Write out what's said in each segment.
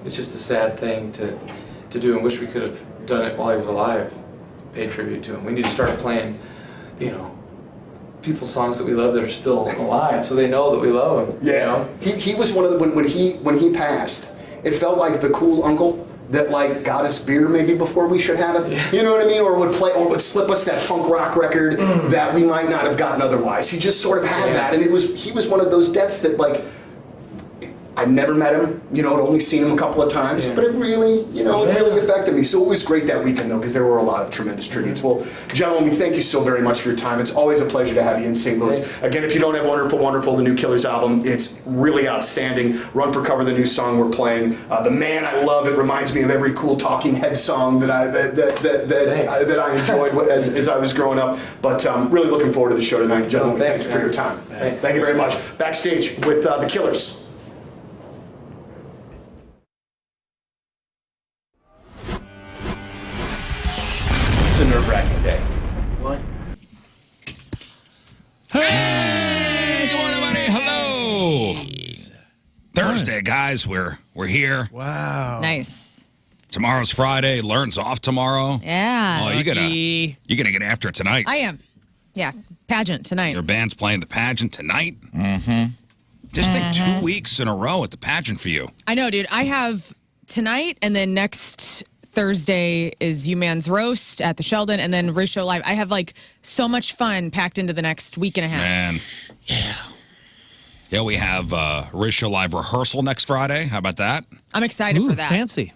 it's just a sad thing to do, and wish we could have done it while he was alive, paid tribute to him. We need to start playing, people's songs that we love that are still alive, so they know that we love him. Yeah, he was one of the when he passed, it felt like the cool uncle that like got us beer maybe before we should have it. Yeah. You know what I mean? Or would slip us that punk rock record that we might not have gotten otherwise. He just sort of had that, and he was one of those deaths that like I never met him. I'd only seen him a couple of times, but it really, it really affected me. So it was great that weekend though, because there were a lot of tremendous tributes. Well, gentlemen, we thank you so very much for your time. It's always a pleasure to have you in St. Louis. Again, if you don't have Wonderful, Wonderful, the new Killers album, it's really outstanding. Run for Cover, the new song we're playing. The Man I Love, it reminds me of every cool Talking Head song that I enjoyed as I was growing up. But really looking forward to the show tonight. Gentlemen, thanks for your time. Thank you very much. Backstage with the Killers. A nerve-wracking day. What? Hey, good morning, everybody. Hello. Thursday, guys. We're here. Wow. Nice. Tomorrow's Friday. Lern's off tomorrow. Yeah. Oh, you're gonna get after it tonight. I am. Yeah. Pageant tonight. Your band's playing the pageant tonight. Mm-hmm. Just think 2 weeks in a row at the pageant for you. I know, dude. I have tonight, and then next Thursday is U-Man's Roast at the Sheldon, and then Rizz Show Live. I have like so much fun packed into the next week and a half. Man. Yeah, we have Rizz Show Live rehearsal next Friday. How about that? I'm excited for that. Fancy.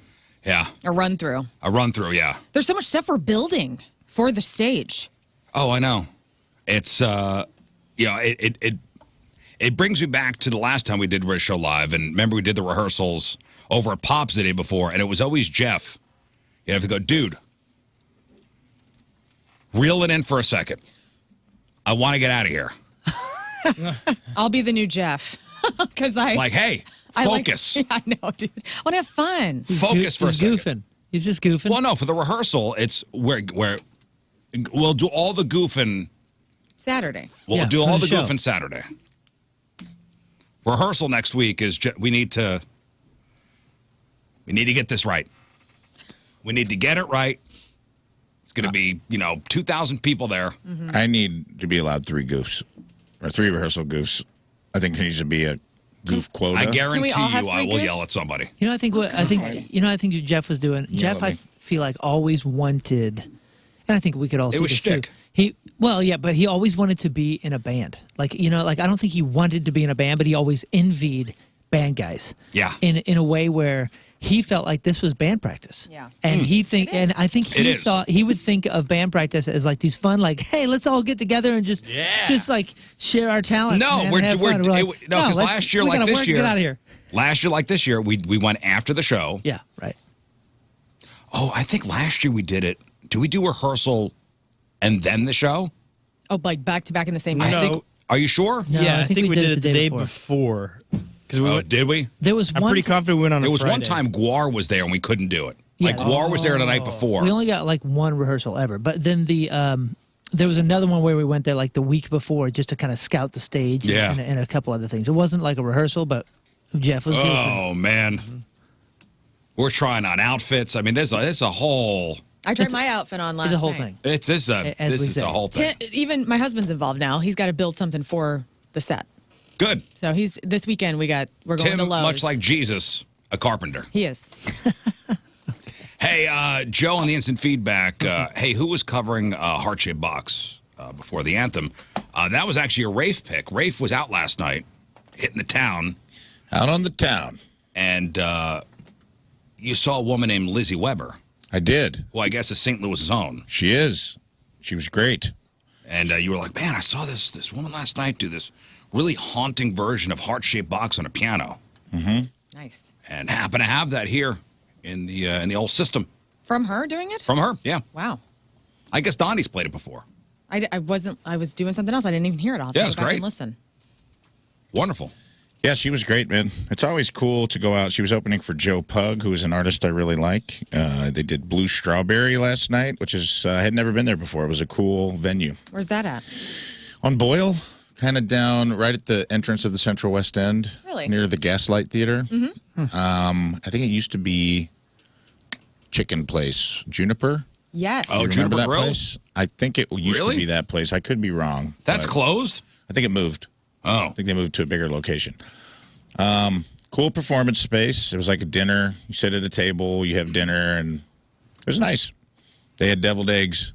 Yeah. A run through. Yeah. There's so much stuff we're building for the stage. Oh, I know. It's it brings me back to the last time we did Rizz Show Live, and remember we did the rehearsals over at Pop's the day before, and it was always Jeff. You have to go, dude, reel it in for a second. I want to get out of here. I'll be the new Jeff. Because hey, focus. I know, dude. I want to have fun. Focus for a second. Goofing. He's just goofing. Well, no, for the rehearsal, it's where we'll do all the goofing. Saturday. We'll do all the goofing Saturday. Rehearsal next week is we need to get this right. We need to get it right. It's going to be, 2,000 people there. Mm-hmm. I need to be allowed 3 goofs, or 3 rehearsal goofs. I think there needs to be a goof quota. I guarantee you I will yell at somebody. I think Jeff was doing. Jeff, I feel like always wanted, and I think we could all see this too. But he always wanted to be in a band. I don't think he wanted to be in a band, but he always envied band guys. Yeah. In a way where he felt like this was band practice. Yeah. And I think he thought he would think of band practice as like these fun, like, hey, let's all get together and just like share our talent. No, because last year like this year. Get out of here. Last year like this year, we went after the show. Yeah, right. Oh, I think last year we did it. Did we do rehearsal and then the show? Oh, like back to back in the same night? Are you sure? No, yeah, I think we did it the day before. Did we? There was I'm pretty confident we went on a Friday. There was one time Guar was there and we couldn't do it. Yeah. Guar was there the night before. We only got like one rehearsal ever. But then there was another one where we went there like the week before just to kind of scout the stage and a couple other things. It wasn't like a rehearsal, but Jeff was goofing. Oh, man. Mm-hmm. We're trying on outfits. I mean, there's a whole... I tried my outfit on last night. It's a whole thing. This is a whole thing. Even my husband's involved now. He's got to build something for the set. Good. So this weekend we're going Tim, to Lowe's. Much like Jesus, a carpenter. He is. Hey, Joe on the instant feedback. Hey, who was covering Heart-Shaped Box before the anthem? That was actually a Rafe pick. Rafe was out last night, hitting the town. Out on the town. And you saw a woman named Lizzie Weber. I did. Who I guess is St. Louis's own. She is. She was great. And you were like, man, I saw this woman last night do this really haunting version of Heart-Shaped Box on a piano. Mm-hmm. Nice. And happen to have that here in the old system. From her doing it? From her, yeah. Wow. I guess Donnie's played it before. I was doing something else. I didn't even hear it. I'll yeah, it was go back great. And listen. Wonderful. Yeah, she was great, man. It's always cool to go out. She was opening for Joe Pug, who is an artist I really like. They did Blue Strawberry last night, which is I had never been there before. It was a cool venue. Where's that at? On Boyle. kind of down right at the entrance of the Central West End. Really? Near the Gaslight Theater. Mm-hmm. I think it used to be Chicken Place. Juniper? Yes. Oh, You remember Juniper that Grill? place? I think it used Really? to be that place. I could be wrong. That's but closed? I think it moved. Oh. I think they moved to a bigger location. Cool performance space. It was like a dinner. You sit at a table, you have dinner, and it was nice. They had deviled eggs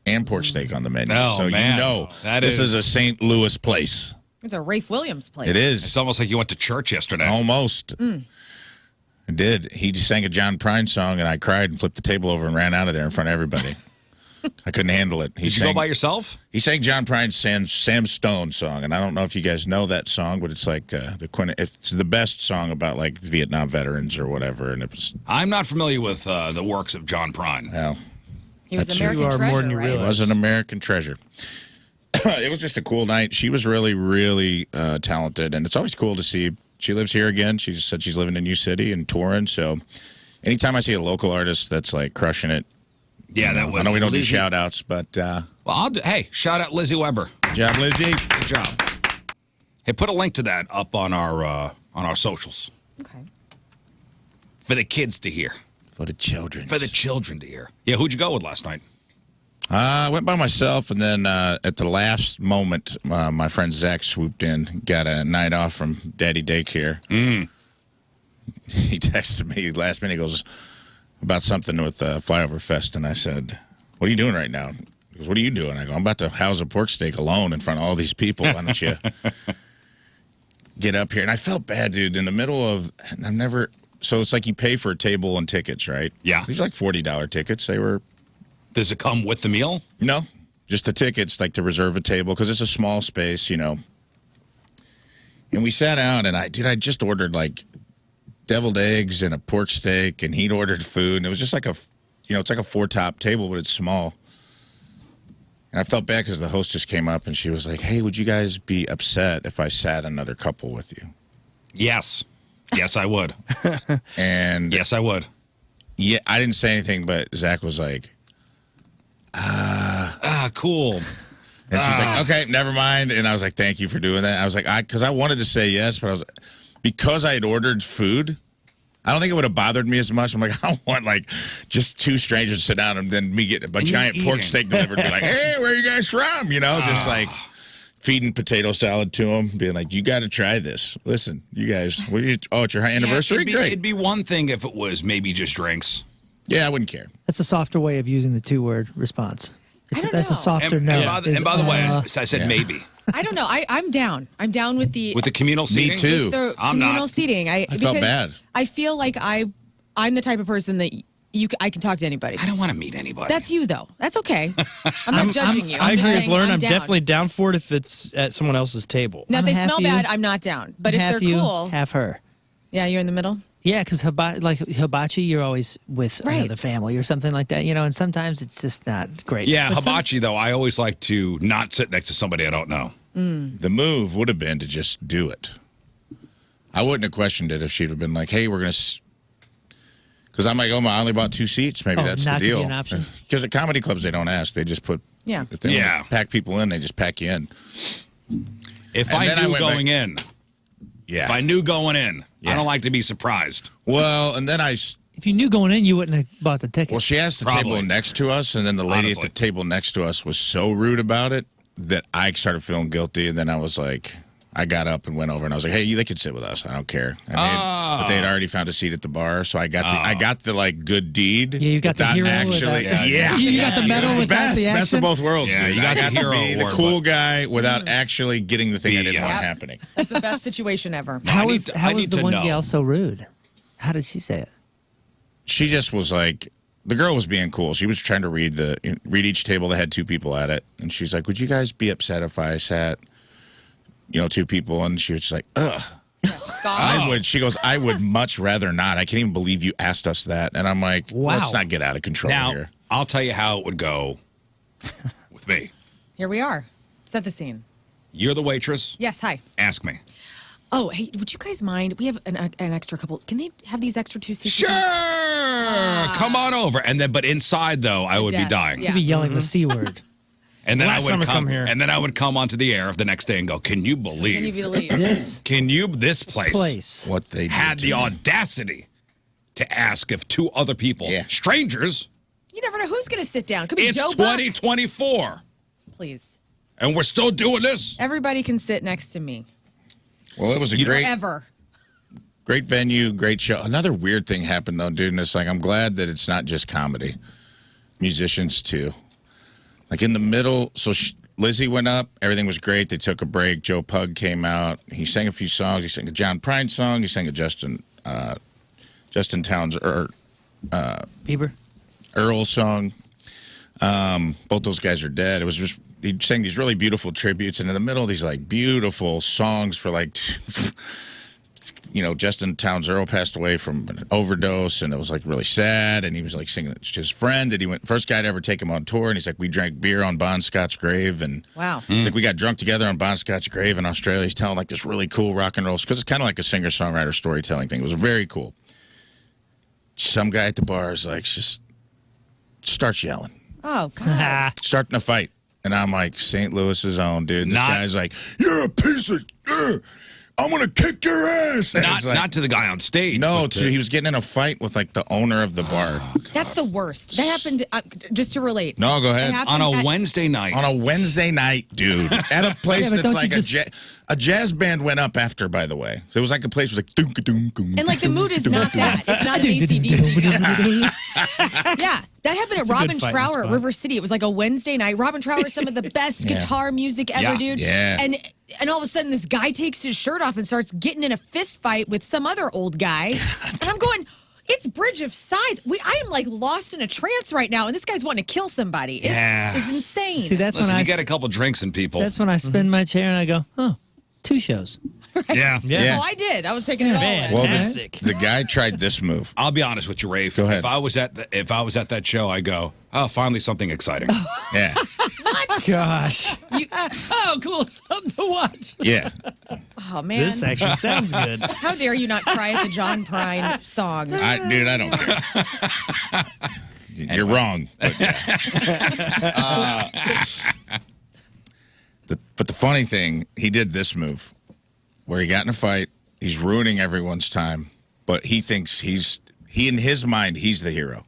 and pork steak on the menu. Oh, so man. you know That this is- is a St. Louis place. It's a Rafe Williams place. It is. It's almost like you went to church yesterday. Almost. I did. He just sang a John Prine song, and I cried and flipped the table over and ran out of there in front of everybody. I couldn't handle it. Did you go by yourself? He sang John Prine's Sam Stone song, and I don't know if you guys know that song, but it's like it's the best song about like Vietnam veterans or whatever. And it was. I'm not familiar with the works of John Prine. Well, He was That's American you are treasure, more than you right? it realize. was an American treasure. It was just a cool night. She was really, really talented, and it's always cool to see. She lives here again. She just said she's living in New City and touring. So, anytime I see a local artist that's like crushing it, Yeah, that was. I know we don't do Lizzie. shout outs, but Well, hey, shout out Lizzie Weber. good job, Lizzie. Good job. Hey, put a link to that up on our socials Okay. for the kids to hear, For the children. for the children to hear. Yeah, who'd you go with last night? I went by myself, and then at the last moment, my friend Zach swooped in, got a night off from Daddy Daycare. He texted me last minute. He goes about something with Flyover Fest, and I said, "What are you doing right now?" He goes, "What are you doing?" I go, "I'm about to house a pork steak alone in front of all these people. Why don't you get up here?" And I felt bad, dude. In the middle of, I've never. So it's like you pay for a table and tickets, right? Yeah. These are like $40 tickets. They were. Does it come with the meal? No, just the tickets, like to reserve a table, because it's a small space, you know. And we sat down, and I just ordered like deviled eggs and a pork steak, and he'd ordered food, and it was just like it's like a 4-top table, but it's small. And I felt bad because the hostess came up, and she was like, "Hey, would you guys be upset if I sat another couple with you?" Yes. Yes, I would. And Yes, I would. yeah, I didn't say anything, but Zach was like, Cool. and she's like, "Okay, never mind." And I was like, "Thank you for doing that." I was like, because I wanted to say yes, but because I had ordered food, I don't think it would have bothered me as much. I'm like, I don't want like just two strangers to sit down and then me get a giant you're pork eating. steak delivered and be like, "Hey, where are you guys from?" You know, just like feeding potato salad to them, being like, "You got to try this. Listen, you guys, it's your anniversary? Yeah, Great." it'd be one thing if it was maybe just drinks. Yeah, I wouldn't care. That's a softer way of using the 2-word response. I don't That's a know. softer And, no. and by the way, I said maybe. I don't know. I'm down. I'm down with the Communal seating? too. the I'm communal not. seating. I felt because bad. I feel like I'm the type of person that I can talk to anybody. I don't want to meet anybody. That's you though. That's okay. I'm not judging you. I I'm just agree with saying Lern. I'm down. definitely down for it if it's at someone else's table. Now if I'm they half smell you. bad, I'm not down. But if half they're you, cool, half her. yeah, you're in the middle. Yeah, because hibachi, you're always with Right. another family or something like that, and sometimes it's just not great. Yeah, But some- hibachi, though, I always like to not sit next to somebody I don't know. The move would have been to just do it. I wouldn't have questioned it if she'd have been like, "Hey, we're going to..." Because I'm like, "Oh, I only bought 2 seats. Maybe Oh, that's the not gonna be deal." an option. Because at comedy clubs, they don't ask. They just put... Yeah. If they Yeah. want to pack people in, they just pack you in. If And I then I knew went going in, Yeah. if I knew going in, Yeah. I don't like to be surprised. Well, and then If you knew going in, you wouldn't have bought the ticket. Well, she asked the Probably. table next to us, and then the lady Honestly. at the table next to us was so rude about it that I started feeling guilty, and then I was like... I got up and went over, and I was like, "Hey, they can sit with us. I don't care." And but they had already found a seat at the bar, so I got the like good deed. Yeah, you got the without hero actually. without- Yeah, You got the medal It was the without best. the Best of action? both worlds. Yeah, dude. you got I the hero to be award, the cool guy without actually getting the thing I didn't want Yeah. happening. That's the best situation ever. I How need was to- I how was need the to one know. gal so rude? How did she say it? She just was like, the girl was being cool. She was trying to read each table that had 2 people at it, and she's like, "Would you guys be upset if I sat, 2 people?" And she was just like, "Ugh." Scoff. She goes, "I would much rather not. I can't even believe you asked us that." And I'm like, Wow. let's not get out of control Now, here. I'll tell you how it would go with me. Here we are. Set the scene. You're the waitress. Yes. Hi. Ask me. Oh, hey, would you guys mind? We have an extra couple. Can they have these extra 2 seats? Sure. Come on over. And then, but inside, though, I would be Death. dying. Yeah. You'd be yelling the C word. And then Last I summer would come here. and then I would come onto the air the next day and go, "Can you believe? Can you believe? This place What they did had to the me. audacity to ask if two other people, strangers, You never know who's going to sit down. Could be it's Joe Buck. 2024, Please. and we're still doing this." Everybody can sit next to me. Well, it was a Forever. great venue, great show. Another weird thing happened though, dude. And it's like I'm glad that it's not just comedy, musicians too. Like in the middle, so Lizzie went up. Everything was great. They took a break. Joe Pug came out. He sang a few songs. He sang a John Prine song. He sang a Justin Towns Bieber. Earl song. Both those guys are dead. It was just he sang these really beautiful tributes, and in the middle, these like beautiful songs for like, Justin Towns Earl passed away from an overdose, and it was like really sad. And he was like singing it to his friend that he went first guy to ever take him on tour, and he's like, we drank beer on Bon Scott's grave, and Wow. it's like we got drunk together on Bon Scott's grave in Australia. He's telling like this really cool rock and roll because it's kind of like a singer songwriter storytelling thing. It was very cool. Some guy at the bar is like just starts yelling. Oh, God. Starting a fight. And I'm like, St. Louis's own, dude. This guy's like, you're a piece of... I'm going to kick your ass. And it's like, Not to the guy on stage. no, but he was getting in a fight with, like, the owner of the bar. That's the worst. That happened, just to relate. No, go ahead. It happened on a at- Wednesday night. On a Wednesday night, dude. At a place Yeah, but that's don't like you a jazz band went up after, by the way. So it was like a place was like... And, like, the mood is not that. It's not an AC/DC. Yeah. That happened at a good Robin fighting Trower at spot. River City. It was like a Wednesday night. Robin Trower is some of the best guitar music ever, Yeah. dude. Yeah. And all of a sudden, this guy takes his shirt off and starts getting in a fist fight with some other old guy. And I'm going, it's Bridge of Sighs. I am like lost in a trance right now, and this guy's wanting to kill somebody. It's insane. See, that's Listen, when you get a couple drinks in people. That's when I spin my chair and I go, oh, 2 shows. Yeah. Yeah. Oh, I did. I was taking it all in. Well, Fantastic. the guy tried this move. I'll be honest with you, Rafe. Go ahead. If I was at that show, I go, oh, finally something exciting. Yeah. Gosh. Oh, cool. Something to watch. Yeah. Oh, man. This actually sounds good. How dare you not cry at the John Prine songs? Dude, I don't care. You're wrong. But, but the funny thing, he did this move where he got in a fight. He's ruining everyone's time, but he thinks he in his mind, he's the hero.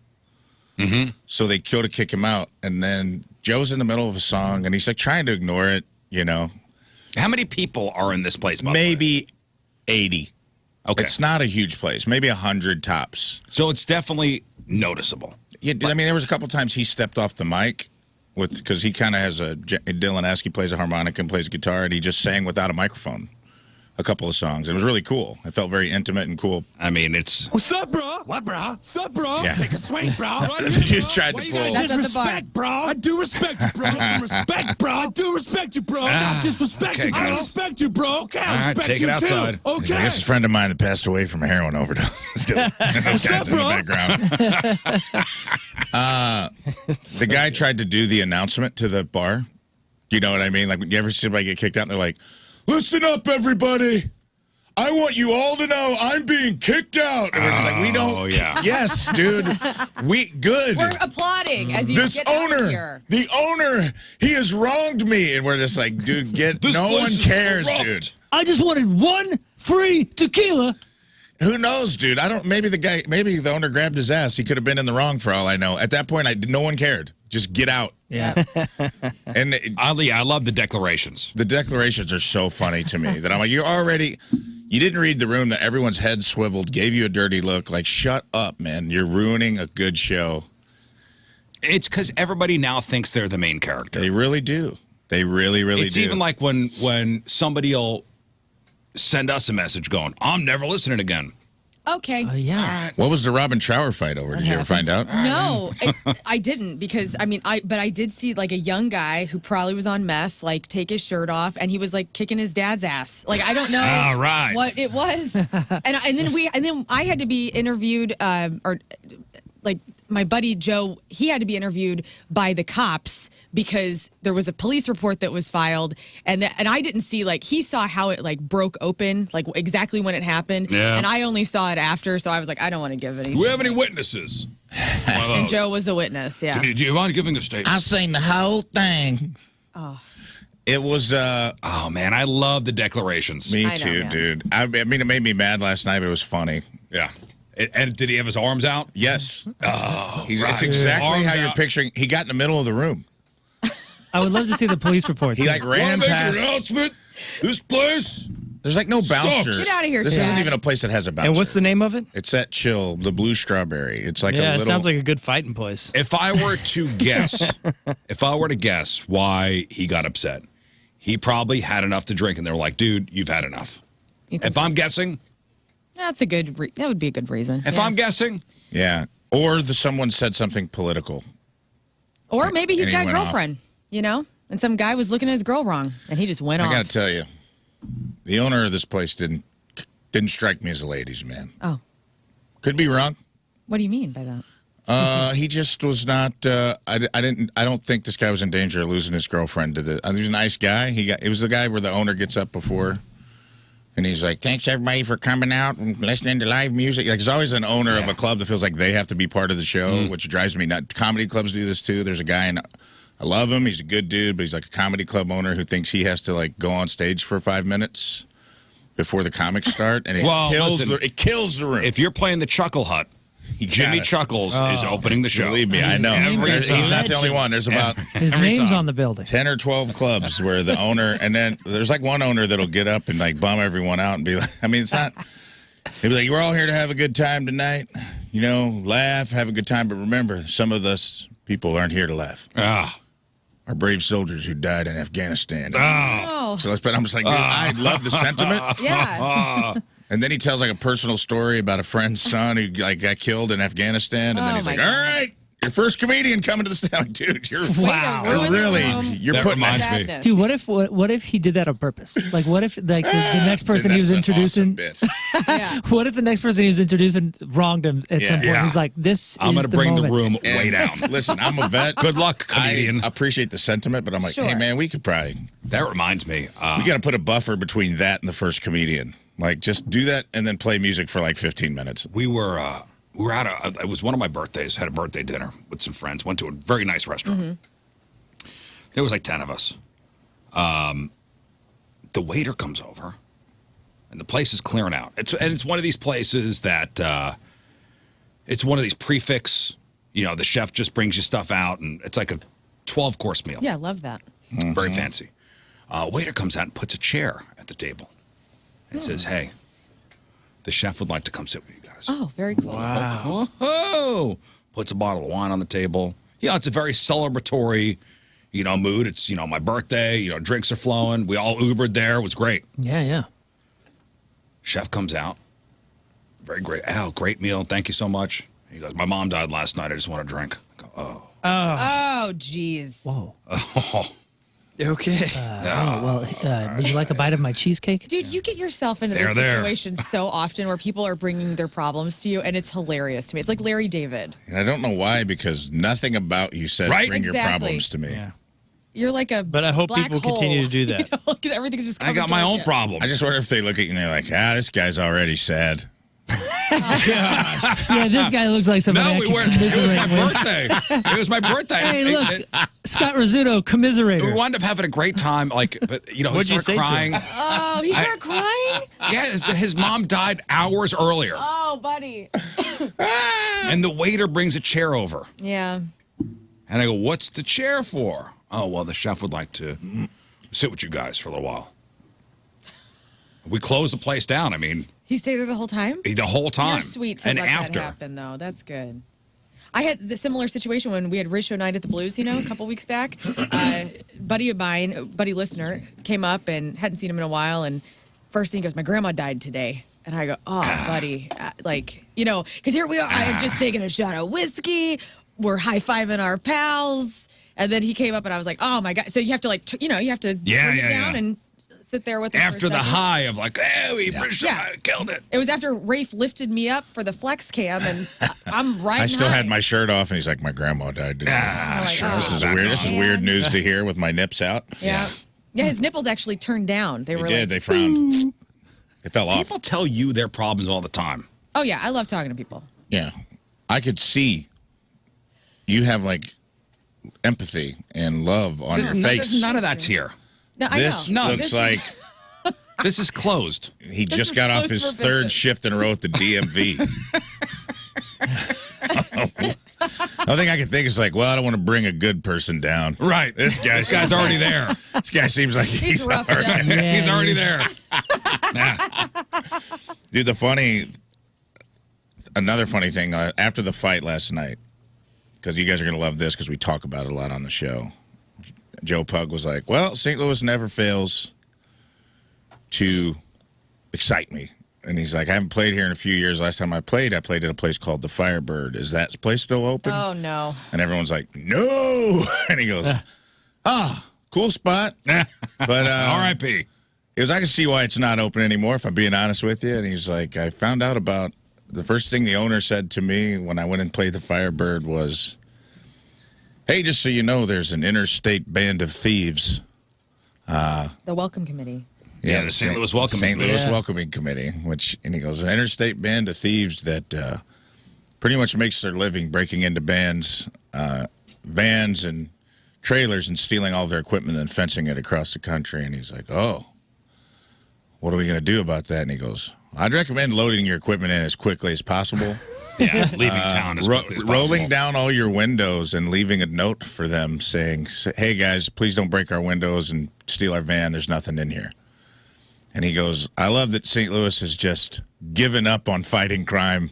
Mm-hmm. So they go to kick him out, and then Joe's in the middle of a song, and he's like trying to ignore it, How many people are in this place, by the way? Maybe 80. Okay. It's not a huge place. Maybe 100 tops. So it's definitely noticeable. Yeah, I mean, there was a couple times he stepped off the mic because he kind of has Dylan Askey plays a harmonica and plays guitar, and he just sang without a microphone a couple of songs. It was really cool. It felt very intimate and cool. I mean, it's... What's up, bro? What, bro? What's up, bro? Yeah. Take a swing, bro. You tried to Why you pull. gotta That's at the bar. disrespect, bro? I do respect you, bro. Some respect, bro. I do respect you, bro. I don't disrespect okay, you, bro. I guys. respect you, bro. Okay, I All right, respect take you it outside. too. He's Okay. like, this is a friend of mine that passed away from a heroin overdose. Those guys up, in the bro? background. The guy tried to do the announcement to the bar. You know what I mean? Like, when you ever see somebody get kicked out and they're like, listen up, everybody. I want you all to know I'm being kicked out. And we're just like, we don't. Oh, yeah. Yes, dude. Good. We're applauding as you This get out of owner, here. the owner, he has wronged me. And we're just like, dude, no place one is cares, corrupt. dude. I just wanted 1 free tequila. Who knows, dude? Maybe the owner grabbed his ass. He could have been in the wrong for all I know. At that point, no one cared. Just get out. Yeah. And I love the declarations. the declarations are so funny to me that I'm like, you didn't read the room that everyone's head swiveled, gave you a dirty look. Like, shut up, man. You're ruining a good show. It's because everybody now thinks they're the main character. They really do. They really, really It's do. even like when somebody will send us a message going, I'm never listening again. Okay. Yeah. What was the Robin Trower fight over? Did you ever find out? No, I didn't because but I did see like a young guy who probably was on meth, like take his shirt off, and he was like kicking his dad's ass. Like I don't know All right. what it was, and then I had to be interviewed, or like my buddy Joe, he had to be interviewed by the cops because there was a police report that was filed, and I didn't see, like, he saw how it like broke open, like exactly when it happened, Yeah. and I only saw it after, so I was like, I don't want to give anything. Do we have any witnesses? And Joe was a witness, yeah. Do you mind giving a statement? I seen the whole thing. Oh. It was, oh, man, I love the declarations. Me I know, too, man. dude. I mean, it made me mad last night, but it was funny. Yeah. And did he have his arms out? Yes. Oh, It's exactly Arms how you're out. picturing. He got in the middle of the room. I would love to see the police report. He like ran Wanna make an past. announcement? This place. There's like no bouncer. Sucks. Get out of here, This Chad. isn't even a place that has a bouncer. And what's the name of it? It's that Chill, the Blue Strawberry. It's like a Yeah, little. it sounds like a good fighting place. If I were to guess why he got upset, he probably had enough to drink, and they were like, "Dude, you've had enough." If I'm guessing, That's a good. That would be a good reason. if yeah. I'm guessing, Yeah. Or someone said something political. Or maybe he's and he got a went off. girlfriend, and some guy was looking at his girl wrong, and he just went I off. got to tell you, the owner of this place didn't strike me as a ladies' man. Oh, Could be wrong. what do you mean by that? He just was not. I don't think this guy was in danger of losing his girlfriend to the. He was a nice guy. It was the guy where the owner gets up before, and he's like, "Thanks everybody for coming out and listening to live music." Like, there's always an owner of a club that feels like they have to be part of the show, which drives me nuts. Comedy clubs do this too. There's a guy, and I love him. He's a good dude, but he's like a comedy club owner who thinks he has to like go on stage for 5 minutes before the comics start, and it kills the room. if you're playing the Chuckle Hut, Jimmy got it. Chuckles is opening the show. Believe me, I know. Every He's not the only one. There's about His Every name's time. on the building. 10 or 12 clubs where the owner, and then there's like one owner that'll get up and like bum everyone out and be like, I mean, it's not, he'll be like, we're all here to have a good time tonight, laugh, have a good time, but remember, some of us people aren't here to laugh. Ah. Our brave soldiers who died in Afghanistan. Oh, So I'm just like, dude, I love the sentiment. yeah. And then he tells like a personal story about a friend's son who like got killed in Afghanistan, and then Oh, he's my like, God. all right, your first comedian coming to the stand. Like, dude, you're Wow. Ruin the really, room. you're That putting reminds me. Sadness. Dude, what if he did that on purpose? Like, what if like the next person Dude, he was that's an awesome introducing? bit. Yeah. What if the next person he was introducing wronged him at some point? Yeah. He's like, "This I'm is going to bring the moment. room way And down. Listen, I'm a vet. Good luck, comedian. I appreciate the sentiment, but I'm like, Sure. hey, man, we could probably, That reminds me. we got to put a buffer between that and the first comedian. Like, just do that and then play music for like 15 minutes. We were at it was one of my birthdays, had a birthday dinner with some friends, went to a very nice restaurant. There was like 10 of us. The waiter comes over, and the place is clearing out. It's one of these places that, it's one of these prefix, the chef just brings you stuff out, and it's like a 12-course meal. Yeah, love that. Very fancy. Waiter comes out and puts a chair at the table and says, hey, the chef would like to come sit with you guys. Oh, very cool. Whoa! Puts a bottle of wine on the table. It's a very celebratory, mood. It's, my birthday, drinks are flowing. We all Ubered there. It was great. Yeah. Chef comes out. Very great. Oh, great meal. Thank you so much. He goes, my mom died last night. I just want a drink. I go, oh. Oh, jeez. Whoa. Oh. Okay. Would you like a bite of my cheesecake? Dude, you get yourself into There, this there. situation so often where people are bringing their problems to you, and it's hilarious to me. It's like Larry David. And I don't know why, because nothing about you says Right? bring your Exactly. problems to me. Yeah. You're like a But I hope black people hole. continue to do that. Like everything's just I coming got my towards own you. problems. I just wonder if they look at you and they're like, this guy's already sad. Yeah, this guy looks like somebody I no, we can weren't. It was commiserate my with. birthday. It was my birthday. Hey, look, Scott Rizzuto, We commiserator. wound up having a great time. But he What'd you started say to crying. him? Oh, he started crying? Yeah, his mom died hours earlier. Oh, buddy. And the waiter brings a chair over. Yeah. And I go, what's the chair for? Oh, well, the chef would like to sit with you guys for a little while. We closed the place down. I mean, He stayed there the whole time? the whole time. You're sweet to and let after. that happen, though. That's good. I had the similar situation when we had Rizz Show night at the Blues, a couple weeks back. Buddy of mine, buddy listener, came up and hadn't seen him in a while. And first thing he goes, my grandma died today. And I go, oh, buddy. Because here we are. I had just taken a shot of whiskey. We're high-fiving our pals. And then he came up and I was like, oh, my God. So you have to, you have to bring it down and sit there with him After for a the second. high of like, hey, we killed it. It was after Rafe lifted me up for the flex cam, and I'm riding I still high. had my shirt off, and he's like, my grandma died today. like, sure. oh, This is Back weird. on. This is weird news to hear with my nips out. Yeah. Yeah, his nipples actually turned down. They They were did. like, They frowned. They fell off. People tell you their problems all the time. oh, yeah, I love talking to people. Yeah. I could see you have like empathy and love on your face. None of that's here. No, I This know. looks like This is closed. he This just is got off closed his for third business. shift in a row at the DMV. The only thing I can think is like, well, I don't want to bring a good person down. Right. This guy's already there. This guy seems like he's roughed already, up. Yeah, He's already there. Dude, another funny thing, after the fight last night, because you guys are going to love this because we talk about it a lot on the show, Joe Pug was like, well, St. Louis never fails to excite me. And he's like, I haven't played here in a few years. Last time I played at a place called the Firebird. Is that place still open? Oh, no. And everyone's like, no. And he goes, cool spot. But R.I.P. He goes, I can see why it's not open anymore, if I'm being honest with you. And he's like, I found out about the first thing the owner said to me when I went and played the Firebird was, hey, just so you know, there's an interstate band of thieves. The welcome committee. Yeah, the St. Louis Welcoming St. Louis Yeah. Welcoming Committee, and he goes, an interstate band of thieves that pretty much makes their living breaking into bands, vans and trailers and stealing all their equipment and fencing it across the country. And he's like, oh, what are we going to do about that? And he goes, I'd recommend loading your equipment in as quickly as possible. Yeah, leaving town as quickly as possible. Rolling down all your windows and leaving a note for them saying, hey, guys, please don't break our windows and steal our van. There's nothing in here. And he goes, I love that St. Louis has just given up on fighting crime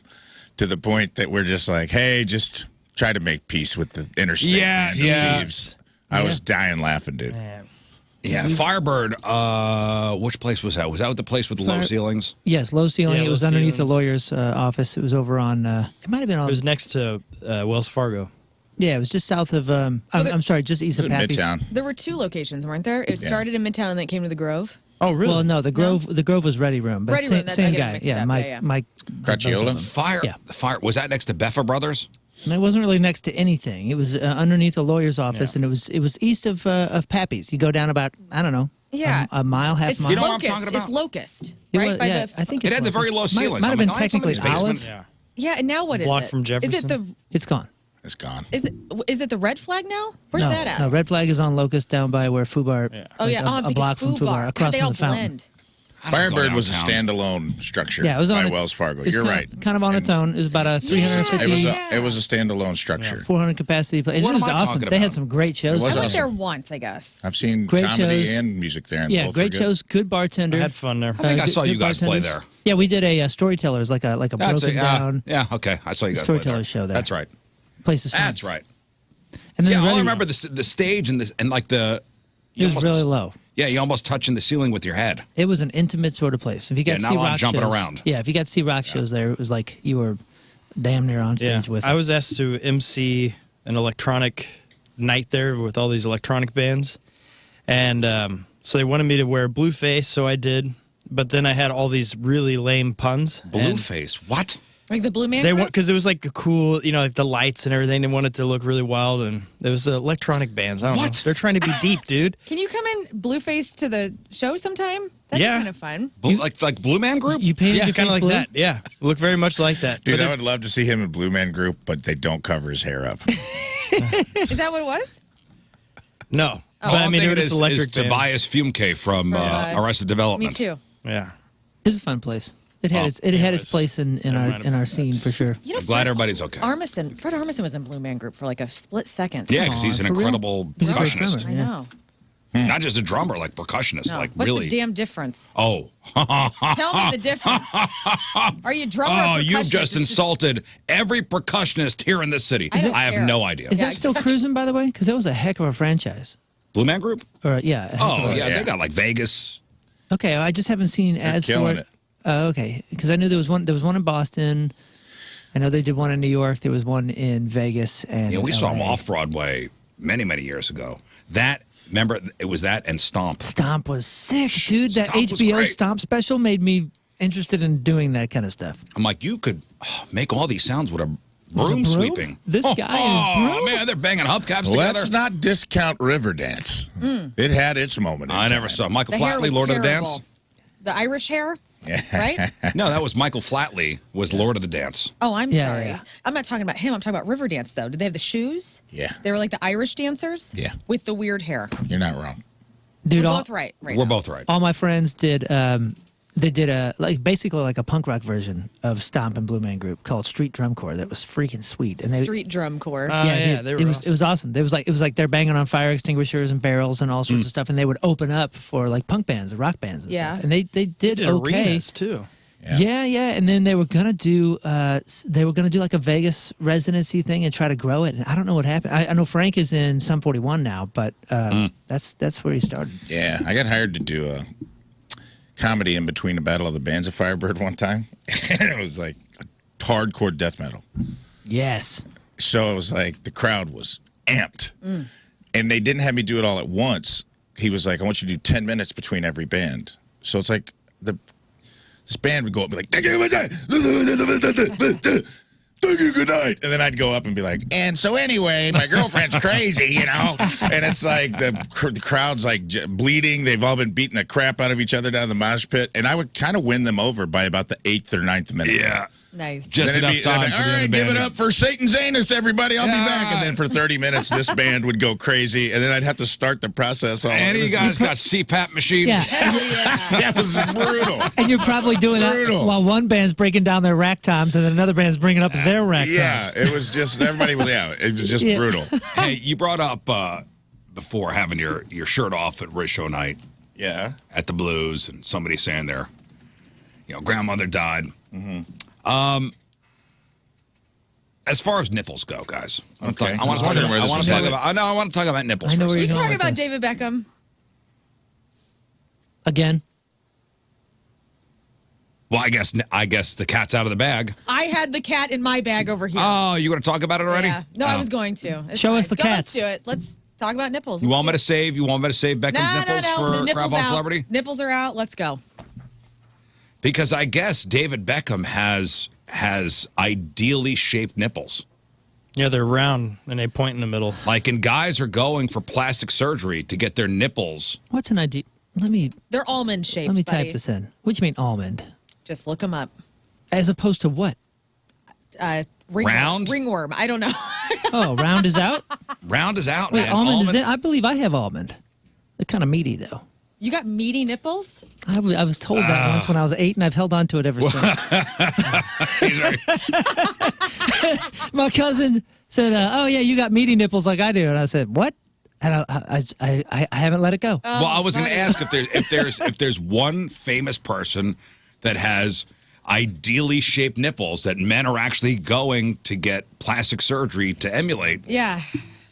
to the point that we're just like, hey, just try to make peace with the interstate band of thieves. I was dying laughing, dude. Yeah, Firebird. Which place was that? Was that the place with the low ceilings? Yes, low ceiling. Yeah, it was low underneath the ceilings. lawyer's office. It was over on. It might have been on. It was next to Wells Fargo. Yeah, it was just south of. I'm sorry, just east of It was in Pappy's. Midtown. There were two locations, weren't there? It started in Midtown and then it came to the Grove. Oh, really? Well, no, the Grove. The Grove was Ready Room, but Ready same, Room, that's- I same get it guy. mixed Yeah, up. Mike. Yeah, yeah. Mike. Cracchiola? Fire. Yeah. Fire. Was that next to Beffa Brothers? And it wasn't really next to anything. It was underneath the lawyer's office, Yeah. and it was east of Pappy's. You go down about I don't know, Yeah. a mile, half It's mile. You know what I'm Locust. talking about? It's Locust, It right? was- By yeah, the, I think It it's had the very Locust. low ceilings. Might I'm have been like, oh, it's technically somebody's basement. Olive. Yeah. yeah, and now what is Block it? from Jefferson. Is it the It's gone. It's gone. is it the Red Flag now? Where's no, that at? No, Red Flag is on Locust down by where Fubar. Yeah. Oh yeah, like I'm a thinking block from Foo Bar. Fubar, across God, they from all the fountain. blend. I don't go Firebird was a downtown. standalone structure Yeah, it was on by its, Wells Fargo. it's You're kind right. Of, kind of on its own. It was about a 350, It was a standalone structure. 400 capacity place. What It was am I awesome. talking They had about? some great shows. It was I went awesome. there once, I guess. I've seen Great comedy shows. and music there. And Yeah, both great were good. shows. Good bartender. I had fun there. I think I saw you good guys play bartenders. there. Yeah, we did a storytellers, like a That's broken it. down Yeah, okay. I saw you guys play there. storyteller show there. That's right. place. Is fun. That's right. And then Yeah, the all I Ready remember Room, the stage and like the. it was really low. Yeah, you almost touching the ceiling with your head. It was an intimate sort of place. If you got to not see a lot of rock jumping shows, around. Yeah, if you got to see rock shows there, it was like you were damn near on stage with. I was asked to MC an electronic night there with all these electronic bands, and so they wanted me to wear blue face, so I did. But then I had all these really lame puns. and Blueface. What? Like the Blue Man They Group? want because it was like a cool, like the lights and everything. They wanted to look really wild, and it was electronic bands. I don't know. What? They're trying to be deep, dude. Can you come in Blueface to the show sometime? That'd Yeah. be kind of fun. Like Blue Man Group? you painted Yeah, your kind of face like blue? that. Yeah, look very much like that. Dude, But I would love to see him in Blue Man Group, but they don't cover his hair up. Is that what it was? no, but All I I'm mean, it thinking was is electric band. Tobias Fumke from Arrested Me Development. too. Yeah, It's a fun place. It had Oh, its it was- place in our scene for sure. You know, I'm glad everybody's okay. Fred Armisen was in Blue Man Group for like a split second. Yeah, because he's an for real? incredible He's a great percussionist. drummer. I Yeah. know. Not just a drummer, like percussionist. No. Like What's really. the damn difference? Oh. Tell me the difference. Are you drummer or Oh, you've percussionist? just It's insulted every percussionist here in this city. I don't I have care. no idea. Is Yeah, that still cruising, by the way? Because that was a heck of a franchise. Blue Man Group? Or yeah. a heck of Oh, a- yeah, yeah. they got like Vegas. Okay, I just haven't seen ads for killing it. it. Okay, because I knew there was one. There was one in Boston. I know they did one in New York. There was one in Vegas and. Yeah, we in saw him LA. off Broadway many, many years ago. Remember, it was that and Stomp. Stomp was sick, dude. That Stomp was HBO great. Stomp special made me interested in doing that kind of stuff. I'm like, you could make all these sounds with a broom broom? sweeping. This guy is broom? man, they're banging hubcaps together. Let's not discount Riverdance. It had its moment. in I never time. saw Michael the hair Flatley, was Lord of the terrible. Dance. The Irish hair? right? No, that was Michael Flatley, was Lord of the Dance. Oh, I'm Yeah, sorry. yeah. I'm not talking about him. I'm talking about Riverdance, though. Did they have the shoes? Yeah. They were like the Irish dancers? Yeah. With the weird hair. You're not wrong. Dude, We're all, both right. We're now. both right. all my friends did. They did basically a punk rock version of Stomp and Blue Man Group called Street Drum Corps. That was freaking sweet. And they, Street drum corps. dude, they were it was awesome. It was like they're banging on fire extinguishers and barrels and all sorts of stuff, and they would open up for like punk bands and rock bands and Yeah. stuff. And they did okay. arenas too. Yeah, and then they were gonna do like a Vegas residency thing and try to grow it. And I don't know what happened. I know Frank is in Sum 41 now, but that's where he started. Yeah, I got hired to do a comedy in between the Battle of the Bands of Firebird one time. It was like hardcore death metal. Yes. So it was like the crowd was amped. And they didn't have me do it all at once. He was like, I want you to do 10 minutes between every band. So it's like this band would go up and be like, thank you, good night. And then I'd go up and be like, and so anyway, my girlfriend's crazy, you know? And it's like the crowd's like bleeding. They've all been beating the crap out of each other down in the mosh pit. And I would kind of win them over by about the 8th or 9th minute. Yeah. Nice. Just Then enough it'd time be, for all the other right, give band. it up for Satan Zanus, everybody. I'll be back. And then for 30 minutes, this band would go crazy. And then I'd have to start the process all Any of you guys got CPAP machines? Yeah. That was brutal. And you're probably doing that Brutal. while one band's breaking down their rack times and then another band's bringing up their rack Yeah, times. it was just, everybody was, it was just Yeah. brutal. Hey, you brought up before having your shirt off at Rizz Show night Yeah. at the Blues, and somebody saying their, grandmother died. As far as nipples go, guys, I want to Okay. talk I was wondering where this was talk headed. about. I want to talk about nipples. I know for a where You second. you're talking going with about this. David Beckham? Again. Well, I guess the cat's out of the bag. I had the cat in my bag over here. Oh, you want to talk about it already? Yeah. No, I Oh. was going to. It's Show fine. us the Go, cats. Let's do it. Let's talk about nipples. You Let's want me do to save? You want me to save Beckham's it. nipples No. for The nipples Crab on out. Celebrity? Nipples are out. Let's go. Because I guess David Beckham has ideally shaped nipples. Yeah, they're round and they point in the middle. Like, and guys are going for plastic surgery to get their nipples. What's an idea? They're almond shaped. Let me buddy. type this in. What do you mean almond? Just look them up. As opposed to what? Round? Ringworm. I don't know. Oh, round is out? Round is out, Wait, man. almond is in? I believe I have almond. They're kind of meaty, though. You got meaty nipples? I was told that once when I was 8, and I've held on to it ever since. My cousin said, "Oh yeah, you got meaty nipples like I do," and I said, "What?" And I haven't let it go. Well, I was going to ask if there's one famous person that has ideally shaped nipples that men are actually going to get plastic surgery to emulate. Yeah.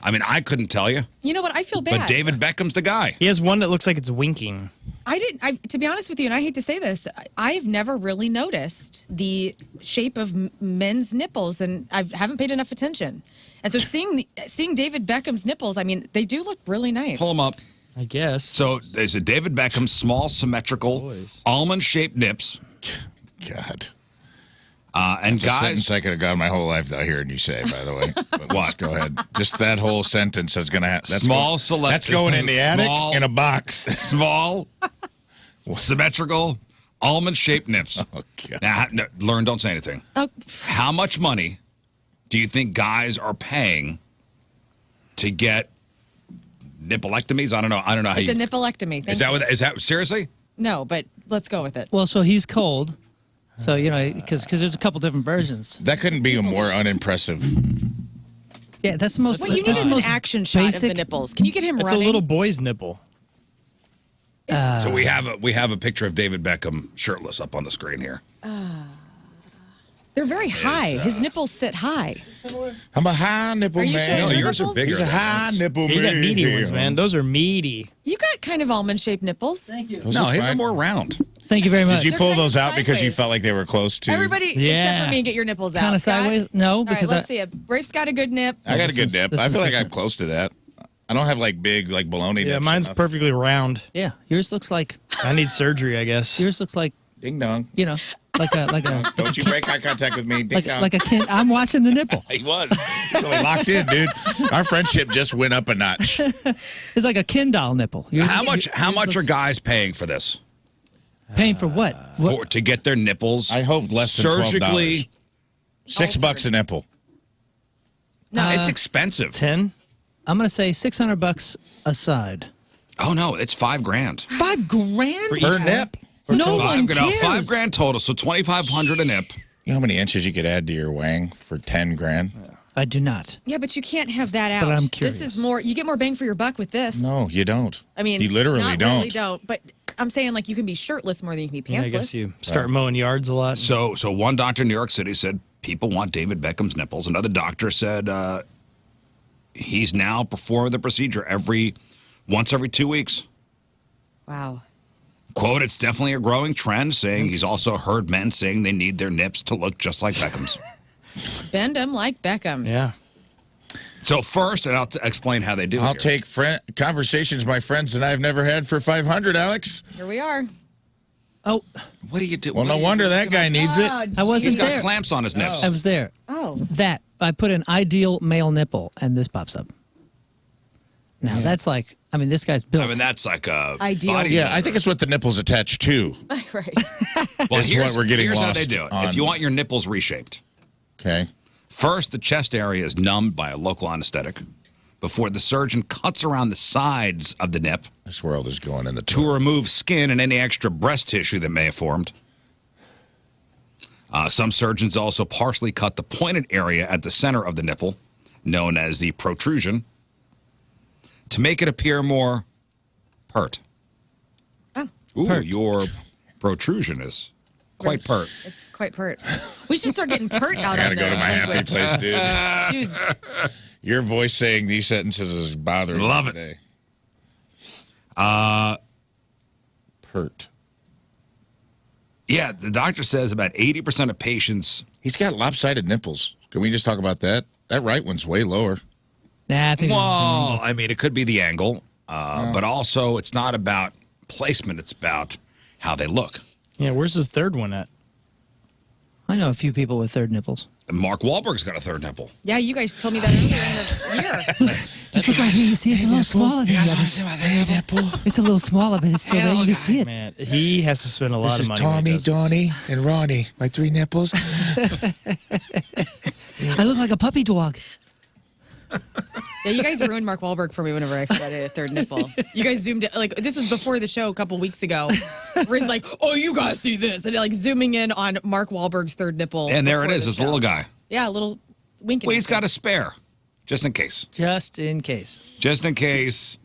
I mean, I couldn't tell you, You know what? I feel bad. but David Beckham's the guy. He has one that looks like it's winking. To be honest with you, and I hate to say this, I've never really noticed the shape of men's nipples, and I haven't paid enough attention. And so seeing David Beckham's nipples, I mean, they do look really nice. Pull him up. I guess. So there's a David Beckham, small, symmetrical, almond-shaped nips. God. And It's a guys, sentence I could have gone my whole life without hearing you say, by the way. But let's go ahead. Just that whole sentence is going to have. That's going in the attic in a box. small, symmetrical, almond-shaped nips. Oh, God. Now, Lern, don't say anything. Oh, How much money do you think guys are paying to get nipplectomies? I don't know how it's a nipplectomy. Is that seriously? No, but let's go with it. Well, so he's cold. So, because there's a couple different versions. That couldn't be a more unimpressive. Yeah, that's the most. What you need that's is the an most action shot basic. of the nipples. Can you get him It's running? a little boy's nipple. So we have a picture of David Beckham shirtless up on the screen here. They're very high. His nipples sit high. I'm a high nipple Are you man. showing No, your yours are nipples? bigger. He's a high nipple man. You got meaty ones, man. Those are meaty. You got kind of almond-shaped nipples. Thank you. No, are his are fine. more round. Thank you very much. Did you pull They're those kind out of because you sideways. felt like they were close to? Everybody except Yeah. for me, get your nipples out. Kinda Scott? sideways? No, All because right, let's see it. Rafe's got a good nip. I got a good This nip. one's I feel like I'm different. close to that. I don't have like big like baloney nips. Yeah, or mine's nothing. perfectly round. Yeah, yours looks like I need surgery, I guess. Ding dong. like a Don't you break eye contact with me. Ding dong. like a kid. I'm watching the nipple. He was. He's really locked in, dude. Our friendship just went up a notch. It's like a Ken doll nipple. How much are guys paying for this? Paying for what? To get their nipples. I hope less than surgically. $6 $6 a nipple. No, It's expensive. 10? I'm going to say $600 a side. Oh no, it's $5 grand. $5,000 Per nip? No one cares. $5 grand total, so $2,500 a nip. You know how many inches you could add to your wang for 10 grand? I do not. yeah, but you can't have that out. But I'm This is curious. more. You get more bang for your buck with this. No, you don't. I mean, you literally not don't. Really don't. But I'm saying like you can be shirtless more than you can be Yeah, pantsless. I guess you start mowing yards a lot. So one doctor in New York City said people want David Beckham's nipples. Another doctor said he's now performing the procedure once every 2 weeks. Wow. Quote, it's definitely a growing trend, saying he's also heard men saying they need their nips to look just like Beckham's. Bend them like Beckham's. Yeah. So first, and I'll explain how they do it I'll here. take conversations my friends and I have never had for 500, Alex. Here we are. Oh, What do you do? Well, no wonder that guy needs it. Oh, I wasn't He's got there. clamps on his nips. I was there. Oh. That. I put an ideal male nipple, and this pops up. Now, that's like, I mean, this guy's built. I mean, that's like a Ideal. body. Yeah, I think it's what the nipple's attached to. Right. Well, is here's what we're getting here's how lost they do it. on. If you want your nipples reshaped, Okay. first the chest area is numbed by a local anesthetic before the surgeon cuts around the sides of the nip This world is going in the to toilet. remove skin and any extra breast tissue that may have formed. Some surgeons also partially cut the pointed area at the center of the nipple, known as the protrusion, to make it appear more pert. Oh. Ooh, Pert. your protrusion is quite pert. It's quite pert. We should start getting pert out I of gotta go to my happy language. place, dude. Dude, Your voice saying these sentences is bothering Love me it. today. Pert. Yeah, the doctor says about 80% of patients. He's got lopsided nipples. Can we just talk about that? That right one's way lower. Nah, I think Well, I mean, it could be the angle, but also it's not about placement. It's about how they look. Yeah, where's the third one at? I know a few people with third nipples. Mark Wahlberg's got a third nipple. yeah, you guys told me that earlier in the year. Just look right here. You see, it's a little smaller than the others. It's a little smaller, but it's still there. You can see it. Man, he has to spend a lot of money. when he does this. Donnie, and Ronnie. My 3 nipples. I look like a puppy dog. Yeah, you guys ruined Mark Wahlberg for me whenever I forgot a third nipple. You guys zoomed in, like this was before the show a couple weeks ago. Rizz like, oh, you guys see this, and like zooming in on Mark Wahlberg's third nipple. And there it before is, the this show. little guy. Yeah, a little winking. Well, he's got a spare, just in case. Just in case. Just in case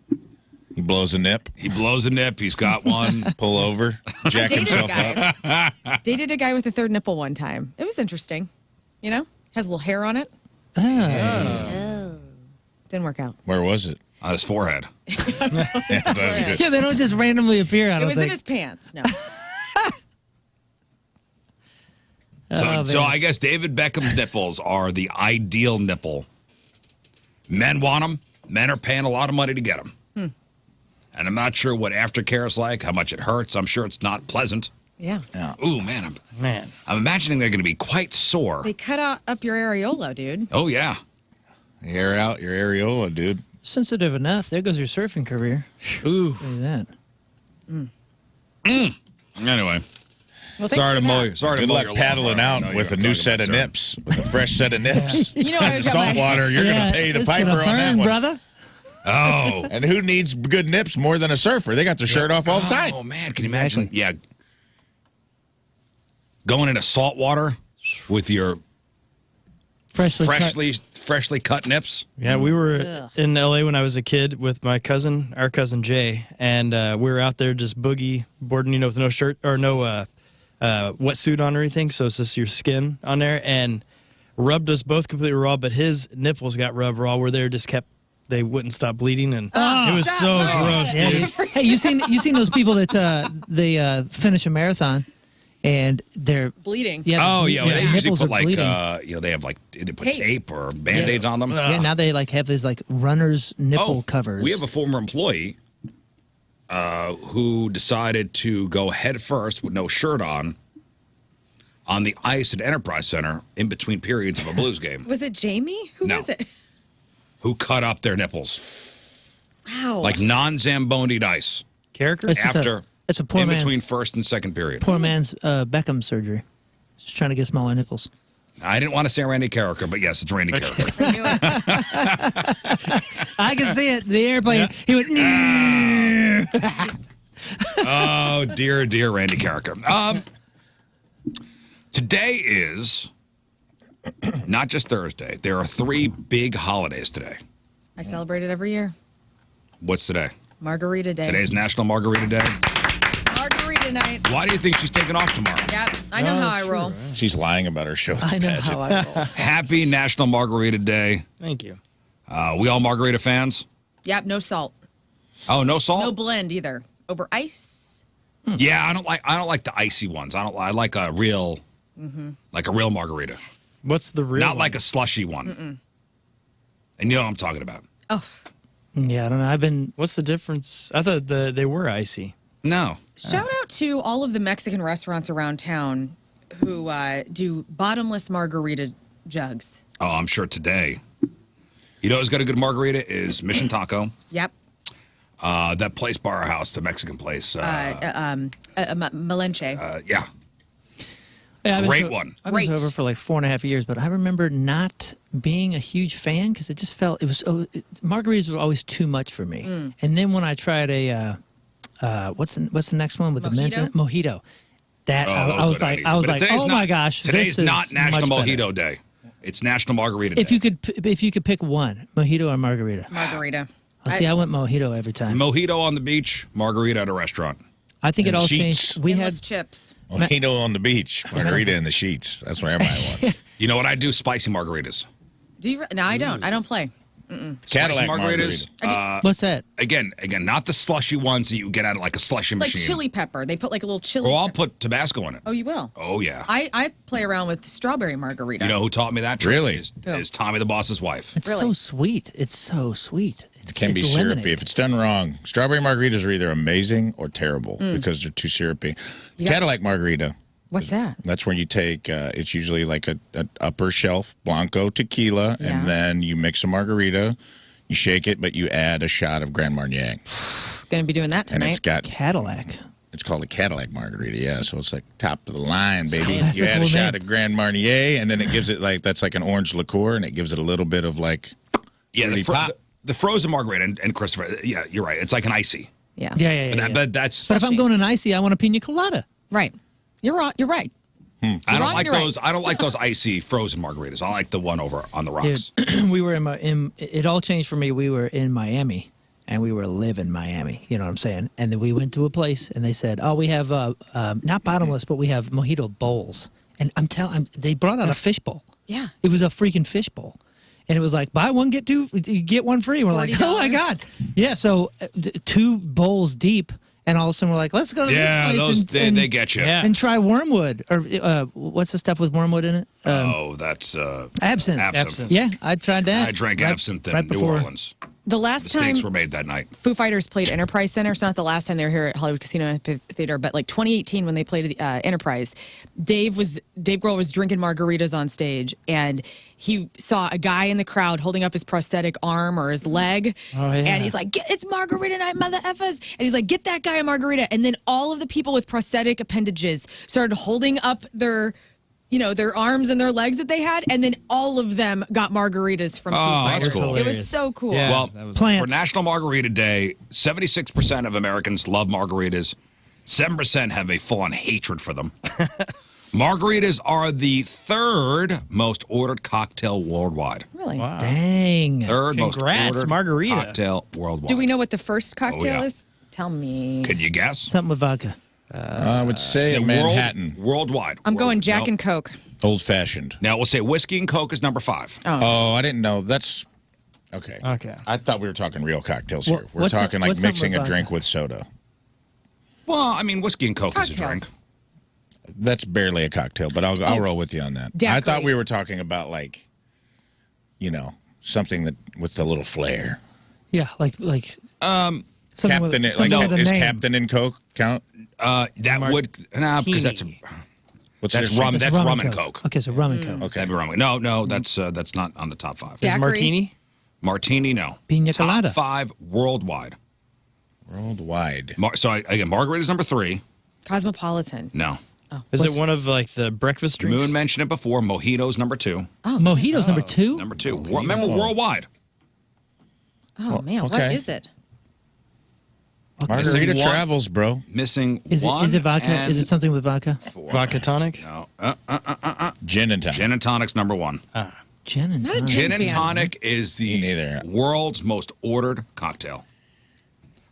He blows a nip, he blows a nip, he's got one. pull over, jack dated himself a up. guy. Dated a guy with a third nipple one time. It was interesting. You know, has a little hair on it. Didn't work out. Where was it? On his forehead. Yeah, that was good. Yeah, they don't just randomly appear. I It don't was in think. his pants. No. So, man. I guess David Beckham's nipples are the ideal nipple. Men want them. Men are paying a lot of money to get them. And I'm not sure what aftercare is like, how much it hurts. I'm sure it's not pleasant. Yeah. Ooh, man, Man, I'm imagining they're going to be quite sore. They cut up your areola, dude. Oh, yeah. Air out your areola, dude. Sensitive enough. There goes your surfing career. ooh, Look at that. Anyway, Well, thanks sorry for to mow that. you. Sorry Good to mow luck your paddling lawnmower. I out know with you're a new talking set of about dirt. nips, with a fresh set of nips. You know, In I the got my- salt water, you're going to pay the it's piper gonna on that burn, one. brother. Oh. And who needs good nips more than a surfer? They got their shirt off all the time. Oh, man, can you imagine? Yeah. Going into salt water with your freshly cut nips. yeah. We were in LA when I was a kid with my cousin, our cousin Jay, and we were out there just boogie boarding, you know, with no shirt or no wetsuit on or anything. So it's just your skin on there, and rubbed us both completely raw. But his nipples got rubbed raw, where they wouldn't stop bleeding, and it was so gross, Yeah, dude. dude. Hey, you seen those people that they finish a marathon and they're bleeding. Oh, yeah. Well, their they usually nipples put are like, bleeding. they have like, they put Tape. tape or Band-Aids on them. Yeah, now they like have these like runner's nipple covers. We have a former employee who decided to go head first with no shirt on the ice at Enterprise Center in between periods of a Blues game. Was it Jamie? Who No. was it? Who cut up their nipples Wow. like non-Zamboni'd ice. Character? It's just after- That's a poor in man's between first and second period. poor man's Beckham surgery. Just trying to get smaller nipples. I didn't want to say Randy Carricker, but yes, it's Randy Carricker. I knew it. I can see it. The airplane. He went. Oh, dear, dear Randy Carricker. Today is not just Thursday. There are 3 big holidays today. I celebrate it every year. What's today? Margarita Day. Today's National Margarita Day. Margarita night. Why do you think she's taking off tomorrow? Yeah, I know how I roll. She's lying about her show. I know how I roll. Happy National Margarita Day. Thank you. We all margarita fans? Yep, no salt. Oh, no salt? No blend either. Over ice. Yeah, I don't like the icy ones. I like a real margarita. What's the real Not one? like a slushy one. And you know what I'm talking about. Oh, Yeah, I don't know. What's the difference? I thought they were icy. No. shout out to all of the Mexican restaurants around town who do bottomless margarita jugs. Oh, I'm sure today. You know who's got a good margarita is Mission Taco. Yep. That place by our house, the Mexican place. Melenche. Yeah. Yeah, Great one. I was Great. over for like 4.5 years, but I remember not being a huge fan because it just felt margaritas were always too much for me. And then when I tried a what's the next one with the mint in it? Mojito. That I was like, oh my gosh, Today's this is not National much better. Mojito Day. It's National Margarita Day. If you could pick one, mojito or margarita. Margarita. I went mojito every time. Mojito on the beach, margarita at a restaurant. I think it And all sheets. changed. We Endless had chips. Mojito on the beach, margarita in the sheets. That's what everybody wants. You know what I do? Spicy margaritas. Do you? No, I don't. I don't play. Cadillac Spicy margaritas. what's that? Again, not the slushy ones that you get out of like a slushy It's like machine. chili pepper. They put like a little chili. Or I'll pepper. put Tabasco in it. Oh, you will. Oh yeah. I play around with strawberry margarita. You know who taught me that trick? Really? Is Tommy the Boss's wife. It's Really? so sweet. It's so sweet. It can be it's syrupy. lemonade. If it's done wrong, strawberry margaritas are either amazing or terrible because they're too syrupy. Cadillac margarita, What's that? that's where you take, it's usually like an upper shelf Blanco tequila, Yeah. and then you mix a margarita, you shake it, but you add a shot of Grand Marnier. Going to be doing that And tonight. Cadillac. It's called a Cadillac margarita, yeah. So it's like top of the line, baby. That's You a add a cool shot name. of Grand Marnier, and then it gives it that's like an orange liqueur, and it gives it a little bit of like, Yeah, really pop. the frozen margarita and Christopher. Yeah, you're right. It's like an icy. Yeah. Yeah. But that's. But if I'm going an icy, I want a pina colada. Right. You're right. You're right. I don't wrong, like you're right. those. I don't like those icy frozen margaritas. I like the one over on the rocks. Dude, we were it all changed for me. We were in Miami, and we were living Miami. You know what I'm saying? And then we went to a place, and they said, "Oh, we have not bottomless, but we have mojito bowls." And they brought out a fish bowl. Yeah. It was a freaking fish bowl. And it was like, buy one, get two, you get one free. It's We're like, oh my $40. God. Yeah, so 2 bowls deep. And all of a sudden we're like, let's go to Yeah, this place those they get you. Yeah. and try wormwood. Or what's the stuff with wormwood in it? Oh, that's Absinthe. absinthe. Yeah, I tried that. I drank absinthe in right New before. Orleans. The last time Mistakes were made that night. Foo Fighters played Enterprise Center, it's not the last time they were here at Hollywood Casino Theater, but like 2018 when they played Enterprise, Dave Grohl was drinking margaritas on stage, and he saw a guy in the crowd holding up his prosthetic arm or his leg, Oh, yeah. and he's like, "It's margarita night, mother effers!" And he's like, "Get that guy a margarita!" And then all of the people with prosthetic appendages started holding up their arms and their legs that they had, and then all of them got margaritas from Foo that's Fighters. cool. It was so cool. Yeah. Well, that was- for Plants. National Margarita Day, 76% of Americans love margaritas. 7% have a full-on hatred for them. Margaritas are the 3rd most ordered cocktail worldwide. Really? Wow. Dang. 3rd most Congrats, ordered margarita. cocktail worldwide. Do we know what the first cocktail yeah. is? Tell me. Can you guess? Something with vodka. I would say The a Manhattan, worldwide. I'm going Jack no. and Coke. old fashioned. Now we'll say whiskey and Coke is number 5. Oh, I didn't know. That's okay. Okay. I thought we were talking real cocktails Well, here. We're what's talking the- like what's something mixing with a drink vodka? with soda. Well, I mean, whiskey and Coke is a Cocktails. drink. That's barely a cocktail, but I'll roll with you on that. Daiquiri. I thought we were talking about like, something that with a little flair. Yeah, like something Captain, with, something with a is name. Captain and Coke count? That would because that's What's that's their rum. second- That's rum and Coke. Okay, so rum and Coke. Okay. That'd be rum. No, that's not on the top 5. Daiquiri. Is martini? Martini, no. Pina Top colada. 5 worldwide. Worldwide. Again, margarita's number 3. Cosmopolitan. No. Is it one of like the breakfast drinks? Moon mentioned it before. Mojito's number 2. Oh, Mojito's number 2? Number 2. Remember worldwide. Oh, man. What okay. is it? Margarita Missing one. travels, bro. Missing Is one. it vodka? and Is it something with vodka? 4. Vodka tonic? No. Gin and tonic. Gin and tonic's number 1. Gin and Not a tonic. gin Gin and fan. tonic is Me the neither. world's most ordered cocktail.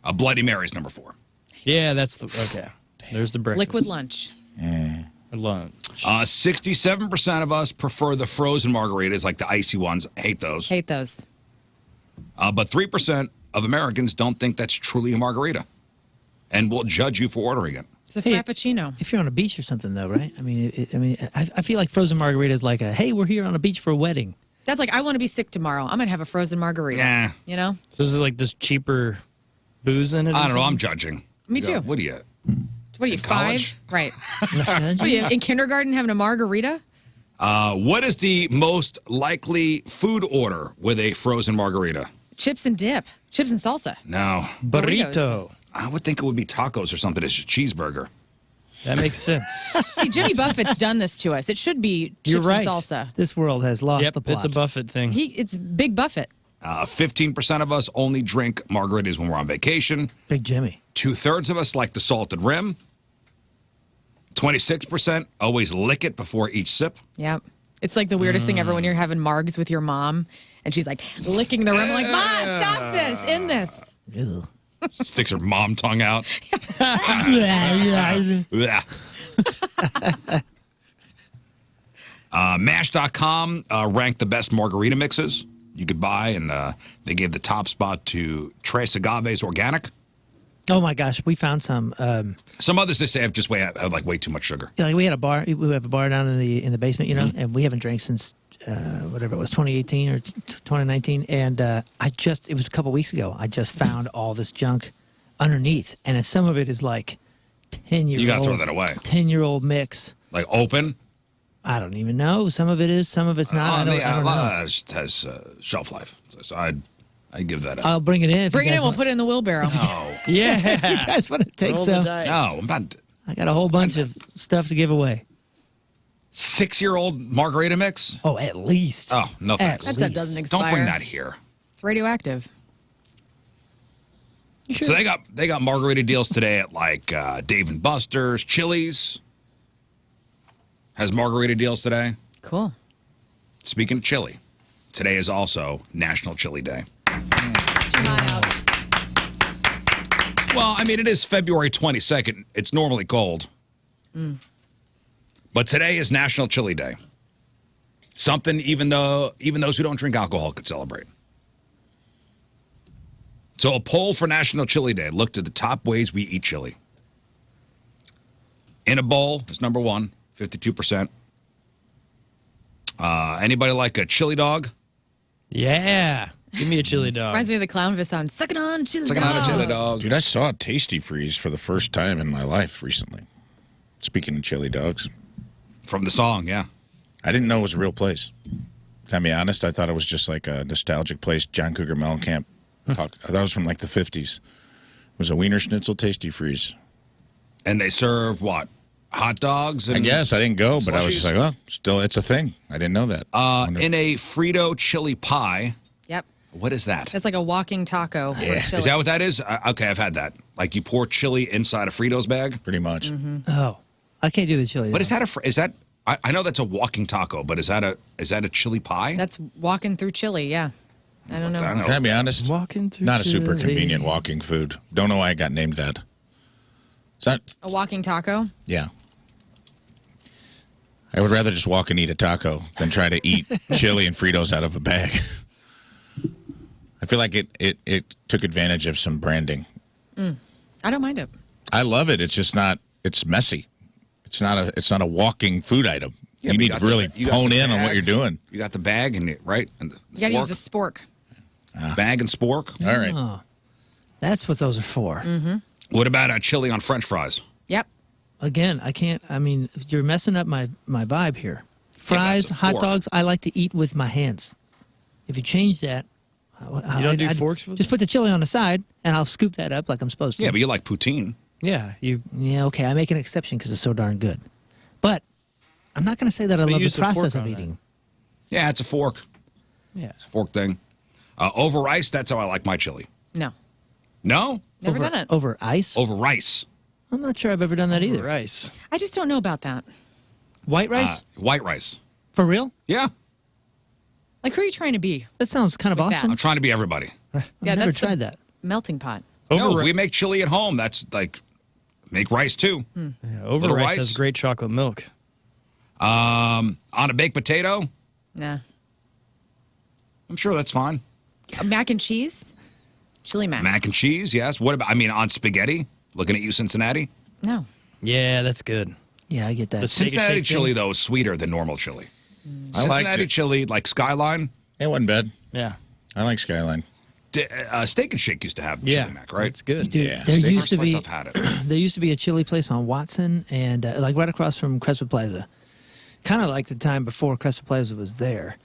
A Bloody Mary's number 4. Yeah, that's the okay. There's the breakfast. Liquid lunch. Lunch. 67% of us prefer the frozen margaritas, like the icy ones. Hate those. Hate those. But 3% of Americans don't think that's truly a margarita, and will judge you for ordering it. It's a Hey, frappuccino. If you're on a beach or something, though, right? I mean, I feel like frozen margarita is like a, hey, we're here on a beach for a wedding. That's like, I want to be sick tomorrow. I'm going to have a frozen margarita. Yeah. You know? So this is like this cheaper booze in it? I don't know. I'm judging. Me too. What are you? What are you, In 5? college? Right. What are you, in kindergarten having a margarita? What is the most likely food order with a frozen margarita? Chips and dip. Chips and salsa. No. Burrito. I would think it would be tacos or something. It's a cheeseburger. That makes sense. See, Jimmy Buffett's done this to us. It should be chips You're right. and salsa. This world has lost Yep, the plot. it's a Buffett thing. It's Big Buffett. 15% of us only drink margaritas when we're on vacation. Big Jimmy. 2/3 of us like the salted rim. 26% always lick it before each sip. Yep. It's like the weirdest thing ever when you're having margs with your mom and she's like licking the rim. I'm like, Ma, stop this, in this. Ew. Sticks her mom tongue out. Mash.com ranked the best margarita mixes you could buy, and they gave the top spot to Tres Agaves Organic. Oh my gosh, we found some. Some others they say have just have like way too much sugar. Like we had a bar. We have a bar down in the basement, you know, and we haven't drank since whatever it was, 2018 or 2019. And it was a couple weeks ago. I just found all this junk underneath, and some of it is like 10-year-old. You gotta throw that away. 10-year-old mix. Like open. I don't even know. Some of it is, some of it's not. I don't a know. lot has shelf life, so I'd give that up. I'll bring it in. Bring it in, we'll put it in the wheelbarrow. No, Yeah, you guys want to take Roll the some? dice. no, I'm not. I got a whole bunch of stuff to give away. 6-year-old margarita mix. Oh, at least. Oh, no thanks. That stuff doesn't expire. Don't bring that here. It's radioactive. So they got margarita deals today at like Dave & Buster's, Chili's. Has margarita deals today. Cool. Speaking of chili, today is also National Chili Day. It's your mind out. Well, I mean, it is February 22nd. It's normally cold. But today is National Chili Day. Something even those who don't drink alcohol could celebrate. So a poll for National Chili Day looked at the top ways we eat chili. In a bowl is number 1, 52%. Anybody like a chili dog? Yeah. Give me a chili dog. Reminds me of the Clownvis sound. Suck it on, chili It's like dog. not a chili dog. Dude, I saw a Tasty Freeze for the first time in my life recently. Speaking of chili dogs. From the song, yeah. I didn't know it was a real place. To be honest, I thought it was just like a nostalgic place. John Cougar Mellencamp. I thought it was from like the 50s. It was a Wiener Schnitzel Tasty Freeze. And they serve what? Hot dogs? And I guess I didn't go, but I was just slushies? like, well, still, it's a thing. I didn't know that. In a Frito chili pie. Yep. What is that? That's like a walking taco. Yeah. For chili. Is that what that is? Okay, I've had that. Like you pour chili inside a Fritos bag. Pretty much. Oh, I can't do the chili. But though. is that? I know that's a walking taco, but is that a chili pie? That's walking through chili, yeah. I don't know. I Can I be honest? Walking through Not a super chili. convenient walking food. Don't know why I got named that. It's not, A walking taco? yeah. I would rather just walk and eat a taco than try to eat chili and Fritos out of a bag. I feel like it took advantage of some branding. I don't mind it. I love it. It's just not. It's messy. It's not a walking food item. Yeah, you but need you to got the- really you got hone the in on what bag. you're doing. You got the bag and right, and the You gotta fork. use a spork. Bag and spork. All right. Oh, that's what those are for. What about a chili on French fries? Yep. Again, I can't. I mean, you're messing up my vibe here. Yeah, Fries, that's a hot fork. dogs, I like to eat with my hands. If you change that, You don't do forks with Just put the chili on the side, and I'll scoop that up like I'm supposed to. Yeah, but you like poutine. Yeah, Yeah, okay. I make an exception because it's so darn good. But I'm not going to say that I love the use a fork process of on eating. Yeah, it's a fork. yeah. It's a fork thing. Over rice, that's how I like my chili. No, No? never done it. Over ice? Over rice. I'm not sure I've ever done that either. Rice. I just don't know about that. White rice? White rice. For real? Yeah. Like, who are you trying to be? That sounds kind of With awesome. I'm trying to be everybody. I've Yeah, never that's the- tried that. Melting pot. No, Over, if we make chili at home, that's like, make rice too. yeah, over Little rice rice. has great chocolate milk. On a baked potato, Nah. I'm sure that's fine. Mac and cheese? Chili mac. Mac and cheese, yes. What about, on spaghetti? Looking at you, Cincinnati. No. Yeah, that's good. Yeah, I get that. The steak and Cincinnati shake chili, thing? though, is sweeter than normal chili. I liked Cincinnati it. chili, like Skyline, It wasn't bad. Yeah. I like Skyline. Steak and Shake used to have Yeah. chili mac, right? It's good. Dude, Yeah. there It's the used first to place be I've had it. there used to be a chili place on Watson and like right across from Crestwood Plaza, kind of like the time before Crestwood Plaza was there.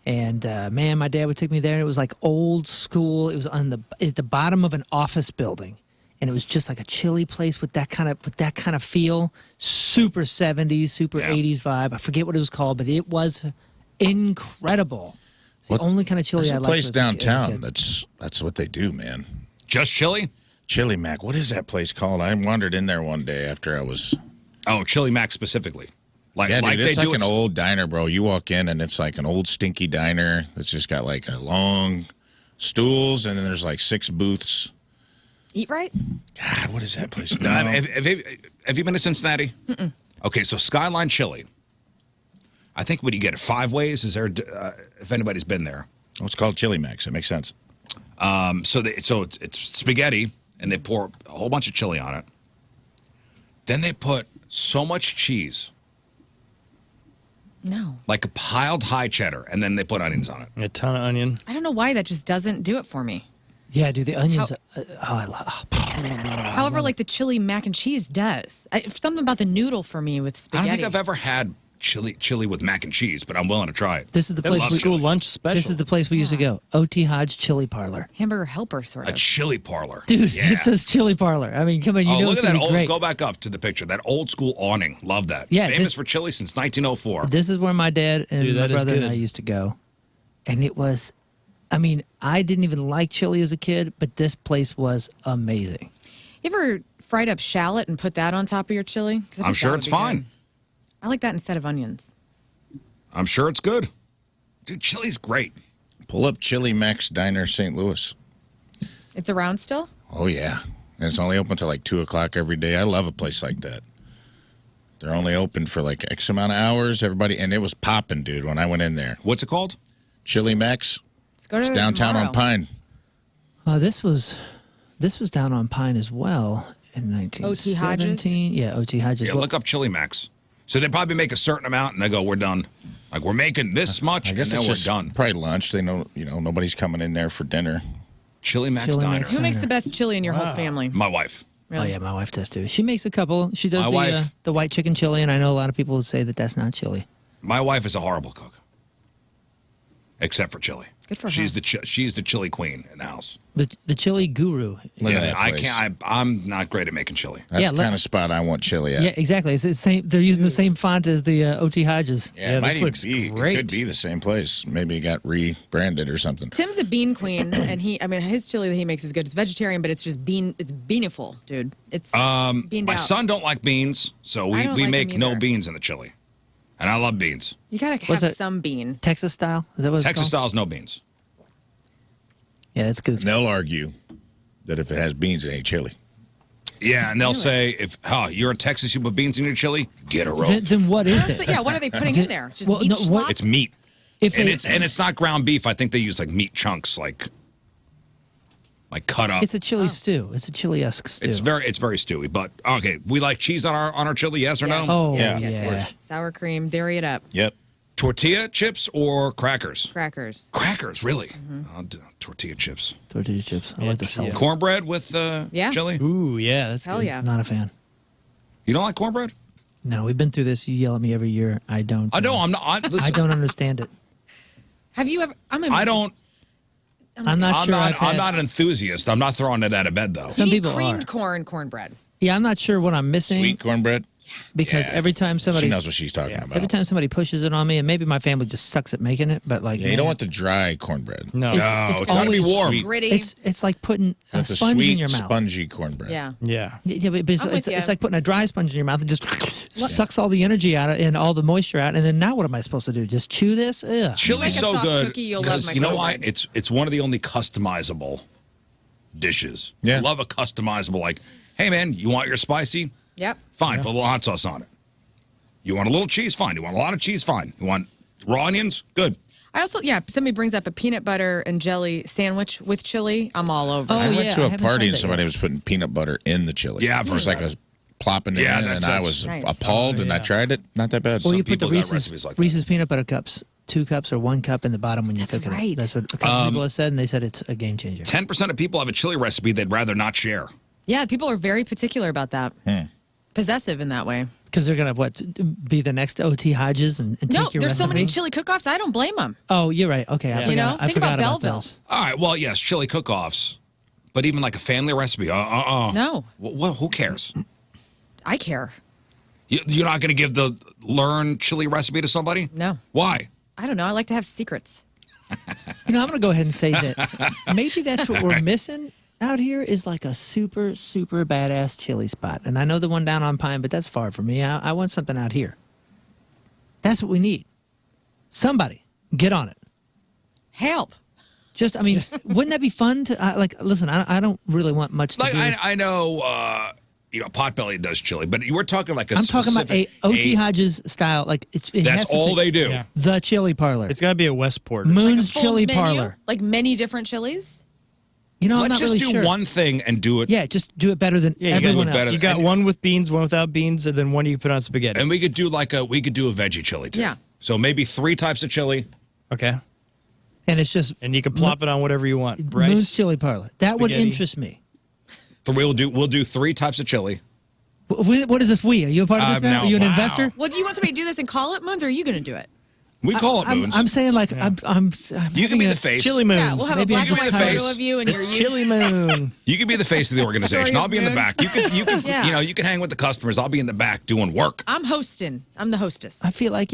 And man, my dad would take me there. And it was like old school. It was at the bottom of an office building, and it was just like a chili place with that kind of feel. Super 70s, super Yeah. 80s vibe. I forget what it was called, but it was incredible. It's the only kind of chili There's I a liked place as a kid. downtown that's what they do, man. Just chili? Chili Mac. What is that place called? I wandered in there one day after I was. Oh, chili mac specifically. Like, Yeah, like dude, it's they do like an old diner, bro. You walk in and it's like an old stinky diner that's just got like a long stools and then there's like 6 booths. Eat right? God, what is that place? No, have you been to Cincinnati? Mm-mm. Okay, so Skyline Chili. I think what you get it 5 ways. Is there? If anybody's been there, Oh, it's called Chili Max. It makes sense. so it's spaghetti, and they pour a whole bunch of chili on it. Then they put so much cheese, No. like a piled high cheddar, and then they put onions on it. A ton of onion. I don't know why that just doesn't do it for me. Yeah, dude, the onions. I love. However, like the chili mac and cheese does. Something about the noodle for me with I spaghetti. don't think I've ever had chili with mac and cheese, but I'm willing to try it. This is the That was place. a love school chili. lunch special. This is the place we used to go. O.T. Hodge Chili Parlor. Hamburger helper, sort A of. chili parlor, Dude, Yeah. it says Chili Parlor. I mean, come on, you Oh, know look it's at that gonna be old. great. Go back up to the picture. That old school awning. Love that. Yeah, Famous this- for chili since 1904. This is where my dad and Dude, my that is brother and good. I used to go. And it was, I mean, I didn't even like chili as a kid, but this place was amazing. You ever fried up shallot and put that on top of your chili? 'Cause I think I'm sure that would it's be fine. good. I like that instead of onions. I'm sure it's good. Dude, chili's great. Pull up Chili Max Diner, St. Louis. It's around still? Oh, yeah. And it's only open till like 2 o'clock every day. I love a place like that. They're only open for like X amount of hours. Everybody, and it was popping, dude, when I went in there. What's it called? Chili Max. Let's go to It's downtown on tomorrow. Pine. This was down on Pine as well in 1917. Yeah, O.T. Hodges. Yeah, Well, look up Chili Max. So they probably make a certain amount, and they go, "We're done." Like we're making this much, I and guess then it's we're just done. probably lunch. They know, nobody's coming in there for dinner. Chili Max Chili Diner. Max Who makes the best chili in your whole family? My wife. Oh yeah, my wife does too. She makes a couple. She does My wife. the white chicken chili, and I know a lot of people would say that that's not chili. My wife is a horrible cook, except for chili. Good for She's her. she's the chili queen in the house. The chili guru. Look Yeah, at that I place. can't. I'm not great at making chili. That's Yeah, the let- kind of spot I want chili at. Yeah, exactly. It's the same. They're using the same font as the O.T. Hodges. Yeah, Yeah, it might this even looks be. great. It could be the same place. Maybe it got rebranded or something. Tim's a bean queen, and his chili that he makes is good. It's vegetarian, but it's just it's beaniful, dude. It's beaned My out. son don't like beans, so I we, don't we like make them no either. beans in the chili, and I love beans. You gotta What's have that? some bean. Texas style. Is that what it's Texas called? style's no beans. Yeah, that's And goofy. they'll argue that if it has beans, it ain't chili. Yeah, and they'll say, "If you're a Texas, you put beans in your chili, get a rope." Then what is Honestly, it? yeah, what are they putting in there? Just Well, beef no, what- slop? It's meat, If and they- it's not ground beef. I think they use like meat chunks, like cut up. It's a chili stew. It's a chili-esque stew. It's very stewy. But okay, we like cheese on our chili. Yes or Yes. no? Oh, yes, yeah. yes, yes. Sour cream, dairy it up, Yep. Tortilla chips or crackers? crackers. Crackers, really? Mm-hmm. I'll do tortilla chips. Tortilla chips. I like the salt. Cornbread with Yeah. chili? Ooh, yeah, that's Hell good. yeah. Not a fan. You don't like cornbread? No, we've been through this. You yell at me every year. I don't. I know. I'm not. Listen, I don't understand it. Have you ever? I don't. I'm not sure. I'm not an enthusiast. I'm not throwing it out of bed though. Some you need people creamed are. cornbread. Yeah, I'm not sure what I'm missing. Sweet cornbread. Because every time somebody She knows what she's talking about. every time somebody pushes it on me, and maybe my family just sucks at making it, but like Yeah, you don't want the dry cornbread. No. It's gotta be always warm. Gritty. It's like putting a It's a sponge sweet, in your mouth. spongy cornbread. Yeah. Yeah. Yeah, but it's, I'm with it's you. like putting a dry sponge in your mouth and just sucks all the energy out of, and all the moisture out. And then now what am I supposed to do? Just chew this? Ugh. Chili's Like a so soft good cookie, you'll love because my you know why? cornbread. It's one of the only customizable dishes. Yeah. I love a customizable. Like, hey man, you want your spicy? Yep. Fine, put a little hot sauce on it. You want a little cheese? Fine. You want a lot of cheese? Fine. You want raw onions? Good. I also, somebody brings up a peanut butter and jelly sandwich with chili. I'm all over. Oh, I it. went yeah, to I a haven't party tried and that somebody yet. was putting peanut butter in the chili. Yeah, I've it was heard like that. a plopping it Yeah, in, that's- and I was Nice. appalled, and I yeah. tried it. Not that bad. Or Some you put the people got recipes like that. Reese's peanut butter cups, 2 cups or 1 cup in the bottom when you're cooking right. it. That's what a couple people have said, and they said it's a game changer. 10% of people have a chili recipe they'd rather not share. Yeah, people are very particular about that. Possessive in that way. Because they're gonna be the next OT Hodges and take No, your there's so recipe? many chili cook-offs. I don't blame them. Oh, you're right. Okay, I Yeah. forgot. You know, I think forgot about Belleville. those. All right. Well, yes, chili cook-offs, but even like a family recipe. No. Who cares? I care. You're not going to give the Lern chili recipe to somebody? No. Why? I don't know. I like to have secrets. You know, I'm gonna go ahead and say that maybe that's what we're missing out here is like a super, super badass chili spot. And I know the one down on Pine, but that's far from me. I want something out here. That's what we need. Somebody get on it. Help. Just, I mean, wouldn't that be fun to listen? I don't really want much to Like do. I know, Potbelly does chili, but you were talking like a I'm talking about a specific OT Hodges style. Like it has That's to all say they do. Yeah. The chili parlor. It's got to be a Westport. Moon's Full chili menu, parlor. like many different chilies. You know, I'm Let's not just really do sure. one thing and do it. Yeah, just do it better than Yeah, you gotta everyone do it else. better. You got one with beans, one without beans, and then one you put on spaghetti. And we could do a veggie chili too. Yeah. So maybe 3 types of chili. Okay. And it's just And you can plop it on whatever you want. Moon's Rice. chili parlor. That would spaghetti. interest me. We'll do 3 types of chili. What is this? Are you a part of this now? No, Are you an wow. investor? Well, do you want somebody to do this and call it Moons, or are you going to do it? We call it Moons. I'm saying like I'm You can be having the face. Chili Moons. Yeah, we'll have Maybe a I black just and white hired- photo of you and It's your Chili Moon. You can be the face of the organization. Story I'll be in the of back. You can Yeah. you can hang with the customers. I'll be in the back doing work. I'm hosting. I'm the hostess. I feel like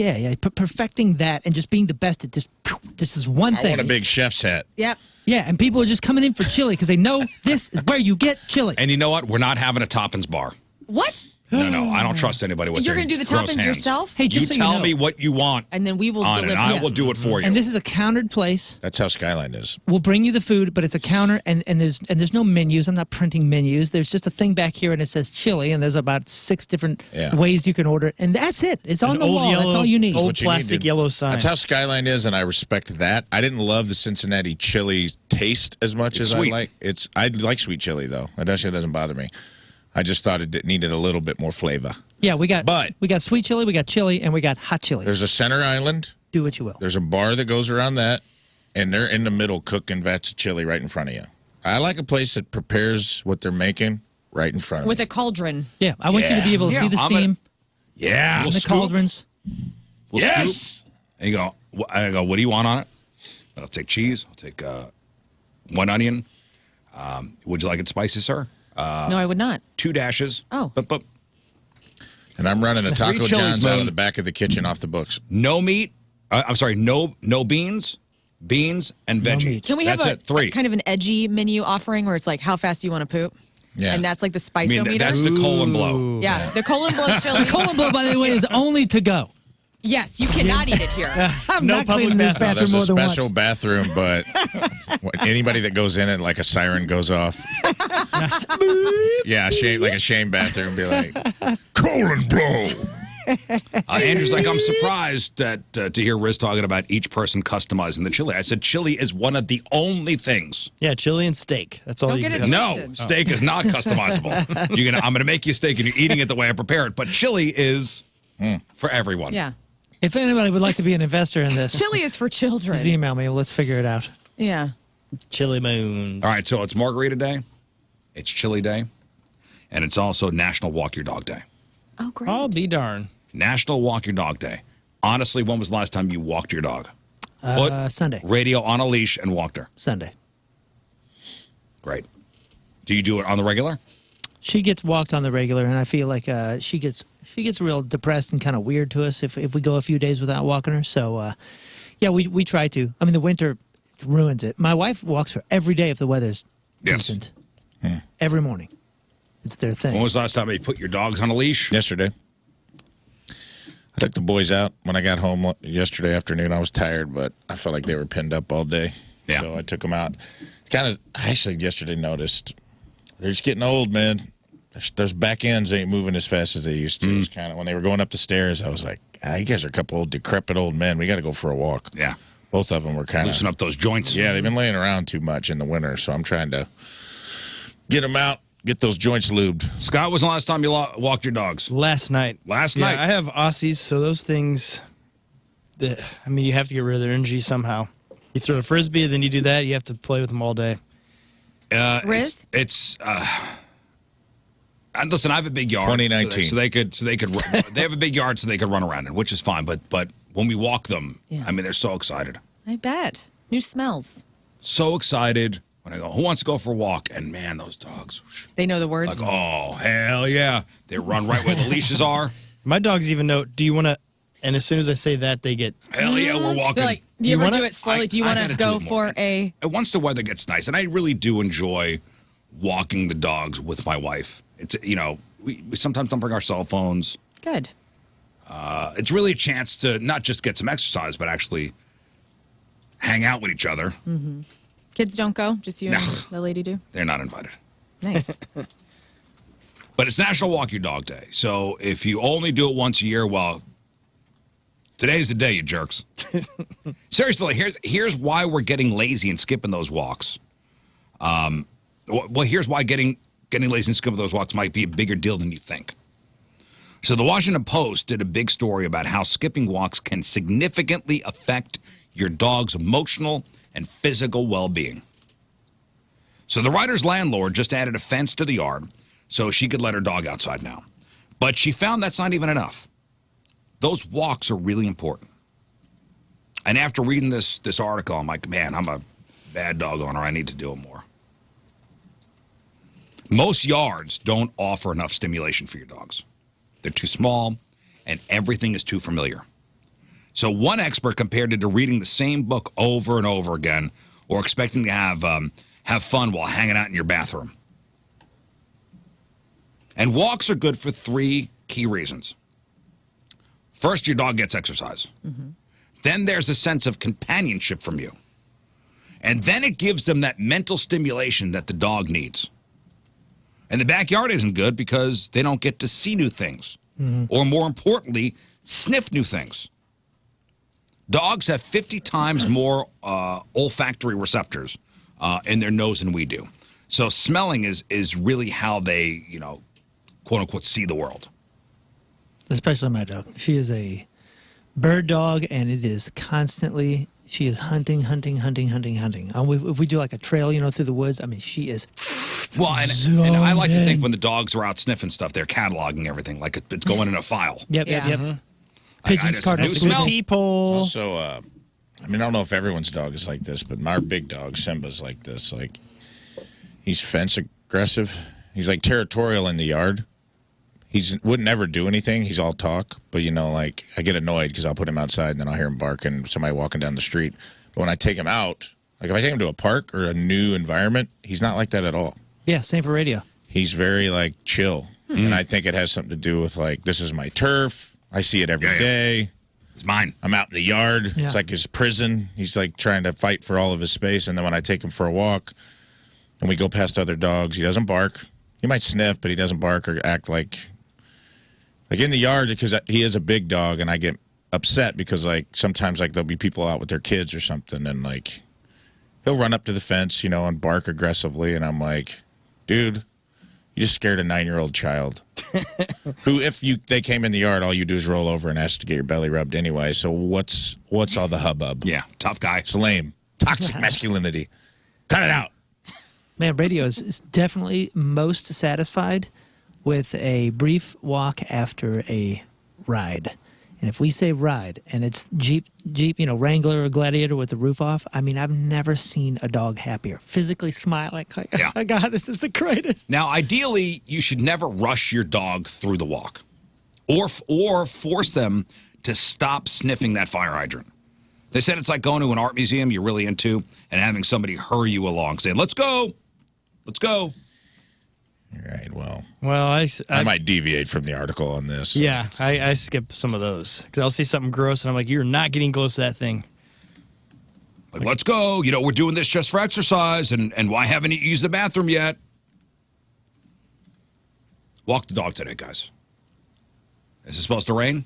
perfecting that and just being the best at this is one I thing. want a big chef's hat. Yep. Yeah, and people are just coming in for chili because they know this is where you get chili. And you know what? We're not having a toppings bar. What? No, I don't trust anybody with You're their going to do the gross toppings hands. yourself? Hey, You just so tell you know, me what you want And then we will on it, deliver. and I will do it for you. and this is a countered place. That's how Skyline is. We'll bring you the food, but it's a counter, and there's no menus. I'm not printing menus. There's just a thing back here, and it says chili, and there's about 6 different ways you can order it, and that's it. It's on An the old wall. That's yellow- all you need. old What you need, plastic dude. yellow sign. That's how Skyline is, and I respect that. I didn't love the Cincinnati chili taste as much It's as sweet. I like. I like sweet chili though. It actually doesn't bother me. I just thought it needed a little bit more flavor. Yeah, we got But- sweet chili, we got chili, and we got hot chili. There's a center island. Do what you will. There's a bar that goes around that, and they're in the middle cooking vats of chili right in front of you. I like a place that prepares what they're making right in front of With me. a cauldron. Yeah, I want you to be able to see the steam Yeah. and We'll the scoop. cauldrons. We'll Yes! scoop. And you go, I go, what do you want on it? I'll take cheese. I'll take 1 onion. Would you like it spicy, sir? No, I would not. 2 dashes. Oh. But And I'm running a Taco chilies, John's out man. of the back of the kitchen off the books. no meat. I'm sorry, no beans, and veggie. meat. Can we have That's it. 3. kind of an edgy menu offering where it's like, how fast do you want to poop? Yeah. And that's like the I mean, spice-o-meter? that's the colon blow. Yeah, the colon blow chili. Colon blow, by the way, is only to go. Yes, you cannot eat it here. I'm No not public cleaning this bathroom. No, bathroom there's a more than special once. bathroom, but anybody that goes in it, like a siren goes off. Yeah, like a shame bathroom, be like, colon blow. Andrew's like, I'm surprised that to hear Rizz talking about each person customizing the chili. I said chili is one of the only things. Yeah, chili and steak. That's all Don't you get can it No, Twisted. steak is not customizable. I'm gonna make you steak and you're eating it the way I prepare it. But chili is for everyone. Yeah. If anybody would like to be an investor in this, Chili is for children. just email me. Let's figure it out. Yeah. Chili Moons. All right, so it's Margarita Day, it's Chili Day, and it's also National Walk Your Dog Day. Oh, great. I'll be darn. National Walk Your Dog Day. Honestly, when was the last time you walked your dog? Put Sunday. radio on a leash and walked her. Sunday. Great. Do you do it on the regular? She gets walked on the regular, and I feel like she gets real depressed and kind of weird to us if we go a few days without walking her. So, yeah, we try to. I mean, the winter ruins it. My wife walks her every day if the weather's decent. Every morning. It's their thing. When was the last time you put your dogs on a leash? Yesterday. I took the boys out when I got home yesterday afternoon. I was tired, but I felt like they were pinned up all day. Yeah. So I took them out. It's kind of, I actually yesterday noticed they're just getting old, man. Those back ends ain't moving as fast as they used to. It's kind of, when they were going up the stairs, I was like, you guys are a couple old decrepit old men. We got to go for a walk. Yeah. Both of them were kind of loosen up those joints. Yeah, they've been laying around too much in the winter, so I'm trying to get them out, get those joints lubed. Scott, when was the last time you walked your dogs? Last night. Last night? I have Aussies, so those things, you have to get rid of their energy somehow. You throw a Frisbee, then you do that, you have to play with them all day. Rizz? And listen, I have a big yard. 2019. So they could they have a big yard so they could run around in, which is fine. But when we walk them, I mean, they're so excited. I bet. New smells. So excited when I go, who wants to go for a walk? And man, those dogs. They know the words. Like, oh, hell yeah. They run right where the leashes are. My dogs even know, do you want to, and as soon as I say that, they get, hell yeah, we're walking. They're like, do you ever do it slowly? Do you want to go for a... Once the weather gets nice, and I really do enjoy walking the dogs with my wife. It's, we sometimes don't bring our cell phones. Good. It's really a chance to not just get some exercise, but actually hang out with each other. Mm-hmm. Kids don't go? Just you and the lady do? They're not invited. Nice. But it's National Walk Your Dog Day. So if you only do it once a year, well, today's the day, you jerks. Seriously, here's why we're getting lazy and skipping those walks. Well, here's why getting lazy and skipping those walks might be a bigger deal than you think. So the Washington Post did a big story about how skipping walks can significantly affect your dog's emotional and physical well-being. So the writer's landlord just added a fence to the yard so she could let her dog outside now. But she found that's not even enough. Those walks are really important. And after reading this article, I'm like, man, I'm a bad dog owner. I need to do it more. Most yards don't offer enough stimulation for your dogs. They're too small, and everything is too familiar. So one expert compared it to reading the same book over and over again or expecting to have fun while hanging out in your bathroom. And walks are good for 3 key reasons. First, your dog gets exercise. Mm-hmm. Then there's a sense of companionship from you. And then it gives them that mental stimulation that the dog needs. And the backyard isn't good because they don't get to see new things. Mm-hmm. Or more importantly, sniff new things. Dogs have 50 times more olfactory receptors in their nose than we do. So smelling is really how they, quote unquote, see the world. Especially my dog. She is a bird dog, and it is constantly, she is hunting. If we do like a trail, through the woods, I mean, she is. Well, and I like to think when the dogs are out sniffing stuff, they're cataloging everything like it's going in a file. Yep. Mm-hmm. Pigeons, cardinals, people. Also, I don't know if everyone's dog is like this, but my big dog, Simba's like this. Like, he's fence aggressive. He's like territorial in the yard. Wouldn't never do anything. He's all talk. But, I get annoyed because I'll put him outside and then I'll hear him barking, somebody walking down the street. But when I take him out, like if I take him to a park or a new environment, he's not like that at all. Yeah, same for radio. He's very, chill. Mm-hmm. And I think it has something to do with, this is my turf. I see it every day. It's mine. I'm out in the yard. Yeah. It's like his prison. He's, trying to fight for all of his space. And then when I take him for a walk and we go past other dogs, he doesn't bark. He might sniff, but he doesn't bark or act like in the yard, because he is a big dog, and I get upset because, sometimes, there'll be people out with their kids or something, and, he'll run up to the fence, and bark aggressively, and I'm like, dude, you just scared a 9-year-old child who, if they came in the yard, all you do is roll over and ask to get your belly rubbed anyway, so what's all the hubbub? Yeah, tough guy. It's lame. Toxic masculinity. Cut it out. Man, radio is definitely most satisfied with a brief walk after a ride. And if we say ride and it's Jeep, Wrangler or Gladiator with the roof off, I mean, I've never seen a dog happier. Physically smiling, like, Yeah. oh my God, this is the greatest. Now, ideally, you should never rush your dog through the walk or force them to stop sniffing that fire hydrant. They said it's like going to an art museum you're really into and having somebody hurry you along saying, let's go. Let's go. All right, well, I might deviate from the article on this. Yeah, I skip some of those because I'll see something gross and I'm like, you're not getting close to that thing. Like, let's go. We're doing this just for exercise, and why haven't you used the bathroom yet? Walk the dog today, guys. Is it supposed to rain?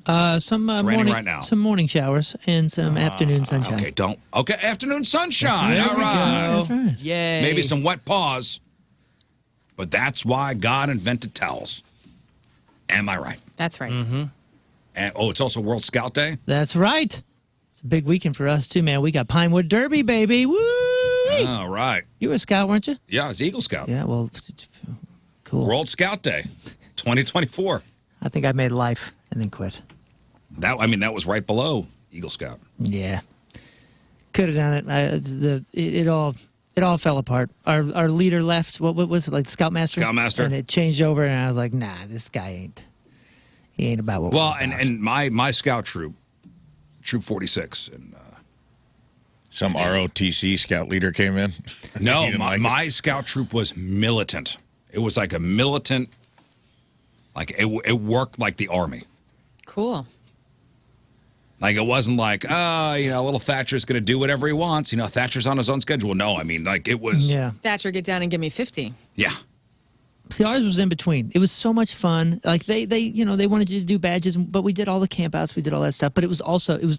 Some It's raining morning, right now. some morning showers and some afternoon sunshine. Okay, afternoon sunshine. There All we right. go. That's right. Yay. Maybe some wet paws. But that's why God invented towels. Am I right? That's right. Mm-hmm. And it's also World Scout Day. That's right. It's a big weekend for us too, man. We got Pinewood Derby, baby. Woo! All right. You were a scout, weren't you? Yeah, it's Eagle Scout. Yeah. Well, cool. World Scout Day, 2024. I think I made life and then quit. That was right below Eagle Scout. Yeah. Could have done it. It all fell apart. Our leader left. What was it, like, Scoutmaster? Scoutmaster. And it changed over, and I was like, nah, this guy ain't about what Well, we're about. and my scout troop, Troop 46, and Some ROTC scout leader came in. no, He didn't like it. my scout troop was militant. It was like a militant, like it worked like the Army. Cool. Like, it wasn't like, little Thatcher's going to do whatever he wants. Thatcher's on his own schedule. No, I mean, like, it was. Yeah. Thatcher, get down and give me 50. Yeah. See, ours was in between. It was so much fun. Like they wanted you to do badges, but we did all the campouts, we did all that stuff. But it was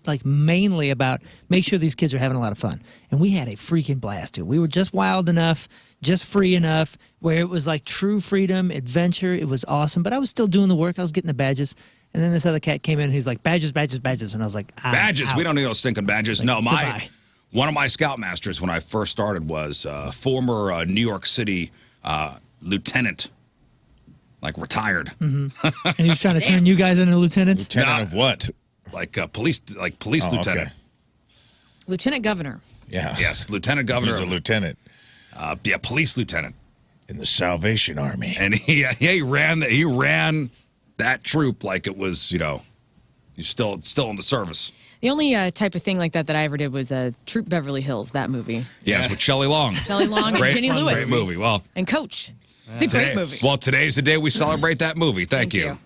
like mainly about make sure these kids are having a lot of fun. And we had a freaking blast too. We were just wild enough, just free enough, where it was like true freedom, adventure. It was awesome. But I was still doing the work. I was getting the badges. And then this other cat came in and he's like, badges, badges, badges. And I was like, Badges. out. We don't need those stinking badges. Like, No, goodbye. one of my scoutmasters when I first started was former New York City lieutenant, like retired. Mm-hmm. And he was trying to turn you guys into lieutenants? Lieutenant of what? Like police Oh, lieutenant. okay. Lieutenant Governor. Yeah. Yes, lieutenant governor. He's a lieutenant Police lieutenant. in the Salvation Army. And he ran that troop like it was, he's still in the service. The only type of thing like that I ever did was Troop Beverly Hills, that movie. Yes, with Shelley Long. Shelley Long and Jenny Lewis. Great movie. Well, And Coach. It's a great movie. Well, today's the day we celebrate that movie. Thank you.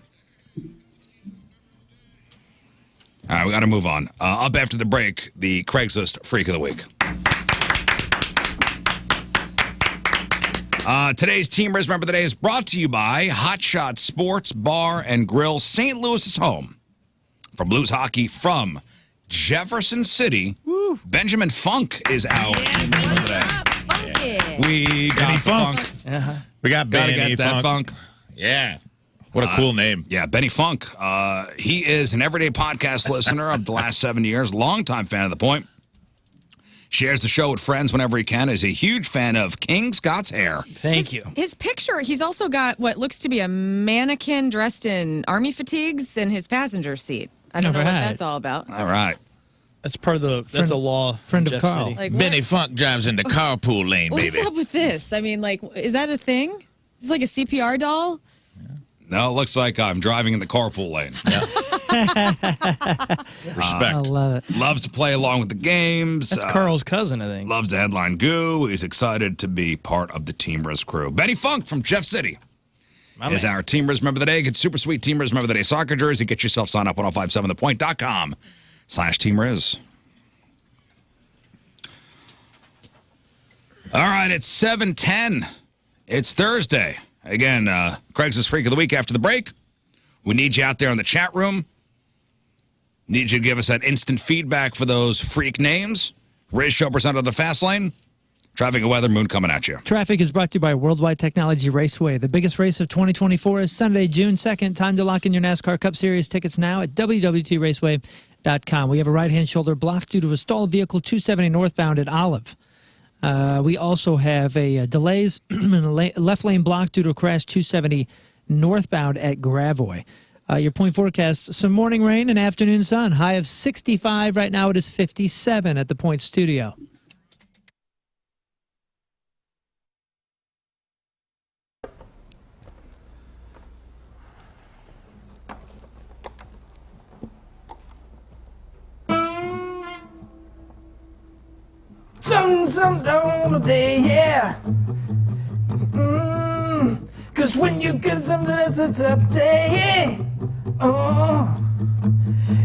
All right, we got to move on. Up after the break, the Craigslist Freak of the Week. Today's Team Rizz Member of the Day is brought to you by Hot Shot Sports Bar and Grill, St. Louis's home. For Blues hockey from Jefferson City, Benjamin Funk is out. What's up, Funky? We got Benny the Funk. Funk. We got Gotta Benny get that Funk. Yeah. What a cool name. Yeah, Benny Funk. He is an everyday podcast listener of the last 7 years, longtime fan of The Point. Shares the show with friends whenever he can. Is a huge fan of King Scott's hair. Thank you. His picture, he's also got what looks to be a mannequin dressed in army fatigues in his passenger seat. I don't know what Alright. that's all about. All right. That's part of the. That's a law. friend in of Jeff Carl. City. Like, Benny Funk drives in the carpool lane, what's baby. up with this? I mean, like, is that a thing? It's like a CPR doll? No, it looks like I'm driving in the carpool lane. Respect. I love it. Loves to play along with the games. That's Carl's cousin, I think. Loves the headline goo. He's excited to be part of the Team Rizz crew. Benny Funk from Jeff City My is man. our Team Rizz Member of the Day. Get super sweet Team Rizz Member of the Day soccer jersey. Get yourself signed up 1057thepoint.com/Team Rizz. All right, it's 7:10. It's Thursday. Again, Craigslist Freak of the Week after the break. We need you out there in the chat room. Need you to give us that instant feedback for those freak names. Rizz Show presented on the Fast Lane. Traffic and weather, Moon coming at you. Traffic is brought to you by Worldwide Technology Raceway. The biggest race of 2024 is Sunday, June 2nd. Time to lock in your NASCAR Cup Series tickets now at www.raceway.com. We have a right-hand shoulder blocked due to a stalled vehicle 270 northbound at Olive. We also have delays in a left lane block due to a crash 270 northbound at Gravois. Your point forecast, some morning rain and afternoon sun. High of 65. Right now it is 57 at the Point Studio. Some all day, yeah. Cause when you get something that's a tough day,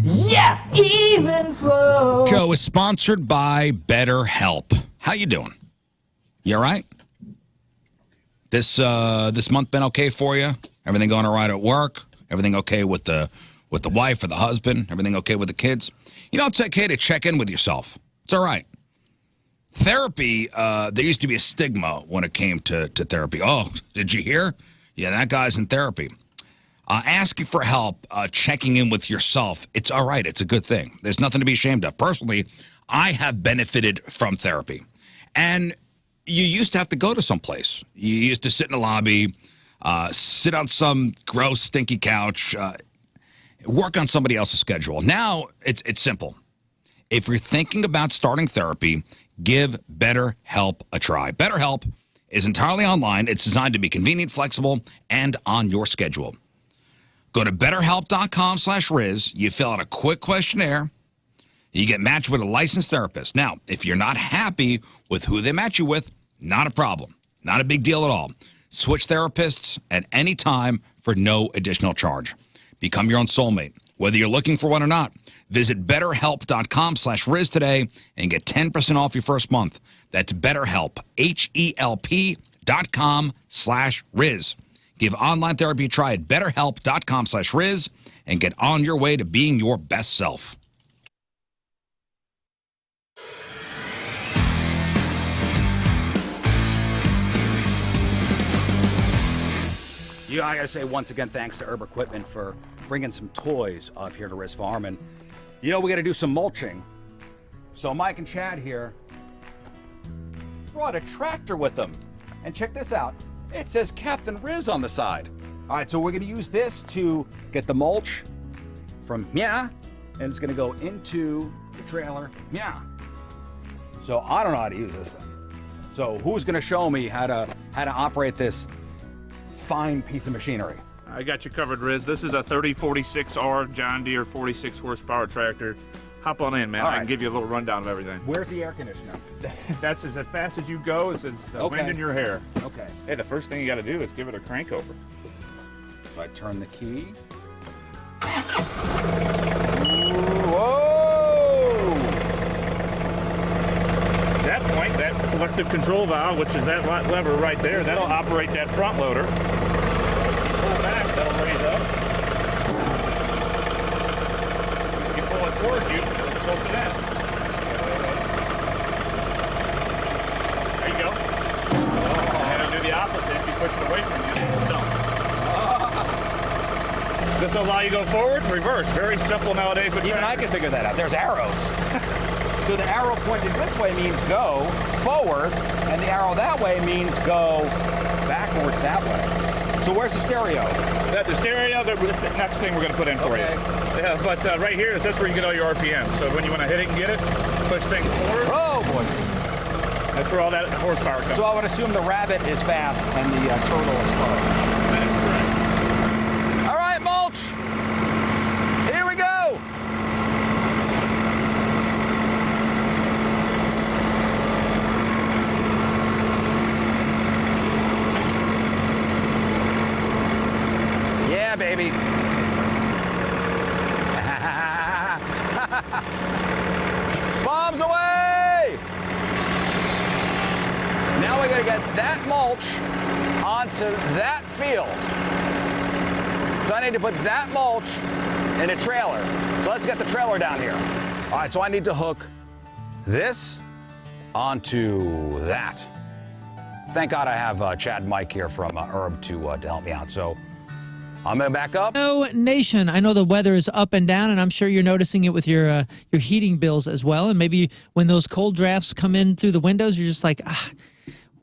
yeah, even flow. Show is sponsored by BetterHelp. How you doing? You all right? This month been okay for you? Everything going all right at work? Everything okay with the wife or the husband? Everything okay with the kids? You know, it's okay to check in with yourself. It's all right. Therapy, there used to be a stigma when it came to therapy. Oh, did you hear? Yeah, that guy's in therapy. Asking for help, checking in with yourself, it's all right. It's a good thing. There's nothing to be ashamed of. Personally, I have benefited from therapy. And you used to have to go to some place. You used to sit in a lobby, sit on some gross, stinky couch, work on somebody else's schedule. Now, it's simple. If you're thinking about starting therapy, give BetterHelp a try. BetterHelp is entirely online. It's designed to be convenient, flexible, and on your schedule. Go to BetterHelp.com/Rizz. You fill out a quick questionnaire. You get matched with a licensed therapist. Now, if you're not happy with who they match you with, not a problem. Not a big deal at all. Switch therapists at any time for no additional charge. Become your own soulmate. Whether you're looking for one or not, visit BetterHelp.com/Rizz today and get 10% off your first month. That's BetterHelp, HELP.com/Rizz. Give online therapy a try at BetterHelp.com/Rizz and get on your way to being your best self. Yeah, I gotta say once again, thanks to Herb Equipment for bringing some toys up here to Rizz Farm. And, you know, we gotta do some mulching. So Mike and Chad here brought a tractor with them. And check this out. It says Captain Rizz on the side. All right, so we're gonna use this to get the mulch from and it's gonna go into the trailer. So I don't know how to use this thing. So who's gonna show me how to operate this fine piece of machinery? I got you covered, Rizz. This is a 3046R John Deere 46 horsepower tractor. Hop on in, man. All I right. can give you a little rundown of everything. Where's the air conditioner? That's as fast as you go. It's as Okay. wind in your hair. Okay. Hey, the first thing you got to do is give it a crank over. If I turn the key. Whoa! At that point, that selective control valve, which is that lever right there, that'll operate that front loader. Pull back, that'll raise up. You pull it towards you, it'll tilt it in. There you go. And it'll do the opposite if you push it away from you. It'll dump. This will allow you to go forward, reverse. Very simple nowadays with Even I tractors. can figure that out. There's arrows. So the arrow pointed this way means go forward, and the arrow that way means go backwards that way. So where's the stereo? The stereo, that's the next thing we're going to put in for Okay. you. Yeah, but right here, that's where you get all your RPMs. So when you want to hit it and get it, push things forward. Oh boy. That's where all that horsepower comes. So I would assume the rabbit is fast and the turtle is slow. That is correct. All right, mulch. Here we go. Yeah, baby. Bombs away! Now we gotta get that mulch onto that field. So I need to put that mulch in a trailer. So let's get the trailer down here. All right, so I need to hook this onto that. Thank God I have Chad and Mike here from Herb to help me out. So I'm gonna back up. Hello, nation. I know the weather is up and down, and I'm sure you're noticing it with your heating bills as well. And maybe when those cold drafts come in through the windows, you're just like,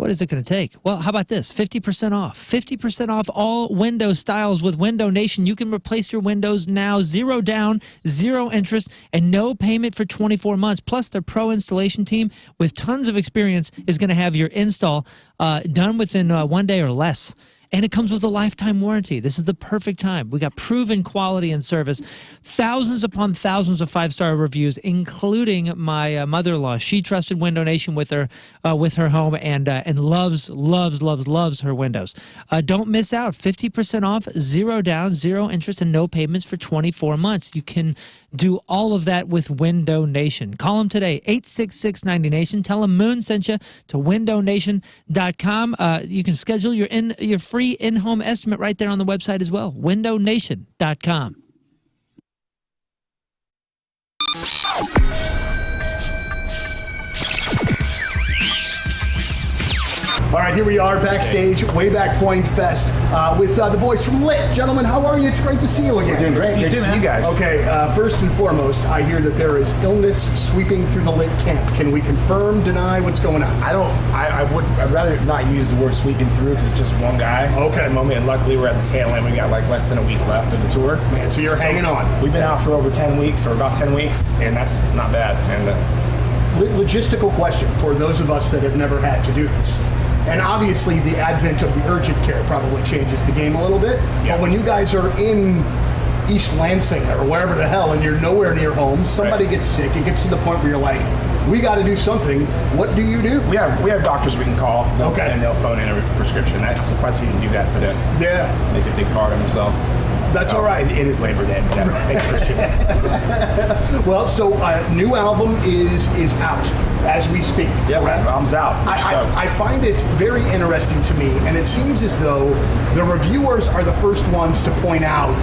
What is it going to take? Well, how about this? 50% off. 50% off all window styles with Window Nation. You can replace your windows now, 0 down, 0 interest, and no payment for 24 months. Plus, their pro installation team with tons of experience is going to have your install done within 1 day or less. And it comes with a lifetime warranty. This is the perfect time. We got proven quality and service. Thousands upon thousands of 5-star reviews, including my mother-in-law. She trusted Window Nation with her home and loves her windows. Don't miss out. 50% off, 0 down, 0 interest, and no payments for 24 months. You can do all of that with Window Nation. Call them today, 866-90-NATION. Tell them Moon sent you to windownation.com. You can schedule your free in-home estimate right there on the website as well, windownation.com. All right, here we are backstage, Wayback Point Fest, with the boys from Lit. Gentlemen, how are you? It's great to see you again. Doing great. Great to see you guys. Okay, first and foremost, I hear that there is illness sweeping through the Lit camp. Can we confirm, deny what's going on? I'd rather not use the word sweeping through because it's just one guy. Okay. At the moment, and luckily we're at the tail end. We got like less than a week left of the tour. Man, so you're hanging on. We've been out for over 10 weeks, or about 10 weeks, and that's not bad. And logistical question for those of us that have never had to do this. And obviously the advent of the urgent care probably changes the game a little bit. Yeah. But when you guys are in East Lansing or wherever the hell and you're nowhere near home, somebody gets sick, it gets to the point where you're like, we got to do something. What do you do? We have doctors we can call, and they'll phone in a prescription. I'm surprised he didn't do that today. Yeah. Make things hard on himself. That's all right. It is Labor Day. Yeah, thanks for sharing. Well, so new album is out as we speak. Yeah, album's out. I find it very interesting to me, and it seems as though the reviewers are the first ones to point out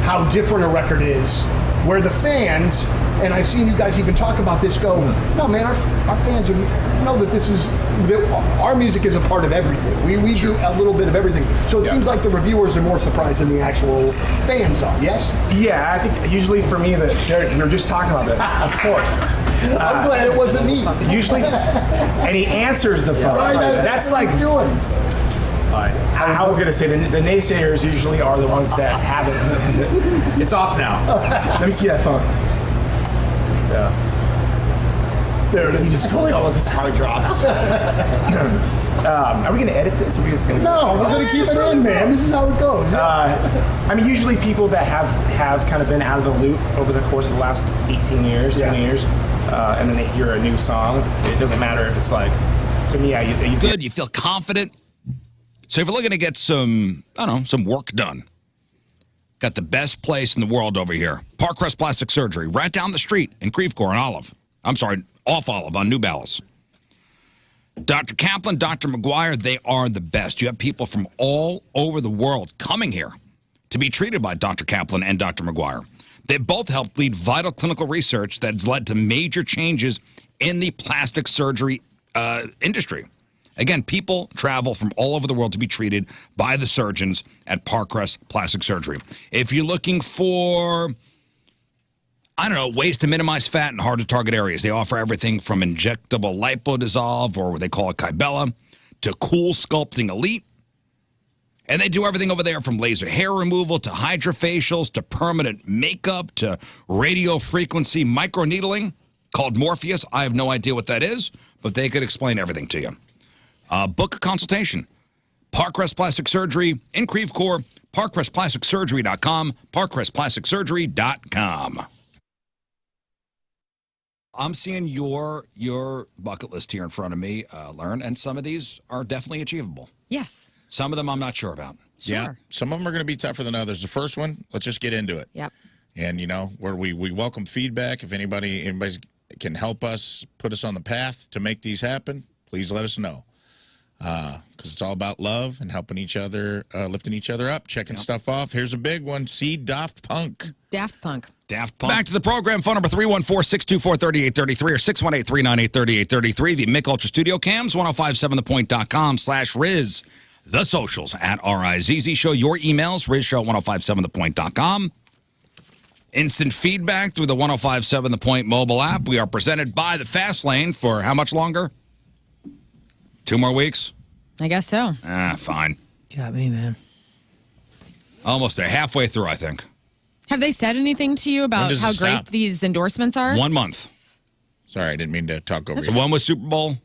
how different a record is, where the fans, and I've seen you guys even talk about this, go, no man, our fans know that our music is a part of everything. We do a little bit of everything. So it seems like the reviewers are more surprised than the actual fans are, yes? Yeah, I think usually for me, you're just talking about that, of course. I'm glad it wasn't me. Usually, and he answers the phone. Right, that's like doing. I was going to say the naysayers usually are the ones that haven't. It's off now. Let me see that phone. Yeah. There it is. You just totally almost his hard drop. Are we going to edit this? Or are we just going to? No, we're going to keep it in, man. This is how it goes. I mean, usually people that have kind of been out of the loop over the course of the last 18 years, 20 years, and then they hear a new song. It doesn't matter if it's like, to me, good. You feel confident. So if you're looking to get some work done, got the best place in the world over here. Parkrest Plastic Surgery, right down the street in Creve Coeur on off Olive on New Ballas. Dr. Kaplan, Dr. McGuire, they are the best. You have people from all over the world coming here to be treated by Dr. Kaplan and Dr. McGuire. They both helped lead vital clinical research that has led to major changes in the plastic surgery industry. Again, people travel from all over the world to be treated by the surgeons at Parkrest Plastic Surgery. If you're looking for, ways to minimize fat in hard-to-target areas, they offer everything from injectable lipodissolve, or what they call it, Kybella, to Cool Sculpting Elite. And they do everything over there from laser hair removal to hydrofacials to permanent makeup to radio frequency microneedling called Morpheus. I have no idea what that is, but they could explain everything to you. Book a consultation. Parkrest Plastic Surgery in Creve Coeur, parkrestplasticsurgery.com, parkrestplasticsurgery.com. I'm seeing your bucket list here in front of me, Lern, and some of these are definitely achievable. Yes. Some of them I'm not sure about. Sure. Yeah, some of them are going to be tougher than others. The first one, let's just get into it. Yep. And, where we welcome feedback. If anybody can help us, put us on the path to make these happen, please let us know. Because it's all about love and helping each other, lifting each other up, checking stuff off. Here's a big one. See Daft Punk. Daft Punk. Back to the program. Phone number 314-624-3833 or 618-398-3833. The Mick Ultra Studio Cams, 1057thepoint.com/Rizz. The socials at RIZZ Show. Your emails, RizzShow1057thepoint.com. Instant feedback through the 1057 The Point mobile app. We are presented by the Fast Lane for how much longer? 2 more weeks? I guess so. Fine. Got me, man. Almost there. Halfway through, I think. Have they said anything to you about does how it great stop? these endorsements are? 1 month. Sorry, I didn't mean to talk over The you. one was Super Bowl.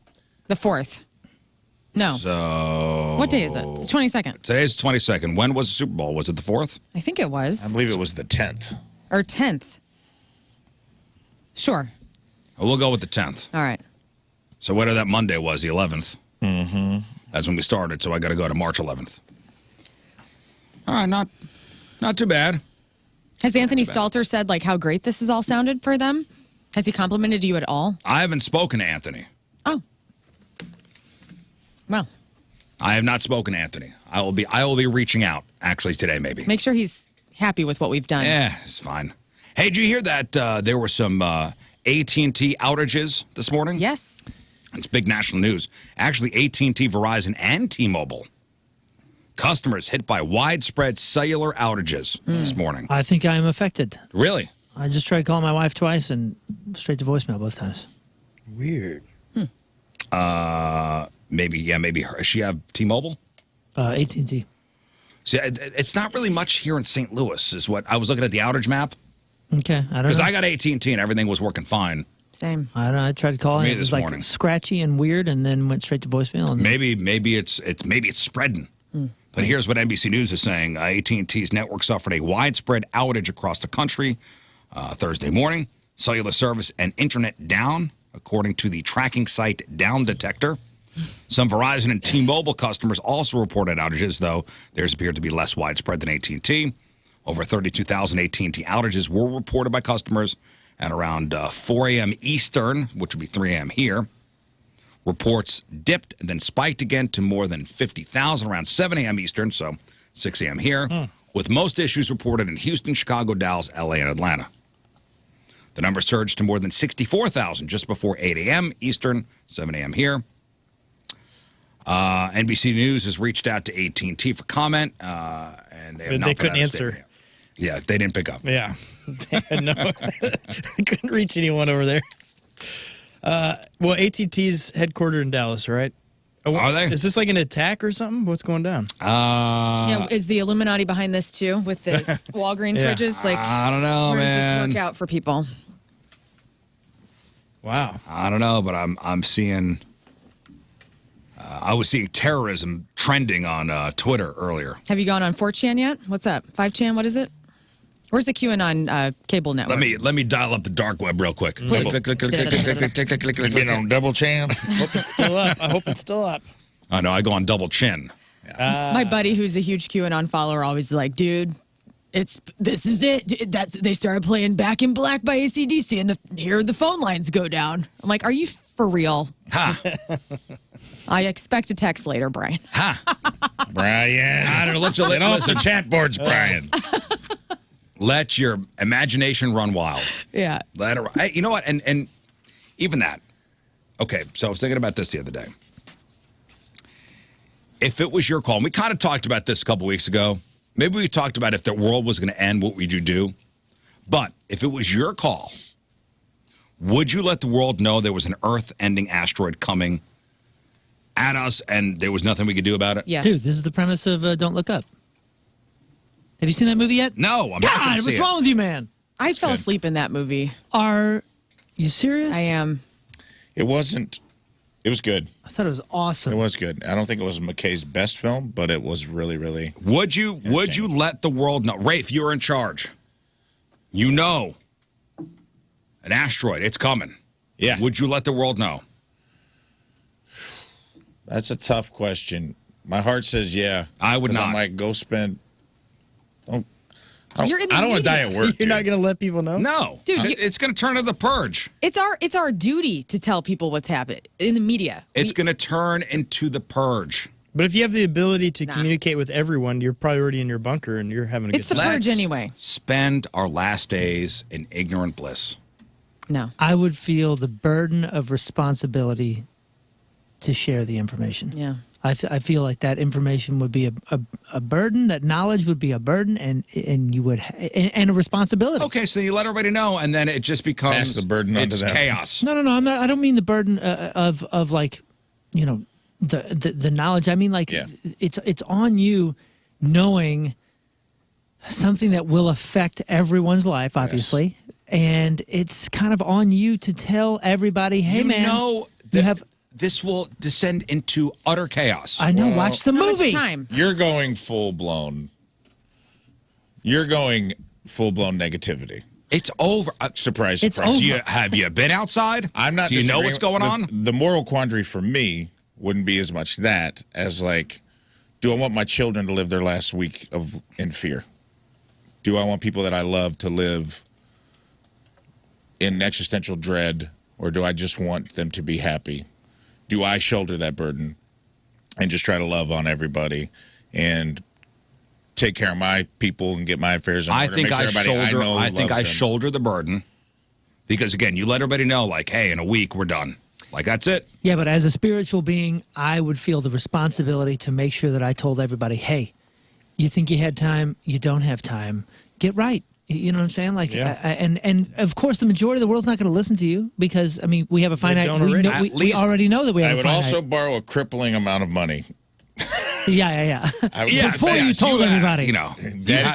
The 4th. No. So What day is it? It's the 22nd. Today's the 22nd. When was the Super Bowl? Was it the 4th? I think it was. I believe it was the 10th. Or 10th. Sure. We'll go with the 10th. All right. So whatever that Monday was, the 11th. Mm-hmm. That's when we started, so I got to go to March 11th. All right, not too bad. Has Anthony Stalter said like how great this has all sounded for them? Has he complimented you at all? I haven't spoken to Anthony. Oh. Well. I have not spoken to Anthony. I will be reaching out actually today, maybe. Make sure he's happy with what we've done. Yeah, it's fine. Hey, did you hear that there were some AT&T outages this morning? Yes. It's big national news. Actually, AT&T, Verizon, and T-Mobile. Customers hit by widespread cellular outages this morning. I think I am affected. Really? I just tried calling my wife twice and straight to voicemail both times. Weird. Maybe her. Does she have T-Mobile? AT&T. See, it's not really much here in St. Louis, is what I was looking at the outage map. Okay, I don't Because know. I got AT&T and everything was working fine. Same. I don't know. I tried to call For me and it was this like morning. scratchy and weird, and then went straight to voicemail. And Maybe it's spreading. But here's what NBC News is saying: AT&T's network suffered a widespread outage across the country Thursday morning. Cellular service and internet down, according to the tracking site Down Detector. Some Verizon and T-Mobile customers also reported outages, though theirs appeared to be less widespread than AT&T. Over 32,000 AT&T outages were reported by customers at around 4 a.m. Eastern, which would be 3 a.m. here. Reports dipped and then spiked again to more than 50,000 around 7 a.m. Eastern, so 6 a.m. here, with most issues reported in Houston, Chicago, Dallas, L.A., and Atlanta. The number surged to more than 64,000 just before 8 a.m. Eastern, 7 a.m. here. NBC News has reached out to AT&T for comment, and they have not They put out couldn't a answer. statement yet. Yeah, they didn't pick up. Yeah. No. I couldn't reach anyone over there. Well, AT&T's headquartered in Dallas, right? Are they? Is this like an attack or something? What's going down? Yeah, is the Illuminati behind this too with the Walgreens Yeah. fridges? Like, I don't know, where man. does this work out for people? Wow. I don't know, but I'm seeing. I was seeing terrorism trending on Twitter earlier. Have you gone on 4chan yet? What's up? 5chan? What is it? Where's the QAnon cable network? Let me dial up the dark web real quick. Please. Click, click, click, click, click, click, click, click, click, click, click, Been on double chan. Hope it's still up. I hope it's still up. Oh no, I go on double chin. My buddy, who's a huge QAnon follower, always is like, dude, this is it. They started playing Back in Black by AC/DC, and here the phone lines go down. I'm like, are you for real? Ha! I expect a text later, Brian. Brian. I don't know. Get off the chat boards, Brian. Let your imagination run wild. Yeah. Let it. Hey, you know what? And even that. Okay, so I was thinking about this the other day. If it was your call, and we kind of talked about this a couple weeks ago. Maybe we talked about if the world was going to end, what would you do? But if it was your call, would you let the world know there was an Earth-ending asteroid coming at us and there was nothing we could do about it? Yes. Dude, this is the premise of Don't Look Up. Have you seen that movie yet? No, I'm not going God, to see what's it. wrong with you, man? I fell asleep in that movie. Are you serious? I am. It wasn't. It was good. I thought it was awesome. It was good. I don't think it was McKay's best film, but it was really, really. Would you let the world know? Rafe, you're in charge. You know an asteroid, it's coming. Yeah. Would you let the world know? That's a tough question. My heart says yeah. I would 'Cause not. I'm like, go spend. You're in the I don't want to media. die at work. You're not going to let people know? No. Dude, It's going to turn into the purge. It's our duty to tell people what's happening in the media. It's going to turn into the purge. But if you have the ability to communicate with everyone, you're probably already in your bunker and you're having a good It's the time. purge anyway. Spend our last days in ignorant bliss. No. I would feel the burden of responsibility to share the information. Yeah. I feel like that information would be a burden. That knowledge would be a burden, and you would and a responsibility. Okay, so you let everybody know, and then it just becomes Pass the burden onto it's them. chaos. No. I'm not. I don't mean the burden of like, you know, the knowledge. I mean, like, Yeah. it's on you knowing something that will affect everyone's life, obviously. And it's kind of on you to tell everybody, hey, man, you have... This will descend into utter chaos. I know, watch the How much movie. time? You're going full-blown. You're going full-blown negativity. It's over. Surprise, It's surprise. over. Have you been outside? I'm not Do you know disagreeing. what's going on? The moral quandary for me wouldn't be as much that as like, do I want my children to live their last week in fear? Do I want people that I love to live in existential dread, or do I just want them to be happy? Do I shoulder that burden and just try to love on everybody and take care of my people and get my affairs in order? I think make sure everybody I know I think loves I them. shoulder the burden because again, you let everybody know, like, hey, in a week we're done. Like that's it. Yeah, but as a spiritual being, I would feel the responsibility to make sure that I told everybody, hey, you think you had time, you don't have time. Get right. You know what I'm saying? Like, and of course, the majority of the world's not going to listen to you because, I mean, we have a finite. don't already. We already know that we have I a would finite. also borrow a crippling amount of money. Yeah. I would- Before you told anybody. You know,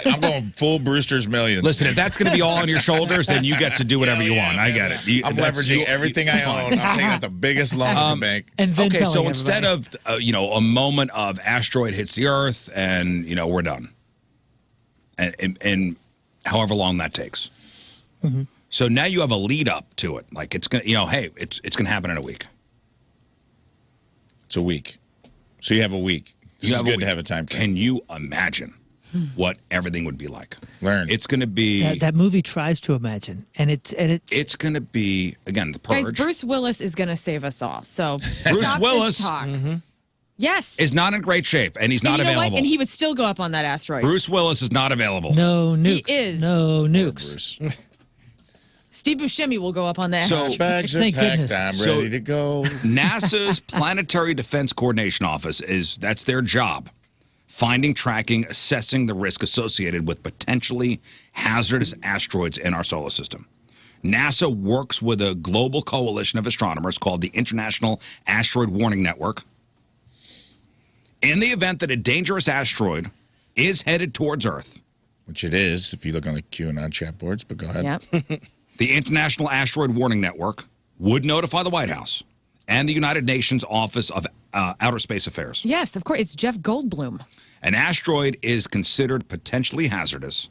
I'm going full Brewster's Millions. listen, if that's going to be all on your shoulders, then you get to do whatever you want. I get it. I'm leveraging everything I own. I'm taking out the biggest loan in the bank. And then Okay, telling so instead everybody. of a moment of asteroid hits the Earth and we're done, and however long that takes. Mm-hmm. So now you have a lead up to it, like it's gonna, hey, it's gonna happen in a week. It's a week. So you have a week. This is good to have a time frame. Can you imagine what everything would be like? Learn. It's gonna be. That movie tries to imagine, and It's gonna be again the Purge. Guys, Bruce Willis is going to save us all. So Bruce stop Willis. this talk. Yes. is not in great shape, and he's And not you know available. what? And he would still go up on that asteroid. Bruce Willis is not available. no nukes. He is. No nukes. Bruce. Steve Buscemi will go up on that So- asteroid. Bags are Thank packed. goodness. I'm So- ready to go. NASA's Planetary Defense Coordination Office that's their job. Finding, tracking, assessing the risk associated with potentially hazardous asteroids in our solar system. NASA works with a global coalition of astronomers called the International Asteroid Warning Network. In the event that a dangerous asteroid is headed towards Earth, Which it is, if you look on the QAnon chat boards, but go ahead. Yep. the International Asteroid Warning Network would notify the White House and the United Nations Office of Outer Space Affairs. Yes, of course. It's Jeff Goldblum. An asteroid is considered potentially hazardous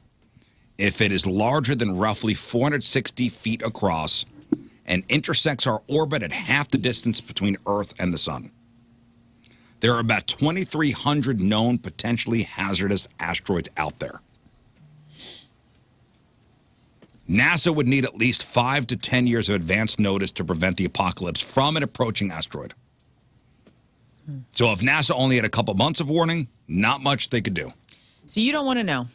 if it is larger than roughly 460 feet across and intersects our orbit at half the distance between Earth and the Sun. There are about 2,300 known potentially hazardous asteroids out there. NASA would need at least 5 to 10 years of advance notice to prevent the apocalypse from an approaching asteroid. So if NASA only had a couple months of warning, not much they could do. So you don't want to know.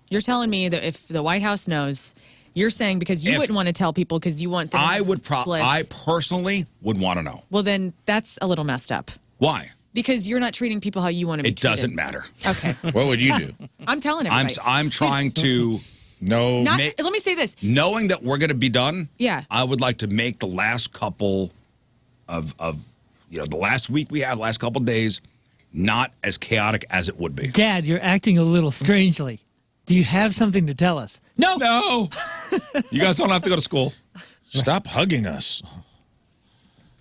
You're telling me that if the White House knows, you're saying because you wouldn't want to tell people because you want them I to would I personally would want to know. Well, then that's a little messed up. Why? Because you're not treating people how you want to be It treated. doesn't matter. Okay. What would you do? I'm telling everybody. I'm trying to No. Let me say this. knowing that we're going to be done. Yeah. I would like to make the last couple of the last week we have, last couple days, not as chaotic as it would be. Dad, you're acting a little strangely. Do you have something to tell us? No. No. You guys don't have to go to school. Stop hugging us.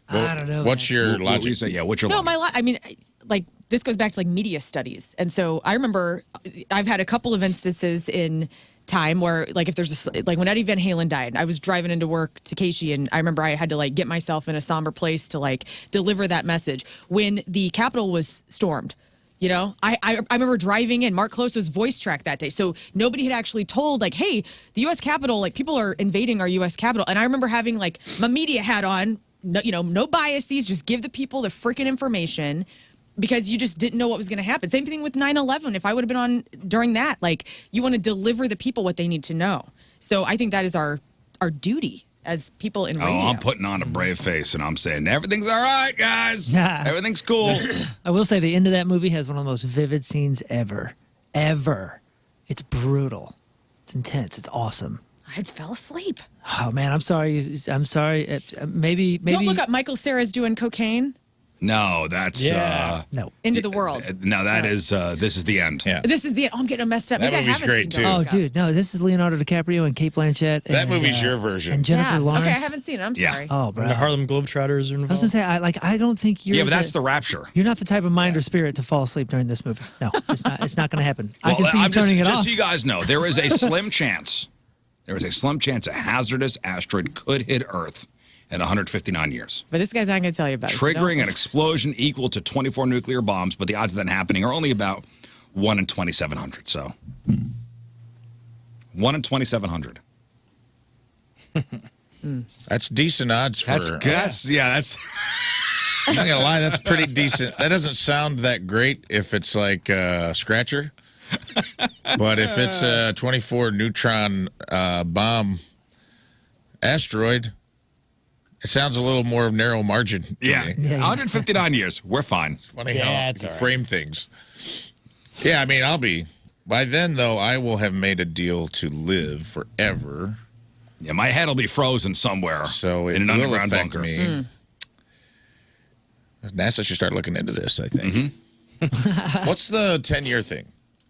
I don't know. What's man. your What would logic? you say? Yeah, what's your No, logic? I mean, like this goes back to like media studies, and so I remember I've had a couple of instances in time where like if there's like when Eddie Van Halen died, I was driving into work to Casey, and I remember I had to like get myself in a somber place to like deliver that message when the Capitol was stormed. You know, I remember driving in. Mark Close was voice tracked that day, so nobody had actually told like, hey, the U.S. Capitol, like people are invading our U.S. Capitol, and I remember having like my media hat on. No, no biases, just give the people the freaking information because you just didn't know what was going to happen. Same thing with 9/11. If I would have been on during that, like you want to deliver the people what they need to know. So I think that is our duty as people in radio. Oh, I'm putting on a brave face and I'm saying everything's all right, guys. Yeah. Everything's cool. I will say the end of that movie has one of the most vivid scenes ever. Ever. It's brutal. It's intense. It's awesome. I fell asleep. Oh man, I'm sorry. I'm sorry. Maybe. Don't look up Michael Cera's doing cocaine. No, that's No. Into the world. No, that is this is the end. Yeah. This is the. Oh, I'm getting messed up. That Maybe I movie's haven't great, seen too. Don't Oh, Look Up. dude, no, this is Leonardo DiCaprio and Kate Blanchett. That and, movie's your version. And Jennifer Yeah. Lawrence. Okay, I haven't seen it. I'm Yeah. sorry. Oh, bro. And the Harlem Globetrotters are I was involved. gonna say, I don't think you're. Yeah, but that's the rapture. You're not the type of mind or spirit to fall asleep during this movie. No, it's not. It's not going to happen. I Well, can see you I'm just, turning it just off. so you guys know, there is a slim chance. There is a slim chance a hazardous asteroid could hit Earth in 159 years, But this guy's not going to tell you about it. so triggering don't- an explosion equal to 24 nuclear bombs. But the odds of that happening are only about 1 in 2,700. So 1 in 2,700. That's decent odds for. That's I'm not gonna lie, that's pretty decent. That doesn't sound that great if it's like a scratcher, but if it's a 24 neutron bomb asteroid, it sounds a little more narrow margin. To yeah. me. Yeah, 159 years. We're fine. Funny Yeah, how it's you all right. frame things. Yeah, I mean, I'll be. By then, though, I will have made a deal to live forever. Yeah, my head will be frozen somewhere So it in an will underground affect bunker. me. NASA should start looking into this, I think. Mm-hmm. What's the 10-year thing?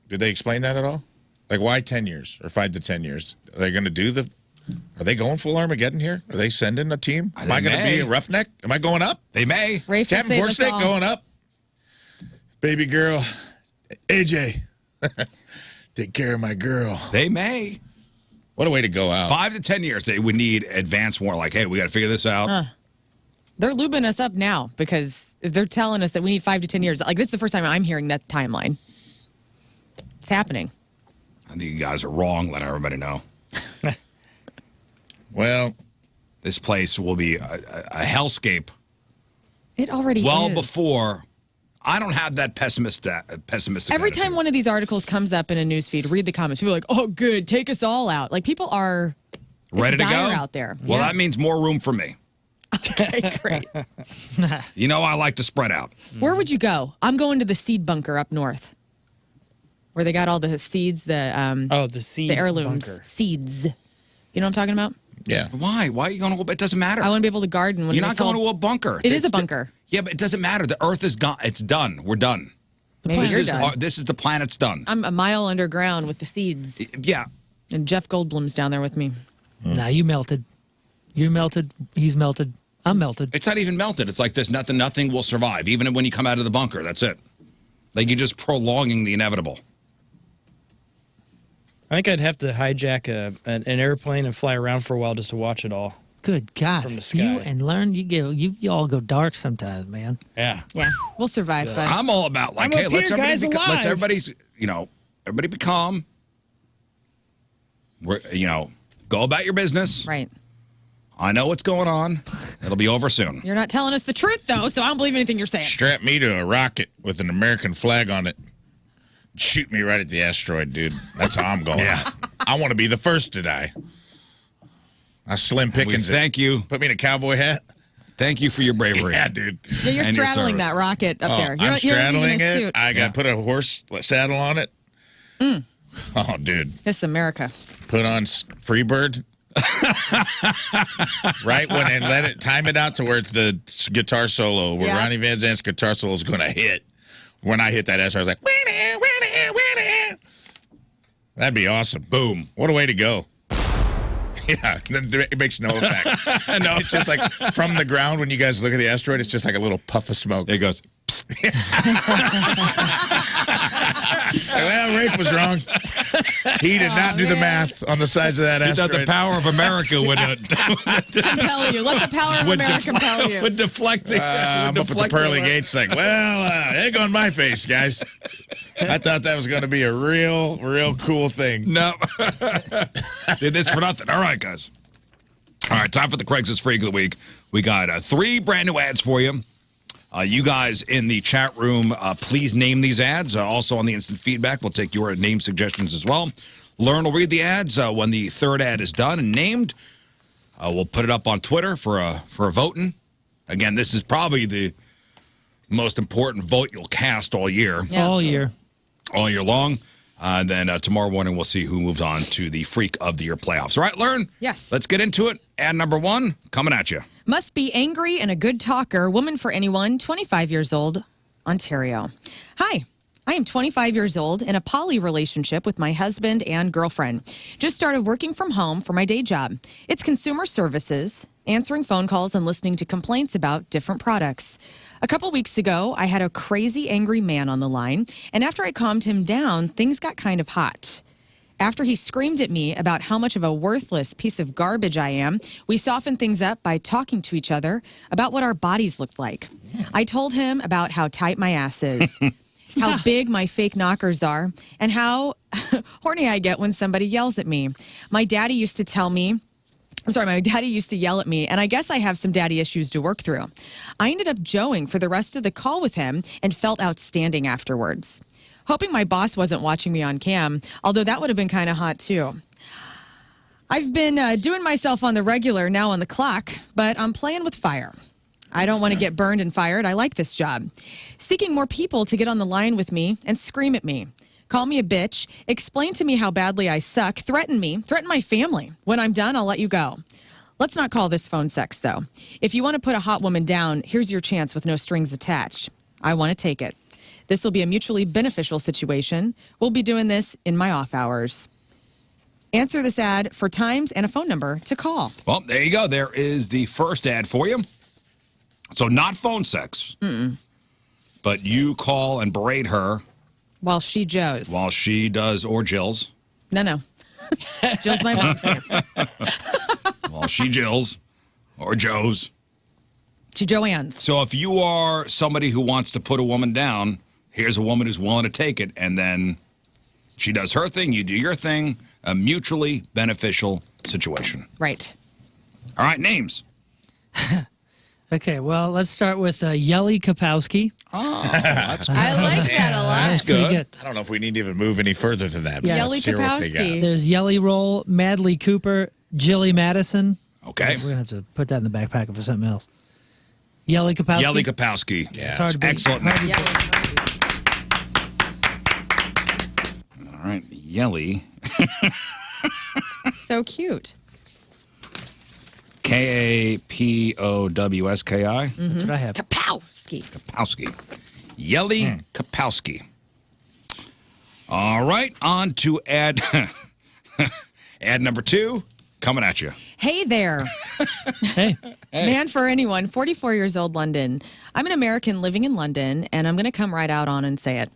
Did they explain that at all? Like, why 10 years or 5 to 10 years? Are they going to do the... Are they going full Armageddon here? Are they sending a team? Am I going to be a roughneck? Am I going up? They may. Rafe will Captain save us Forksnake all. going up? Baby girl, AJ, take care of my girl. They may. What a way to go out. 5 to 10 years, they would need advance warning. Like, hey, we got to figure this out. They're lubing us up now because if they're telling us that we need 5 to 10 years. Like, this is the first time I'm hearing that timeline. It's happening. I think you guys are wrong. Let everybody know. Well, This place will be a hellscape It already well is. before. I don't have that pessimistic Every attitude. time one of these articles comes up in a newsfeed, read the comments. People are like, oh, good, take us all out. Like, people are ready to go dire out there. Well, Yeah. that means more room for me. Okay, great. You know, I like to spread out. Where would you go? I'm going to the seed bunker up north, where they got all the seeds, the seed the heirlooms, bunker. seeds. You know what I'm talking about? yeah. Why? Why are you going to? It doesn't matter. I want to be able to garden. When You're not this whole- going to a bunker. It is a bunker. Yeah, but it doesn't matter. The Earth is gone. It's done. We're done. Maybe This you're is done. this is the planet's done. I'm a mile underground with the seeds, Yeah. and Jeff Goldblum's down there with me. Nah, you melted. You melted. He's melted. I'm melted. It's not even melted. It's like this. Nothing will survive, even when you come out of the bunker. That's it. Like you're just prolonging the inevitable. I think I'd have to hijack an airplane and fly around for a while just to watch it all. Good God. From the sky. You and Lern, you all go dark sometimes, man. Yeah. Yeah, we'll survive. But I'm all about like, I'm hey, up let's here, guys, everybody, let's alive. everybody's, everybody be calm. We're, go about your business. right, I know what's going on. It'll be over soon. you're not telling us the truth though, so I don't believe anything you're saying. Strap me to a rocket with an American flag on it. Shoot me right at the asteroid, dude. That's how I'm going. Yeah. I want to be the first to die. I slim pickings. Thank you. Put me in a cowboy hat. Thank you for your bravery. Yeah, dude. Yeah, you're And your straddling service. that rocket up there. You're I'm not- you're not even straddling in a it. suit. I got to put a horse saddle on it. Oh, dude. This is America. Put on Freebird. Right when and let it time it out to where it's the guitar solo, where Yeah. Ronnie Van Zant's guitar solo is going to hit. When I hit that asteroid, I was like, "Winnie, Winnie, Winnie." That'd be awesome. Boom. What a way to go. Yeah, it makes no effect. No, it's just like from the ground when you guys look at the asteroid, it's just like a little puff of smoke. It goes. Well, Rafe was wrong. He did not do the math on the size of that You thought asteroid. the power of America would Compel you. Let the power of America compel you. would deflect the. I'm would up at the deflect pearly gates like, well, egg on my face, guys. I thought that was going to be a real cool thing. No. Did this for nothing. All right, guys. All right, time for the Craigslist Freak of the Week. We got 3 brand new ads for you. You guys in the chat room, please name these ads. Also on the instant feedback, we'll take your name suggestions as well. Lern will read the ads. When the third ad is done and named, we'll put it up on Twitter for a voting. Again, this is probably the most important vote you'll cast all year. Yeah. All year. All year long. And then tomorrow morning, we'll see who moves on to the Freak of the Year playoffs. All right, Lern? Yes. Let's get into it. Ad number 1 coming at you. Must be angry and a good talker. Woman for anyone, 25 years old, Ontario. Hi. I am 25 years old in a poly relationship with my husband and girlfriend. Just started working from home for my day job. It's consumer services, answering phone calls and listening to complaints about different products. A couple weeks ago, I had a crazy angry man on the line, and after I calmed him down, things got kind of hot. After he screamed at me about how much of a worthless piece of garbage I am, we softened things up by talking to each other about what our bodies looked like. I told him about how tight my ass is. How big my fake knockers are, and how horny I get when somebody yells at me. My daddy used to yell at me, and I guess I have some daddy issues to work through. I ended up joeing for the rest of the call with him and felt outstanding afterwards. Hoping my boss wasn't watching me on cam, although that would have been kind of hot too. I've been doing myself on the regular, now on the clock, but I'm playing with fire. I don't want to get burned and fired. I like this job. Seeking more people to get on the line with me and scream at me. Call me a bitch. Explain to me how badly I suck. Threaten me. Threaten my family. When I'm done, I'll let you go. Let's not call this phone sex, though. If you want to put a hot woman down, here's your chance with no strings attached. I want to take it. This will be a mutually beneficial situation. We'll be doing this in my off hours. Answer this ad for times and a phone number to call. Well, there you go. There is the first ad for you. So not phone sex, but you call and berate her. While she joes. While she does, or Jills. No. Jill's my mom's name. While she Jills, or Joes. She Joanne's. So if you are somebody who wants to put a woman down, here's a woman who's willing to take it, and then she does her thing, you do your thing, a mutually beneficial situation. Right. All right, names. Okay, well, let's start with Yelly Kapowski. Oh, that's good. I like that a lot. That's good. I don't know if we need to even move any further than that. Yeah. Yelly Kapowski. There's Yelly Roll, Madly Cooper, Jilly Madison. Okay. We're going to have to put that in the back pocket for something else. Yelly Kapowski. Yelly Kapowski. Yeah, It's hard to beat. Excellent name. All right, Yelly. So cute. Kapowski. That's what I have. Kapowski. Kapowski. Yelly Kapowski. All right, on to ad number 2 coming at you. Hey there. Hey. Man for anyone, 44 years old, London. I'm an American living in London, and I'm going to come right out on and say it.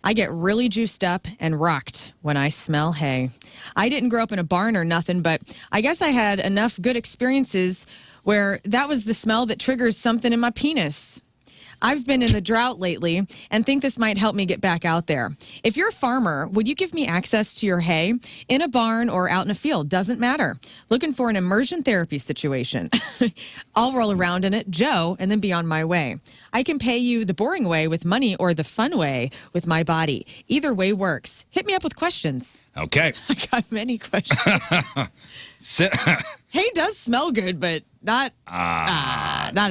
I get really juiced up and rocked when I smell hay. I didn't grow up in a barn or nothing, but I guess I had enough good experiences where that was the smell that triggers something in my penis. I've been in the drought lately and think this might help me get back out there. If you're a farmer, would you give me access to your hay in a barn or out in a field? Doesn't matter. Looking for an immersion therapy situation. I'll roll around in it, Joe, and then be on my way. I can pay you the boring way with money or the fun way with my body. Either way works. Hit me up with questions. Okay. I got many questions. Hay does smell good, but not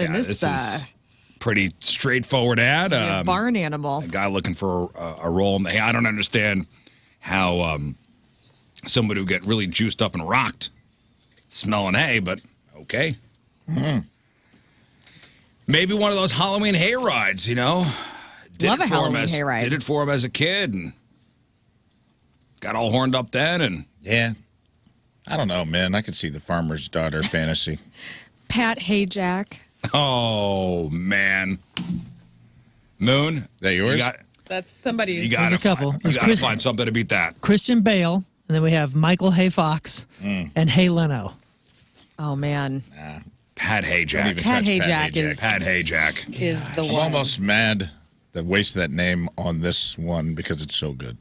in this is pretty straightforward ad. barn animal. A guy looking for a role in the hay. I don't understand how somebody would get really juiced up and rocked smelling hay, but okay. Maybe one of those Halloween hay rides, you know. Love a Halloween hay ride. Did it for him as a kid and got all horned up then. And yeah. I don't know, man. I could see the farmer's daughter fantasy. Pat Hayjack. Oh, man. Moon? Is that yours? That's somebody's. You got There's a couple. to find something to beat that. Christian Bale, and then we have Michael Hay Fox and Hay Leno. Oh, man. Pat Hayjack. Don't even Pat touch Hayjack is Pat Hayjack. is the I'm one. almost mad that wasted that name on this one because it's so good.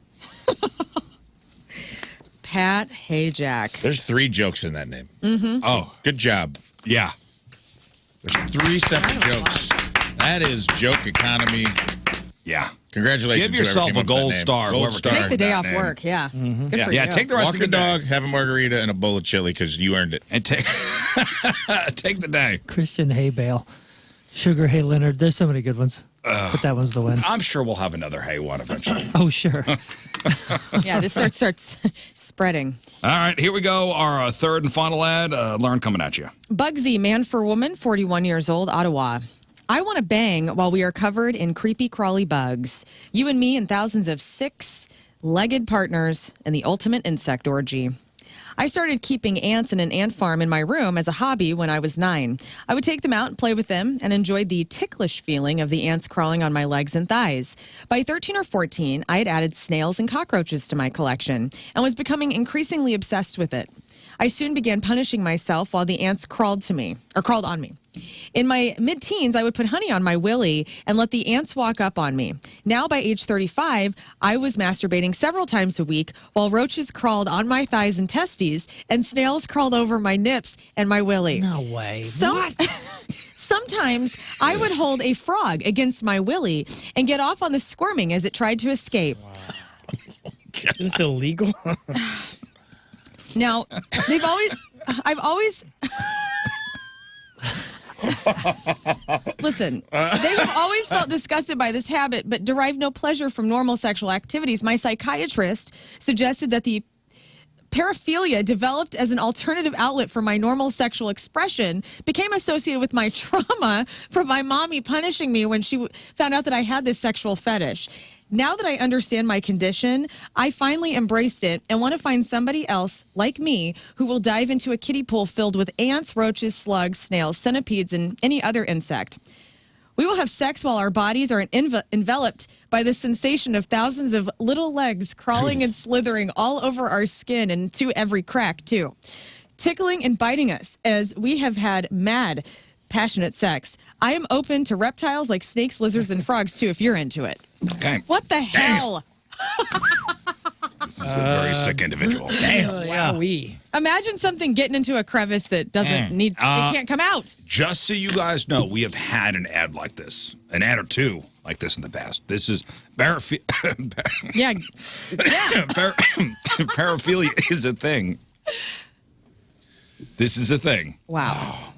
Pat Hayjack. There's 3 jokes in that name. Oh, Good job. yeah. There's 3 separate jokes. That is joke economy. Yeah. Congratulations. Give yourself whoever a came up with gold that name. star. Gold whoever star. came Take the day that off name. work. Yeah. Good for Yeah, you. take the rest Walk of your the day. dog, have a margarita, and a bowl of chili because you earned it. And take take the day. Christian Hay Bale, Sugar Hay Leonard. There's so many good ones. But that one's the win. I'm sure we'll have another Hey one eventually. Oh, sure. Yeah, this starts spreading. All right, here we go. Our third and final ad. Lern coming at you. Bugsy, man for woman, 41 years old, Ottawa. I want to bang while we are covered in creepy, crawly bugs. You and me and thousands of six-legged partners in the ultimate insect orgy. I started keeping ants in an ant farm in my room as a hobby when I was 9. I would take them out and play with them and enjoyed the ticklish feeling of the ants crawling on my legs and thighs. By 13 or 14, I had added snails and cockroaches to my collection and was becoming increasingly obsessed with it. I soon began punishing myself while the ants crawled on me. In my mid-teens, I would put honey on my willy and let the ants walk up on me. Now, by age 35, I was masturbating several times a week while roaches crawled on my thighs and testes and snails crawled over my nips and my willy. No way. Sometimes I would hold a frog against my willy and get off on the squirming as it tried to escape. Is this illegal? Now, I've always... Listen, they have always felt disgusted by this habit, but derived no pleasure from normal sexual activities. My psychiatrist suggested that the paraphilia developed as an alternative outlet for my normal sexual expression became associated with my trauma from my mommy punishing me when she found out that I had this sexual fetish. Now that I understand my condition, I finally embraced it and want to find somebody else, like me, who will dive into a kiddie pool filled with ants, roaches, slugs, snails, centipedes, and any other insect. We will have sex while our bodies are enveloped by the sensation of thousands of little legs crawling and slithering all over our skin and to every crack, too. Tickling and biting us as we have had mad, passionate sex. I am open to reptiles like snakes, lizards, and frogs, too, if you're into it. Okay. What the hell? This is a very sick individual. Damn. Wowee. Imagine something getting into a crevice that doesn't need, it can't come out. Just so you guys know, we have had an ad like this, an ad or two like this in the past. This is Yeah. paraphilia is a thing. This is a thing. Wow.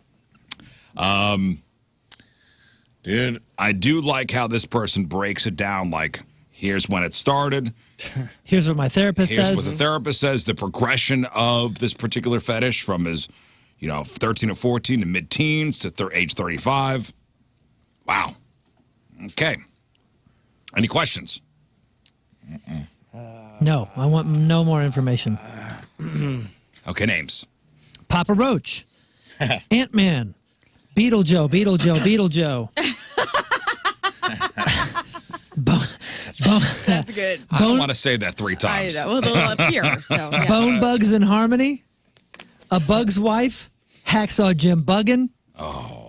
Dude, I do like how this person breaks it down. Like, here's when it started. Here's what my therapist Here's says. what the therapist says. The progression of this particular fetish from his, 13 or 14 to mid-teens to age 35. Wow. Okay. Any questions? No, I want no more information. Okay, names. Papa Roach, Ant-Man, Beetle Joe. That's good. I don't want to say that 3 times. I know. Well, they'll appear. So, yeah. Bone Bugs in Harmony, A Bug's Wife, Hacksaw Jim Buggin',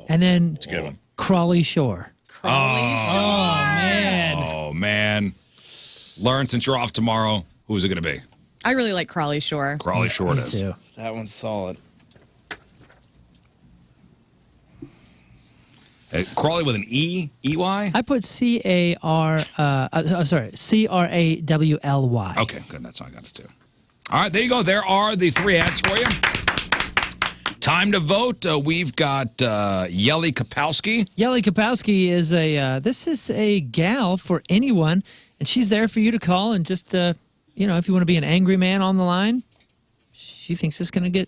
and then It's a good one. Crawley Shore. Oh, man. Lern, since you're off tomorrow, who's it going to be? I really like Crawley Shore. Crawley Shore it Me is. too. That one's solid. Crawley with an E? E-Y? I put CRAWLY. Okay, good. That's how I got it, too. All right, there you go. There are the 3 ads for you. Time to vote. We've got Yelly Kapowski. Yelly Kapowski is this is a gal for anyone, and she's there for you to call and just, if you want to be an angry man on the line, she thinks it's going to get,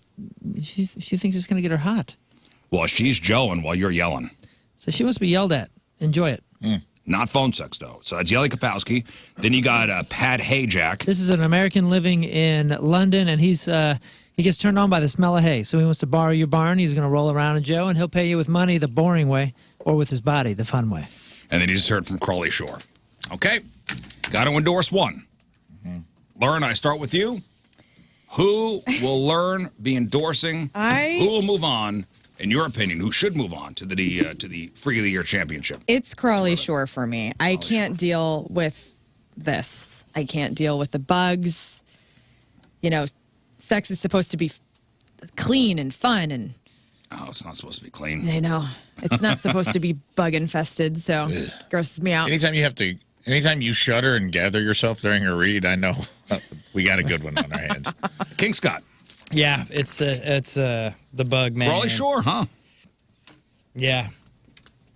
she thinks it's going to get her hot. Well, she's Joeing while you're yelling. So she wants to be yelled at. Enjoy it. Not phone sex, though. So that's Yelly Kapowski. Then you got Pat Hayjack. This is an American living in London, and he gets turned on by the smell of hay. So he wants to borrow your barn. He's going to roll around in Joe, and he'll pay you with money the boring way or with his body the fun way. And then you just heard from Crawley Shore. Okay. Got to endorse one. Lern, I start with you. Who will Lern be endorsing? Who will move on? In your opinion, who should move on to the Freak of the Year Championship? It's Crawley Shore for me. I can't deal with this. I can't deal with the bugs. Sex is supposed to be clean and fun, and it's not supposed to be clean. I know it's not supposed to be bug infested, so it grosses me out. Anytime you shudder and gather yourself during a read, I know we got a good one on our hands. King Scott. Yeah, it's the bug, man. Crawley Shore, huh? Yeah,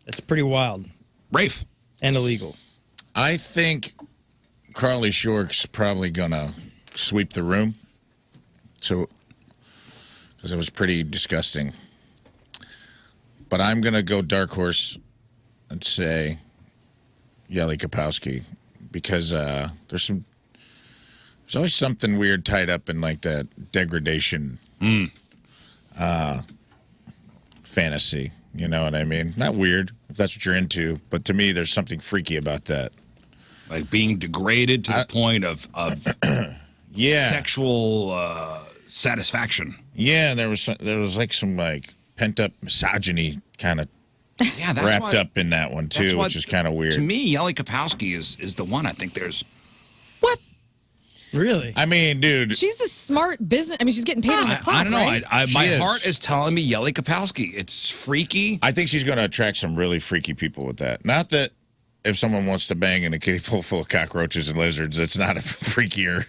it's pretty wild. Rafe. and illegal. I think Carly Short's probably going to sweep the room. So, because it was pretty disgusting. But I'm going to go dark horse and say Yelly Kapowski, because there's always something weird tied up in like that degradation fantasy. You know what I mean? Not weird, if that's what you're into, but to me, there's something freaky about that. Like being degraded to the point of sexual satisfaction. Yeah, there was like some like pent up misogyny kind of wrapped up in that one too, which is kind of weird. To me, Yelly Kapowski is the one. I think there's Really? I mean, dude, She's a smart business. I mean, she's getting paid on the clock. I don't know. Right? My She is. heart is telling me Yelly Kapowski. It's freaky. I think she's going to attract some really freaky people with that. Not that if someone wants to bang in a kiddie pool full of cockroaches and lizards, it's not a freakier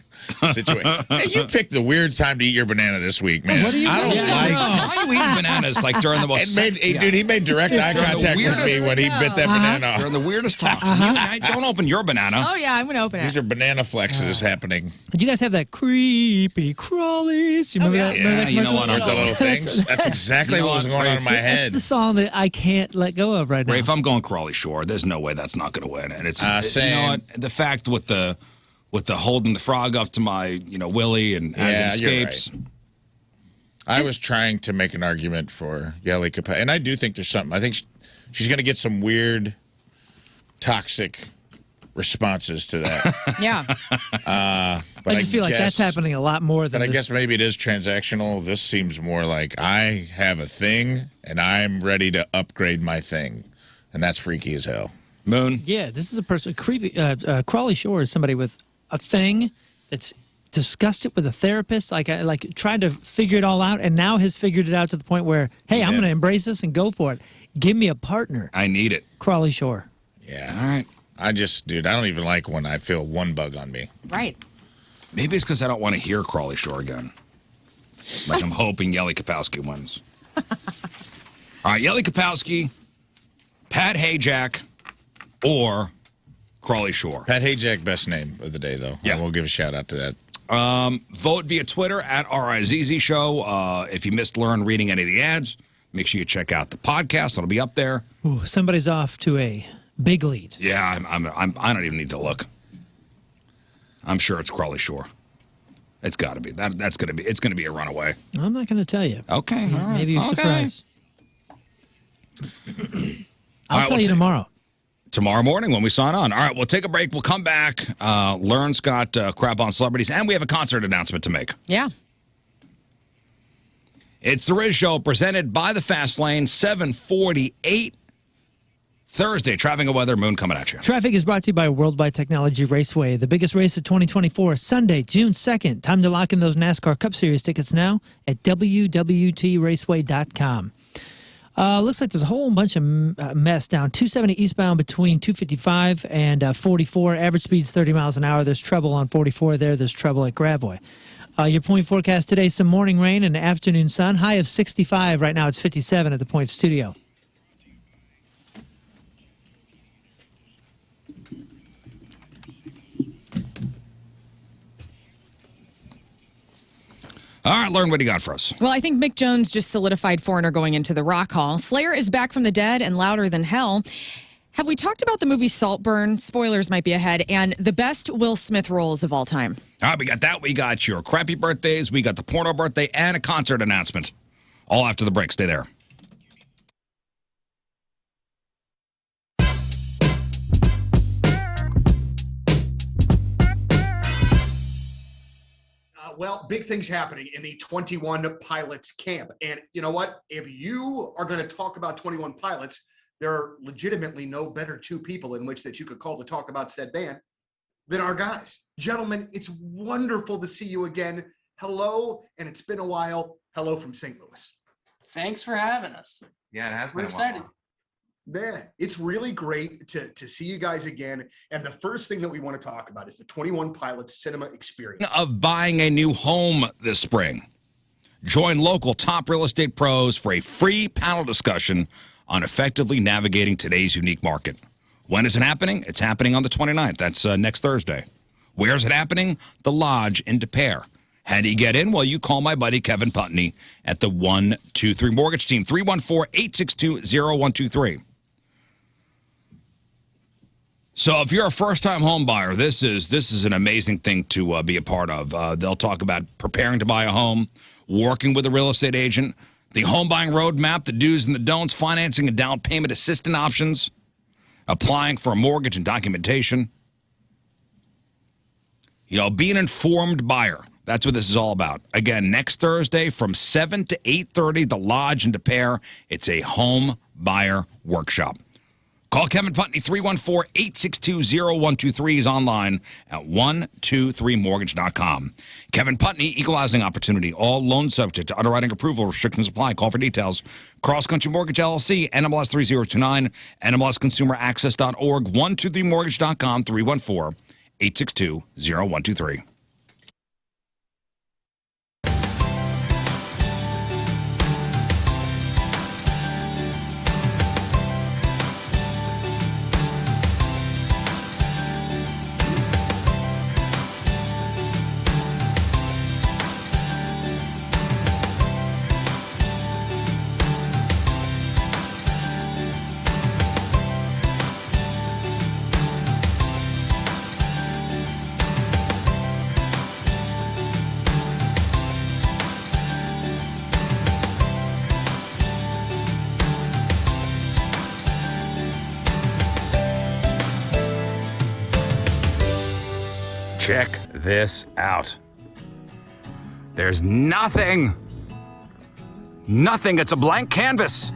situation. Hey, you picked the weirdest time to eat your banana this week, man. What are you I don't doing? like. Why are you eating bananas like during the most? Dude, he made direct eye contact with me when he bit that banana off. During the weirdest talks. Don't open your banana. Oh, yeah, I'm going to open it. These are banana flexes happening. Did you guys have that creepy crawlies? You remember that? Remember that you know commercial? what? The little things. That's exactly what was going on in my That's head. the song that I can't let go of right now. Rafe, I'm going Crawley Shore. There's no way that's not going to win. And it's same. you know what? The fact with the holding the frog up to my Willie and as it you're escapes. right. I was trying to make an argument for Yelly Kapowski, and I do think there's something. I think she's going to get some weird, toxic responses to that. Yeah. But I just feel like that's happening a lot more than But I this. guess maybe it is transactional. This seems more like I have a thing, and I'm ready to upgrade my thing, and that's freaky as hell. Moon. Yeah, this is a person. Creepy. Crawley Shore is somebody with a thing that's discussed it with a therapist, like trying to figure it all out, and now has figured it out to the point where, hey, I'm going to embrace this and go for it. Give me a partner. I need it. Crawley Shore. Yeah. All right. I don't even like when I feel one bug on me. Right. Maybe it's because I don't want to hear Crawley Shore again. Like I'm hoping Yelly Kapowski wins. All right, Yelly Kapowski, Pat Hayjack, or Crawley Shore. Pat Hayjack, best name of the day, though. Yeah. We'll give a shout out to that. Vote via Twitter at Rizz Show. If you missed Lern reading any of the ads, make sure you check out the podcast. It'll be up there. Ooh, somebody's off to a big lead. Yeah, I don't even need to look. I'm sure it's Crawley Shore. It's got to be. It's going to be a runaway. I'm not going to tell you. Okay. All right. Maybe you're okay. surprised. I'll tell you tomorrow. Tomorrow morning when we sign on. All right, we'll take a break. We'll come back. Lern's got crap on celebrities, and we have a concert announcement to make. Yeah. It's the Rizz Show presented by the Fast Lane, 7:48 Thursday. Traffic and weather, Moon coming at you. Traffic is brought to you by Worldwide Technology Raceway, the biggest race of 2024, Sunday, June 2nd. Time to lock in those NASCAR Cup Series tickets now at www.raceway.com. Looks like there's a whole bunch of mess down 270 eastbound between 255 and 44. Average speed's 30 miles an hour. There's trouble on 44 there. There's trouble at Gravois. Your point forecast today, some morning rain and afternoon sun. High of 65. Right now it's 57 at the Point Studio. All right, Lern, what do you got for us? Well, I think Mick Jones just solidified Foreigner going into the Rock Hall. Slayer is back from the dead and louder than hell. Have we talked about the movie Saltburn? Spoilers might be ahead. And the best Will Smith roles of all time. All right, we got that. We got your crappy birthdays. We got the porno birthday and a concert announcement. All after the break. Stay there. Well, big things happening in the 21 Pilots camp. And you know what? If you are going to talk about 21 Pilots, there are legitimately no better two people in which that you could call to talk about said band than our guys. Gentlemen, it's wonderful to see you again. Hello, and it's been a while. Hello from St. Louis. Thanks for having us. Yeah, it has We're been a while. excited. Man, it's really great to see you guys again. And the first thing that we want to talk about is the 21 Pilots cinema experience. Of buying a new home this spring. Join local top real estate pros for a free panel discussion on effectively navigating today's unique market. When is it happening? It's happening on the 29th. That's next Thursday. Where's it happening? The Lodge in De Pere. How do you get in? Well, you call my buddy Kevin Putney at the 123 Mortgage Team, 314-862-0123. So if you're a first-time home buyer, this is an amazing thing to be a part of. They'll talk about preparing to buy a home, working with a real estate agent, the home buying roadmap, the do's and the don'ts, financing and down payment assistance options, applying for a mortgage and documentation. Be an informed buyer. That's what this is all about. Again, next Thursday from 7 to 8:30, the Lodge in De Pere. It's a home buyer workshop. Call Kevin Putney, 314-862-0123. He's online at 123mortgage.com. Kevin Putney, Equal Housing Opportunity. All loans subject to underwriting approval. Restrictions apply. Call for details. Cross Country Mortgage LLC, NMLS 3029, NMLSConsumerAccess.org, 123mortgage.com, 314-862-0123. Check this out. There's nothing. It's a blank canvas.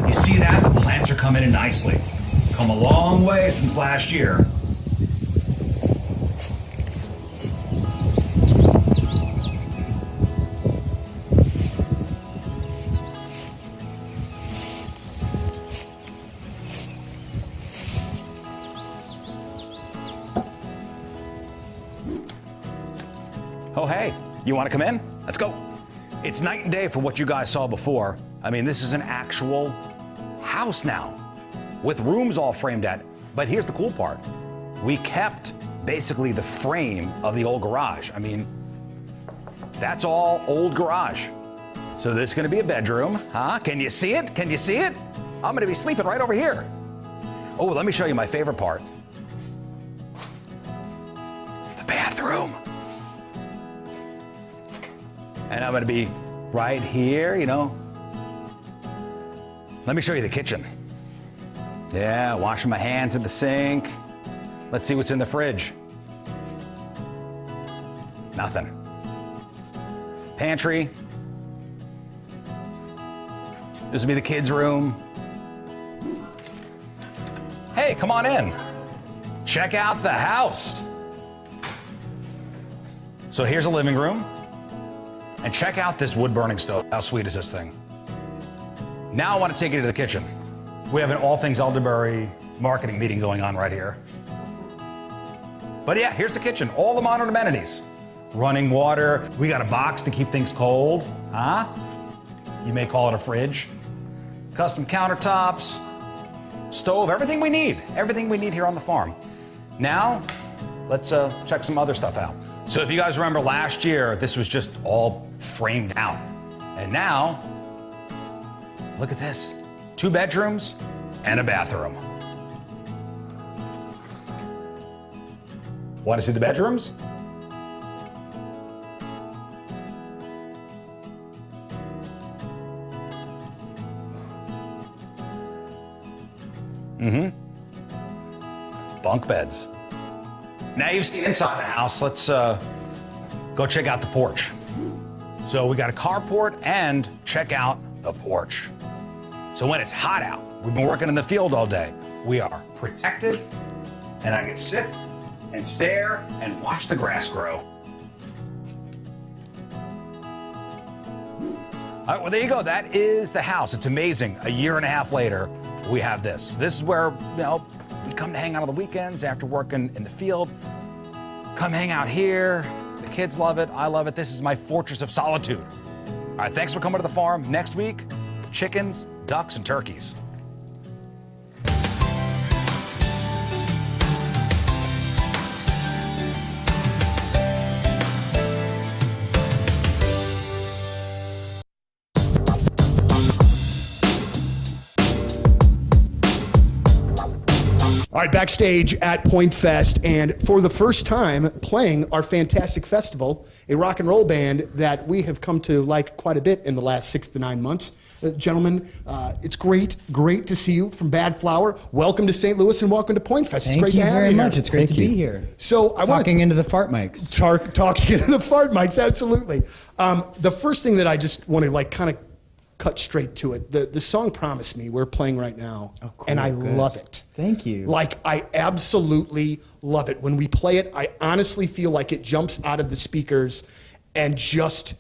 You see that? The plants are coming in nicely. Come a long way since last year. Oh, hey, you want to come in? Let's go. It's night and day from what you guys saw before. I mean, this is an actual house now with rooms all framed at. But here's the cool part. We kept basically the frame of the old garage. I mean, that's all old garage. So this is going to be a bedroom, huh? Can you see it? Can you see it? I'm going to be sleeping right over here. Oh, let me show you my favorite part. The bathroom. And I'm gonna be right here, Let me show you the kitchen. Yeah, washing my hands at the sink. Let's see what's in the fridge. Nothing. Pantry. This will be the kids' room. Hey, come on in. Check out the house. So here's a living room. And check out this wood-burning stove. How sweet is this thing? Now I want to take you to the kitchen. We have an all things elderberry marketing meeting going on right here. But yeah, here's the kitchen. All the modern amenities. Running water. We got a box to keep things cold. Huh? You may call it a fridge. Custom countertops. Stove. Everything we need. Everything we need here on the farm. Now, let's check some other stuff out. So if you guys remember last year, this was just all framed out. And now, look at this. 2 bedrooms and a bathroom. Want to see the bedrooms? Bunk beds. Now you've seen inside the house, let's go check out the porch. So we got a carport and check out the porch. So when it's hot out, we've been working in the field all day, we are protected, and I can sit and stare and watch the grass grow. All right, well, there you go. That is the house. It's amazing. A year and a half later, we have this. This is where, we come to hang out on the weekends after working in the field. Come hang out here. The kids love it. I love it. This is my fortress of solitude. All right, thanks for coming to the farm. Next week, chickens, ducks, and turkeys. All right, backstage at Point Fest, and for the first time playing our fantastic festival, a rock and roll band that we have come to like quite a bit in the last 6 to 9 months. Gentlemen, it's great to see you from Bad Flower. Welcome to St. Louis and welcome to Point Fest. It's great to have you. Thank you very much. It's great to be here. So I talking into the fart mics. Talking into the fart mics, absolutely. The first thing that I just want to like kind of cut straight to it. The song Promise Me we're playing right now, and I love it. Thank you. Like, I absolutely love it. When we play it, I honestly feel like it jumps out of the speakers and just,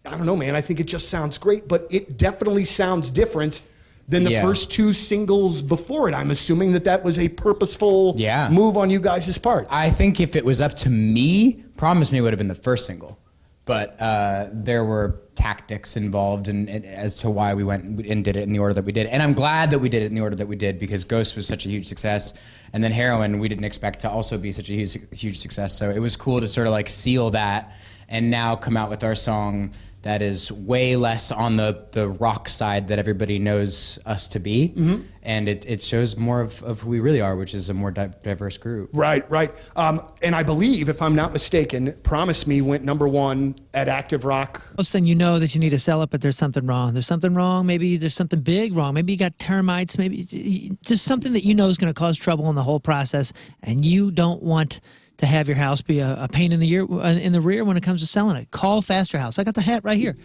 I don't know, man, I think it just sounds great, but it definitely sounds different than the first 2 singles before it. I'm assuming that was a purposeful move on you guys' part. I think if it was up to me, Promise Me would have been the first single. But there were tactics involved and as to why we went and did it in the order that we did. And I'm glad that we did it in the order that we did because Ghost was such a huge success. And then Heroin, we didn't expect to also be such a huge success. So it was cool to sort of like seal that and now come out with our song that is way less on the rock side that everybody knows us to be. Mm-hmm. And it shows more of who we really are, which is a more diverse group. Right. And I believe, if I'm not mistaken, Promise Me went #1 at Active Rock. Then you know that you need to sell it, but there's something wrong. There's something wrong. Maybe there's something big wrong. Maybe you got termites. Maybe just something that you know is going to cause trouble in the whole process, and you don't want to have your house be a pain in the rear when it comes to selling it. Call Faster House. I got the hat right here.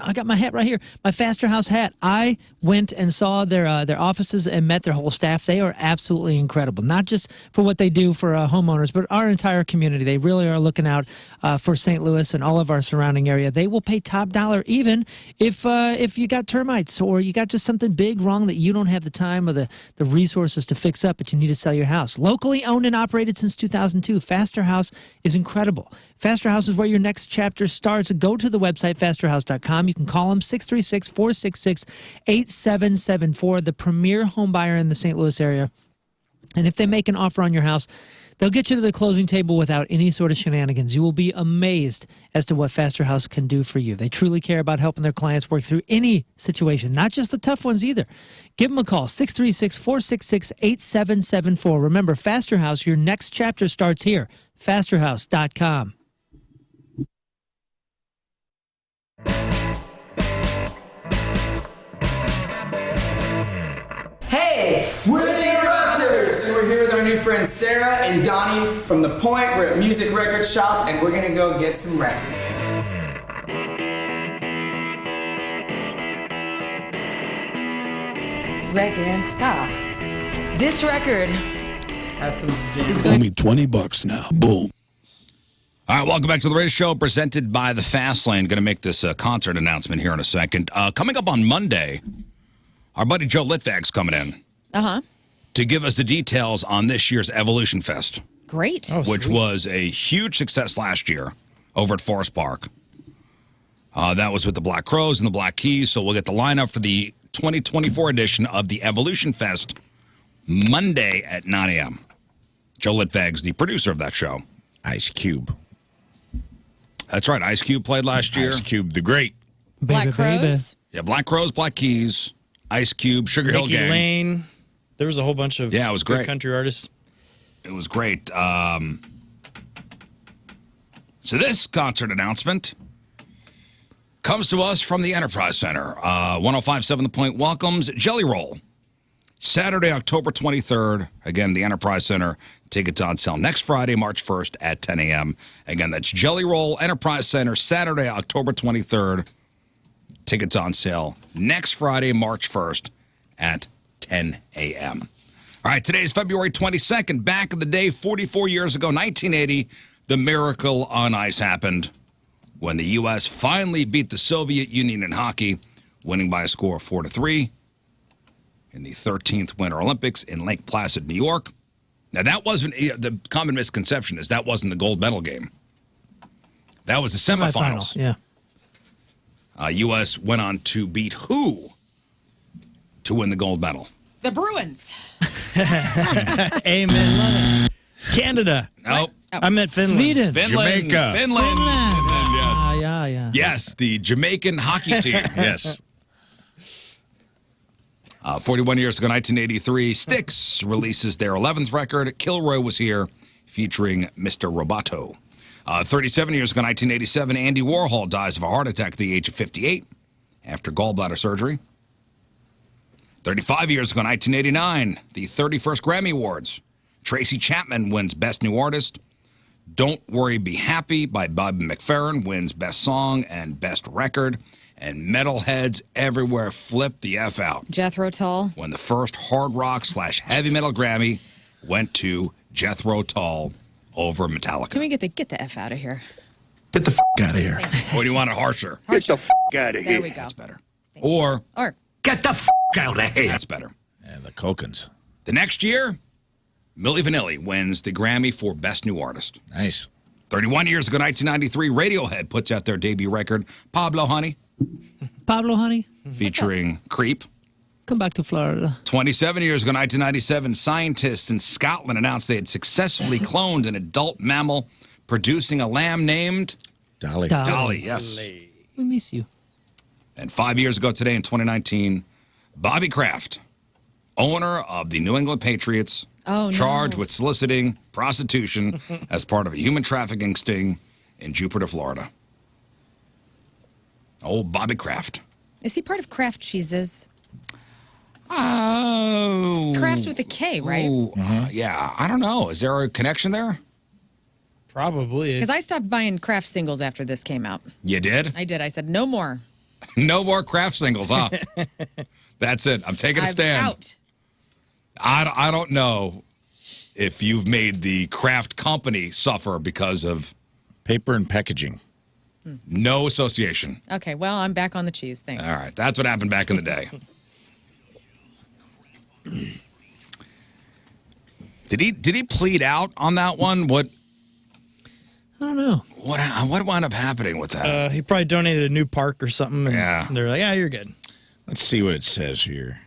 I got my hat right here, my Faster House hat. I went and saw their offices and met their whole staff. They are absolutely incredible, not just for what they do for homeowners, but our entire community. They really are looking out for St. Louis and all of our surrounding area. They will pay top dollar even if you got termites or you got just something big wrong that you don't have the time or the resources to fix up, but you need to sell your house. Locally owned and operated since 2002, Faster House is incredible. Faster House is where your next chapter starts. Go to the website, fasterhouse.com. You can call them 636-466-8774, the premier home buyer in the St. Louis area. And if they make an offer on your house, they'll get you to the closing table without any sort of shenanigans. You will be amazed as to what Faster House can do for you. They truly care about helping their clients work through any situation, not just the tough ones either. Give them a call, 636-466-8774. Remember, Faster House, your next chapter starts here, fasterhouse.com. Hey, we're the Interrupters! And we're here with our new friends Sarah and Donnie from The Point. We're at Music Record Shop and we're gonna go get some records. Reggae and ska. This record has some Only $20 now. Boom. All right, welcome back to the Rizz Show, presented by the Fast Lane. Going to make this concert announcement here in a second. Coming up on Monday, our buddy Joe Litvak's coming in to give us the details on this year's Evolution Fest. Great. Which was a huge success last year over at Forest Park. That was with the Black Crows and the Black Keys, so we'll get the lineup for the 2024 edition of the Evolution Fest Monday at 9 a.m. Joe Litvak's the producer of that show. Ice Cube. That's right. Ice Cube played last year. Ice Cube, the Great. Black Crows. Yeah, Black Crows, Black Keys, Ice Cube, Sugar Hill Mickey Gang. Lane. There was a whole bunch of it was great. country artists. It was great. So this concert announcement comes to us from the Enterprise Center. 105.7 The Point welcomes Jelly Roll. Saturday, October 23rd. Again, the Enterprise Center. Tickets on sale next Friday, March 1st at 10 a.m. Again, that's Jelly Roll, Enterprise Center, Saturday, October 23rd. Tickets on sale next Friday, March 1st at 10 a.m. All right, today is February 22nd. Back in the day, 44 years ago, 1980, the miracle on ice happened when the U.S. finally beat the Soviet Union in hockey, winning by a score of 4-3 in the 13th Winter Olympics in Lake Placid, New York. Now, that wasn't the common misconception is that wasn't the gold medal game. That was the semifinals. Yeah. U.S. went on to beat who to win the gold medal? The Bruins. Amen. Love it. Canada. Nope. I meant Finland. Sweden. Finland. Finland. Yes. Yeah. Yes, the Jamaican hockey team. Yes. 41 years ago, 1983, Styx releases their 11th record. Kilroy Was Here, featuring Mr. Roboto. 37 years ago, 1987, Andy Warhol dies of a heart attack at the age of 58 after gallbladder surgery. 35 years ago, 1989, the 31st Grammy Awards. Tracy Chapman wins Best New Artist. Don't Worry, Be Happy by Bobby McFerrin wins Best Song and Best Record. And metalheads everywhere flip the F out. Jethro Tull. When the first hard rock / heavy metal Grammy went to Jethro Tull over Metallica. Can we get the F out of here? Get the out of here. Or do you want it harsher? Get the out of There we go. That's better. Or Get the out of here. That's better. And the Kokens. The next year, Milli Vanilli wins the Grammy for Best New Artist. Nice. 31 years ago, 1993, Radiohead puts out their debut record, Pablo Honey, featuring Creep. Come back to Florida. 27 years ago, 1997, scientists in Scotland announced they had successfully cloned an adult mammal, producing a lamb named Dolly. Dolly, yes. We miss you. And 5 years ago today, in 2019, Bobby Kraft, owner of the New England Patriots, charged with soliciting prostitution as part of a human trafficking sting in Jupiter, Florida. Old Bobby Kraft. Is he part of Kraft Cheeses? Oh. Kraft with a K, right? Yeah, I don't know. Is there a connection there? Probably. Because I stopped buying Kraft singles after this came out. You did? I did. I said, no more. No more Kraft singles, huh? That's it. I'm taking a stand. Out. I don't know if you've made the Kraft company suffer because of paper and packaging. No association. Okay, well, I'm back on the cheese. Thanks. All right, that's what happened back in the day. Did he plead out on that one? What? I don't know. What wound up happening with that? He probably donated a new park or something. And Yeah. They're like, yeah, you're good. Let's see what it says here.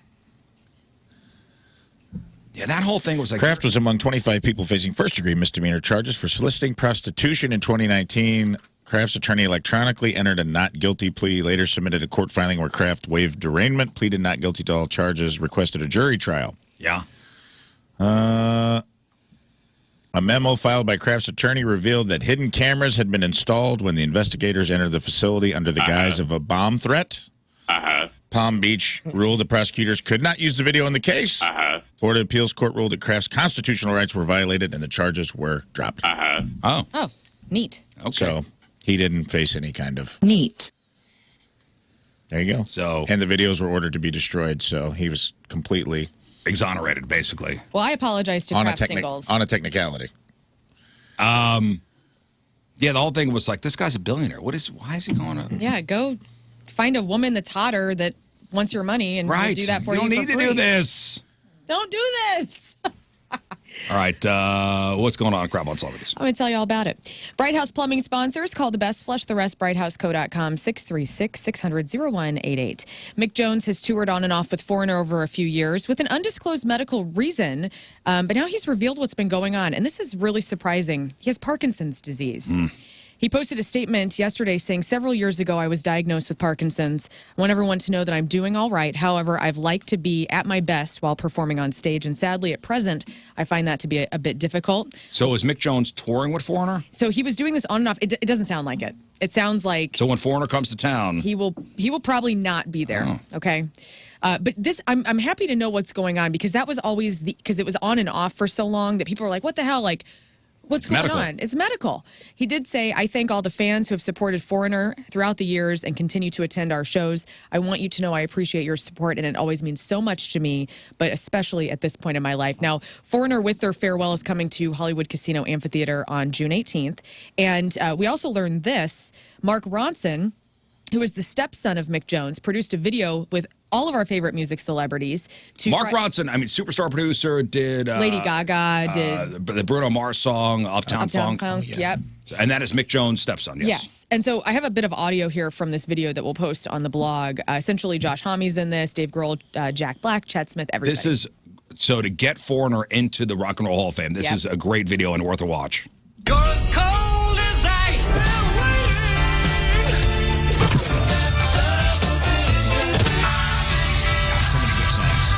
Yeah, that whole thing was like... Kraft was among 25 people facing first-degree misdemeanor charges for soliciting prostitution in 2019. Kraft's attorney electronically entered a not guilty plea, later submitted a court filing where Kraft waived derangement, pleaded not guilty to all charges, requested a jury trial. Yeah. A memo filed by Kraft's attorney revealed that hidden cameras had been installed when the investigators entered the facility under the guise of a bomb threat. Palm Beach ruled the prosecutors could not use the video in the case. Florida Appeals Court ruled that Kraft's constitutional rights were violated and the charges were dropped. Oh, neat. okay. So he didn't face any kind of... Neat. There you go. So, and the videos were ordered to be destroyed, so he was completely... exonerated, basically. Well, I apologize to Kraft singles. On a technicality. Yeah, the whole thing was like, this guy's a billionaire. Why is he going to... Yeah, go find a woman that's hotter that wants your money and will do that for you. You don't need for to free. do this. Don't do this. All right, what's going on, Crab on Celebrities? I'm going to tell you all about it. Bright House Plumbing sponsors. Call the best. Flush the rest. BrightHouseCo.com, 636-600-0188. Mick Jones has toured on and off with Foreigner over a few years with an undisclosed medical reason, but now he's revealed what's been going on, and this is really surprising. He has Parkinson's disease. He posted a statement yesterday saying, several years ago, I was diagnosed with Parkinson's. I want everyone to know that I'm doing all right. However, I've liked to be at my best while performing on stage. And sadly, at present, I find that to be a bit difficult. So is Mick Jones touring with Foreigner? So he was doing this on and off. It doesn't sound like it. It sounds like... So when Foreigner comes to town... He will probably not be there, okay? But this, I'm happy to know what's going on because that was always because it was on and off for so long that people were like, what the hell? Like... What's going on? It's medical. He did say, I thank all the fans who have supported Foreigner throughout the years and continue to attend our shows. I want you to know I appreciate your support, and it always means so much to me, but especially at this point in my life. Now, Foreigner, with their farewell, is coming to Hollywood Casino Amphitheater on June 18th. And we also learned this. Mark Ronson, who is the stepson of Mick Jones, produced a video with all of our favorite music celebrities. Mark Ronson, I mean, superstar producer, did... Lady Gaga, did... the Bruno Mars song, Uptown Funk. Yep. And that is Mick Jones' stepson, yes. Yes. And so I have a bit of audio here from this video that we'll post on the blog. Essentially, Josh Homme's in this, Dave Grohl, Jack Black, Chad Smith, everybody. This is, so to get Foreigner into the Rock and Roll Hall of Fame, this is a great video and worth a watch. You're as cold as ice. God, so many good songs.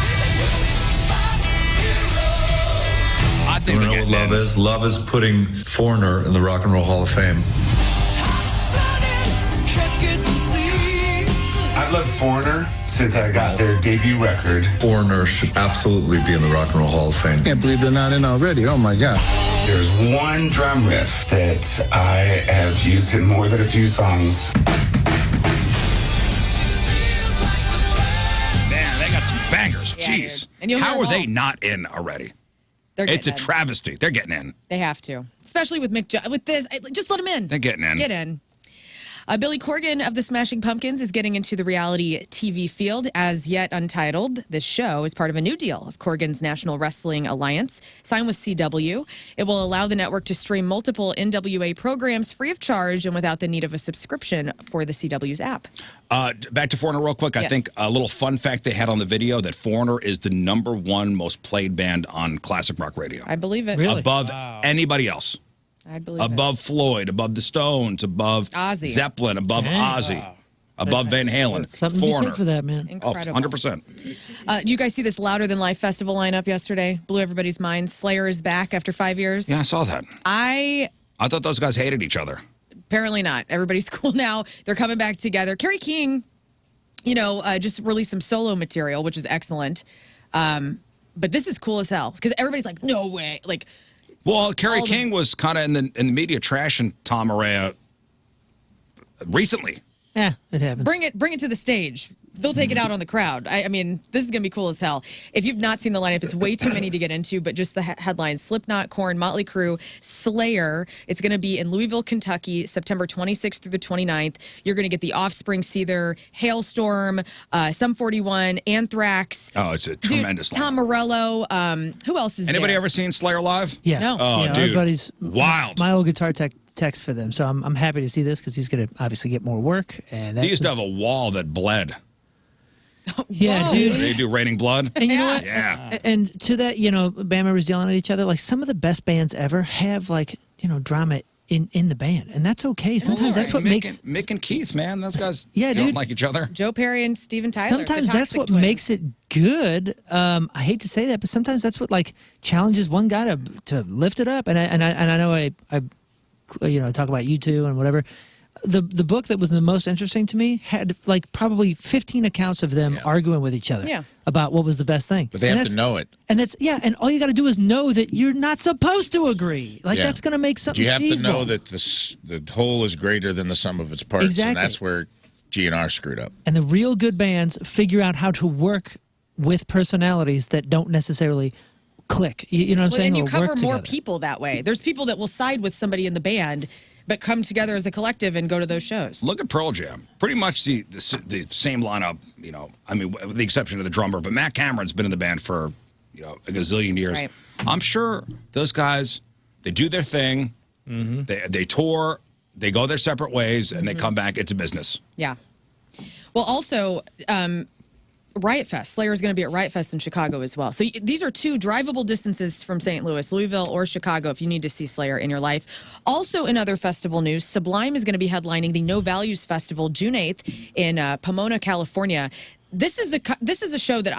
I think You know what love is? Love is putting Foreigner in the Rock and Roll Hall of Fame. I've loved Foreigner since I got their debut record. Foreigner should absolutely be in the Rock and Roll Hall of Fame. Can't believe they're not in already. Oh my God. There's one drum riff that I have used in more than a few songs. Man, they got some bangers. Yeah, Jeez. dude. And you'll hear How are them they all. not in already? It's a travesty. They're getting in. They have to, especially with with this. Just let them in. They're getting in. Get in. Billy Corgan of the Smashing Pumpkins is getting into the reality TV field, as yet untitled. This show is part of a new deal of Corgan's National Wrestling Alliance, signed with CW. It will allow the network to stream multiple NWA programs free of charge and without the need of a subscription for the CW's app. Back to Foreigner real quick. I think a little fun fact they had on the video that Foreigner is the #1 most played band on classic rock radio. I believe it. Above anybody else. I believe above Floyd, above the Stones, above Ozzy. Zeppelin, above Ozzy, above Van Halen. Something to be Foreigner. said for that, man. Incredible. 100%. Do you guys see this Louder Than Life festival lineup yesterday? Blew everybody's mind. Slayer is back after 5 years. Yeah, I saw that. I thought those guys hated each other. Apparently not. Everybody's cool now. They're coming back together. Kerry King, just released some solo material, which is excellent. But this is cool as hell because everybody's like, no way. Like, well, Kerry King was kind of in the media trashing Tom Araya recently. Yeah, it happens. Bring it to the stage. They'll take it out on the crowd. I mean, this is going to be cool as hell. If you've not seen the lineup, it's way too many to get into, but just the headlines: Slipknot, Korn, Motley Crue, Slayer. It's going to be in Louisville, Kentucky, September 26th through the 29th. You're going to get the Offspring, Seether, Hailstorm, Sum 41, Anthrax. Oh, it's a tremendous lineup. Tom Morello. Who else is Anybody there? ever seen Slayer live? Yeah. No. Oh, yeah, dude. Everybody's wild. My old guitar text for them, so I'm happy to see this because he's going to obviously get more work. And He used to have a wall that bled. Yeah, dude. They do Raining Blood. And you know what? Yeah. And to that, band members yelling at each other. Like some of the best bands ever have drama in the band, and that's okay. Sometimes that's what makes Mick and Keith, man. Those guys Yeah, don't dude. like each other. Joe Perry and Steven Tyler. Sometimes the that's Toxic what Twins. makes it good. I hate to say that, but sometimes that's what challenges one guy to lift it up. And I know I talk about U2 and whatever. The book that was the most interesting to me had probably 15 accounts of them arguing with each other about what was the best thing. But they have to know it. And and all you got to do is know that you're not supposed to agree. That's going to make something You have to feasible. know that the whole is greater than the sum of its parts. Exactly. And that's where GNR screwed up. And the real good bands figure out how to work with personalities that don't necessarily click. You know what I'm saying? And you Or cover work more together. people that way. There's people that will side with somebody in the band, but come together as a collective and go to those shows. Look at Pearl Jam. Pretty much the same lineup, with the exception of the drummer. But Matt Cameron's been in the band for, a gazillion years. Right. I'm sure those guys, they do their thing. Mm-hmm. They tour. They go their separate ways, and they come back. It's a business. Yeah. Well, also, Riot Fest. Slayer is going to be at Riot Fest in Chicago as well. So these are two drivable distances from St. Louis, Louisville, or Chicago if you need to see Slayer in your life. Also, in other festival news, Sublime is going to be headlining the No Values Festival June 8th in Pomona, California. This is a show that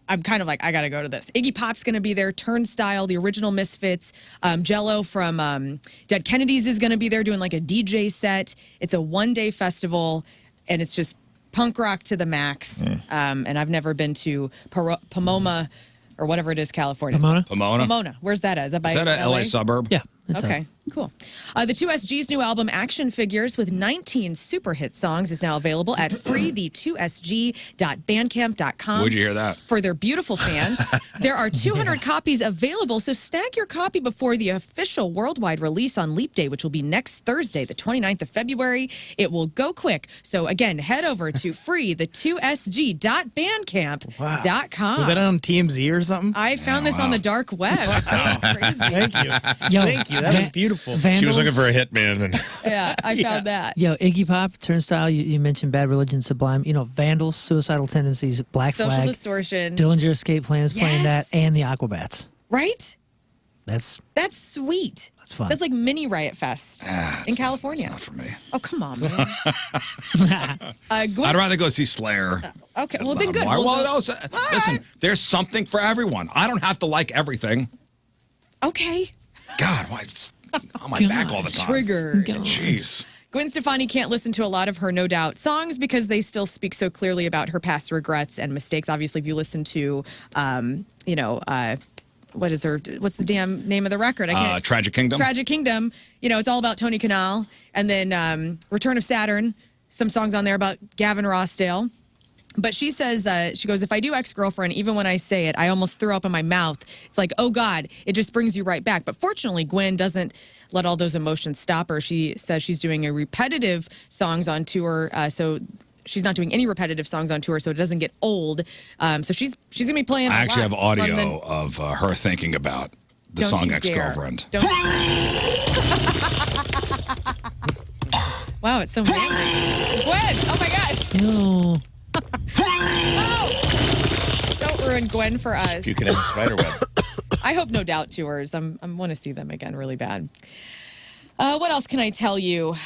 I'm kind of like, I got to go to this. Iggy Pop's going to be there. Turnstile, the original Misfits. Jello from Dead Kennedys is going to be there doing like a DJ set. It's a one-day festival, and it's just punk rock to the max. And I've never been to Pomona or whatever it is, California. Pomona. Where's that at? Is that by Is that a LA suburb? Yeah. Okay, cool. The 2SG's new album, Action Figures, with 19 super hit songs, is now available at free.the2sg.bandcamp.com. Where'd you hear that? For their beautiful fans. There are 200 copies available, so snag your copy before the official worldwide release on Leap Day, which will be next Thursday, the 29th of February. It will go quick. So again, head over to free.the2sg.bandcamp.com. Was that on TMZ or something? I found this on the dark web. It's so crazy. Thank you. Thank you. That was beautiful. beautiful. She was Vandals. looking for a hitman. And Yeah, I found that. Yo, Iggy Pop, Turnstile, you mentioned Bad Religion, Sublime, Vandals, Suicidal Tendencies, Black Social Flag, distortion. Dillinger Escape Plans playing that, Yes. and the Aquabats. Right? That's sweet. That's fun. That's like mini Riot Fest in California. Not for me. Oh, come on, man. I'd rather go see Slayer. Okay, well, then good. Well, We'll go- listen, there's something for everyone. I don't have to like everything. Okay. God, why it's on my back all the time? Triggered. Jeez. Gwen Stefani can't listen to a lot of her No Doubt songs because they still speak so clearly about her past regrets and mistakes. Obviously, if you listen to, what's the damn name of the record? Tragic Kingdom. Tragic Kingdom. It's all about Tony Kanal. And then Return of Saturn, some songs on there about Gavin Rossdale. But she says, she goes, if I do ex-girlfriend, even when I say it, I almost throw up in my mouth. It's like, oh, God, it just brings you right back. But fortunately, Gwen doesn't let all those emotions stop her. She says she's doing a repetitive songs on tour, so she's not doing any repetitive songs on tour, so it doesn't get old. So she's going to be playing I actually have lot from audio of her thinking about the Don't song you Ex-Girlfriend. dare. Wow, it's so manly. Gwen, oh my God. No. Don't ruin Gwen for us. you can have a spider web. I hope No Doubt tours. I want to see them again really bad. What else can I tell you?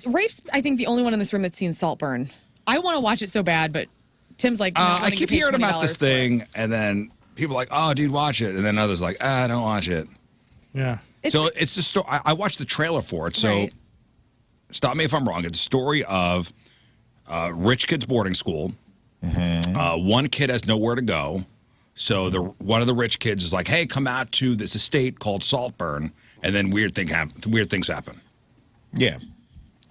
Rafe's, I think, the only one in this room that's seen Saltburn. I want to watch it so bad, but Tim's like, I keep hearing about this thing, and then people are like, oh, dude, watch it. And then others like, don't watch it. Yeah. So it's the story. I watched the trailer for it. So Right. stop me if I'm wrong. It's a story of rich kids boarding school. One kid has nowhere to go. So one of the rich kids is like, hey, come out to this estate called Saltburn. And then weird things happen. Yeah.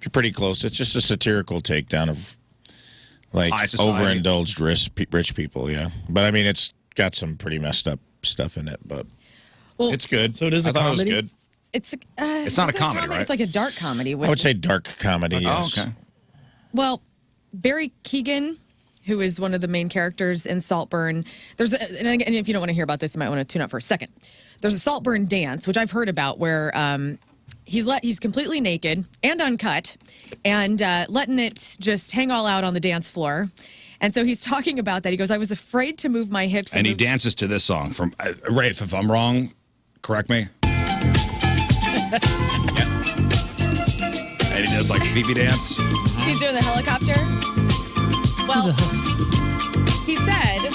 You're pretty close. It's just a satirical takedown of like High society. overindulged rich people, yeah. But I mean, it's got some pretty messed up stuff in it, but it's good. So it is I a thought comedy? it was good. It's not a comedy, right? It's like a dark comedy. I would say dark comedy, yes. okay. Well, Barry Keoghan, who is one of the main characters in Saltburn, and again, if you don't want to hear about this, you might want to tune out for a second. There's a Saltburn dance, which I've heard about, where he's completely naked and uncut, and letting it just hang all out on the dance floor. And so he's talking about that. He goes, I was afraid to move my hips. And he dances to this song from Rafe. If I'm wrong, correct me. And he does like a pee-pee dance. He's doing the helicopter. Well, he said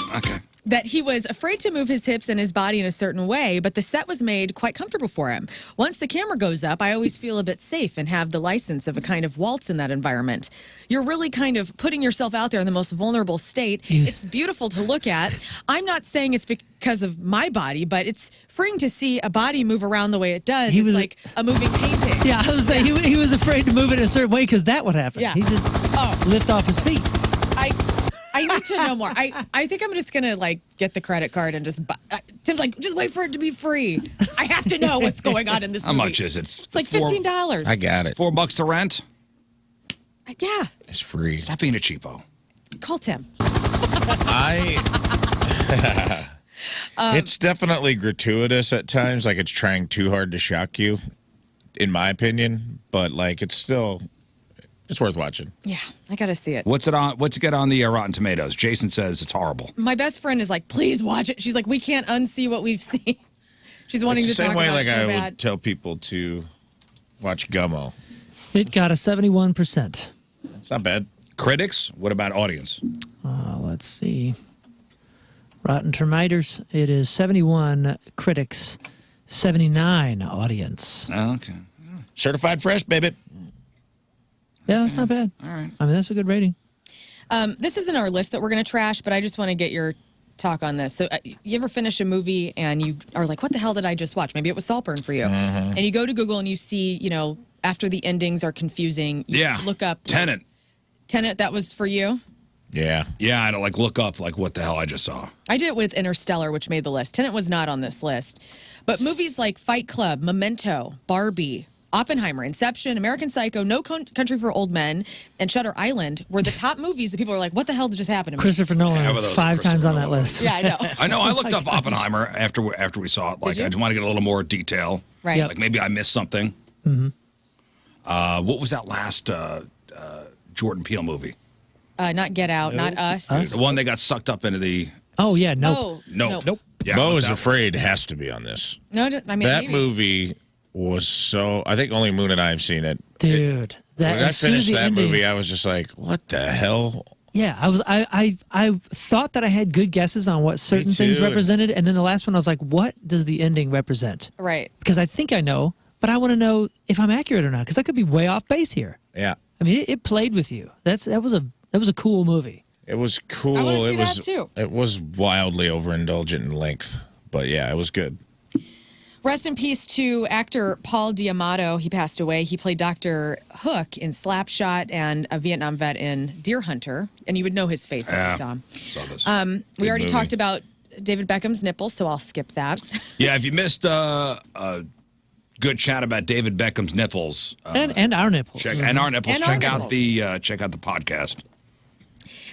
that he was afraid to move his hips and his body in a certain way, but the set was made quite comfortable for him. Once the camera goes up, I always feel a bit safe and have the license of a kind of waltz in that environment. You're really kind of putting yourself out there in the most vulnerable state. It's beautiful to look at. I'm not saying it's because of my body, but it's freeing to see a body move around the way it does. It's like a moving painting. Yeah, I was saying he was afraid to move it a certain way because that would happen. Yeah. He just lift off his feet. I need to know more. I think I'm just going to get the credit card and just buy. Tim's like, just wait for it to be free. I have to know what's going on in this movie. How much is it? It's like $15. I got it. $4 to rent? Yeah. It's free. Stop being a cheapo. Call Tim. It's definitely gratuitous at times. Like it's trying too hard to shock you, in my opinion. But it's worth watching. Yeah, I got to see it. What's it get on the Rotten Tomatoes? Jason says it's horrible. My best friend is like, please watch it. She's like, we can't unsee what we've seen. She's wanting It's to the talk same way about like it so I bad. would tell people to watch Gummo. It got a 71%. It's not bad. Critics? What about audience? Let's see. Rotten Tomatoes, it is 71 critics, 79 audience. Oh, okay. Certified fresh, baby. Yeah, that's not bad. All right. I mean, that's a good rating. This isn't our list that we're going to trash, but I just want to get your talk on this. So you ever finish a movie and you are like, what the hell did I just watch? Maybe it was Saltburn for you. And you go to Google and you see, after the endings are confusing, you look up. Tenet. Tenet, that was for you? Yeah. Yeah, I had to look up what the hell I just saw. I did it with Interstellar, which made the list. Tenet was not on this list. But movies like Fight Club, Memento, Barbie, Oppenheimer, Inception, American Psycho, No Country for Old Men, and Shutter Island were the top movies that people were like, what the hell just happened to me? Christopher Nolan is 5 times on that list. Yeah, I know. I know. I looked up Oppenheimer after we saw it. I just want to get a little more detail. Right. Yep. Like maybe I missed something. Mm-hmm. What was that last Jordan Peele movie? Not Get Out, not Us. The one that got sucked up into the. Oh yeah, nope. Oh, Nope. Yeah, Bo is that Afraid has to be on this. No, I mean That maybe. movie was so. I think only Moon and I have seen it. Dude. When I as soon as finished the that ending- movie, I was just like, "What the hell?" Yeah, I thought that I had good guesses on what certain things too. represented, and then the last one I was like, what does the ending represent? Right. Because I think I know, but I want to know if I'm accurate or not, because I could be way off base here. Yeah, I mean, it played with you. That was a cool movie. it was cool. I wanna see it was. that, too. It was wildly overindulgent in length, but yeah, it was good. Rest in peace to actor Paul Diamato. He passed away. He played Dr. Hook in Slapshot and a Vietnam vet in Deer Hunter. And you would know his face if you saw him. Saw this. We already movie. talked about David Beckham's nipples, so I'll skip that. Yeah, if you missed a good chat about David Beckham's nipples, And our nipples. and our nipples, And our check out nipples. the podcast.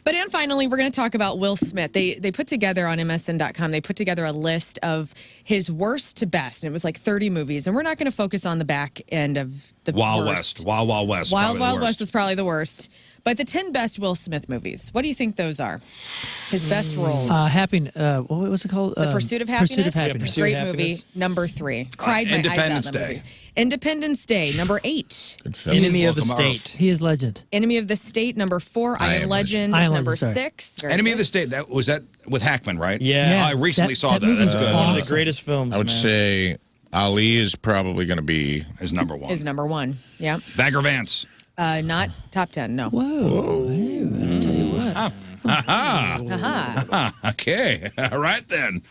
But and finally, we're going to talk about Will Smith. They put together on MSN.com, they put together a list of his worst to best. And it was like 30 movies. And we're not going to focus on the back end of the Wild worst. West. Wild West. Wild probably the Wild worst. West was probably the worst. But the 10 best Will Smith movies, what do you think those are? His best roles. What was it called? The Pursuit of Happiness. Pursuit of Happiness. Pursuit Great of movie. Happiness. Number 3. Cried my eyes out in Independence that Day. movie. Independence Day. Number 8. Good film. Enemy of the Welcome, State. He is legend. Enemy of the State. Number 4. I Am Legend. I Am Number Legend, sorry. 6. Very Enemy good. of the State. That was that with Hackman, right? Yeah. I recently saw that. movie That's was good. One of awesome. the greatest films. I would man. say Ali is probably going to be. Is number one. Is number 1. Yeah. Bagger Vance. Not top 10. No. Whoa. Hey, I'll tell you what. Aha. Okay. All right then.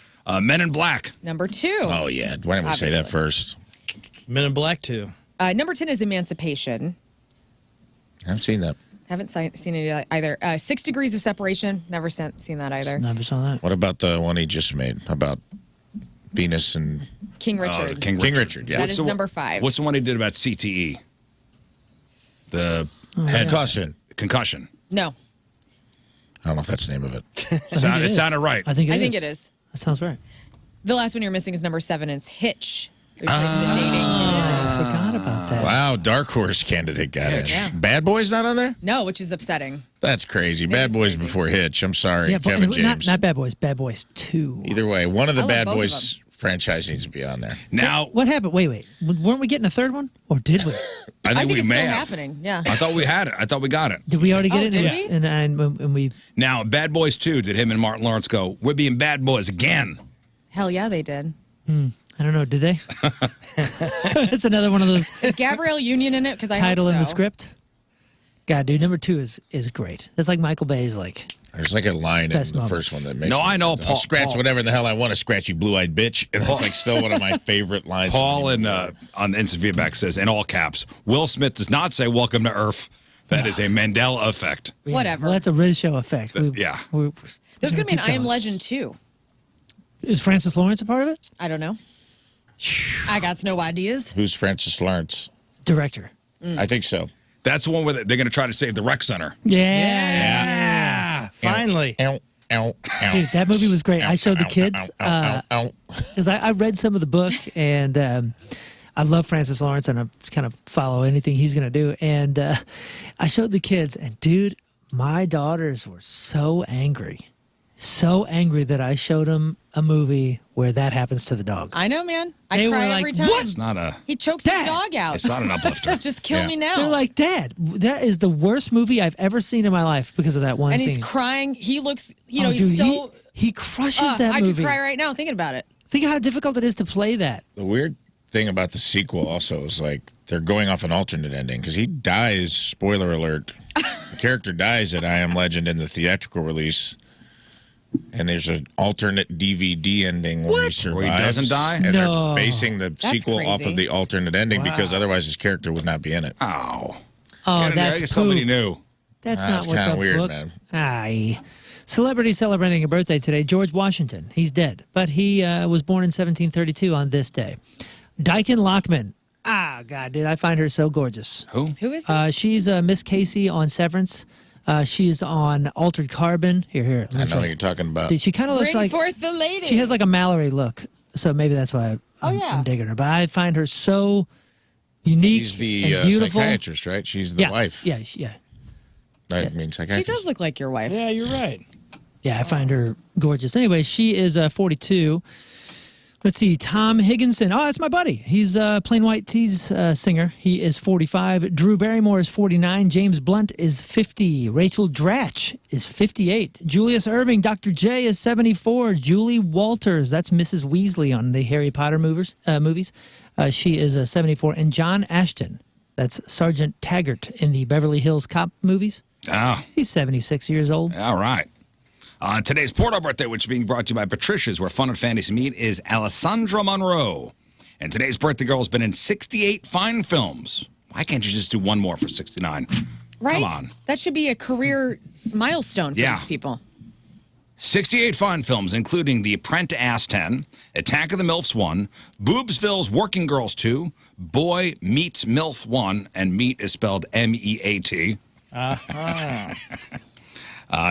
Men in Black. Number 2. Oh yeah, why don't we say that first? Men in Black 2. Number 10 is Emancipation. I haven't seen that. Haven't seen it either. 6 Degrees of Separation. Never seen that either. Never saw that. What about the one he just made about Venus and King Richard. King Richard? Yeah, That is number 5. What's the one he did about CTE? The concussion. No. I don't know if that's the name of it. It sounded right. I think it is. That sounds right. The last one you're missing is number 7. It's Hitch. Replace the dating. I forgot about that. Wow, Dark Horse candidate got it. Yeah. Bad Boys not on there? No, which is upsetting. That's crazy. Bad is Boys crazy. before Hitch. I'm sorry, Yeah, but Kevin James. not Bad Boys. Bad Boys 2. Either way, one of the I love Bad both of Boys franchise needs to be on there. Now, What happened? Wait. Weren't we getting a third one? Or did we? I think we it's may still have. happening. Yeah. I thought we had it. I thought we got it. Did we already get Oh, it? did Yes. we? And we... Now, Bad Boys 2, did him and Martin Lawrence go, we're being bad boys again? Hell yeah, they did. I don't know. Did they? It's another one of those Is Gabrielle Union in it? Because I title hope in the so. script. God, dude, number 2 is great. That's like Michael Bay's like... There's like a line in Best the moment. first one that makes No, me- I know, I'll Paul- scratch Paul- whatever the hell I want to scratch, you blue-eyed bitch. And that's like still one of my favorite lines. Paul on the instant feedback says, in all caps, Will Smith does not say welcome to Earth. That is a Mandela effect. Yeah. Whatever. Well, that's a Rizz show effect. Yeah. There's going to be an keep I Am going. Legend 2. Is Francis Lawrence a part of it? I don't know. I got no ideas. Who's Francis Lawrence? Director. I think so. That's the one where they're going to try to save the rec center. Yeah. Finally. Ow, ow, ow. Dude, that movie was great. I showed the kids Ow, ow, ow, ow. because I read some of the book and I love Francis Lawrence and I kind of follow anything he's going to do. And I showed the kids and dude, my daughters were so angry that I showed them a movie where that happens to the dog. I know, man. I They cry were like, every time. "What?" It's not a. He chokes his dog out. It's not an uplifter. Just kill me now. They're like, Dad, that is the worst movie I've ever seen in my life because of that one and scene. he's crying. He looks, Oh, he's dude, so. he crushes that I movie. could cry right now thinking about it. Think of how difficult it is to play that. The weird thing about the sequel also is like they're going off an alternate ending because he dies. Spoiler alert: the character dies at I Am Legend in the theatrical release, and there's an alternate DVD ending where he survives. Where he doesn't die? And No. they're basing the sequel off crazy. of the alternate ending because otherwise his character would not be in it. Oh. Oh, Get in there, that's get somebody poop. new. That's That's not what kinda the weird, book. man. Aye. Celebrity celebrating a birthday today, George Washington. He's dead, but he was born in 1732 on this day. Dyken Lockman. Ah, God, dude, I find her so gorgeous. Who? Who is this? She's Miss Casey on Severance. She's on Altered Carbon. Here. I know what you're talking about. Dude, she kind of looks Bring like forth the lady. she has like a Mallory look. So maybe that's why I'm yeah. digging her. But I find her so unique. She's the and beautiful. psychiatrist, right? She's the wife. Yeah. I mean, She psychiatrist. does look like your wife. Yeah, you're right. Yeah, I find her gorgeous. Anyway, she is 42. Let's see, Tom Higginson. Oh, that's my buddy. He's Plain White Tees singer. He is 45. Drew Barrymore is 49. James Blunt is 50. Rachel Dratch is 58. Julius Irving, Dr. J is 74. Julie Walters, that's Mrs. Weasley on the Harry Potter movies. She is 74. And John Ashton, that's Sergeant Taggart in the Beverly Hills Cop movies. Oh. He's 76 years old. All right. Today's Porto birthday, which is being brought to you by Patricia's, where fun and fantasy meet, is Alessandra Monroe. And today's birthday girl has been in 68 fine films. Why can't you just do one more for 69? Right? Come on. That should be a career milestone for Yeah. these people. 68 fine films, including The Apprentice 10, Attack of the MILFs 1, Boobsville's Working Girls 2, Boy Meets MILF 1, and meat is spelled M-E-A-T.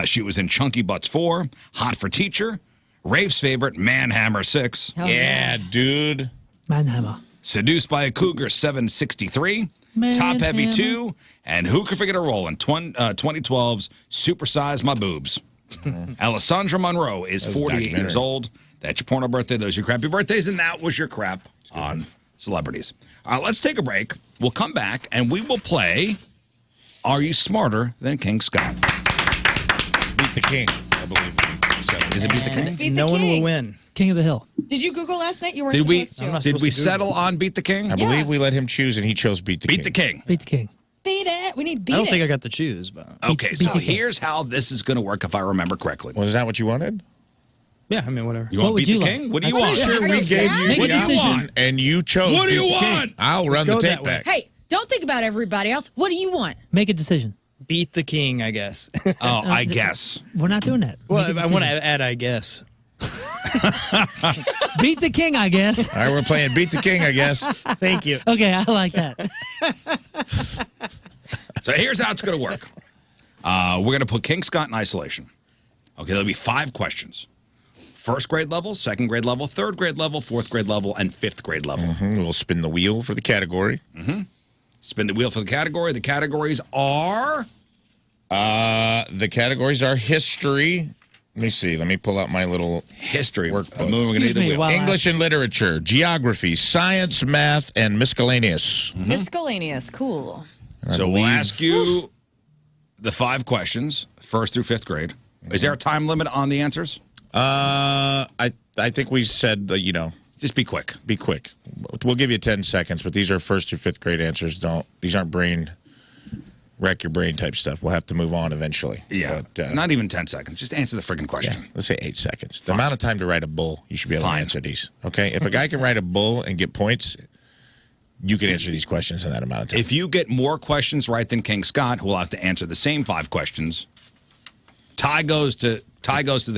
She was in Chunky Butts 4, Hot for Teacher, Rafe's favorite, Manhammer 6. Oh, yeah, dude. Manhammer. Seduced by a Cougar 763, Top Heavy 2, and Who Could Forget a Role in 2012's Supersize My Boobs. Alessandra Monroe is 48 years old. That's your porno birthday. Those are your crappy birthdays, and that was your crap on celebrities. Let's take a break. We'll come back, and we will play Are You Smarter Than King Scott? Beat the King, I believe. Is it Beat the King? It's Beat the No one King. will win. King of the Hill. Did you Google last night? You weren't Did we, supposed to. I'm not did we supposed to settle on Beat the King? I believe we let him choose, and he chose Beat the King. Beat the King. Beat the King. Beat it. We need beat I don't it. think I got to choose, but Okay, so the King. here's how this is going to work if I remember correctly. Was that what you wanted? yeah, I mean, whatever. You What want would Beat you the like? King? What do you I'm want? not sure We Make gave you Make a the decision. option, and you chose What do you Beat the King. want? I'll run the go tape that way. back. Hey, don't think about everybody else. What do you want? Make a decision. Beat the King, I guess. Oh, I guess. We're not doing that. well, Make a I want to decision. add, I guess. Beat the King, I guess. All right, we're playing Beat the King, I guess. Thank you. Okay, I like that. So here's how it's going to work. We're going to put King Scott in isolation. Okay, there'll be 5 questions. First grade level, second grade level, third grade level, fourth grade level, and fifth grade level. We'll spin the wheel for the category. Spin the wheel for the category. The categories are... The categories are history. Let me see. Let me pull out my little History. Workbook. We're going to need the Excuse me, wheel. while English and literature, geography, science, math, and miscellaneous. Miscellaneous. Cool. So we'll ask you the 5 questions, first through fifth grade. Is there a time limit on the answers? I think we said, Just be quick. be quick. We'll give you 10 seconds, but these are first through fifth grade answers. These aren't wreck your brain type stuff. We'll have to move on eventually. Yeah. But, Not even 10 seconds. Just answer the freaking yeah, question. let's say 8 seconds. The amount of time to write a bull, you should be able Fine. to answer these. Okay? If a guy can write a bull and get points, you can answer these questions in that amount of time. If you get more questions right than King Scott, who will have to answer the same 5 questions, tie goes to the king. Tie goes to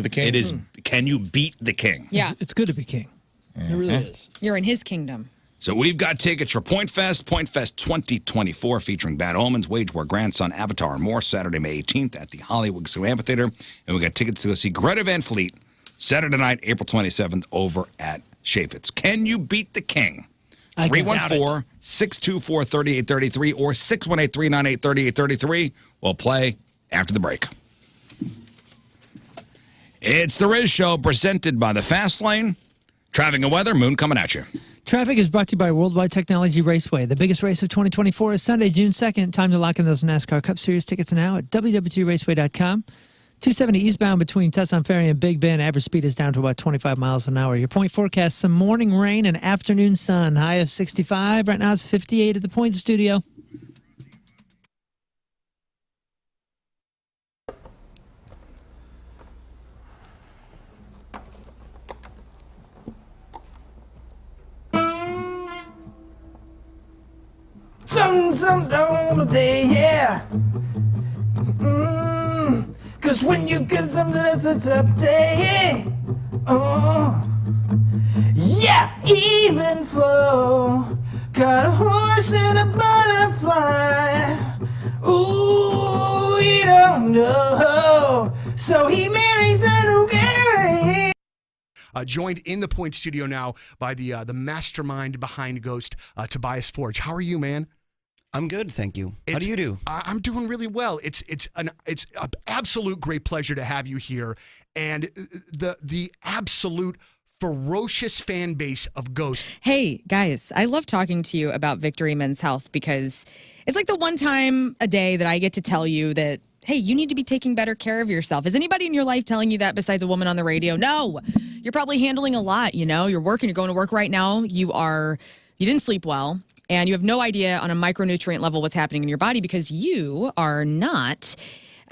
the king. It is, can you beat the king? Yeah. It's good to be king. It really is. You're in his kingdom. So we've got tickets for Point Fest 2024, featuring Bad Omens, Wage War Grandson, Avatar, and more, Saturday, May 18th at the Hollywood Casino Amphitheater. And we got tickets to go see Greta Van Fleet Saturday night, April 27th, over at Chaffetz. Can you beat the king? I can doubt it. 314-624-3833 or 618-398-3833. We'll play after the break. It's the Rizz Show, presented by the Fast Lane. Traffic and weather, Moon coming at you. Traffic is brought to you by Worldwide Technology Raceway. The biggest race of 2024 is Sunday, June 2nd. Time to lock in those NASCAR Cup Series tickets now at www.raceway.com. 270 eastbound between Tucson Ferry and Big Bend. Average speed is down to about 25 miles an hour. Your point forecast, some morning rain and afternoon sun. High of 65. Right now it's 58 at the Point Studio. Some on the day, yeah. Cause when you get something that's a tough day, yeah, even flow. Got a horse and a butterfly. Ooh, you don't know. So he marries and okay. joined in the Point studio now by the mastermind behind Ghost, Tobias Forge. How are you, man? I'm good, thank you. How do you do? I'm doing really well. It's an absolute great pleasure to have you here, and the absolute ferocious fan base of Ghost. Hey guys, I love talking to you about Victory Men's Health because it's like the one time a day that I get to tell you that, hey, you need to be taking better care of yourself. Is anybody in your life telling you that besides a woman on the radio? No. You're probably handling a lot, You're working, you're going to work right now. You didn't sleep well. And you have no idea on a micronutrient level what's happening in your body because you are not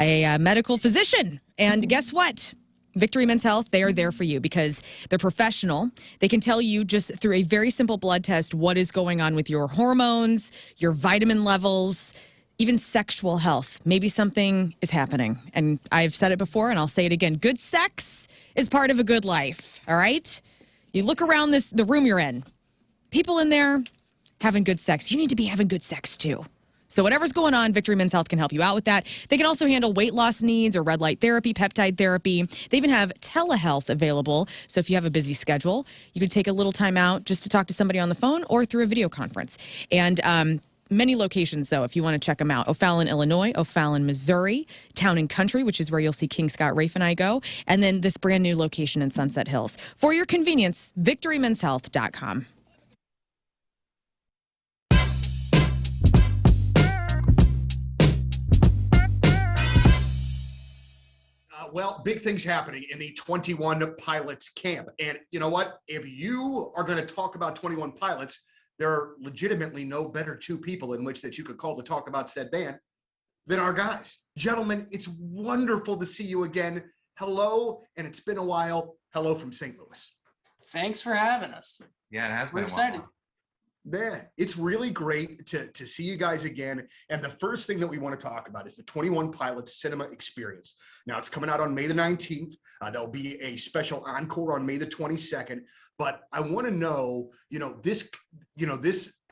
a medical physician. And guess what? Victory Men's Health, they are there for you because they're professional. They can tell you just through a very simple blood test what is going on with your hormones, your vitamin levels, even sexual health. Maybe something is happening. And I've said it before and I'll say it again. Good sex is part of a good life, all right? You look around the room you're in. People in there having good sex. You need to be having good sex too. So whatever's going on, Victory Men's Health can help you out with that. They can also handle weight loss needs or red light therapy, peptide therapy. They even have telehealth available. So if you have a busy schedule, you can take a little time out just to talk to somebody on the phone or through a video conference. And many locations, though, if you want to check them out. O'Fallon, Illinois, O'Fallon, Missouri, Town and Country, which is where you'll see King Scott, Rafe, and I go. And then this brand new location in Sunset Hills. For your convenience, victorymenshealth.com. Well, big things happening in the 21 Pilots camp. And you know what? If you are going to talk about 21 Pilots, there are legitimately no better two people in which that you could call to talk about said band than our guys. Gentlemen, it's wonderful to see you again. Hello, and it's been a while. Hello from St. Louis. Thanks for having us. Yeah, it has been. We're excited. Man, it's really great to see you guys again. And the first thing that we want to talk about is the 21 Pilots Cinema Experience. Now, it's coming out on May the 19th. There'll be a special encore on May the 22nd. But I want to know, this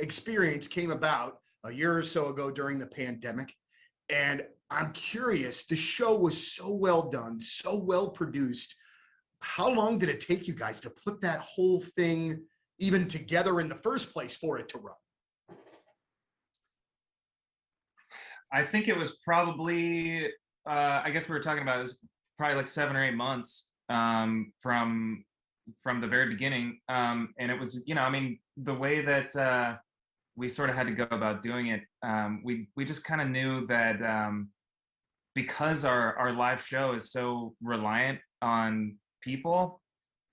experience came about a year or so ago during the pandemic. And I'm curious, the show was so well done, so well produced. How long did it take you guys to put that whole thing even together in the first place for it to run? I think it was probably, I guess we were talking about it was probably like 7 or 8 months from the very beginning. And it was, the way that we sort of had to go about doing it, we just kind of knew that because our live show is so reliant on people,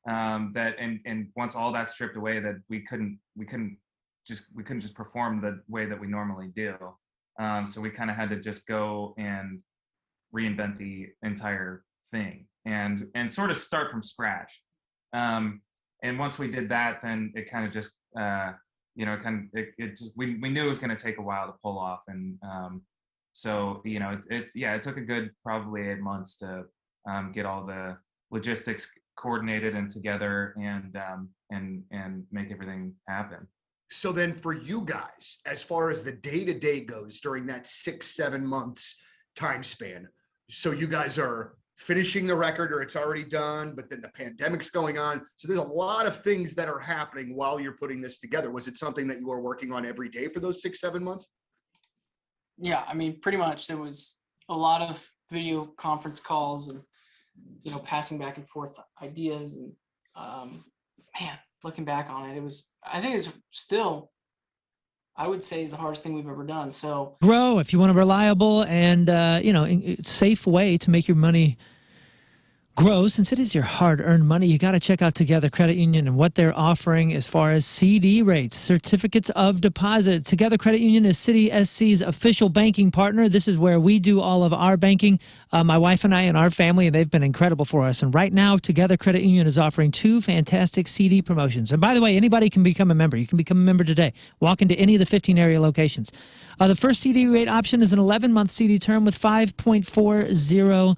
that and once all that stripped away, that we couldn't just perform the way that we normally do. So we kind of had to just go and reinvent the entire thing and sort of start from scratch. And once we did that, then it kind of just we knew it was going to take a while to pull off. And so it took a good probably 8 months to get all the logistics coordinated and together and make everything happen. So then for you guys, as far as the day-to-day goes during that 6-7 months time span, so you guys are finishing the record or it's already done, but then the pandemic's going on. So there's a lot of things that are happening while you're putting this together. Was it something that you were working on every day for those 6-7 months? Yeah, pretty much. There was a lot of video conference calls and passing back and forth ideas, and looking back on it, I think it's still, I would say, is the hardest thing we've ever done. So grow if you want a reliable and safe way to make your money grow. Since it is your hard-earned money, you got to check out Together Credit Union and what they're offering as far as CD rates, certificates of deposit. Together Credit Union is City SC's official banking partner. This is where we do all of our banking, my wife and I and our family, and they've been incredible for us. And right now, Together Credit Union is offering 2 fantastic CD promotions. And by the way, anybody can become a member. You can become a member today. Walk into any of the 15 area locations. The first CD rate option is an 11-month CD term with 5.40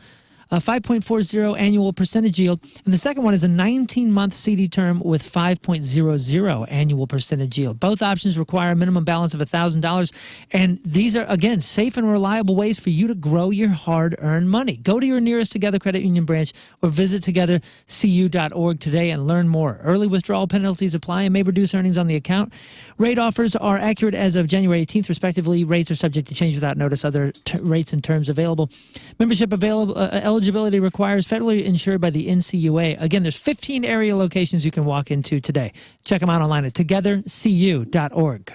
a 5.40 annual percentage yield. And the second one is a 19-month CD term with 5.00 annual percentage yield. Both options require a minimum balance of $1,000. And these are, again, safe and reliable ways for you to grow your hard-earned money. Go to your nearest Together Credit Union branch or visit togethercu.org today and learn more. Early withdrawal penalties apply and may reduce earnings on the account. Rate offers are accurate as of January 18th, respectively. Rates are subject to change without notice. Other rates and terms available. Membership eligibility requires federally insured by the NCUA. Again, there's 15 area locations you can walk into today. Check them out online at togethercu.org.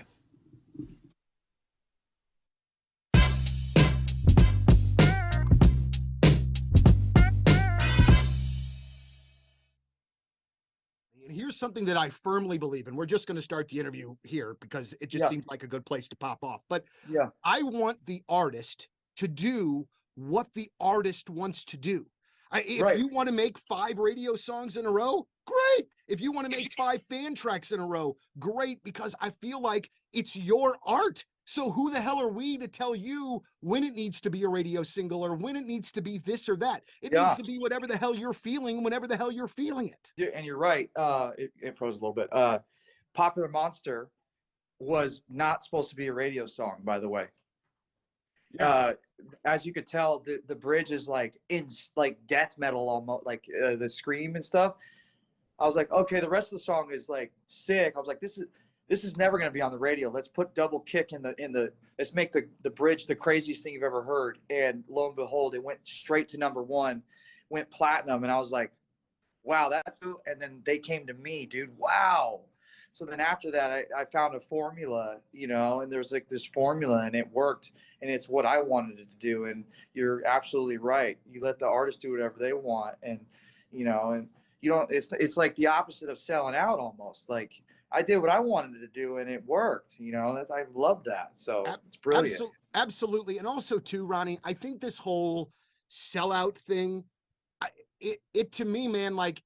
Here's something that I firmly believe in. We're just going to start the interview here because it just seems like a good place to pop off. But I want the artist to do what the artist wants to do. If you want to make 5 radio songs in a row, great. If you want to make 5 fan tracks in a row, great, because I feel like it's your art. So who the hell are we to tell you when it needs to be a radio single or when it needs to be this or that? It needs to be whatever the hell you're feeling, whenever the hell you're feeling it. Yeah, and you're right. It froze a little bit. Popular Monster was not supposed to be a radio song, by the way. As you could tell, the bridge is like death metal, almost like the scream and stuff. I was like, okay, the rest of the song is like sick. I was like, this is never going to be on the radio. Let's put double kick in the let's make the bridge the craziest thing you've ever heard. And lo and behold, it went straight to #1, went platinum. And I was like, wow, and then they came to me, dude. Wow. So then after that, I found a formula, and there's like this formula and it worked and it's what I wanted it to do. And you're absolutely right. You let the artist do whatever they want. And, and you don't, it's like the opposite of selling out almost. Like, I did what I wanted to do and it worked, I love that. So it's brilliant. Absolutely. And also too, Ronnie, I think this whole sellout thing, it to me, man, like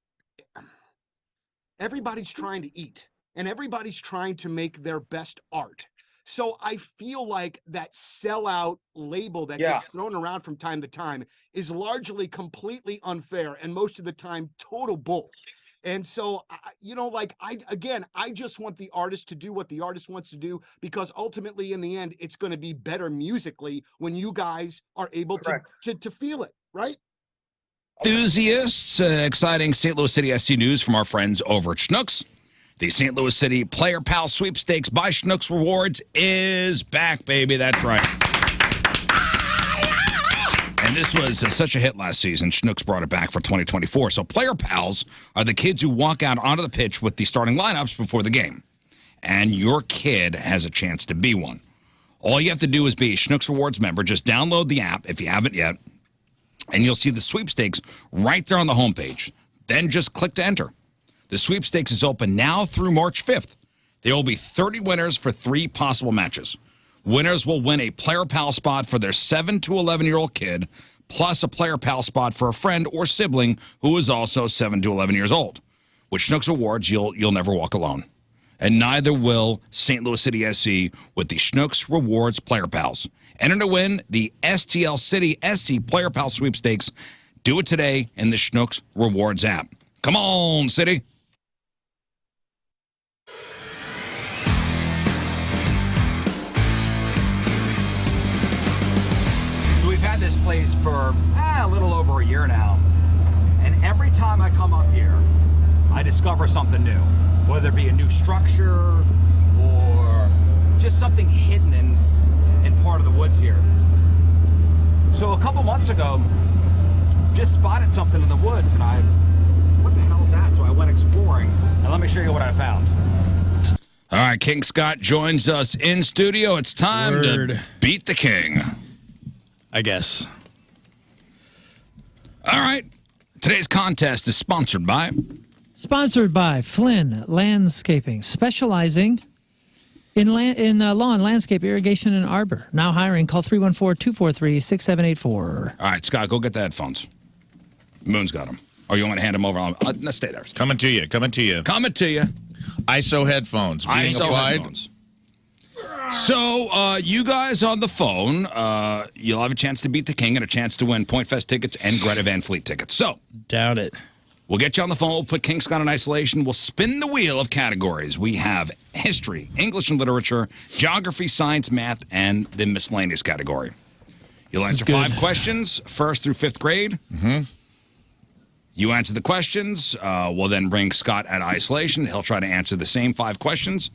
everybody's trying to eat and everybody's trying to make their best art. So I feel like that sellout label that gets thrown around from time to time is largely completely unfair and most of the time total bull. And so, I just want the artist to do what the artist wants to do, because ultimately in the end, it's going to be better musically when you guys are able to feel it, right? Enthusiasts, exciting St. Louis City SC news from our friends over at Schnucks. The St. Louis City Player Pal Sweepstakes by Schnucks Rewards is back, baby. That's right. And this was such a hit last season. Schnucks brought it back for 2024. So Player Pals are the kids who walk out onto the pitch with the starting lineups before the game. And your kid has a chance to be one. All you have to do is be a Schnucks Rewards member. Just download the app if you haven't yet. And you'll see the sweepstakes right there on the homepage. Then just click to enter. The sweepstakes is open now through March 5th. There will be 30 winners for 3 possible matches. Winners will win a Player Pal spot for their 7 to 11-year-old kid, plus a Player Pal spot for a friend or sibling who is also 7 to 11 years old. With Schnucks Awards, you'll never walk alone. And neither will St. Louis City SC with the Schnucks Rewards Player Pals. Enter to win the STL City SC Player Pal Sweepstakes. Do it today in the Schnucks Rewards app. Come on, City. This place for a little over a year now, and every time I come up here I discover something new, whether it be a new structure or just something hidden in part of the woods here. So a couple months ago just spotted something in the woods and what the hell is that? So I went exploring and let me show you what I found. All right, King Scott joins us in studio. It's time to beat the king, I guess. All right. Today's contest is sponsored by Flynn Landscaping, specializing in lawn, landscape, irrigation, and arbor. Now hiring. Call 314-243-6784. All right, Scott, go get the headphones. Moon's got them. Or you want to hand them over? Let's stay there. Coming to you. Coming to you. ISO headphones. ISO headphones. So, you guys on the phone, you'll have a chance to beat the king and a chance to win Point Fest tickets and Greta Van Fleet tickets. So, Doubt it. we'll get you on the phone. We'll put King Scott in isolation. We'll spin the wheel of categories. We have history, English and literature, geography, science, math, and the miscellaneous category. You'll This is answer 5 good. questions, 1st through 5th grade. Mm-hmm. You answer the questions. We'll then bring Scott at isolation. He'll try to answer the same 5 questions.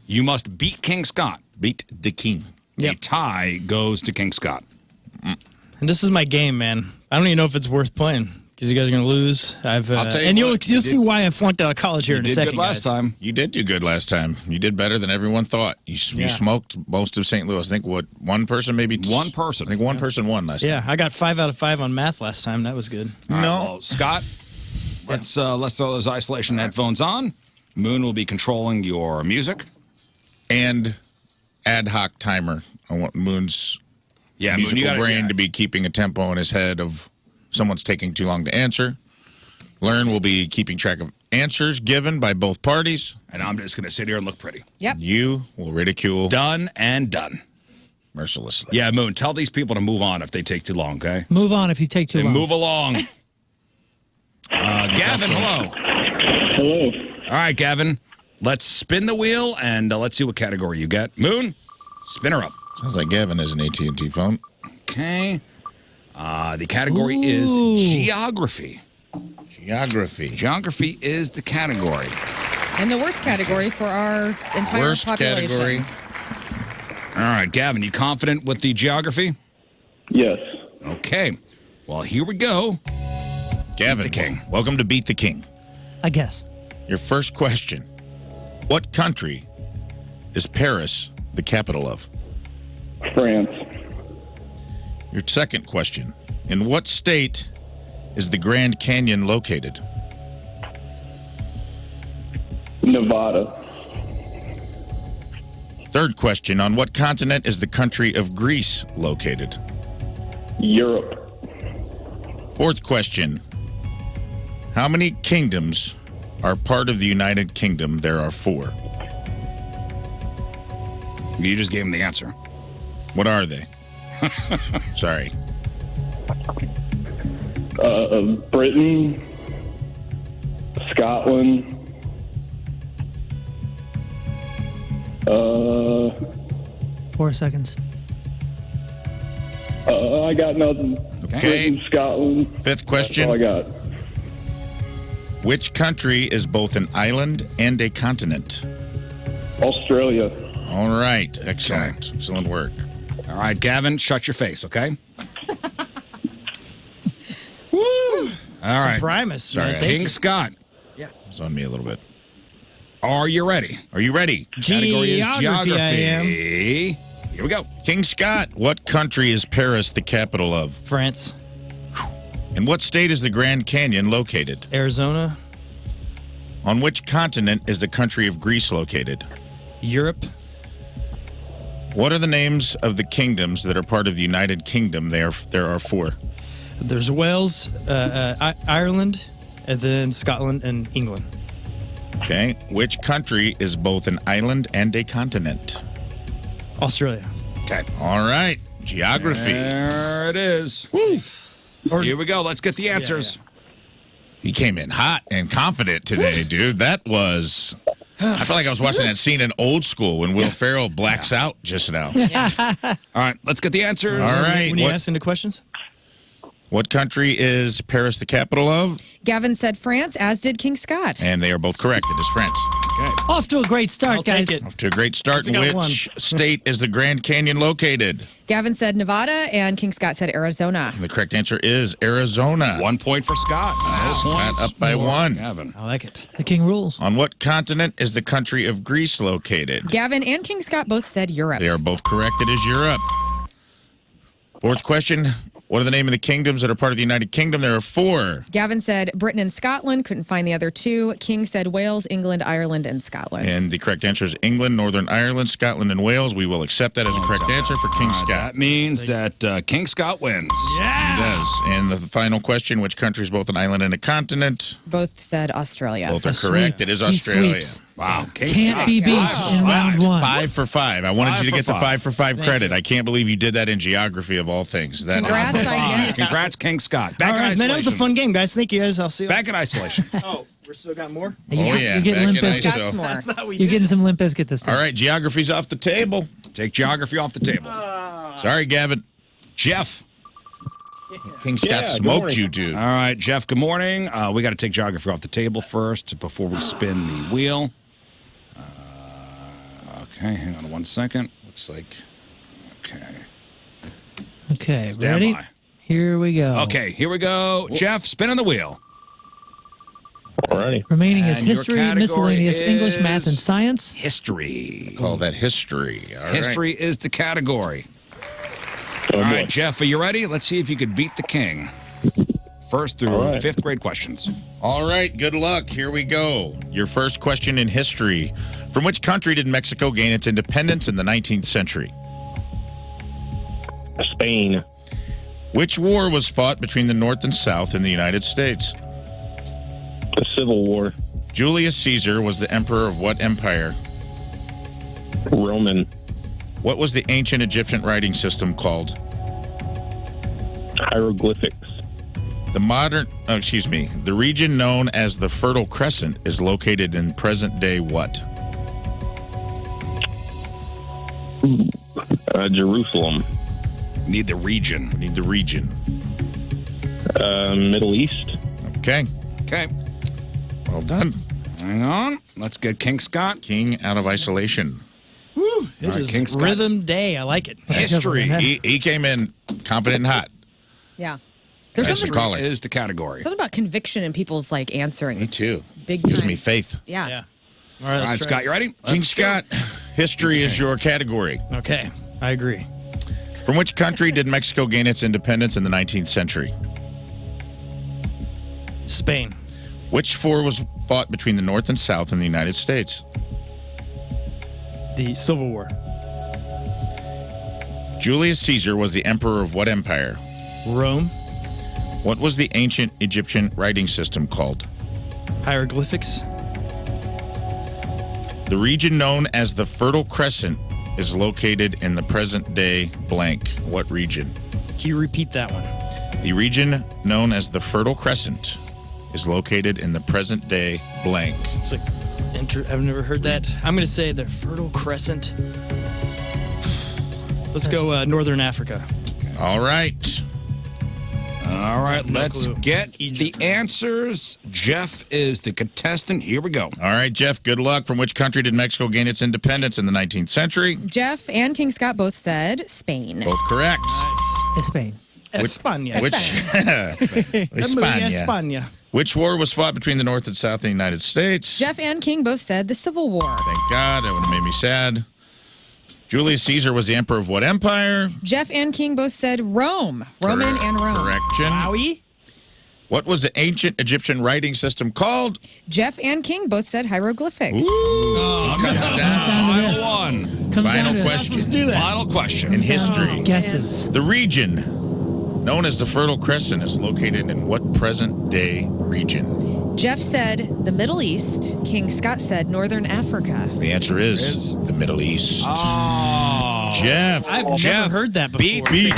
You must beat King Scott. Beat the king. The tie goes to King Scott. And this is my game, man. I don't even know if it's worth playing because you guys are going to lose. I'll tell you and you'll what, see why I flunked out of college here You in a did second. good last guys. time. You did do good last time. You did better than everyone thought. You smoked most of St. Louis. I think, what, one person maybe? One person. I think one person won last time. Yeah, I got 5 out of 5 on math last time. That was good. All right, well, Scott, let's throw those isolation headphones on. Moon will be controlling your music. And ad hoc timer. I want Moon's musical brain to be keeping a tempo in his head of someone's taking too long to answer. Lern will be keeping track of answers given by both parties. And I'm just going to sit here and look pretty. Yep. You will ridicule. Done and done. Mercilessly. Yeah, Moon, tell these people to move on if they take too long, okay? Move on if you take too And long. move along. Gavin, hello. Hello. All right, Gavin. Let's spin the wheel, and let's see what category you get. Moon, spin her up. Sounds like Gavin has an AT&T phone. Okay. The category is geography. Geography. Geography is the category. And the worst category for our entire Worst population. category. All right, Gavin, you confident with the geography? Yes. Okay. Well, here we go. Gavin, the king. Welcome to Beat the King. I guess. Your first question. What country is Paris the capital of? France. Your second question. In what state is the Grand Canyon located? Nevada. Third question. On what continent is the country of Greece located? Europe. Fourth question. How many kingdoms are part of the United Kingdom? There are 4. You just gave him the answer. What are they? Sorry. Britain. Scotland. 4 seconds. I got nothing. Okay. Britain, Scotland. Fifth question. That's all I got. Which country is both an island and a continent? Australia. All right. Excellent. Excellent work. All right, Gavin, shut your face, okay? Woo! All right. Primus. Sorry, man. King Scott, It's on me a little bit. are you ready? Are you ready? Category is Geography, I am. geography. Here we go. King Scott, what country is Paris the capital of? France. In what state is the Grand Canyon located? Arizona. On which continent is the country of Greece located? Europe. What are the names of the kingdoms that are part of the United Kingdom? There are 4. There's Wales, Ireland, and then Scotland and England. Okay. Which country is both an island and a continent? Australia. Okay. All right. Geography. There it is. Woo. Here we go. Let's get the answers. He came in hot and confident today, dude. That was... I felt like I was watching that scene in Old School when Will Ferrell blacks out just now. All right, let's get the answers. All right. When you ask into questions? What country is Paris the capital of? Gavin said France, as did King Scott. And they are both correct. It is France. Okay. Off to a great start, I'll guys. take it. Off to a great start. I got In which state is the Grand Canyon located? Gavin said Nevada, and King Scott said Arizona. The correct answer is Arizona. 1 point for Scott. Scott up by 1. Gavin. I like it. The king rules. On what continent is the country of Greece located? Gavin and King Scott both said Europe. They are both correct. It is Europe. Fourth question. What are the name of the kingdoms that are part of the United Kingdom? There are 4. Gavin said Britain and Scotland. Couldn't find the other 2. King said Wales, England, Ireland, and Scotland. And the correct answer is England, Northern Ireland, Scotland, and Wales. We will accept that as a correct answer for King Scott. That means that King Scott wins. He does. And the final question, which country is both an island and a continent? Both said Australia. Both are That's correct. sweet. It is He Australia. sweeps. Wow. Can't be beat in round one. 5 for 5. I wanted you to get the 5 for 5 credit. I can't believe you did that in geography of all things. That Congrats, I guess. Congrats, King Scott. All Back in right, isolation. man, that was a fun game, guys. Thank you, guys. I'll see you. Back in isolation. Oh, we're still got more? yeah. You're getting Limp Back in Bizkit. ISO. You're getting some Limp Bizkit this time. All right, geography's off the table. Take geography off the table. Sorry, Gavin. Jeff. King Scott smoked you, dude. All right, Jeff, good morning. We got to take geography off the table first before we spin the wheel. Okay, hang on 1 second. Looks like. Okay. Okay, Stand ready? by. Here we go. Okay, here we go. Jeff, spinning the wheel. Alrighty. Remaining is And your history, category miscellaneous English, math, and is science. History. Call that history. All right. History is the category. Oh, All boy. right, Jeff, are you ready? Let's see if you could beat the king. First through All right. 5th grade questions. All right, good luck. Here we go. Your first question in history. From which country did Mexico gain its independence in the 19th century? Spain. Which war was fought between the North and South in the United States? The Civil War. Julius Caesar was the emperor of what empire? Roman. What was the ancient Egyptian writing system called? Hieroglyphics. The region known as the Fertile Crescent is located in present-day what? Jerusalem. Need the region. Need the region. Middle East. Okay. Okay. Well done. Hang on. Let's get King Scott. King out of isolation. Woo! It All right, is King Scott. rhythm day. I like it. History. He came in confident and hot. Yeah. There's Thanks for something, calling. Is the category. something about conviction in people's like answering. Me too. Big Gives time. me faith. Yeah. Yeah. All right, All right, let's try Scott, it. you ready? King Scott, history is your category. Okay, I agree. From which country did Mexico gain its independence in the 19th century? Spain. Which war was fought between the North and South in the United States? The Civil War. Julius Caesar was the emperor of what empire? Rome. What was the ancient Egyptian writing system called? Hieroglyphics. The region known as the Fertile Crescent is located in the present-day blank. What region? Can you repeat that one? The region known as the Fertile Crescent is located in the present-day blank. It's like, I've never heard that. I'm going to say the Fertile Crescent. Let's go Northern Africa. All right. All right, No let's clue. get Egypt. the answers. Jeff is the contestant. Here we go. All right, Jeff, good luck. From which country did Mexico gain its independence in the 19th century? Jeff and King Scott both said Spain. Both correct. It's Spain. España. Which España. España. Which war was fought between the North and South of the United States? Jeff and King both said the Civil War. Thank God. That would have made me sad. Julius Caesar was the emperor of what empire? Jeff and King both said Rome. Roman and Rome. Correction. Wowie. What was the ancient Egyptian writing system called? Jeff and King both said hieroglyphics. Final one. Comes Final down to question. Let's do that. Final question. In history, guesses. the region known as the Fertile Crescent is located in what present-day region? Jeff said the Middle East. King Scott said Northern Africa. The answer is the Middle East. Oh. Jeff. I've never heard that before. Beat the king.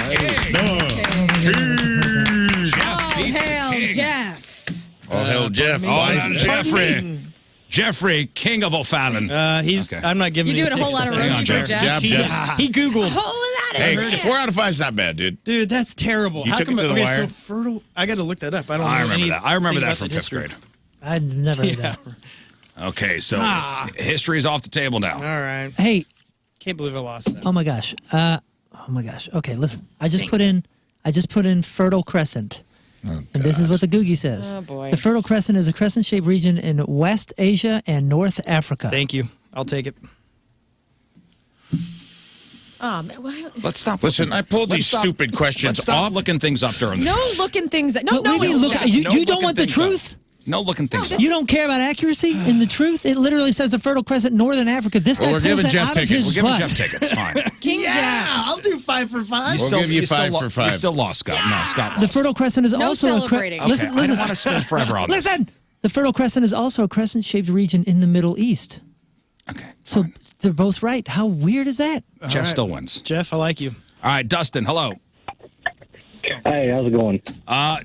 Jeff beats the Hail king. Jeff. Oh, hell, Jeff. Oh, Wise and Jeff. Jeffrey. Jeffrey, king of O'Fallon. He's. Okay. I'm not giving. You're him doing a whole lot of Hang on, roasting for Jeff. Jeff. Jeff. He Googled. Hey, 4 out of 5 is not bad, dude. Dude, that's terrible. You How took come it to the okay, wire? So fertile. I got to look that up. I don't. I know remember that. I remember that from anything 5th about grade. I'd never heard Yeah. that. Okay, so history is off the table now. All right. Hey, Can't believe I lost that. oh my gosh. Okay, listen. I just put in Fertile Crescent. And this is what the Googie says. Oh, boy. The Fertile Crescent is a crescent-shaped region in West Asia and North Africa. Thank you. I'll take it. Let's stop. Listen, I pulled these stupid questions Let's stop off. looking things up during the No show. looking things. No, What no. do you mean look? No You don't looking want the things up. truth? No looking things up. You don't care about accuracy in the truth? It literally says the Fertile Crescent, Northern Africa. This guy Well, we're pulls giving that Jeff out tickets. of his We're giving butt. Jeff tickets. Fine. King Jeff. I'll do 5 for 5. We'll give you 5 for You 5. still lost, Scott. No, Scott The lost. Fertile Crescent is No also celebrating. Okay, Listen, I don't want to spend forever on this. listen. The Fertile Crescent is also a crescent-shaped region in the Middle East. Okay. So they're both right. How weird is that? Jeff still wins. Jeff, I like you. All right, Dustin, hello. Hey, how's it going?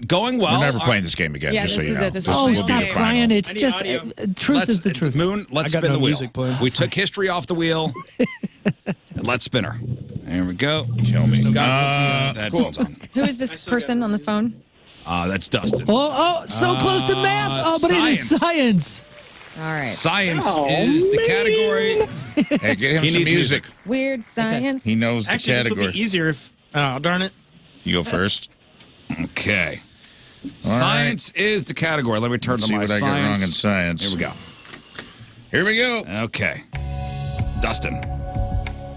Going well. We're never playing this game again, just so you know. Oh, stop crying. It's just, truth is the truth. Moon, let's I got spin no the wheel. music playing. We took history off the wheel. And let's spin her. There we go. Kill me. Got the headphones on. Who is this person on the phone? That's Dustin. So close to math. Oh, but it is science. All right. Science is the category. Hey, get him He some needs music. Weird science. He knows the Actually, this category. would be easier if. Oh, darn it. You go first. Okay. Science is the category. Let me turn Let's to see my what I science. got wrong in science. Here we go. Here we go. Okay. Dustin.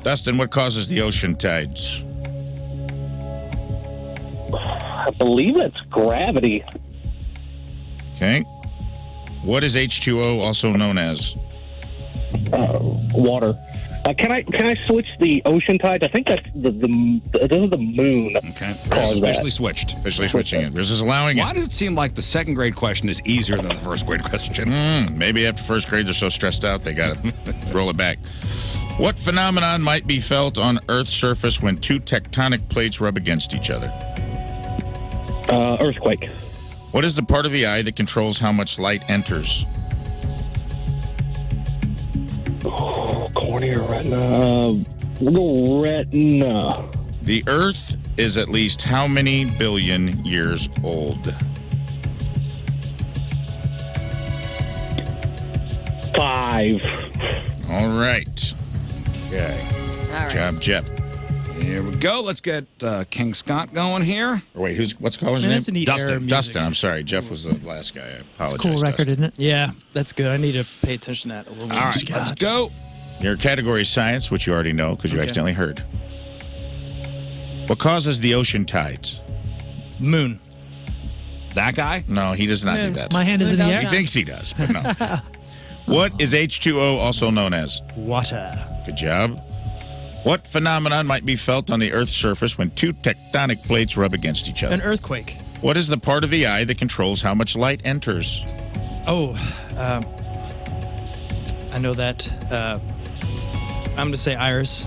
Dustin, what causes the ocean tides? I believe it's gravity. Okay. What is H2O also known as? Water. Can I switch the ocean tides? I think that's this is the moon. Okay. Riz Officially switched. Officially switching it. Riz is allowing Why it. does it seem like the second grade question is easier than the first grade question? Maybe after first grade they're so stressed out they got to roll it back. What phenomenon might be felt on Earth's surface when two tectonic plates rub against each other? Earthquake. What is the part of the eye that controls how much light enters? Cornea, retina. We'll go retina. The Earth is at least how many billion years old? 5. All right. Okay. All right. Job, Jeff. Here we go. Let's get King Scott going here. Or wait, what's caller's Man, name? that's a neat era of Dustin. music. Dustin. I'm sorry. Jeff was the last guy. I apologize. Cool record, Dustin. isn't it? Yeah, that's good. I need to pay attention to that a little more. All right, let's go. Your category is science, which you already know because you Okay. accidentally heard. What causes the ocean tides? Moon. That guy? No, he does not do Moon. that. My hand is in the He air. thinks he does, but no. What is H2O also known as? Water. Good job. What phenomenon might be felt on the Earth's surface when two tectonic plates rub against each other? An earthquake. What is the part of the eye that controls how much light enters? Oh, I know that. I'm going to say iris.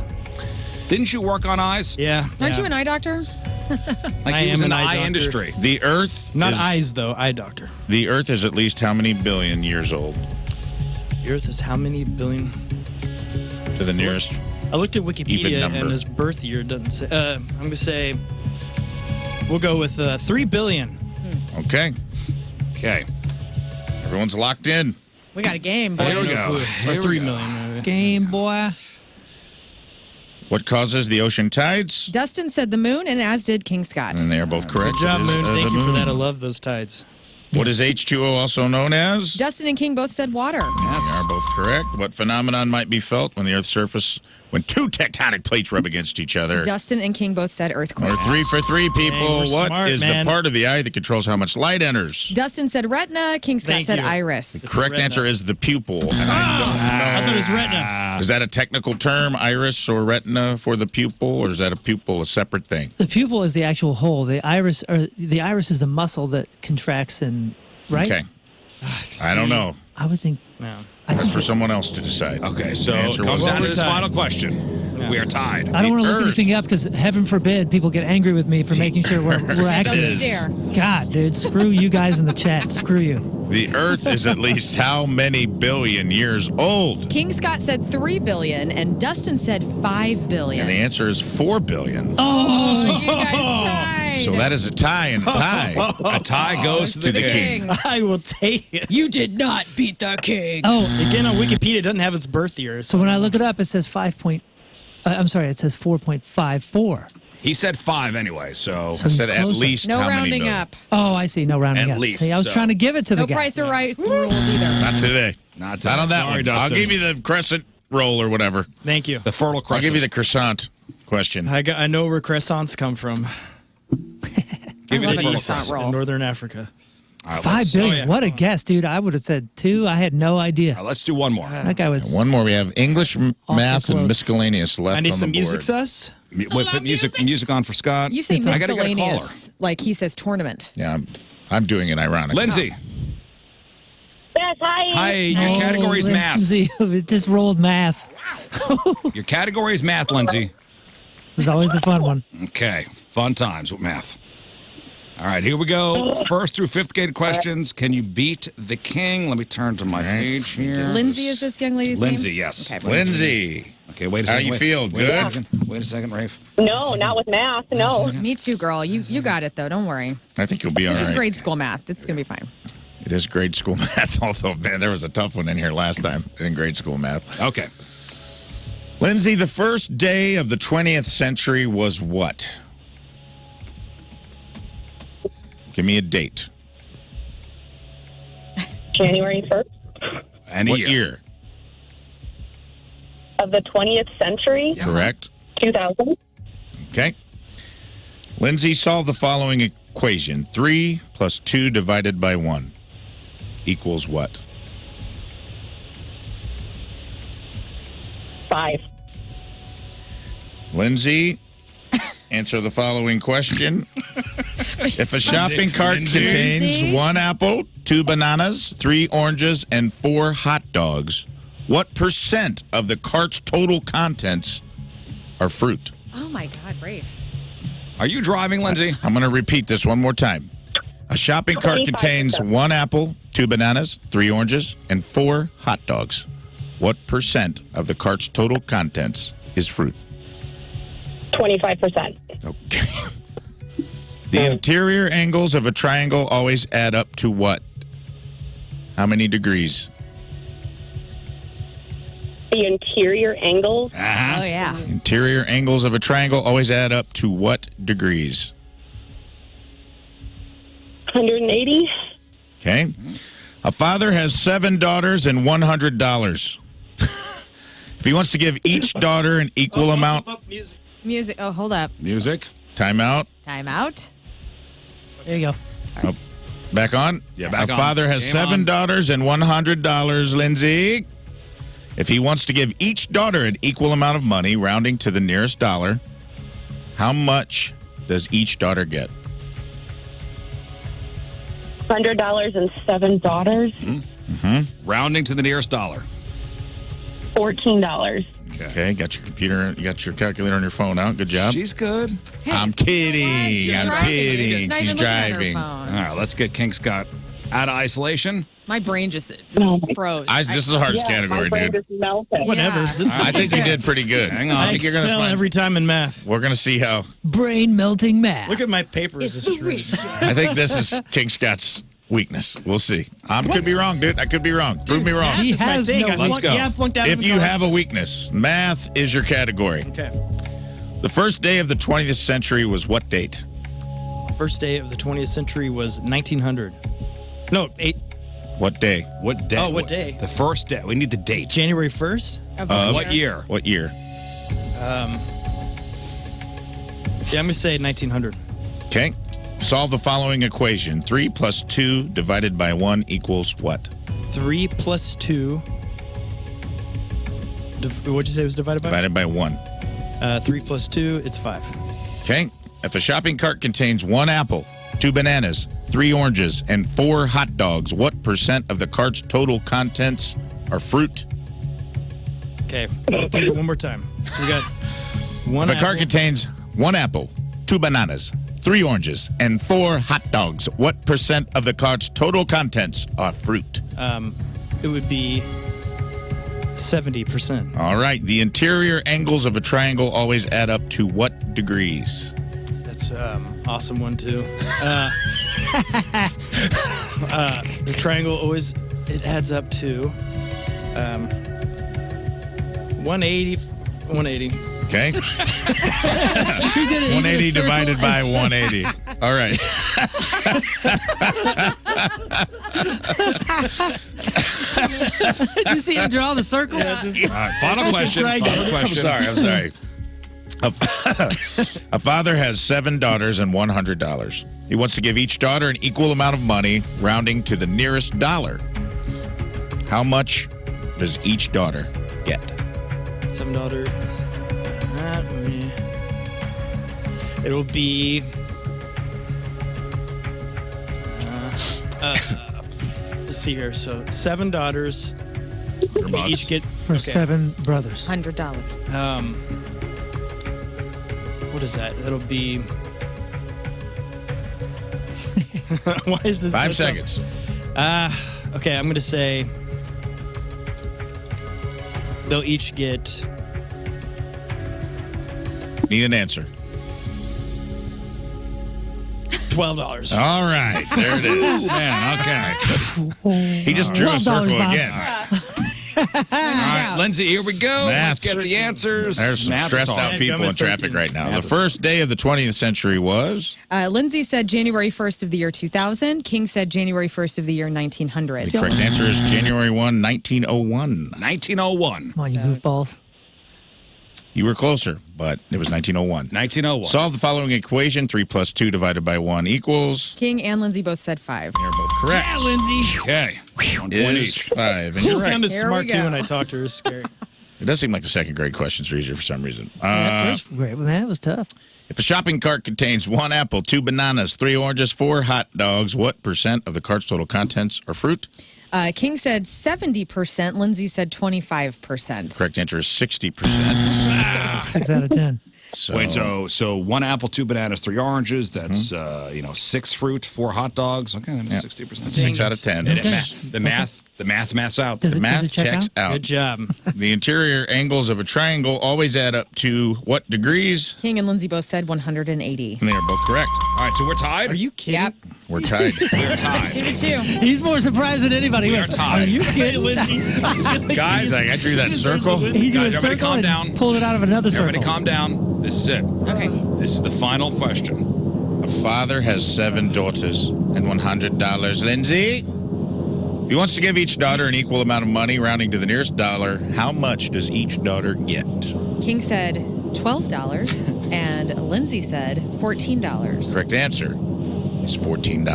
Didn't you work on eyes? Yeah. Aren't you an eye doctor? Like I he was am in the an eye eye doctor. industry. The Earth Not is, eyes, though. Eye doctor. The Earth is at least how many billion years old? The Earth is how many billion? To the nearest. I looked at Even Wikipedia number. and his birth year doesn't say. I'm going to say we'll go with 3 billion. Okay. Okay. Everyone's locked in. We got a game. Here we boys. go. Or Here we 3 go. million, maybe. Game boy. What causes the ocean tides? Dustin said the moon, and as did King Scott. And they are both correct. Good job, It is, Moon. the Thank you for that. I moon. love those tides. What is H2O also known as? Dustin and King both said water. They are both correct. What phenomenon might be felt when the Earth's surface, when two tectonic plates rub against each other? Dustin and King both said earthquake. Or 3 for 3 people. Dang, we're What smart, is man. the part of the eye that controls how much light enters? Dustin said retina. King Scott Thank said you. iris. The correct retina. answer is the pupil. And I don't I thought it was know. retina. Is that a technical term, iris or retina for the pupil, or is that a pupil a separate thing? The pupil is the actual hole. The iris is the muscle that contracts and right. Okay. I don't know. I would think. No. That's for someone else to decide. Okay, so The it answer comes was down to we're this tied. final question. Yeah. We are tied. I don't want to look Earth. anything up because heaven forbid people get angry with me for making sure we're accurate. Don't dare. God, dude, screw you guys in the chat. Screw you. The Earth is at least how many billion years old? King Scott said 3 billion, and Dustin said 5 billion. And the answer is 4 billion. Oh, you guys tied. So that is a tie and a tie. A tie goes to the king. I will take it. You did not beat the king. Oh, Again, on Wikipedia, it doesn't have its birth year. so when I look it up, it says I'm sorry, it says 4.54. He said 5 anyway, so. I said at Closer. least No how many rounding billion? up. Oh, I see. No rounding At up. least, See, I was so. trying to give it to the No guy. price or right rules either. Not today. Not Not on that Sorry, one. Dustin. I'll give you the crescent roll or whatever. Thank you. the fertile I'll crescent. give you the croissant question. I know where croissants come from. Give me love the a fertile croissant crescent. roll. In Northern Africa. All right, 5 let's- billion. Oh, yeah. What a guess, dude. I would have said 2. I had no idea. All right, let's do one more. That guy was. One more. We have English, math, and close. miscellaneous left I need on some the board. music sus. Wait, put music on for Scott. You say I gotta get a caller. miscellaneous, like he says tournament. Yeah, I'm doing it ironically. Lindsay. Yes, hi. Hi, your category is math. Lindsay, it just rolled math. Your category is math, Lindsay. This is always the fun one. Okay, fun times with math. All right, here we go. First through fifth grade questions. Can you beat the king? Let me turn to my page here. Lindsay is this young lady's name? Lindsay, yes. Okay. Lindsay. Okay, wait a How second. you wait, feel? Wait Good? a second. Wait a second, Rafe. No, not with math. No. Me too, girl. You got it though. Don't worry. I think you'll be all This right. is grade school math. It's gonna be fine. It is grade school math, although, man, there was a tough one in here last time in grade school math. Okay. Lindsay, the first day of the 20th century was what? Give me a date. January 1st And what year? of the 20th century. Correct. 2000. Okay. Lindsay, solve the following equation. 3 plus 2 divided by 1 equals what? 5. Lindsay, answer the following question. If a shopping cart contains 1 apple, 2 bananas, 3 oranges, and 4 hot dogs, what percent of the cart's total contents are fruit? Oh my God, Rafe. Are you driving, Lindsay? I'm going to repeat this one more time. A shopping cart 25%. contains 1 apple, 2 bananas, 3 oranges, and 4 hot dogs. What percent of the cart's total contents is fruit? 25%. Okay. The interior angles of a triangle always add up to what? How many degrees? The interior angles. Oh yeah. Interior angles of a triangle always add up to what degrees? 180. Okay. A father has 7 daughters and $100. If he wants to give each daughter an equal amount. Music. Oh, hold up. Music. Time out. Time out. There you go. Oh, back on? Yeah, back a on. father has Game 7 on. daughters and $100, Lindsay. If he wants to give each daughter an equal amount of money, rounding to the nearest dollar, how much does each daughter get? $100 and 7 daughters. Rounding to the nearest dollar. $14. Okay, got your computer, you got your calculator on your phone out. Good job. She's good. I'm kidding. I'm kidding. Not She's even looking at her driving. phone. All right, let's get King Scott out of isolation. My brain just froze. This is the hardest category, dude. Whatever. This I think you did pretty good. Hang on. I I think you're gonna excel find, every time in math. we're going to see how. Brain melting math. Look at my papers. It's the Rizz. I think this is King Scott's weakness. We'll see. I could be wrong, dude. I could be wrong. Prove me wrong. He That's my has thing. no I Let's flunked, go. yeah, I flunked out If in you college. have a weakness, math is your category. Okay. The first day of the 20th century was what date? First day of the 20th century was 1900. No, What day? What day? Oh, what day? The first day. We need the date. January 1st. What year? What year? Yeah, I'm going to say 1900. Okay. Solve the following equation. 3 plus 2 divided by 1 equals what? 3 plus 2. What'd you say was divided by? Divided by 1. 3 plus 2, it's 5. Okay. If a shopping cart contains 1 apple, 2 bananas, 3 oranges, and 4 hot dogs, what percent of the cart's total contents are fruit? Okay, one more time. So we got one If a cart apple. contains 1 apple, 2 bananas, 3 oranges, and 4 hot dogs, what percent of the cart's total contents are fruit? It would be 70%. All right. The interior angles of a triangle always add up to what degrees? That's awesome one too. The triangle always it adds up to 180. 180. Okay. 180 divided by 180. All right. Did you see him draw the circle? All right, final question. Final question. I'm sorry. A father has 7 daughters and $100. He wants to give each daughter an equal amount of money, rounding to the nearest dollar. How much does each daughter get? $7. It'll be Let's see here. So 7 daughters. They each get For 7 brothers. $100. What is that? That'll be. Why is this? 5 so seconds. tough? Okay, I'm gonna say they'll each get. Need an answer. $12. All right, there it is. Man, okay. He just drew a circle $12, Bob. again. All right, Lindsay, here we go. Let's get the answers. There's some Math stressed is out hard. people in traffic right now. The first day of the 20th century was? Lindsay said January 1st of the year 2000. King said January 1st of the year 1900. The correct answer is January 1, 1901. 1901. Come on, you goofballs. You were closer, but it was 1901. 1901. Solve the following equation. 3 plus 2 divided by 1 equals. King and Lindsay both said 5. You're both correct. Yeah, Lindsay. Okay. 1 point Is each. 5. And She you're right. sounded Here smart we too go. when I talked to her. It's scary. It does seem like the second grade questions are easier for some reason. That first grade, man, it was tough. If a shopping cart contains 1 apple, 2 bananas, 3 oranges, 4 hot dogs, what % of the cart's total contents are fruit? King said 70%. Lindsay said 25%. Correct answer is 60%. 6 out of 10. So, Wait, so 1 apple, 2 bananas, 3 oranges. That's 6 fruit, 4 hot dogs. Okay, that is 60%. 6 out of 10. The math out. Does The it math check checks out. Good job. The interior angles of a triangle always add up to what degrees? King and Lindsay both said 180. And they are both correct. All right, so we're tied. Are you kidding? Yep. We're tied. We're tied. 2-2. He's more surprised than anybody. We are tied. Are you kidding? Lindsay. Guys, like, I drew that circle. He drew a Guys, everybody circle calm and down. pulled it out of another circle. Everybody calm down. This is it. Okay. This is the final question. A father has 7 daughters and $100. Lindsay? If he wants to give each daughter an equal amount of money, rounding to the nearest dollar, how much does each daughter get? King said $12 and Lindsay said $14. Correct answer is $14.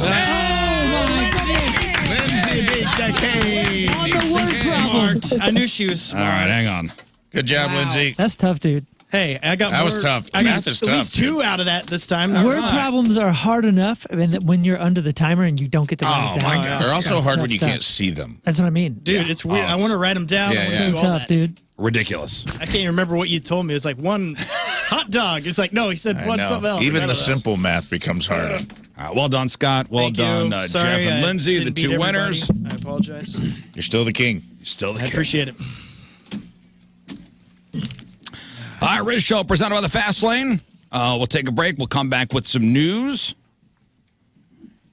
Lindsay beat the king. On the word problem. Smart. I knew she was smart. All right, hang on. Good job, Lindsay. That's tough, dude. Hey, I got That more, was tough. I got Math is at tough, least 2 dude. out of that this time. Word problems are hard enough when you're under the timer and you don't get to write it down. my God. They're also hard when That's you tough. can't see them. That's what I mean. Dude, it's weird. I want to write them down. Yeah, I wanna yeah. do So all tough, that. dude. Ridiculous. I can't even remember what you told me. It's like 1 hot dog. It's like, no, he said I one know. something else. Even I the don't know. simple math becomes hard. All right, well done, Scott. Well Thank you. done, Sorry, Jeff and I Lindsay, the didn't beat 2 everybody. winners. I apologize. You're still the king. Still the I king. appreciate it. All right, Rizz Show presented by the Fast Lane. We'll take a break. We'll come back with some news.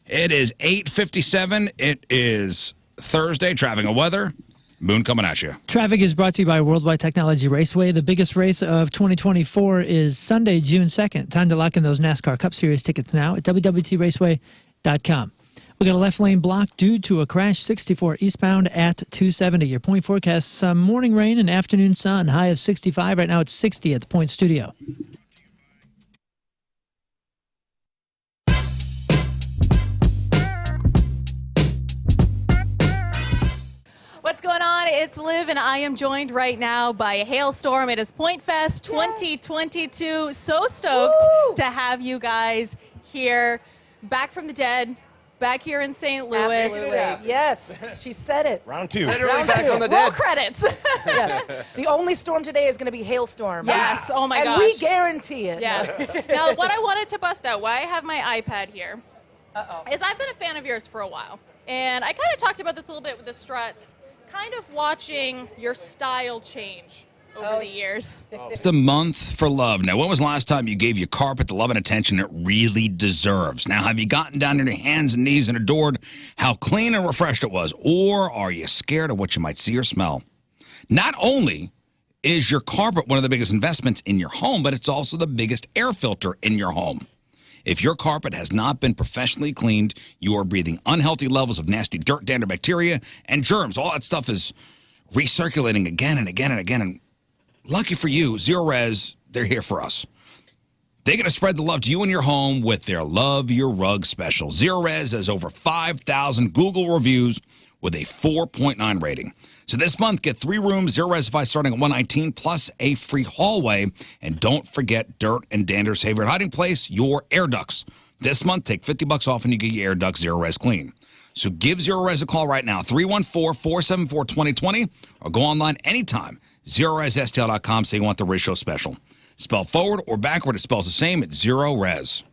It is 8:57. It is Thursday. Traffic and weather. Moon coming at you. Traffic is brought to you by Worldwide Technology Raceway. The biggest race of 2024 is Sunday, June 2nd. Time to lock in those NASCAR Cup Series tickets now at www.raceway.com. We got a left lane block due to a crash 64 eastbound at 270. Your point forecast, some morning rain and afternoon sun. High of 65. Right now it's 60 at the Point Studio. What's going on? It's Liv, and I am joined right now by a hailstorm. It is Point Fest 2022. So stoked to have you guys here, back from the dead, back here in St. Louis. Absolutely. Yes, she said it. Round 2. Round back two. from the Roll dead. credits. Yes. The only storm today is going to be hailstorm. Yes. Oh my and gosh. we guarantee it. Yes. Now, what I wanted to bust out, why I have my iPad here, is I've been a fan of yours for a while. And I kind of talked about this a little bit with the struts, kind of watching your style change over the years. It's the month for love. Now, when was the last time you gave your carpet the love and attention it really deserves? Now, have you gotten down on your hands and knees and adored how clean and refreshed it was? Or are you scared of what you might see or smell? Not only is your carpet one of the biggest investments in your home, but it's also the biggest air filter in your home. If your carpet has not been professionally cleaned, you are breathing unhealthy levels of nasty dirt, dander, bacteria, and germs. All that stuff is recirculating again and again and again. And lucky for you, Zero Res, they're here for us. They're going to spread the love to you and your home with their Love Your Rug special. Zero Res has over 5,000 Google reviews with a 4.9 rating. So this month, get 3 rooms, Zero Resify starting at $119 plus a free hallway. And don't forget dirt and dander's favorite hiding place, your air ducts. This month, take $50 off and you get your air ducts Zero Res clean. So give Zero Res a call right now, 314-474-2020, or go online anytime, ZeroResSTL.com, say you want the Rizz Show special. Spell forward or backward, it spells the same. It's Zero Res.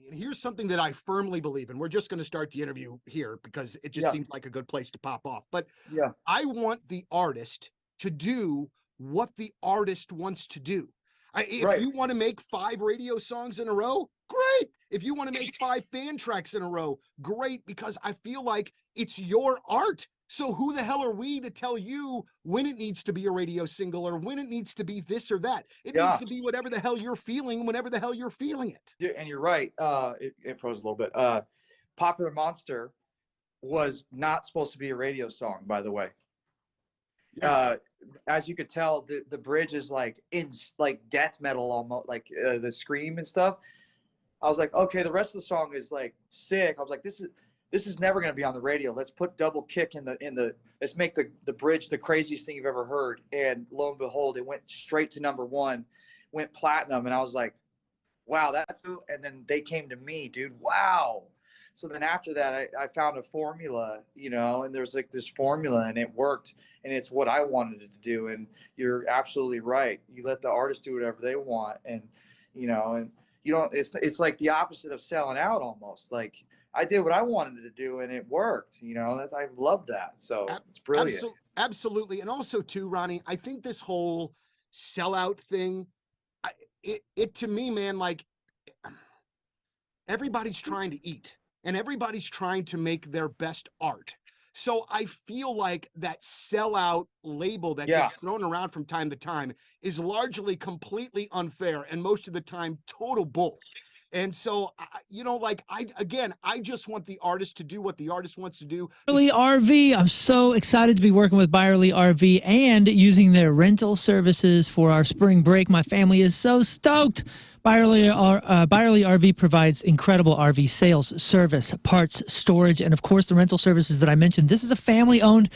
And here's something that I firmly believe in. We're just going to start the interview here because it just seems like a good place to pop off. But I want the artist to do what the artist wants to do. If you want to make 5 radio songs in a row, great. If you want to make 5 fan tracks in a row, great, because I feel like it's your art. So who the hell are we to tell you when it needs to be a radio single or when it needs to be this or that? It needs to be whatever the hell you're feeling, whenever the hell you're feeling it. Yeah, and you're right. It froze a little bit. Popular Monster was not supposed to be a radio song, by the way. As you could tell, the bridge is like death metal, almost like the scream and stuff. I was like, okay, the rest of the song is like sick. I was like, this is never going to be on the radio. Let's put double kick in the let's make the bridge the craziest thing you've ever heard. And lo and behold, it went straight to #1, went platinum. And I was like, wow, and then they came to me, dude. Wow. So then after that, I found a formula, and there's like this formula and it worked and it's what I wanted it to do. And you're absolutely right. You let the artist do whatever they want. And, and you don't, it's like the opposite of selling out almost. Like I did what I wanted to do and it worked, I love that. So it's brilliant. Absolutely. And also too, Ronnie, I think this whole sellout thing, it to me, man, like everybody's trying to eat. And everybody's trying to make their best art. So I feel like that sellout label that gets thrown around from time to time is largely completely unfair and most of the time total bull. And so, I just want the artist to do what the artist wants to do. Byerly RV. I'm so excited to be working with Byerly RV and using their rental services for our spring break. My family is so stoked. Byerly RV provides incredible RV sales, service, parts, storage, and of course the rental services that I mentioned. This is a family-owned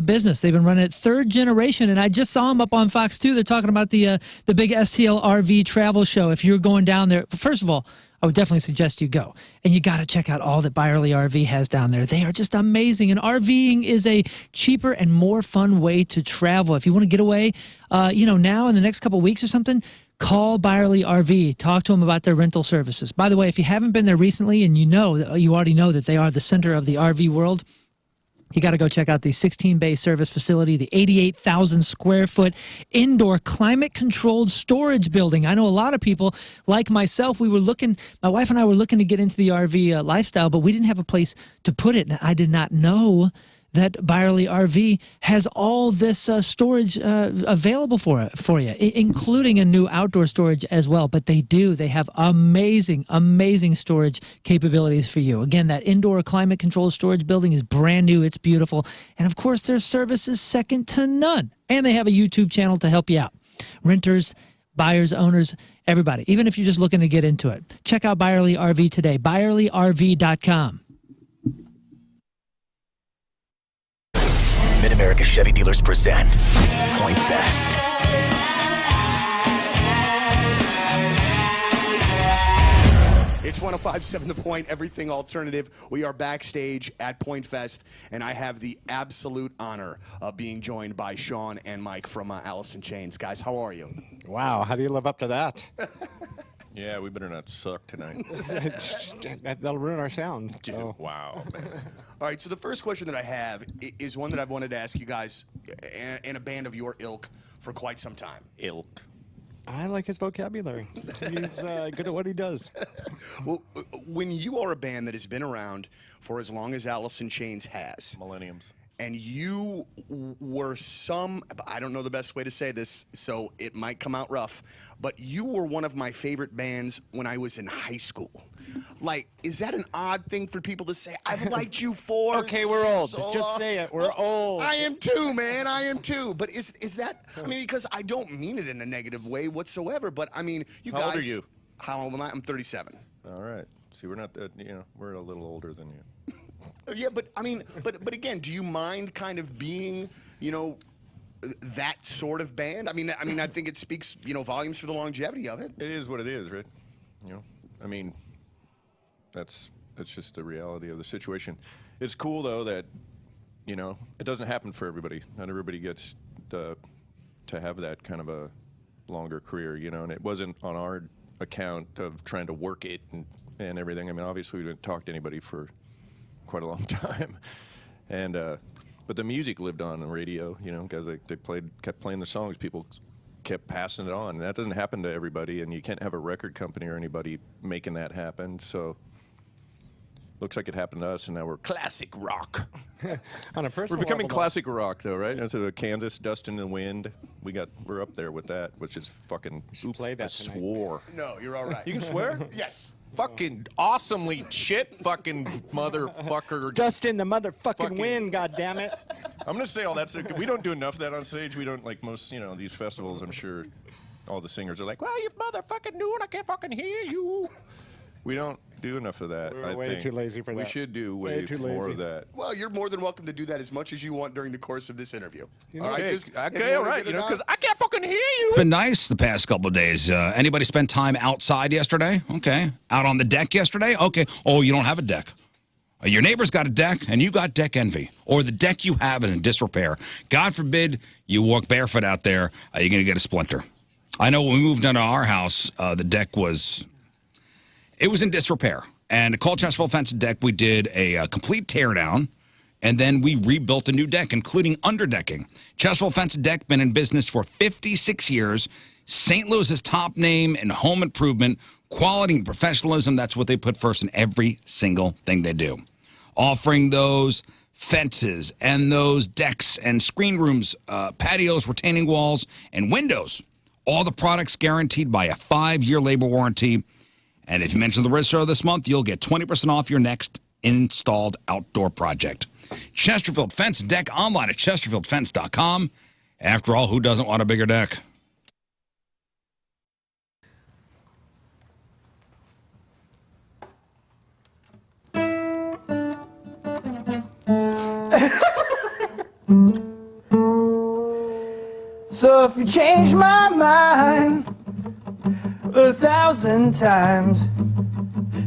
business. They've been running it 3rd generation, and I just saw them up on Fox 2. They're talking about the big STL RV travel show. If you're going down there, first of all, I would definitely suggest you go. And you got to check out all that Byerly RV has down there. They are just amazing. And RVing is a cheaper and more fun way to travel. If you want to get away, now in the next couple of weeks or something, call Byerly RV. Talk to them about their rental services. By the way, if you haven't been there recently and you already know that they are the center of the RV world, you got to go check out the 16-bay service facility, the 88,000 square foot indoor climate-controlled storage building. I know a lot of people, like myself, my wife and I were looking to get into the RV lifestyle, but we didn't have a place to put it. And I did not know that Byerly RV has all this storage available for you, including a new outdoor storage as well. But they have amazing, amazing storage capabilities for you. Again, that indoor climate-controlled storage building is brand new. It's beautiful. And, of course, their service is second to none. And they have a YouTube channel to help you out. Renters, buyers, owners, everybody, even if you're just looking to get into it. Check out Byerly RV today, ByerlyRV.com. Mid-America Chevy Dealers present Point Fest. It's 105.7 The Point, everything alternative. We are backstage at Point Fest, and I have the absolute honor of being joined by Sean and Mike from Alice in Chains. Guys, how are you? Wow, how do you live up to that? Yeah, we better not suck tonight. That'll ruin our sound. So. Wow. All right, so the first question that I have is one that I've wanted to ask you guys in a band of your ilk for quite some time. Ilk. I like his vocabulary. He's good at what he does. Well, when you are a band that has been around for as long as Alice in Chains has. Millenniums. And you were I don't know the best way to say this, so it might come out rough, but you were one of my favorite bands when I was in high school. Like, is that an odd thing for people to say? I've liked you for Okay, we're old. Just say it. We're old. I am too, man. I am too. But is that, because I don't mean it in a negative way whatsoever, but you guys. How old are you? How old am I? I'm 37. All right. See, we're not, we're a little older than you. Yeah, but again, do you mind kind of being, that sort of band. I mean, I think it speaks, volumes for the longevity of it. It is what it is, right? I mean, it's just the reality of the situation. It's cool though that, it doesn't happen for everybody. Not everybody gets to have that kind of a longer career, and it wasn't on our account of trying to work it and everything. I mean, obviously we didn't talk to anybody for quite a long time, and but the music lived on the radio, because they kept playing the songs. People kept passing it on, and that doesn't happen to everybody. And you can't have a record company or anybody making that happen. So looks like it happened to us, and now we're classic rock. On a personal We're becoming level, classic rock, though, right? And so Kansas, Dust in the Wind, we're up there with that, which is fucking. Play that I tonight. swore. No, you're all right. You can swear? Yes. Fucking awesomely shit, fucking motherfucker. Dust in the motherfucking wind, goddammit. I'm gonna say all that. We don't do enough of that on stage. We don't like most, these festivals. I'm sure all the singers are like, "Well, you motherfucking knew it. I can't fucking hear you." We don't do enough of that. We're I way think. too lazy for that. We should do way too more lazy. of that. Well, you're more than welcome to do that as much as you want during the course of this interview. All right, Okay, just, okay, all right. Because I can't fucking hear you. It's been nice the past couple of days. Anybody spend time outside yesterday? Okay. Out on the deck yesterday? Okay. Oh, you don't have a deck. Your neighbor's got a deck, and you got deck envy. Or the deck you have is in disrepair. God forbid you walk barefoot out there, you're going to get a splinter. I know when we moved into our house, the deck was in disrepair. And at Colchesterville Fence and Deck, we did a complete teardown, and then we rebuilt a new deck, including underdecking. Chesterfield Fence and Deck, been in business for 56 years. St. Louis's top name in home improvement, quality and professionalism. That's what they put first in every single thing they do. Offering those fences and those decks and screen rooms, patios, retaining walls, and windows. All the products guaranteed by a 5-year labor warranty. And if you mention the Rizz Show this month, you'll get 20% off your next installed outdoor project. Chesterfield Fence and Deck, online at chesterfieldfence.com. After all, who doesn't want a bigger deck? So if you change my mind 1,000 times,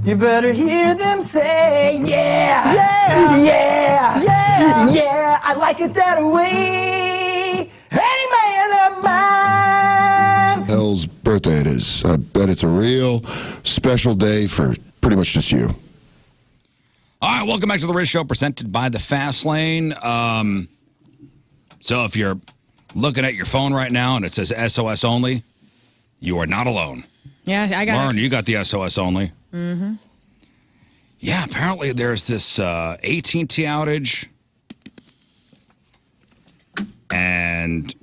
you better hear them say, yeah, yeah, yeah, yeah, yeah, I like it that way. Any man of mine. Elle's birthday it is. I bet it's a real special day for pretty much just you. All right, welcome back to the Rizz Show, presented by the Fast Lane. So if you're looking at your phone right now and it says SOS only, you are not alone. Yeah, I got Lern, you got the SOS only. Mm-hmm. Yeah, apparently there's this AT&T outage, and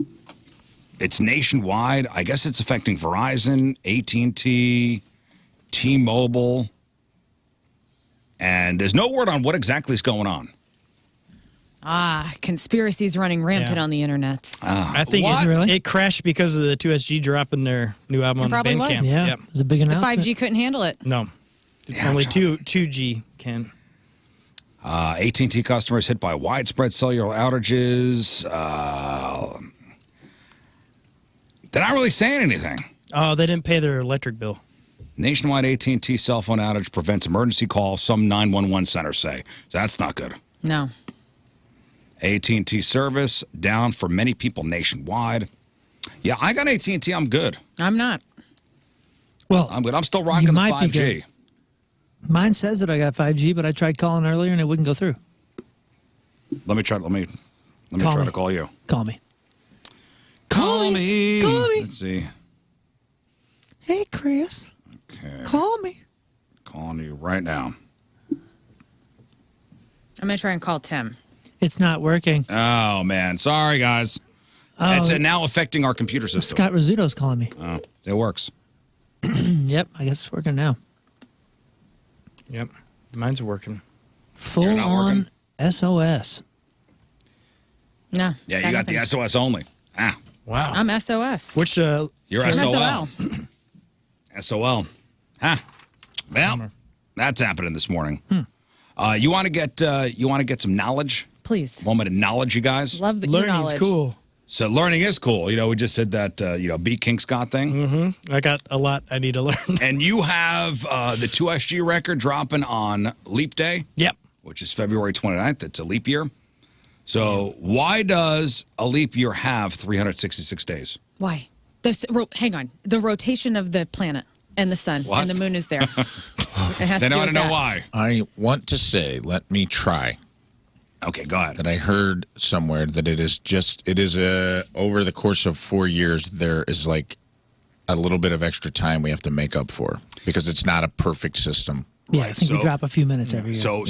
it's nationwide. I guess it's affecting Verizon, AT&T, T-Mobile, and there's no word on what exactly is going on. Conspiracies running rampant on the internet. I think it crashed because of the 2SG dropping their new album on probably Bandcamp. was. Yeah, Yep. it was a big The announcement. 5G couldn't handle it. No. Only 2G can. AT&T customers hit by widespread cellular outages. They're not really saying anything. Oh, they didn't pay their electric bill. Nationwide AT&T cell phone outage prevents emergency calls, some 911 centers say. So that's not good. No. AT&T service down for many people nationwide. Yeah, I got AT&T. I'm good. I'm not. Well, I'm good. I'm still rocking the might be 5G. good. Mine says that I got 5G, but I tried calling earlier and it wouldn't go through. Let me try to call you. Call me. Call me. Call me. Let's see. Hey, Chris. Okay. Call me. Calling you right now. I'm going to try and call Tim. It's not working. Oh, man. Sorry, guys. Oh, It's now affecting our computer system. Scott Rizzuto's calling me. Oh, it works. Yep, I guess it's working now. Yep. Mine's working. Full on SOS. No. Yeah, you got the SOS only. Ah. Wow. I'm SOS. Which, You're I'm SOL. SOL. Huh. Well, that's happening this morning. You want to get some knowledge? Please. Want me to knowledge you guys? Love the learning's knowledge. cool. So learning is cool. We just said that, beat King Scott thing. Mm-hmm. I got a lot I need to learn. And you have the 2SG record dropping on Leap Day. Yep. Which is February 29th. It's a leap year. So why does a leap year have 366 days? Why? Hang on. The rotation of the planet and the sun and the moon is there. It has Then to I do want to with know that. why. I want to say, let me try. Okay, go ahead. That I heard somewhere that it is over the course of 4 years, there is like a little bit of extra time we have to make up for because it's not a perfect system. Yeah, I think we drop a few minutes every year. So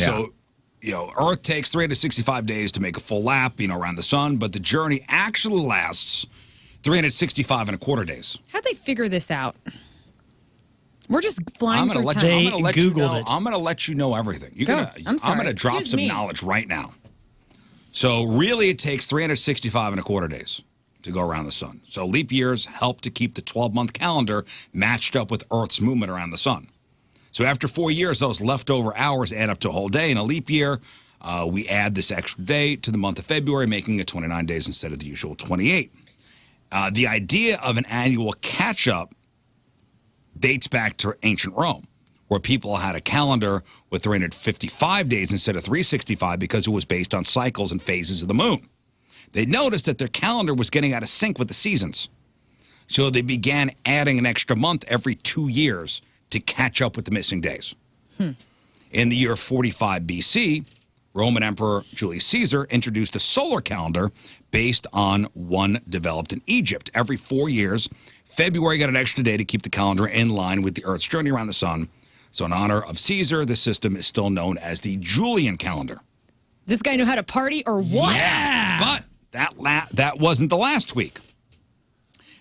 Earth takes 365 days to make a full lap, around the sun, but the journey actually lasts 365 and a quarter days. How'd they figure this out? We're just flying through time. I'm going to let you know everything. I'm going to drop Excuse some me. knowledge right now. So really it takes 365 and a quarter days to go around the sun. So leap years help to keep the 12-month calendar matched up with Earth's movement around the sun. So after 4 years, those leftover hours add up to a whole day. In a leap year, we add this extra day to the month of February, making it 29 days instead of the usual 28. The idea of an annual catch-up dates back to ancient Rome, where people had a calendar with 355 days instead of 365 because it was based on cycles and phases of the moon. They noticed that their calendar was getting out of sync with the seasons. So they began adding an extra month every 2 years to catch up with the missing days. In the year 45 BC, Roman Emperor Julius Caesar introduced a solar calendar based on one developed in Egypt. Every 4 years, February got an extra day to keep the calendar in line with the Earth's journey around the sun. So in honor of Caesar, the system is still known as the Julian calendar. This guy knew how to party or what? Yeah, but that wasn't the last week.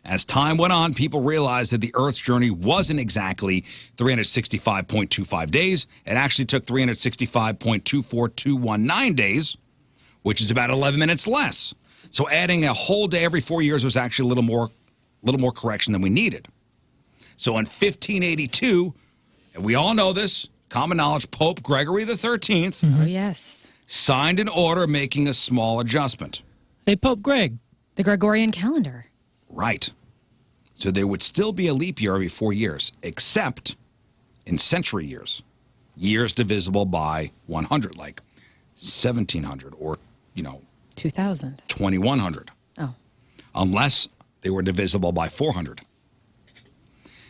As time went on, people realized that the Earth's journey wasn't exactly 365.25 days. It actually took 365.24219 days, which is about 11 minutes less. So adding a whole day every 4 years was actually a little more correction than we needed. So in 1582, and we all know this, common knowledge, Pope Gregory XIII Oh, yes. signed an order making a small adjustment. Hey, Pope Greg. The Gregorian calendar. Right. So there would still be a leap year every 4 years, except in century years. Years divisible by 100, like 1700 or, 2000. 2100. Oh. Unless they were divisible by 400.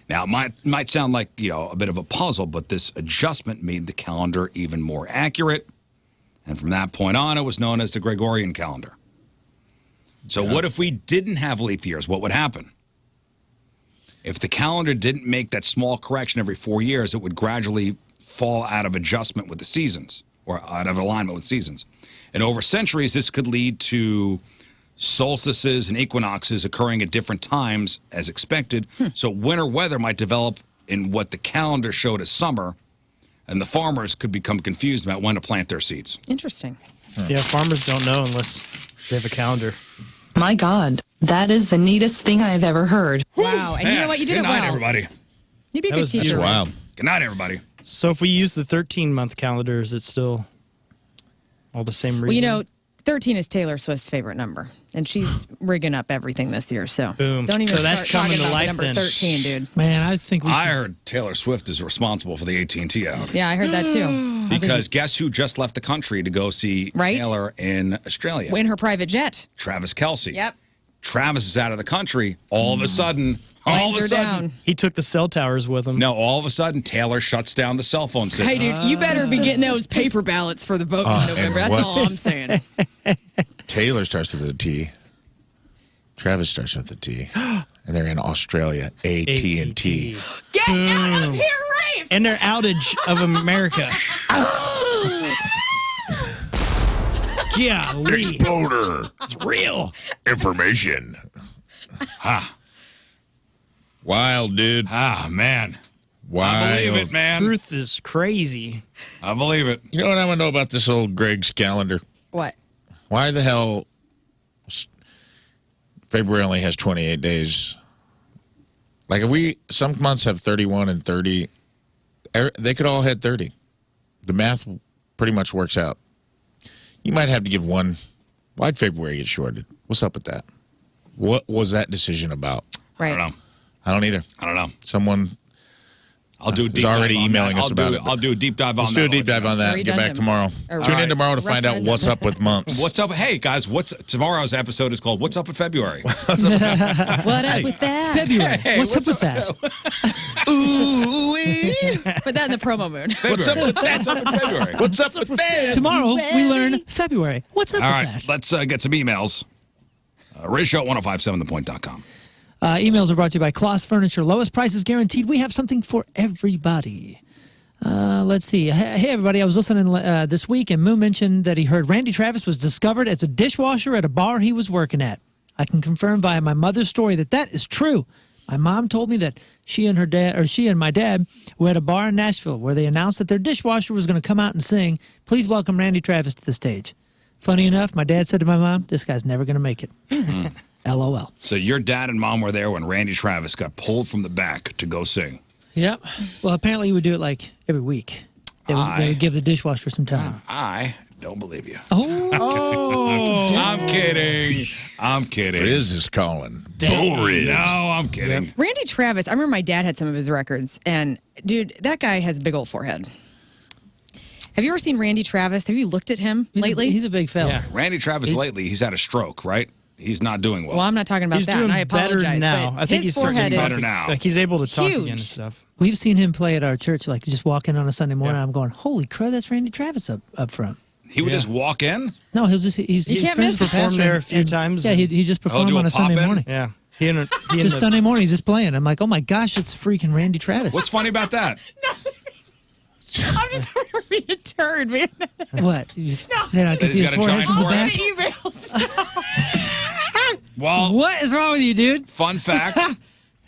Now, it might sound like, a bit of a puzzle, but this adjustment made the calendar even more accurate. And from that point on, it was known as the Gregorian calendar. So what if we didn't have leap years? What would happen? If the calendar didn't make that small correction every 4 years, it would gradually fall out of adjustment with the seasons, or out of alignment with seasons. And over centuries, this could lead to solstices and equinoxes occurring at different times as expected. So winter weather might develop in what the calendar showed as summer, and the farmers could become confused about when to plant their seeds. Interesting. Yeah, farmers don't know unless they have a calendar. My God, that is the neatest thing I've ever heard. Wow. And you know what? You did Good it night, well. everybody. You'd be a That good was teacher. beautiful. Rizz. Good night, everybody. So if we use the 13-month calendar, is it still all the same reason? Well, 13 is Taylor Swift's favorite number, and she's rigging up everything this year. So Boom. don't even So that's start coming talking to about life number then. 13, dude. Man, I think we I heard Taylor Swift is responsible for the AT&T outage. Yeah, I heard that too. Because guess who just left the country to go see Right? Taylor in Australia? In her private jet. Travis Kelce. Yep. Travis is out of the country. All of a sudden, Lines are down. He took the cell towers with him. No, all of a sudden, Taylor shuts down the cell phone system. Hey, dude, you better be getting those paper ballots for the vote in November. and That's what? all I'm saying. Taylor starts with a T. Travis starts with a T. And they're in Australia. AT&T. Get out of here, Rafe! And their outage of America. Golly. Exploder. It's real. Information. Wild, dude. Ah, man. Wild. I believe it, man. Truth is crazy. I believe it. You know what I want to know about this old Greg's calendar? What? Why the hell February only has 28 days? Like if some months have 31 and 30, they could all hit 30. The math pretty much works out. You might have to give one. Why'd February get shorted? What's up with that? What was that decision about? Right. I don't know. I don't either. I don't know. Someone I'll do a deep already dive on emailing that. us about it. I'll do a deep dive on Let's that. do a deep dive on that. Get back tomorrow. Tune in tomorrow to find out what's up with mumps. What's up? Hey, guys, tomorrow's episode is called What's Up with February? What up with that? February. Hey, what's up with that? Put that in the promo moon. What's up with that? What's up with February? What's up with that? Tomorrow we learn February. What's up All with right, that? let's get some emails. Rizz at 1057thepoint.com. Emails are brought to you by Kloss Furniture. Lowest prices guaranteed. We have something for everybody. Let's see. Hey, everybody. I was listening this week, and Moon mentioned that he heard Randy Travis was discovered as a dishwasher at a bar he was working at. I can confirm via my mother's story that is true. My mom told me that she and my dad were at a bar in Nashville where they announced that their dishwasher was going to come out and sing, "Please welcome Randy Travis to the stage." Funny enough, my dad said to my mom, "This guy's never going to make it." LOL. So your dad and mom were there when Randy Travis got pulled from the back to go sing. Yep. Well, apparently he would do it like every week. They would give the dishwasher some time. I don't believe you. Oh. I'm kidding. I'm kidding. Rizz is calling. No, I'm kidding. Randy Travis, I remember my dad had some of his records, and dude, that guy has a big old forehead. Have you ever seen Randy Travis? Have you looked at him lately? He's a big fella. Yeah. Randy Travis lately, he's had a stroke, right? He's not doing well. Well, I'm not talking about He's that. doing and I apologize. better now. but I think his he's starting forehead to is better now. Like he's able to talk huge. again and stuff. We've seen him play at our church, like just walk in on a Sunday morning. I'm going, holy crap, that's Randy Travis up front. He would just walk in? No, he's can't friends miss with performed pastor, there a few times. Yeah, he just performed do a on a Sunday pop-in? morning. Yeah. He and Just Sunday morning, he's just playing. I'm like, oh my gosh, it's freaking Randy Travis. What's funny about that? I'm just over being a turd, man. What? You said I could He's see his got a giant forehead from the forehead? back? Emails. Well, What is wrong with you, dude? fun fact.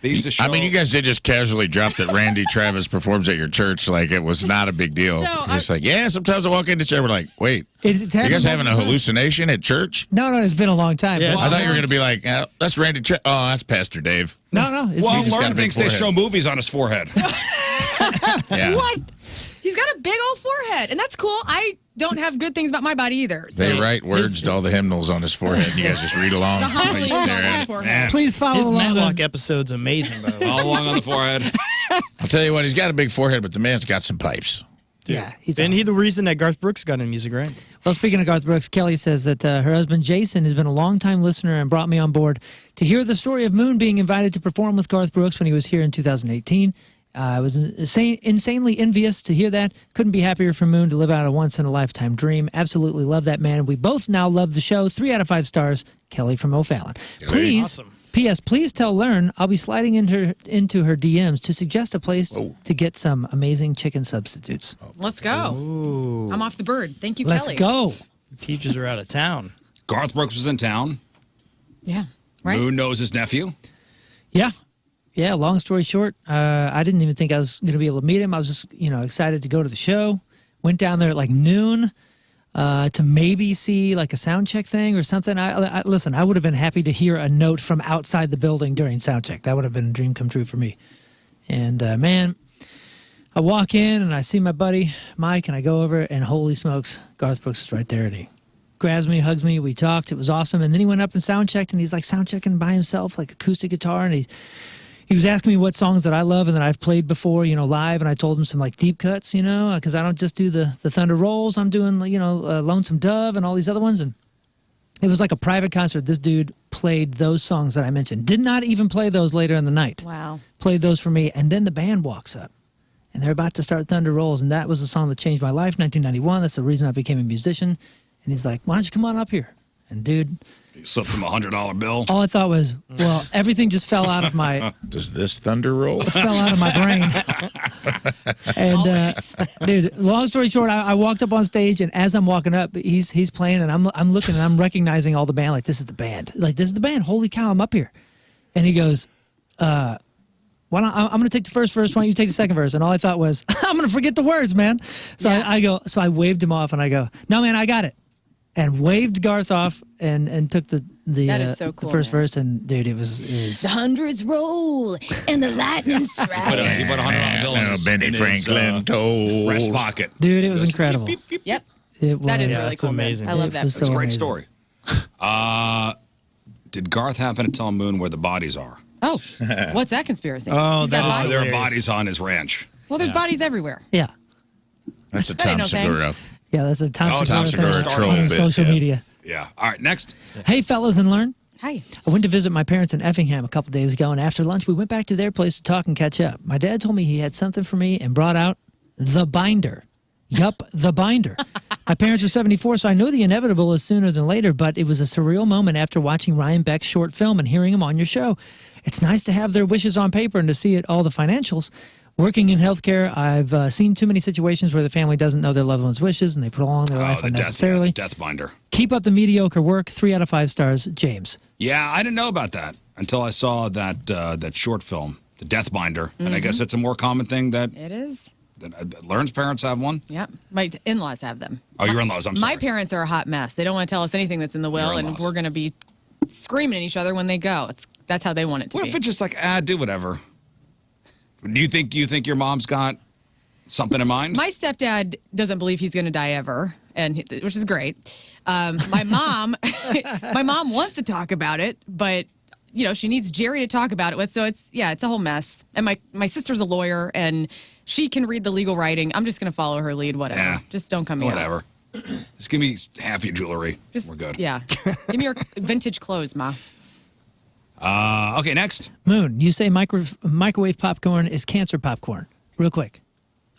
They used to show. I mean, you guys did just casually drop that Randy Travis performs at your church like it was not a big deal. No, You're just like, yeah, sometimes I walk into church, we're like, wait, It's you guys happened having a multiple times. hallucination at church? No, it's been a long time. Yeah, but- I thought you were going to be like, that's Randy Travis. Oh, that's Pastor Dave. No, it's well, just got a Lern big thinks they forehead. show movies on his forehead. Yeah. What? He's got a big old forehead, and that's cool. I don't have good things about my body either. So. They write words to all the hymnals on his forehead, and you guys just read along. The while you homily stare on at his it. forehead. Please follow his along. Matlock episode's amazing, by the way. All along on the forehead. I'll tell you what, he's got a big forehead, but the man's got some pipes. Yeah, he's And awesome. he's the reason that Garth Brooks got in music, right? Well, speaking of Garth Brooks, Kelly says that her husband Jason has been a longtime listener and brought me on board to hear the story of Moon being invited to perform with Garth Brooks when he was here in 2018. I was insanely envious to hear that. Couldn't be happier for Moon to live out a once-in-a-lifetime dream. Absolutely love that man. We both now love the show. 3 out of 5 stars. Kelly from O'Fallon. Please, Awesome. P.S. Please tell Lern I'll be sliding into her DMs to suggest a place to get some amazing chicken substitutes. Let's go. Ooh. I'm off the bird. Thank you, Let's Kelly. go. Teachers are out of town. Garth Brooks was in town. Yeah. Right. Moon knows his nephew. Yeah, long story short, I didn't even think I was going to be able to meet him. I was just, excited to go to the show. Went down there at like noon to maybe see like a sound check thing or something. Listen, I would have been happy to hear a note from outside the building during sound check. That would have been a dream come true for me. And man, I walk in and I see my buddy Mike and I go over and holy smokes, Garth Brooks is right there and he grabs me, hugs me. We talked. It was awesome. And then he went up and sound checked and he's like sound checking by himself, like acoustic guitar. And he was asking me what songs that I love and that I've played before, live. And I told him some like deep cuts, because I don't just do the Thunder Rolls. I'm doing, Lonesome Dove and all these other ones. And it was like a private concert. This dude played those songs that I mentioned. Did not even play those later in the night. Wow. Played those for me. And then the band walks up and they're about to start Thunder Rolls. And that was the song that changed my life, 1991. That's the reason I became a musician. And he's like, why don't you come on up here? And dude, He slipped him a $100 bill. all I thought was, well, everything just fell out of my Does this thunder roll? fell out of my brain. And dude, long story short, I walked up on stage, and as I'm walking up, he's playing, and I'm looking, and I'm recognizing all the band. Like, this is the band. Like, this is the band. Holy cow, I'm up here. And he goes, why don't I'm going to take the first verse. Why don't you take the second verse? And all I thought was, I'm going to forget the words, man. So Yeah. I waved him off, and I go, no, man, I got it. And waved Garth off and took the That is so cool, the first man. verse, and dude, it was The hundreds roll and the lightning strike. He put a $100 bill in his, Benny Franklin toes. breast pocket. dude, it was incredible. Yep. It was. That is Yeah, really that's cool. man. amazing. I love It that. was That's so a great amazing. story. Did Garth happen to tell Moon where the bodies are? Oh, what's that conspiracy? Oh, He's got that's bodies? There are bodies on his ranch. Well, there's bodies everywhere. Yeah. That's a That ain't Tom no thing. Segura. Yeah, that's a Tom Oh, Segura Tom Segura thing troll on bit, social yeah. media. Yeah. All right, next. Hey, fellas and Lern. Hi. I went to visit my parents in Effingham a couple days ago, and after lunch, we went back to their place to talk and catch up. My dad told me he had something for me and brought out the binder. Yup, the binder. My parents are 74, so I know the inevitable is sooner than later, but it was a surreal moment after watching Ryan Beck's short film and hearing him on your show. It's nice to have their wishes on paper and to see it all the financials. Working in healthcare, I've seen too many situations where the family doesn't know their loved one's wishes and they prolong their life unnecessarily. Death binder. Keep up the mediocre work. 3 out of 5 stars, James. Yeah, I didn't know about that until I saw that short film, the Death Binder, and I guess it's a more common thing that It is. Lern's parents have one. Yep. My in-laws have them. Oh, your in-laws. I'm sorry. My parents are a hot mess. They don't want to tell us anything that's in the will, Your and in-laws. we're going to be screaming at each other when they go. That's how they want it to What be. if it's just like, do whatever? Do you think your mom's got something in mind? My stepdad doesn't believe he's going to die ever, which is great. My mom wants to talk about it, but she needs Jerry to talk about it with. So it's a whole mess. And my sister's a lawyer, and she can read the legal writing. I'm just going to follow her lead. Whatever. Yeah. Just don't come here. Whatever. Just give me half your jewelry. We're good. Yeah. Give me your vintage clothes, Ma. Okay, next. Moon, you say microwave popcorn is cancer popcorn. Real quick.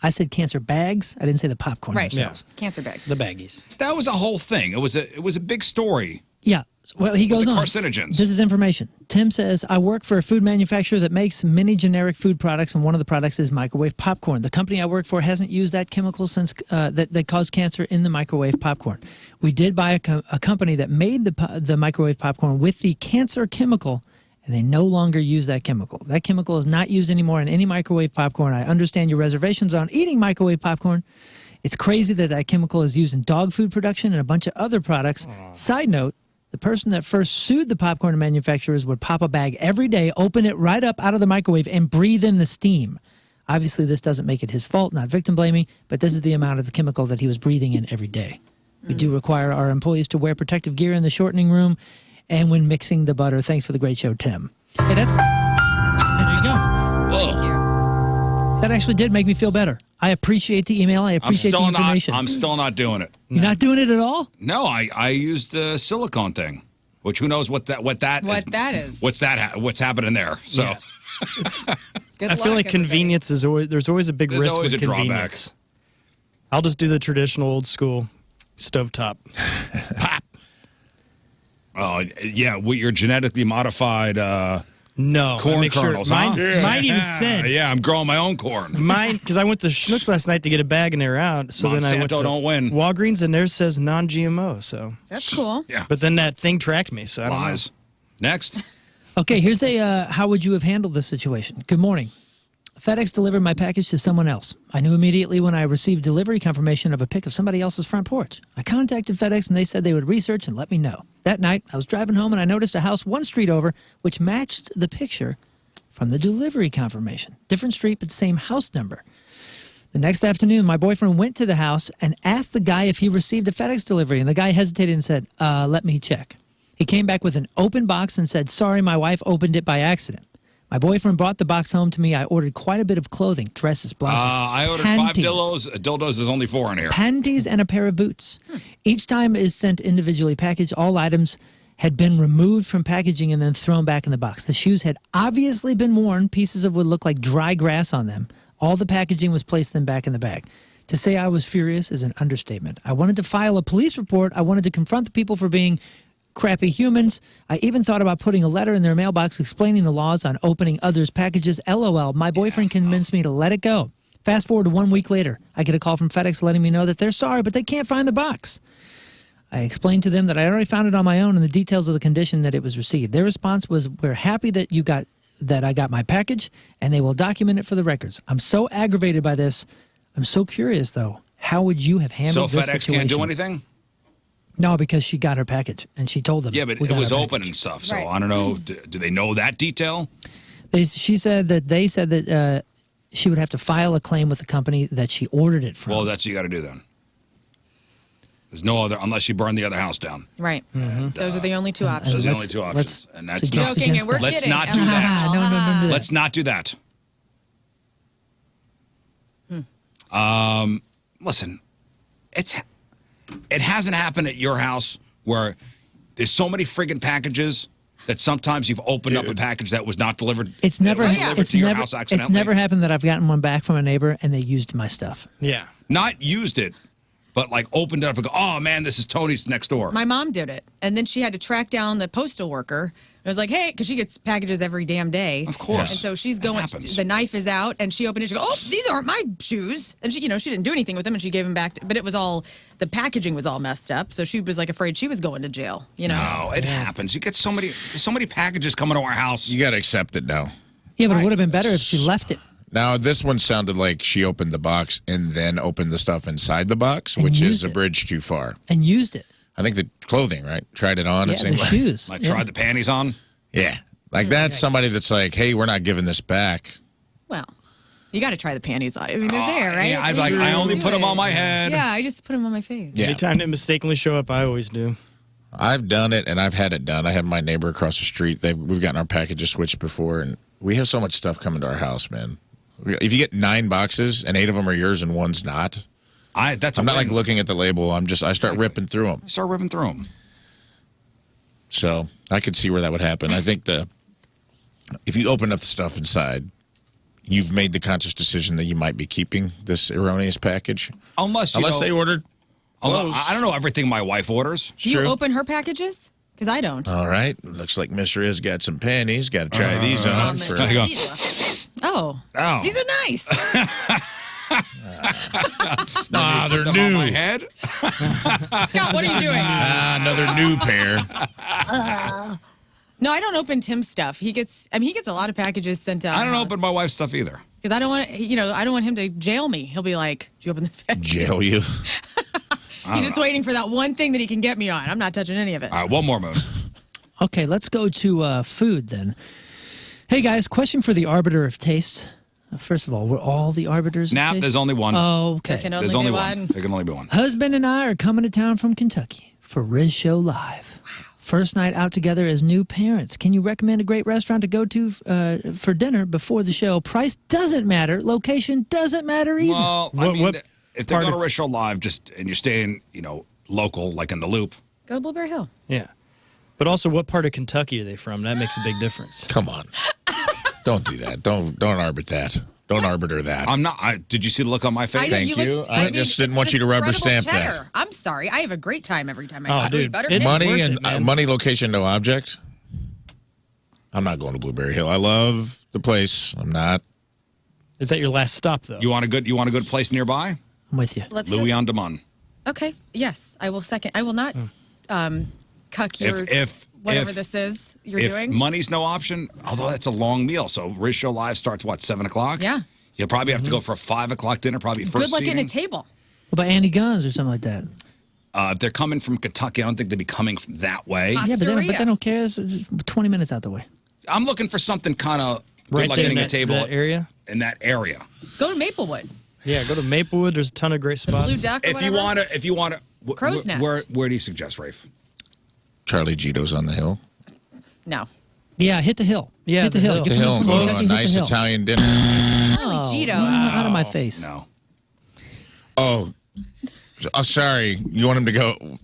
I said cancer bags. I didn't say the popcorn Right. themselves. Cancer bags. The baggies. That was a whole thing. It was a big story. Yeah. Well, he goes the on. carcinogens. This is information. Tim says, I work for a food manufacturer that makes many generic food products, and one of the products is microwave popcorn. The company I work for hasn't used that chemical since that caused cancer in the microwave popcorn. We did buy a company that made the microwave popcorn with the cancer chemical, and they no longer use that chemical. That chemical is not used anymore in any microwave popcorn. I understand your reservations on eating microwave popcorn. It's crazy that chemical is used in dog food production and a bunch of other products. Side note, the person that first sued the popcorn manufacturers would pop a bag every day, open it right up out of the microwave, and breathe in the steam. Obviously, this doesn't make it his fault, not victim blaming, but this is the amount of the chemical that he was breathing in every day. We do require our employees to wear protective gear in the shortening room and when mixing the butter. Thanks for the great show, Tim. Hey, there you go. Thank you. That actually did make me feel better. I appreciate the email. I appreciate the information. I'm still not doing it. You're not doing it at all? No, I used the silicone thing, which who knows what that is. What's happening there? So Good I feel luck, like convenience is always there's always a big There's risk always with a drawback. convenience. I'll just do the traditional old school stovetop. Pop. Oh yeah, your genetically modified No, I corn make sure kernels. Huh? mine even said Yeah, I'm growing my own corn. mine because I went to Schnucks last night to get a bag and they're out. So then I went Monsanto to don't win. Walgreens and theirs says non-GMO. So That's cool. Yeah, but then that thing tracked me. So I don't know. lies. Next. Okay, here's a how would you have handled this situation? Good morning. FedEx delivered my package to someone else. I knew immediately when I received delivery confirmation of a pic of somebody else's front porch. I contacted FedEx and they said they would research and let me know. That night, I was driving home and I noticed a house one street over which matched the picture from the delivery confirmation. Different street, but same house number. The next afternoon, my boyfriend went to the house and asked the guy if he received a FedEx delivery, and the guy hesitated and said, let me check. He came back with an open box and said, sorry, my wife opened it by accident. My boyfriend brought the box home to me. I ordered quite a bit of clothing, dresses, blouses, I ordered panties, 5 dildos. Dildos is only 4 in here. panties, and a pair of boots. Each time is sent individually packaged. All items had been removed from packaging and then thrown back in the box. The shoes had obviously been worn. Pieces of wood looked like dry grass on them. All the packaging was placed then back in the bag. To say I was furious is an understatement. I wanted to file a police report. I wanted to confront the people for being crappy humans. I even thought about putting a letter in their mailbox explaining the laws on opening others' packages. LOL. My boyfriend convinced me to let it go. Fast forward to 1 week later. I get a call from FedEx letting me know that they're sorry, but they can't find the box. I explained to them that I already found it on my own and the details of the condition that it was received. Their response was, we're happy that I got my package, and they will document it for the records. I'm so aggravated by this. I'm so curious, though. How would you have handled So this FedEx situation? can't do anything? No, because she got her package, and she told them. Yeah, but we it got was our open package. and stuff. So Right. I don't know. Do they know that detail? She said that she would have to file a claim with the company that she ordered it from. Well, that's what you got to do then. There's no other, unless you burn the other house down. Right. And, Those are the only two options. Those are the only two options. And that's not, joking, and we're let's kidding. not do that. No, don't do that. Let's not do that. Listen, it hasn't happened at your house where there's so many friggin' packages that sometimes you've opened up a package that was not delivered. It's never, delivered to your house accidentally. it's never happened that I've gotten one back from a neighbor and they used my stuff. Yeah. Not used it, but like opened it up and go, oh man, this is Tony's next door. My mom did it, and then she had to track down the postal worker. I was like, hey, because she gets packages every damn day. Of course. And so she's going, happens. the knife is out, and she opened it. She goes, oh, these aren't my shoes. And she, she didn't do anything with them, and she gave them back. But it was all, the packaging was all messed up. So she was like afraid she was going to jail. No, it happens. You get so many packages coming to our house. You got to accept it now. Yeah, but it would have been better if she left it. Now, this one sounded like she opened the box and then opened the stuff inside the box, And which is used a it. bridge too far. And used it. I think the clothing, right? Tried it on. Yeah, it seemed the like, shoes. I tried the panties on. Yeah. Like that's somebody that's like, hey, we're not giving this back. Well, you got to try the panties on. I mean, they're there, right? Yeah, I only put them on my head. Yeah, I just put them on my face. Yeah. Anytime they mistakenly show up, I always do. I've done it, and I've had it done. I have my neighbor across the street. We've gotten our packages switched before, and we have so much stuff coming to our house, man. If you get 9 boxes and 8 of them are yours and one's not, I'm not like looking at the label. I start ripping through them. Start ripping through them. So I could see where that would happen. I think if you open up the stuff inside, you've made the conscious decision that you might be keeping this erroneous package. Unless they ordered. I don't know everything my wife orders. Do you open her packages? Because I don't. All right. Looks like Mr. Rizz got some panties. Got to try these on. Oh. These are nice. They're Them new. on my head. Scott, what are you doing? Another new pair. No, I don't open Tim's stuff. He gets a lot of packages sent out. I don't open my wife's stuff either. Because I don't want, I don't want him to jail me. He'll be like, "Did you open this package?" Jail you. He's just waiting for that one thing that he can get me on. I'm not touching any of it. All right, one more move. Okay, let's go to food then. Hey guys, question for the arbiter of taste. First of all, we're all the arbiters of taste? There's only one. Oh, okay. There can There's only only be one. one. There can only be one. Husband and I are coming to town from Kentucky for Rizz Show Live. Wow. First night out together as new parents. Can you recommend a great restaurant to go to for dinner before the show? Price doesn't matter. Location doesn't matter either. Well, I mean, if they go to Rizz Show Live, and you're staying, local, like in the Loop. Go to Blueberry Hill. Yeah. But also, what part of Kentucky are they from? That makes a big difference. Come on. Don't do that. Don't arbit that. Don't arbiter that. I'm not. Did you see the look on my face? Thank you. I just didn't want you to rubber stamp that. I'm sorry. I have a great time every time I go. Dude, It's Money and money, location, no object. I'm not going to Blueberry Hill. I love the place. I'm not. Is that your last stop, though? You want a good place nearby? I'm with you. Louis on Demon. Okay. Yes, I will second. I will not cuck your whatever this is you're doing. If money's no option, although that's a long meal, so Rizz Show Live starts, 7 o'clock? Yeah. You'll probably have to go for a 5 o'clock dinner, probably first Good luck seating. getting a table. What about Andy Guns or something like that? If they're coming from Kentucky, I don't think they'd be coming that way. Yeah, but they don't care. It's 20 minutes out the way. I'm looking for something kind of Right good luck there getting in a table that area? in that area. Go to Maplewood. Yeah, go to Maplewood. There's a ton of great spots. Blue Duck. Or If you want to, Crow's Nest. Where do you suggest, Rafe? Charlie Gito's on the hill. No. Yeah, hit the hill. Yeah, hit the hill. The hill and go to a nice Italian dinner. Charlie Gito. Out of my face. No. Oh, sorry. You want him to go?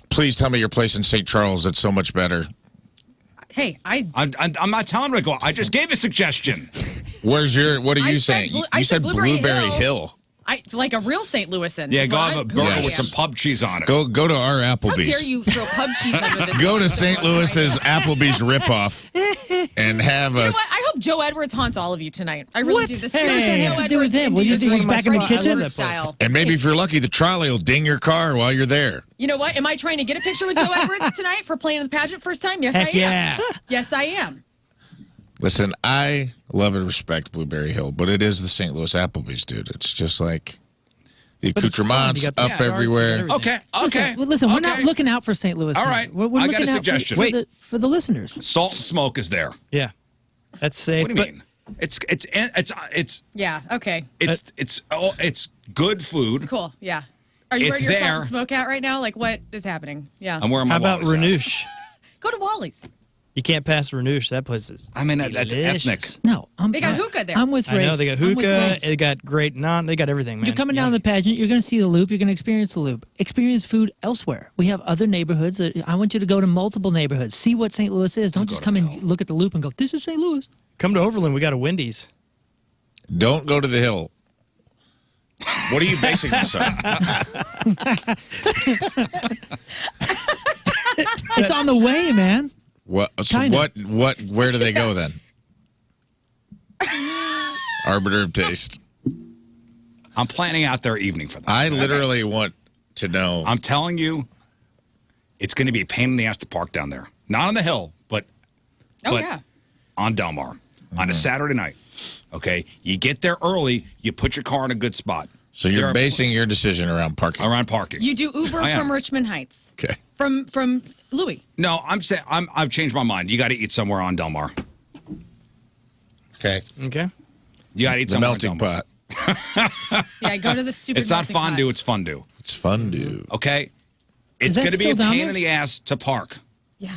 Please tell me your place in St. Charles. That's so much better. Hey, I'm not telling him to go. I just gave a suggestion. What are you saying? You said Blueberry Hill. Like a real St. Louisan. Yeah, is go what have a I'm- burger who I with am. some pub cheese on it. Go to our How Applebee's. dare you throw pub cheese under this? Go to St. Louis's Applebee's ripoff and have You a. know what? I hope Joe Edwards haunts all of you tonight. I really What? do. The Hey, spirits hey, of Joe to do with Edwards him. What do you induce think he's back in the my kitchen? Lern style. And maybe if you're lucky, the trolley will ding your car while you're there. You know what? Am I trying to get a picture with Joe Edwards tonight for playing in the pageant first time? Yes, Heck I am. yeah. Yes, I am. Listen, I love and respect Blueberry Hill, but it is the St. Louis Applebee's, dude. It's just like the But it's fun. accoutrements You got the up carts and everywhere. everything. Okay. Listen, we're not looking out for St. Louis. All right, We're I got looking a out suggestion. for the listeners. Salt and Smoke is there. Yeah. That's safe. What do you mean? It's Yeah. Okay. it's good food. Cool. Yeah. Are you It's wearing your there. Salt and Smoke out right now? Like, what is happening? Yeah. I'm wearing my How about Wally's hat. Renouche? Go to Wally's. You can't pass Renouche. That place is. I mean, that's delicious. ethnic. No, They got hookah there. I'm with I Rafe. know they got I'm with hookah. Rafe. They got great naan. They got everything, man. You're coming down the pageant. You're going to see the loop. You're going to experience the loop. Experience food elsewhere. We have other neighborhoods. I want you to go to multiple neighborhoods. See what St. Louis is. Don't just come and look at the loop and go, this is St. Louis. Come to Overland. We got a Wendy's. Don't go to the hill. What are you basing this on? It's on the way, man. What? So Kinda. Where do they go then? Arbiter of taste. I'm planning out their evening for them. I literally want to know. I'm telling you, it's going to be a pain in the ass to park down there. Not on the hill, but on Del Mar on a Saturday night. Okay, you get there early. You put your car in a good spot. So you're basing your decision around parking. Around parking. You do Uber from Richmond Heights. Okay. From Louis. No, I'm saying I've changed my mind. You got to eat somewhere on Del Mar. Okay. Okay. You got to eat The somewhere melting on Del Mar. pot. Yeah, go to the stupid. It's not melting fondue. pot. It's fondue. It's fondue. Okay. Is It's that going to be still a down pain there? in the ass to park. Yeah.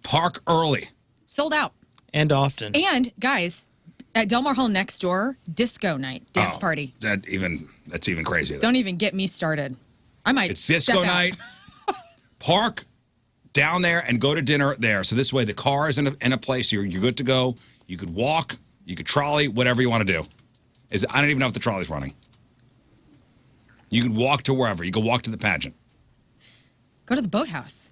Park early. Sold out. And often. And guys, at Del Mar Hall next door, disco night, dance party. That's even crazier. Don't even get me started. I might. It's disco step out. night. Park down there and go to dinner there. So this way the car is in a place you're good to go. You could walk, you could trolley, whatever you want to do. I don't even know if the trolley's running. You could walk to wherever. You could walk to the pageant. Go to the boathouse.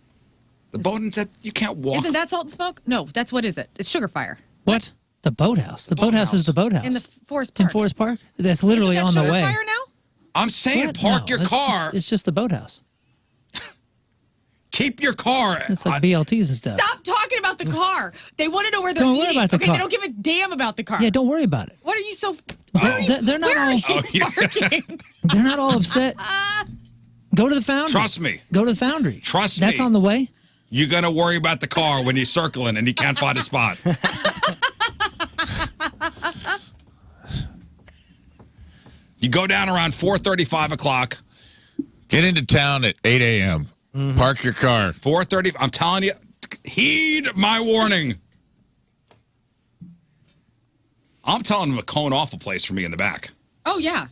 The boat, you can't walk. Isn't that Salt and Smoke? No, that's what is it? It's Sugar Fire. What? The boathouse. The boathouse is the boathouse. In the Forest Park. In Forest Park? That's literally Isn't that on the Sugar way. Fire now? I'm saying What? park No, your it's car. It's just the boathouse. Keep your car. It's like BLTs and stuff. Stop talking about the car. They want to know where they're Don't worry eating. about the Okay, car. they don't give a damn about the car. Yeah, don't worry about it. What are you so? They're not Where are all. you parking? They're not all upset. Go to the foundry. Trust me. Go to the foundry. Trust me. That's on the way. You're going to worry about the car when you're circling and you can't find a spot. You go down around 4:30, 5 o'clock. Get into town at 8 a.m. Park your car. 4:30. I'm telling you, heed my warning. I'm telling them a cone off a place for me in the back. Oh yeah,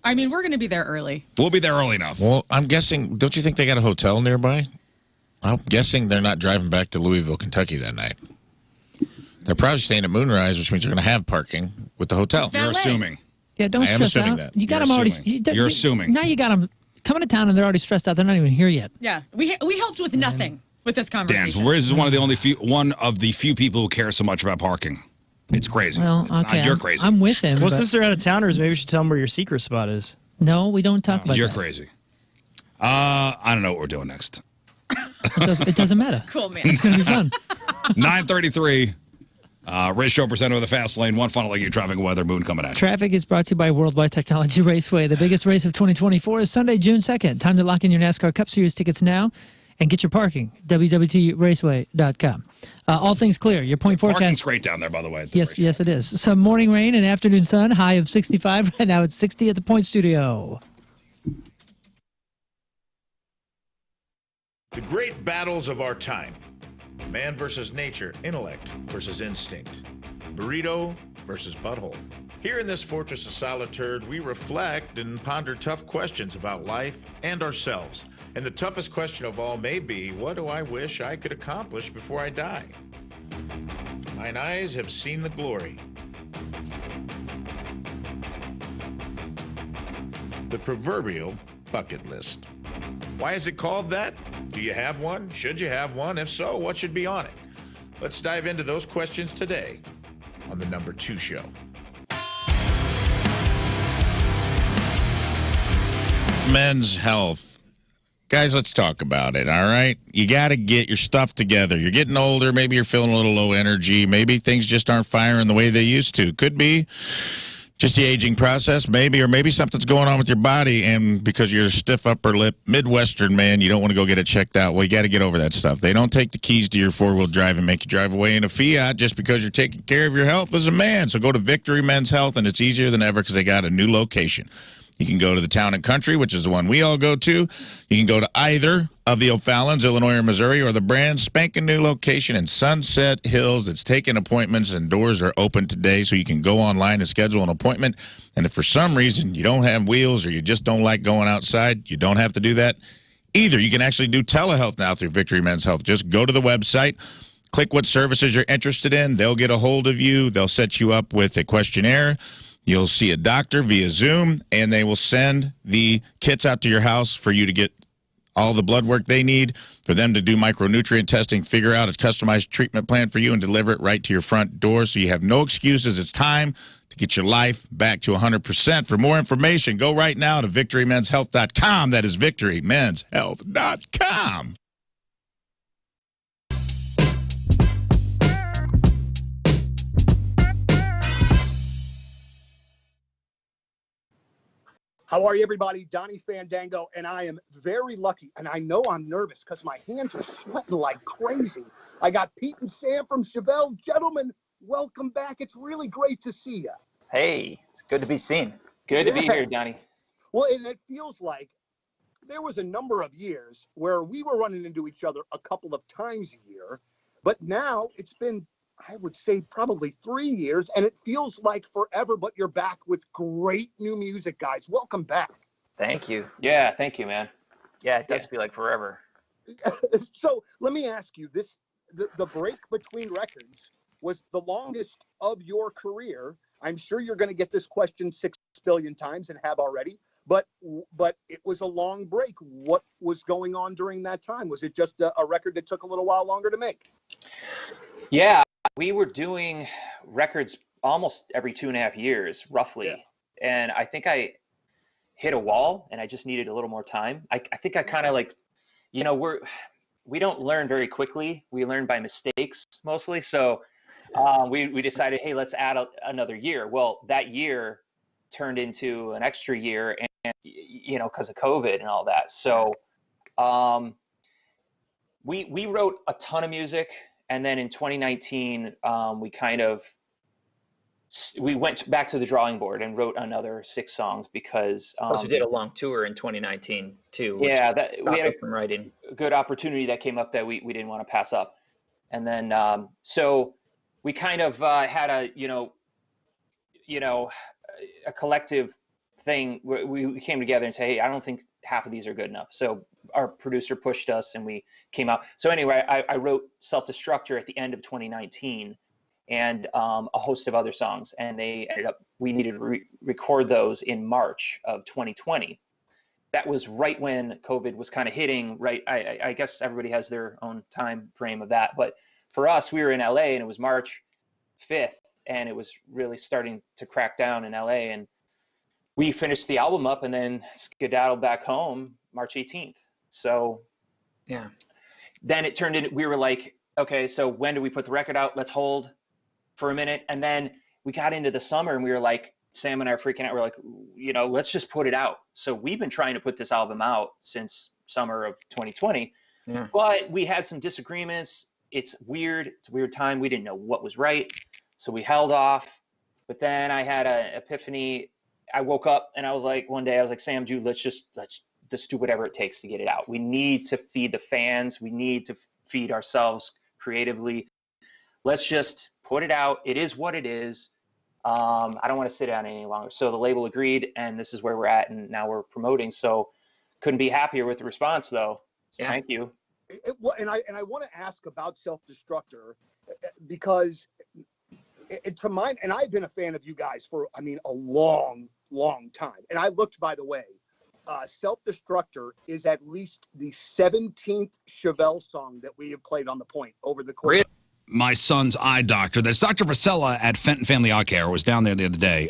I mean we're going to be there early. We'll be there early enough. Well, I'm guessing, don't you think they got a hotel nearby? I'm guessing they're not driving back to Louisville, Kentucky that night. They're probably staying at Moonrise, which means they're going to have parking with the hotel. It's You're valet. assuming. Yeah, don't I am stress assuming out. that. You got You're them already. assuming. You're assuming. Now you got them coming to town and they're already stressed out. They're not even here yet. Yeah, we helped with nothing with this Dan, conversation. Rizz is one of the few people who care so much about parking. It's crazy. Well, It's okay, not, you're crazy. I'm with him. Well, but since they're out of towners, maybe we should tell them where your secret spot is. no, we don't talk about You're that. crazy. I don't know what we're doing next. It doesn't matter. Cool, man. It's going to be fun. 9:33. Rizz Show presented with the Fast Lane. One funnel like you traffic and weather. Moon coming at you. Traffic is brought to you by Worldwide Technology Raceway. The biggest race of 2024 is Sunday, June 2nd. Time to lock in your NASCAR Cup Series tickets now and get your parking. www.raceway.com. All things clear. Your point Parking's forecast. great down there, by the way. Yes, it is. Some morning rain and afternoon sun. High of 65. Right now it's 60 at the Point Studio. The great battles of our time. Man versus nature, intellect versus instinct. Burrito versus butthole. Here in this fortress of solitude, we reflect and ponder tough questions about life and ourselves. And the toughest question of all may be, what do I wish I could accomplish before I die? Mine eyes have seen the glory. The proverbial bucket list. Why is it called that? Do you have one? Should you have one? If so, what should be on it? Let's dive into those questions today on the Number 2 Show. Men's health. Guys, let's talk about it, all right? You got to get your stuff together. You're getting older. Maybe you're feeling a little low energy. Maybe things just aren't firing the way they used to. Could be just the aging process, maybe, or maybe something's going on with your body, and because you're a stiff upper lip Midwestern man, you don't want to go get it checked out. Well, you got to get over that stuff. They don't take the keys to your four-wheel drive and make you drive away in a Fiat just because you're taking care of your health as a man. So go to Victory Men's Health, and it's easier than ever because they got a new location. You can go to the Town and Country, which is the one we all go to. You can go to either of the O'Fallons, Illinois or Missouri, or the brand spanking new location in Sunset Hills. It's taking appointments, and doors are open today, so you can go online and schedule an appointment. And if for some reason you don't have wheels or you just don't like going outside, you don't have to do that either. You can actually do telehealth now through Victory Men's Health. Just go to the website, click what services you're interested in. They'll get a hold of you. They'll set you up with a questionnaire. You'll see a doctor via Zoom, and they will send the kits out to your house for you to get all the blood work they need, for them to do micronutrient testing, figure out a customized treatment plan for you, and deliver it right to your front door, so you have no excuses. It's time to get your life back to 100%. For more information, go right now to victorymenshealth.com. That is victorymenshealth.com. How are you, everybody? Donnie Fandango, and I am very lucky, and I know I'm nervous because my hands are sweating like crazy. I got Pete and Sam from Chevelle. Gentlemen, welcome back. It's really great to see you. Hey, it's good to be seen. Good to be here, Donnie. Well, and it feels like there was a number of years where we were running into each other a couple of times a year, but now it's been, I would say, probably 3 years, and it feels like forever, but you're back with great new music, guys. Welcome back. Thank you. Yeah, thank you, man. Yeah, it does feel like forever. So let me ask you this, the break between records was the longest of your career. I'm sure you're going to get this question 6 billion times and have already, but it was a long break. What was going on during that time? Was it just a record that took a little while longer to make? Yeah. We were doing records almost every 2.5 years, roughly. Yeah. And I think I hit a wall and I just needed a little more time. I think I kind of like, you know, we don't learn very quickly. We learn by mistakes mostly. So we decided, hey, let's add another year. Well, that year turned into an extra year, and you know, because of COVID and all that. So we wrote a ton of music. And then in 2019, we went back to the drawing board and wrote another 6 songs because we did a long tour in 2019 too. Yeah, we had from writing. A good opportunity that came up that we didn't want to pass up. And then so we kind of had a a collective thing. We came together and say, hey, I don't think half of these are good enough. So our producer pushed us and we came out. So anyway, I wrote Self-Destructor at the end of 2019 and a host of other songs. And we needed to record those in March of 2020. That was right when COVID was kind of hitting, right? I guess everybody has their own time frame of that. But for us, we were in LA and it was March 5th and it was really starting to crack down in LA. And we finished the album up and then skedaddled back home March 18th. So yeah, then it turned in, we were like, okay, so when do we put the record out? Let's hold for a minute. And then we got into the summer and we were like, Sam and I are freaking out. We're like, you know, let's just put it out. So we've been trying to put this album out since summer of 2020, but we had some disagreements. It's weird. It's a weird time. We didn't know what was right. So we held off, but then I had an epiphany. I woke up and I was like, one day I was like, Sam, dude, let's do whatever it takes to get it out. We need to feed the fans. We need to feed ourselves creatively. Let's just put it out. It is what it is. I don't want to sit down any longer. So the label agreed, and this is where we're at, and now we're promoting. So couldn't be happier with the response, though. So thank you. Well, and I want to ask about Self-Destructor because to mine, and I've been a fan of you guys for, I mean, a long time. And I looked, by the way, Self-Destructor is at least the 17th Chevelle song that we have played on the point over the course. My son's eye doctor, that's Dr. Vasella at Fenton Family Eye Care, was down there the other day.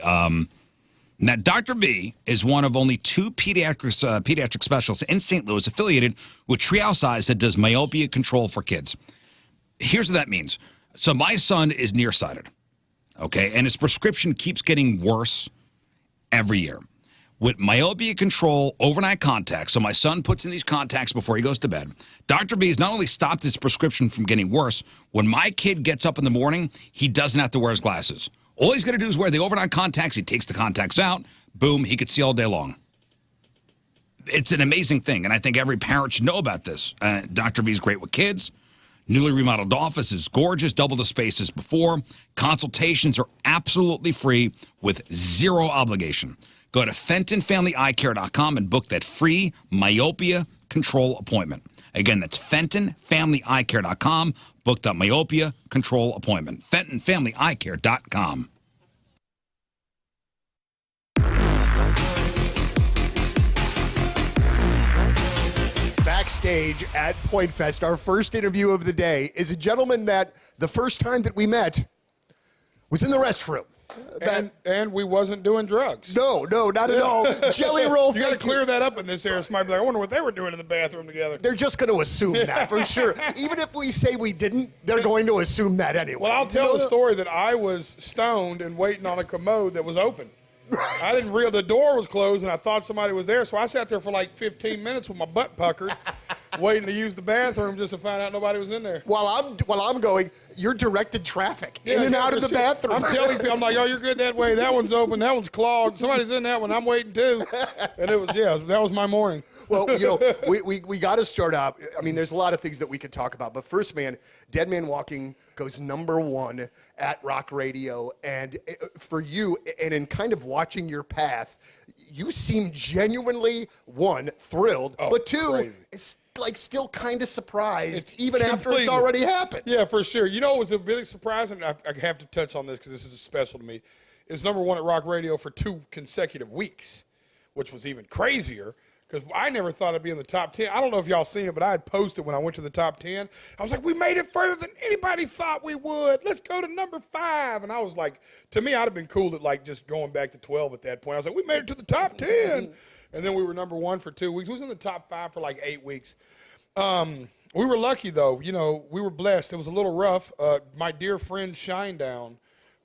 Now, Dr. B is one of only 2 pediatric specialists in St. Louis affiliated with Treehouse Eyes that does myopia control for kids. Here's what that means. So my son is nearsighted, okay, and his prescription keeps getting worse every year. With myopia control overnight contacts, so my son puts in these contacts before he goes to bed. Dr. B has not only stopped his prescription from getting worse, when my kid gets up in the morning, he doesn't have to wear his glasses. All he's going to do is wear the overnight contacts. He takes the contacts out. Boom, he could see all day long. It's an amazing thing, and I think every parent should know about this. Dr. V is great with kids. Newly remodeled office is gorgeous, double the space as before. Consultations are absolutely free with zero obligation. Go to FentonFamilyEyeCare.com and book that free myopia control appointment. Again, that's FentonFamilyEyeCare.com. Book that myopia control appointment. FentonFamilyEyeCare.com. Backstage at Point Fest, our first interview of the day is a gentleman that the first time that we met was in the restroom. And we wasn't doing drugs. No, not at all. Jelly Roll, you got to clear that up in this area. Somebody be like, I wonder what they were doing in the bathroom together. They're just going to assume that for sure. Even if we say we didn't, they're going to assume that anyway. Well, I'll tell the story that I was stoned and waiting on a commode that was open. I didn't realize the door was closed, and I thought somebody was there, so I sat there for like 15 minutes with my butt puckered, waiting to use the bathroom just to find out nobody was in there. While I'm going, you're directed traffic in and out of the bathroom. I'm telling people, I'm like, oh, you're good that way. That one's open. That one's clogged. Somebody's in that one. I'm waiting too. And it was, that was my morning. Well, we got to start out. I mean, there's a lot of things that we could talk about. But first, man, Dead Man Walking goes #1 at rock radio. And for you, and in kind of watching your path, you seem genuinely, one, thrilled, but two, it's like still kind of surprised, even after it's already happened. Yeah, for sure. You know, it was a really surprising. I have to touch on this because this is special to me. It was #1 at rock radio for 2 consecutive weeks, which was even crazier. Because I never thought I'd be in the top 10. I don't know if y'all seen it, but I had posted when I went to the top 10. I was like, we made it further than anybody thought we would. Let's go to #5. And I was like, to me, I'd have been cool at like just going back to 12 at that point. I was like, we made it to the top 10. And then we were #1 for 2 weeks. We was in the top 5 for like 8 weeks. We were lucky, though. You know, we were blessed. It was a little rough. My dear friend Shinedown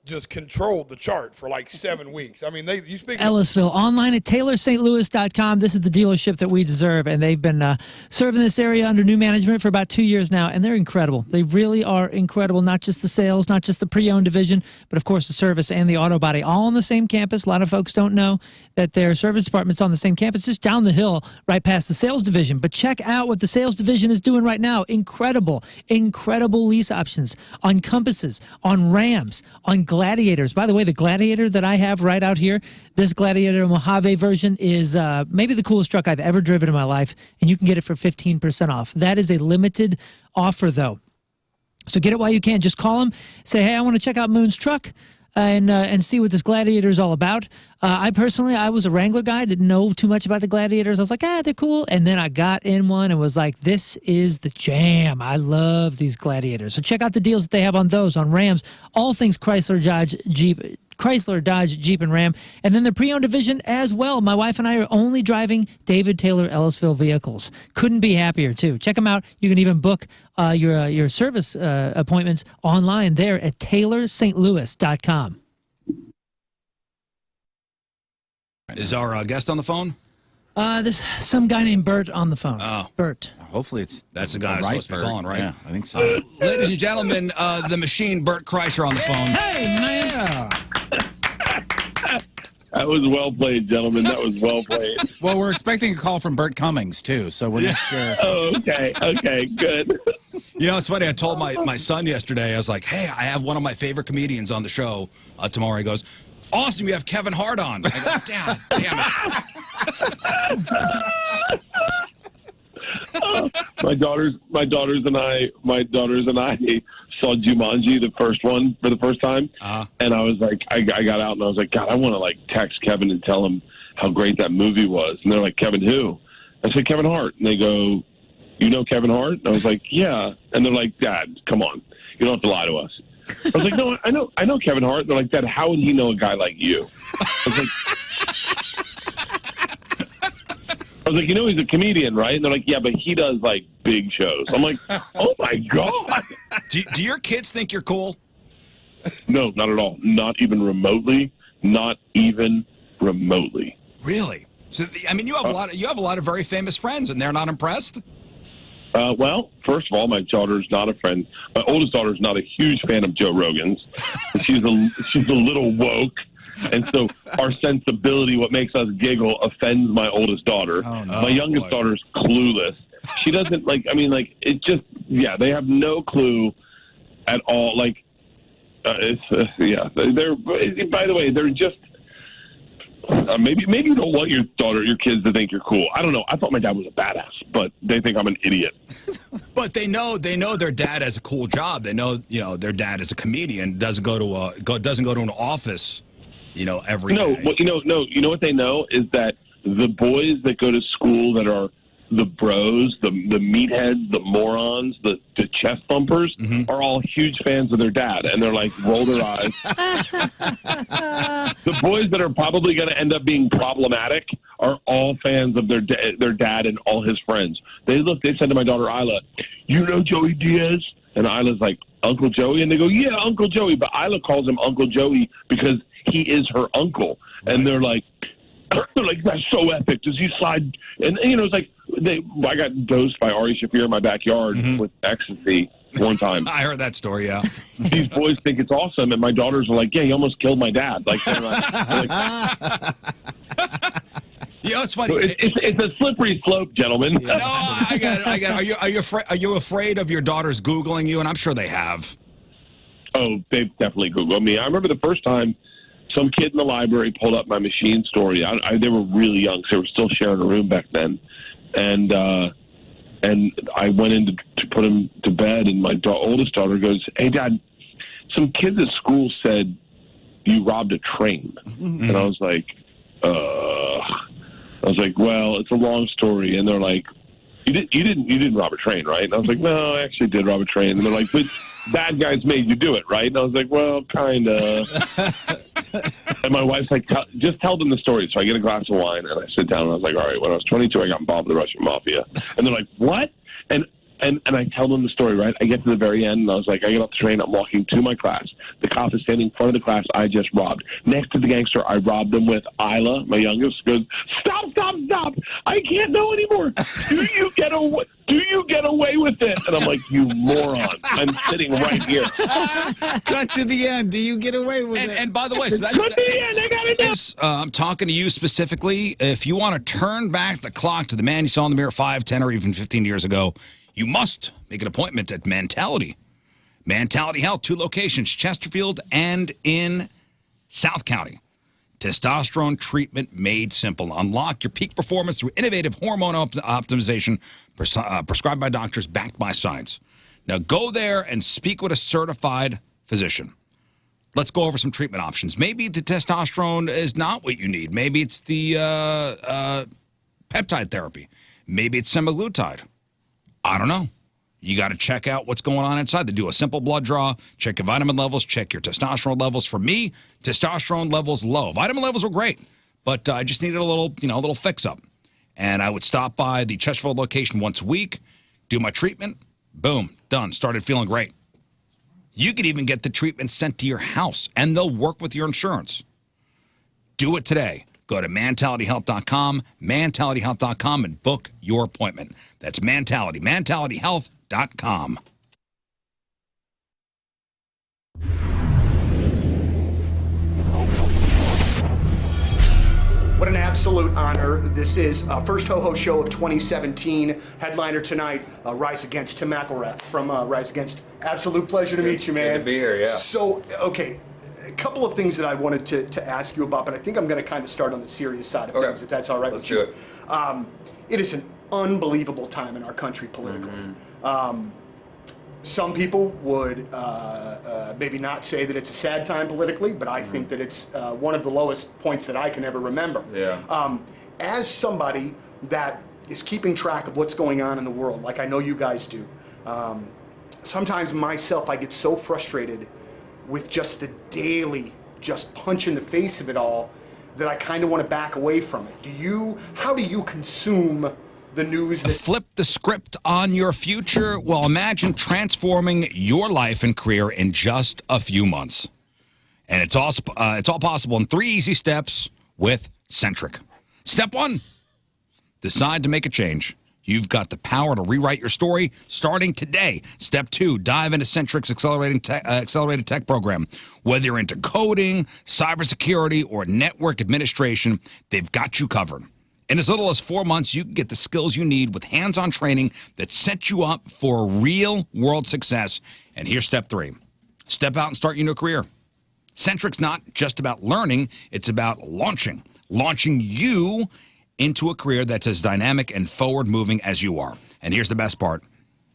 just controlled the chart for like 7 weeks. I mean, you speak Ellisville, online at taylorstlouis.com. This is the dealership that we deserve, and they've been serving this area under new management for about 2 years now, and they're incredible. They really are incredible, not just the sales, not just the pre-owned division, but of course the service and the auto body, all on the same campus. A lot of folks don't know that their service department's on the same campus, just down the hill, right past the sales division. But check out what the sales division is doing right now. Incredible lease options on Compasses, on Rams, on Gladiators. By the way, the Gladiator that I have right out here, this Gladiator Mojave version is maybe the coolest truck I've ever driven in my life, and you can get it for 15% off. That is a limited offer, though. So get it while you can. Just call them, say, hey, I want to check out Moon's truck and see what this Gladiator is all about. I was a Wrangler guy, didn't know too much about the Gladiators. I was like, they're cool. And then I got in one and was like, this is the jam. I love these Gladiators. So check out the deals that they have on those, on Rams, all things Chrysler, Dodge, Jeep, and Ram. And then the pre-owned division as well. My wife and I are only driving David Taylor Ellisville vehicles. Couldn't be happier, too. Check them out. You can even book your service appointments online there at taylorstlouis.com. Is our guest on the phone? There's some guy named Bert on the phone. Oh. Bert. Hopefully That's the guy I'm supposed to be calling, right? Yeah, I think so. Ladies and gentlemen, the machine, Bert Kreischer on the phone. Hey, man. That was well played, gentlemen. That was well played. Well, we're expecting a call from Bert Cummings, too, so we're not sure. Oh, okay, good. You know, it's funny. I told my son yesterday, I was like, hey, I have one of my favorite comedians on the show tomorrow. He goes, awesome, you have Kevin Hart on. I go, damn it. My daughters and I saw Jumanji, the first one, for the first time, and I was like, I got out and I was like, God, I want to like text Kevin and tell him how great that movie was. And they're like, Kevin who? I said, Kevin Hart. And they go, you know Kevin Hart? And I was like, yeah. And they're like, Dad, come on, you don't have to lie to us. I was like, no, I know Kevin Hart. And they're like, Dad, how would he know a guy like you? I was like, you know he's a comedian, right? And they're like, yeah, but he does, like, big shows. I'm like, oh, my God. Do your kids think you're cool? No, not at all. Not even remotely. Not even remotely. Really? So, I mean, you have a lot of very famous friends, and they're not impressed? Well, first of all, my daughter's not a friend. My oldest daughter's not a huge fan of Joe Rogan's. She's a little woke. And so our sensibility, what makes us giggle, offends my oldest daughter. Oh, no. My youngest daughter's clueless. She doesn't it just, they have no clue at all. They're, by the way, they're just, maybe you don't want your kids to think you're cool. I don't know. I thought my dad was a badass, but they think I'm an idiot. But they know their dad has a cool job. They know, their dad is a comedian, doesn't go to an office, every day. Well, you know what they know is that the boys that go to school that are the bros, the meatheads, the morons, the chest thumpers are all huge fans of their dad, and they're like, roll their eyes. The boys that are probably going to end up being problematic are all fans of their dad and all his friends. They said to my daughter Isla, you know Joey Diaz? And Isla's like, Uncle Joey? And they go, yeah, Uncle Joey. But Isla calls him Uncle Joey because he is her uncle. And they're like, that's so epic. Does he slide? And it's like, I got dosed by Ari Shaffir in my backyard with ecstasy one time. I heard that story, yeah. These boys think it's awesome, and my daughters are like, yeah, he almost killed my dad. Like, they're like it's funny. So it's a slippery slope, gentlemen. No, I got it. Are you afraid of your daughters Googling you? And I'm sure they have. Oh, they've definitely Googled me. I remember the first time some kid in the library pulled up my machine story. They were really young, so they were still sharing a room back then. And I went in to put him to bed, and my oldest daughter goes, hey, Dad, some kids at school said you robbed a train. And I was like, well, it's a long story. And they're like, you didn't rob a train, right? And I was like, no, I actually did rob a train. And they're like, but bad guys made you do it, right? And I was like, well, kind of. And my wife's like, just tell them the story. So I get a glass of wine, and I sit down, and I was like, all right, when I was 22, I got involved with the Russian mafia. And they're like, what? And I tell them the story, right? I get to the very end, and I was like, I get off the train, I'm walking to my class. The cop is standing in front of the class I just robbed. Next to the gangster I robbed them with, Isla, my youngest, goes, stop! I can't know anymore. Do you get away with it? And I'm like, you moron. I'm sitting right here. Cut to the end. Do you get away with it? And by the way, Cut to the end. I got it. I'm talking to you specifically. If you want to turn back the clock to the man you saw in the mirror 5, 10, or even 15 years ago, you must make an appointment at Mentality. Mentality Health, 2 locations, Chesterfield and in South County. Testosterone treatment made simple. Unlock your peak performance through innovative hormone optimization prescribed by doctors, backed by science. Now go there and speak with a certified physician. Let's go over some treatment options. Maybe the testosterone is not what you need. Maybe it's the peptide therapy. Maybe it's semaglutide. I don't know. You got to check out what's going on inside. They do a simple blood draw, check your vitamin levels, check your testosterone levels. For me, testosterone levels low. Vitamin levels were great, but I just needed a little fix up. And I would stop by the Chesterfield location once a week, do my treatment, boom, done. Started feeling great. You could even get the treatment sent to your house, and they'll work with your insurance. Do it today. Go to mentalityhealth.com, mentalityhealth.com, and book your appointment. That's Mentality, mentalityhealth.com. What an absolute honor. This is first Ho-Ho show of 2017. Headliner tonight, Rise Against, Tim McElrath from Rise Against. Absolute pleasure to meet you, man. Good to be here, yeah. So, okay, a couple of things that I wanted to ask you about, but I think I'm going to kind of start on the serious side of things, if that's all right with you. Let's do it. It is an unbelievable time in our country politically. Some people would maybe not say that it's a sad time politically, but I think that it's one of the lowest points that I can ever remember. Yeah. As somebody that is keeping track of what's going on in the world, like I know you guys do, sometimes myself I get so frustrated with just the daily just punch in the face of it all that I kind of want to back away from it. How do you consume the news that flip the script on your future? Well, imagine transforming your life and career in just a few months. And it's all possible in 3 easy steps with Centric. Step 1, decide to make a change. You've got the power to rewrite your story starting today. Step 2, dive into Centric's accelerated tech program. Whether you're into coding, cybersecurity, or network administration, they've got you covered. In as little as 4 months, you can get the skills you need with hands-on training that sets you up for real-world success. And here's step 3. Step out and start your new career. Centric's not just about learning, it's about launching you into a career that's as dynamic and forward-moving as you are. And here's the best part.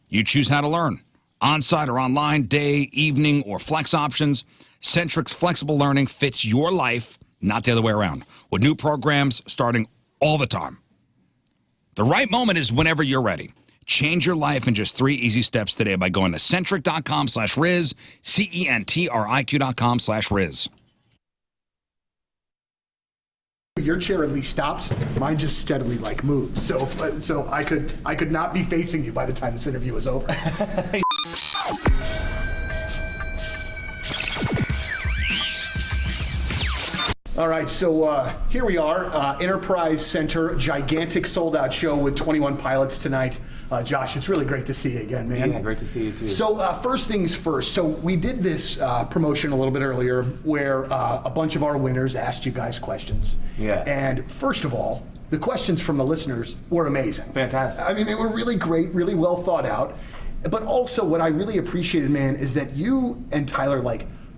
You choose how to learn. On-site or online, day, evening, or flex options. Centric's flexible learning fits your life, not the other way around, with new programs starting all the time. The right moment is whenever you're ready. Change your life in just 3 easy steps today by going to centric.com/Rizz, CENTRIQ.com/Rizz. Your chair at least stops. Mine just steadily moves. So I could not be facing you by the time this interview is over. All right, so here we are, Enterprise Center, gigantic sold-out show with 21 pilots tonight. Josh, it's really great to see you again, man. Yeah, great to see you too. So first things first, so we did this promotion a little bit earlier where a bunch of our winners asked you guys questions. Yeah. And first of all, the questions from the listeners were amazing. Fantastic. I mean, they were really great, really well thought out. But also what I really appreciated, man, is that you and Tyler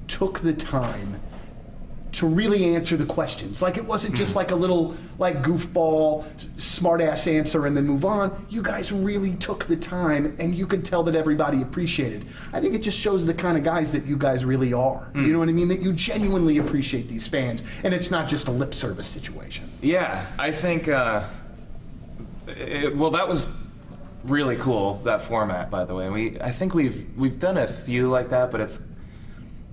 took the time to really answer the questions. It wasn't just a little goofball, smart ass answer and then move on. You guys really took the time, and you could tell that everybody appreciated. I think it just shows the kind of guys that you guys really are. You know what I mean? That you genuinely appreciate these fans, and it's not just a lip service situation. Yeah, I think, well, that was really cool, that format, by the way. I think we've done a few like that, but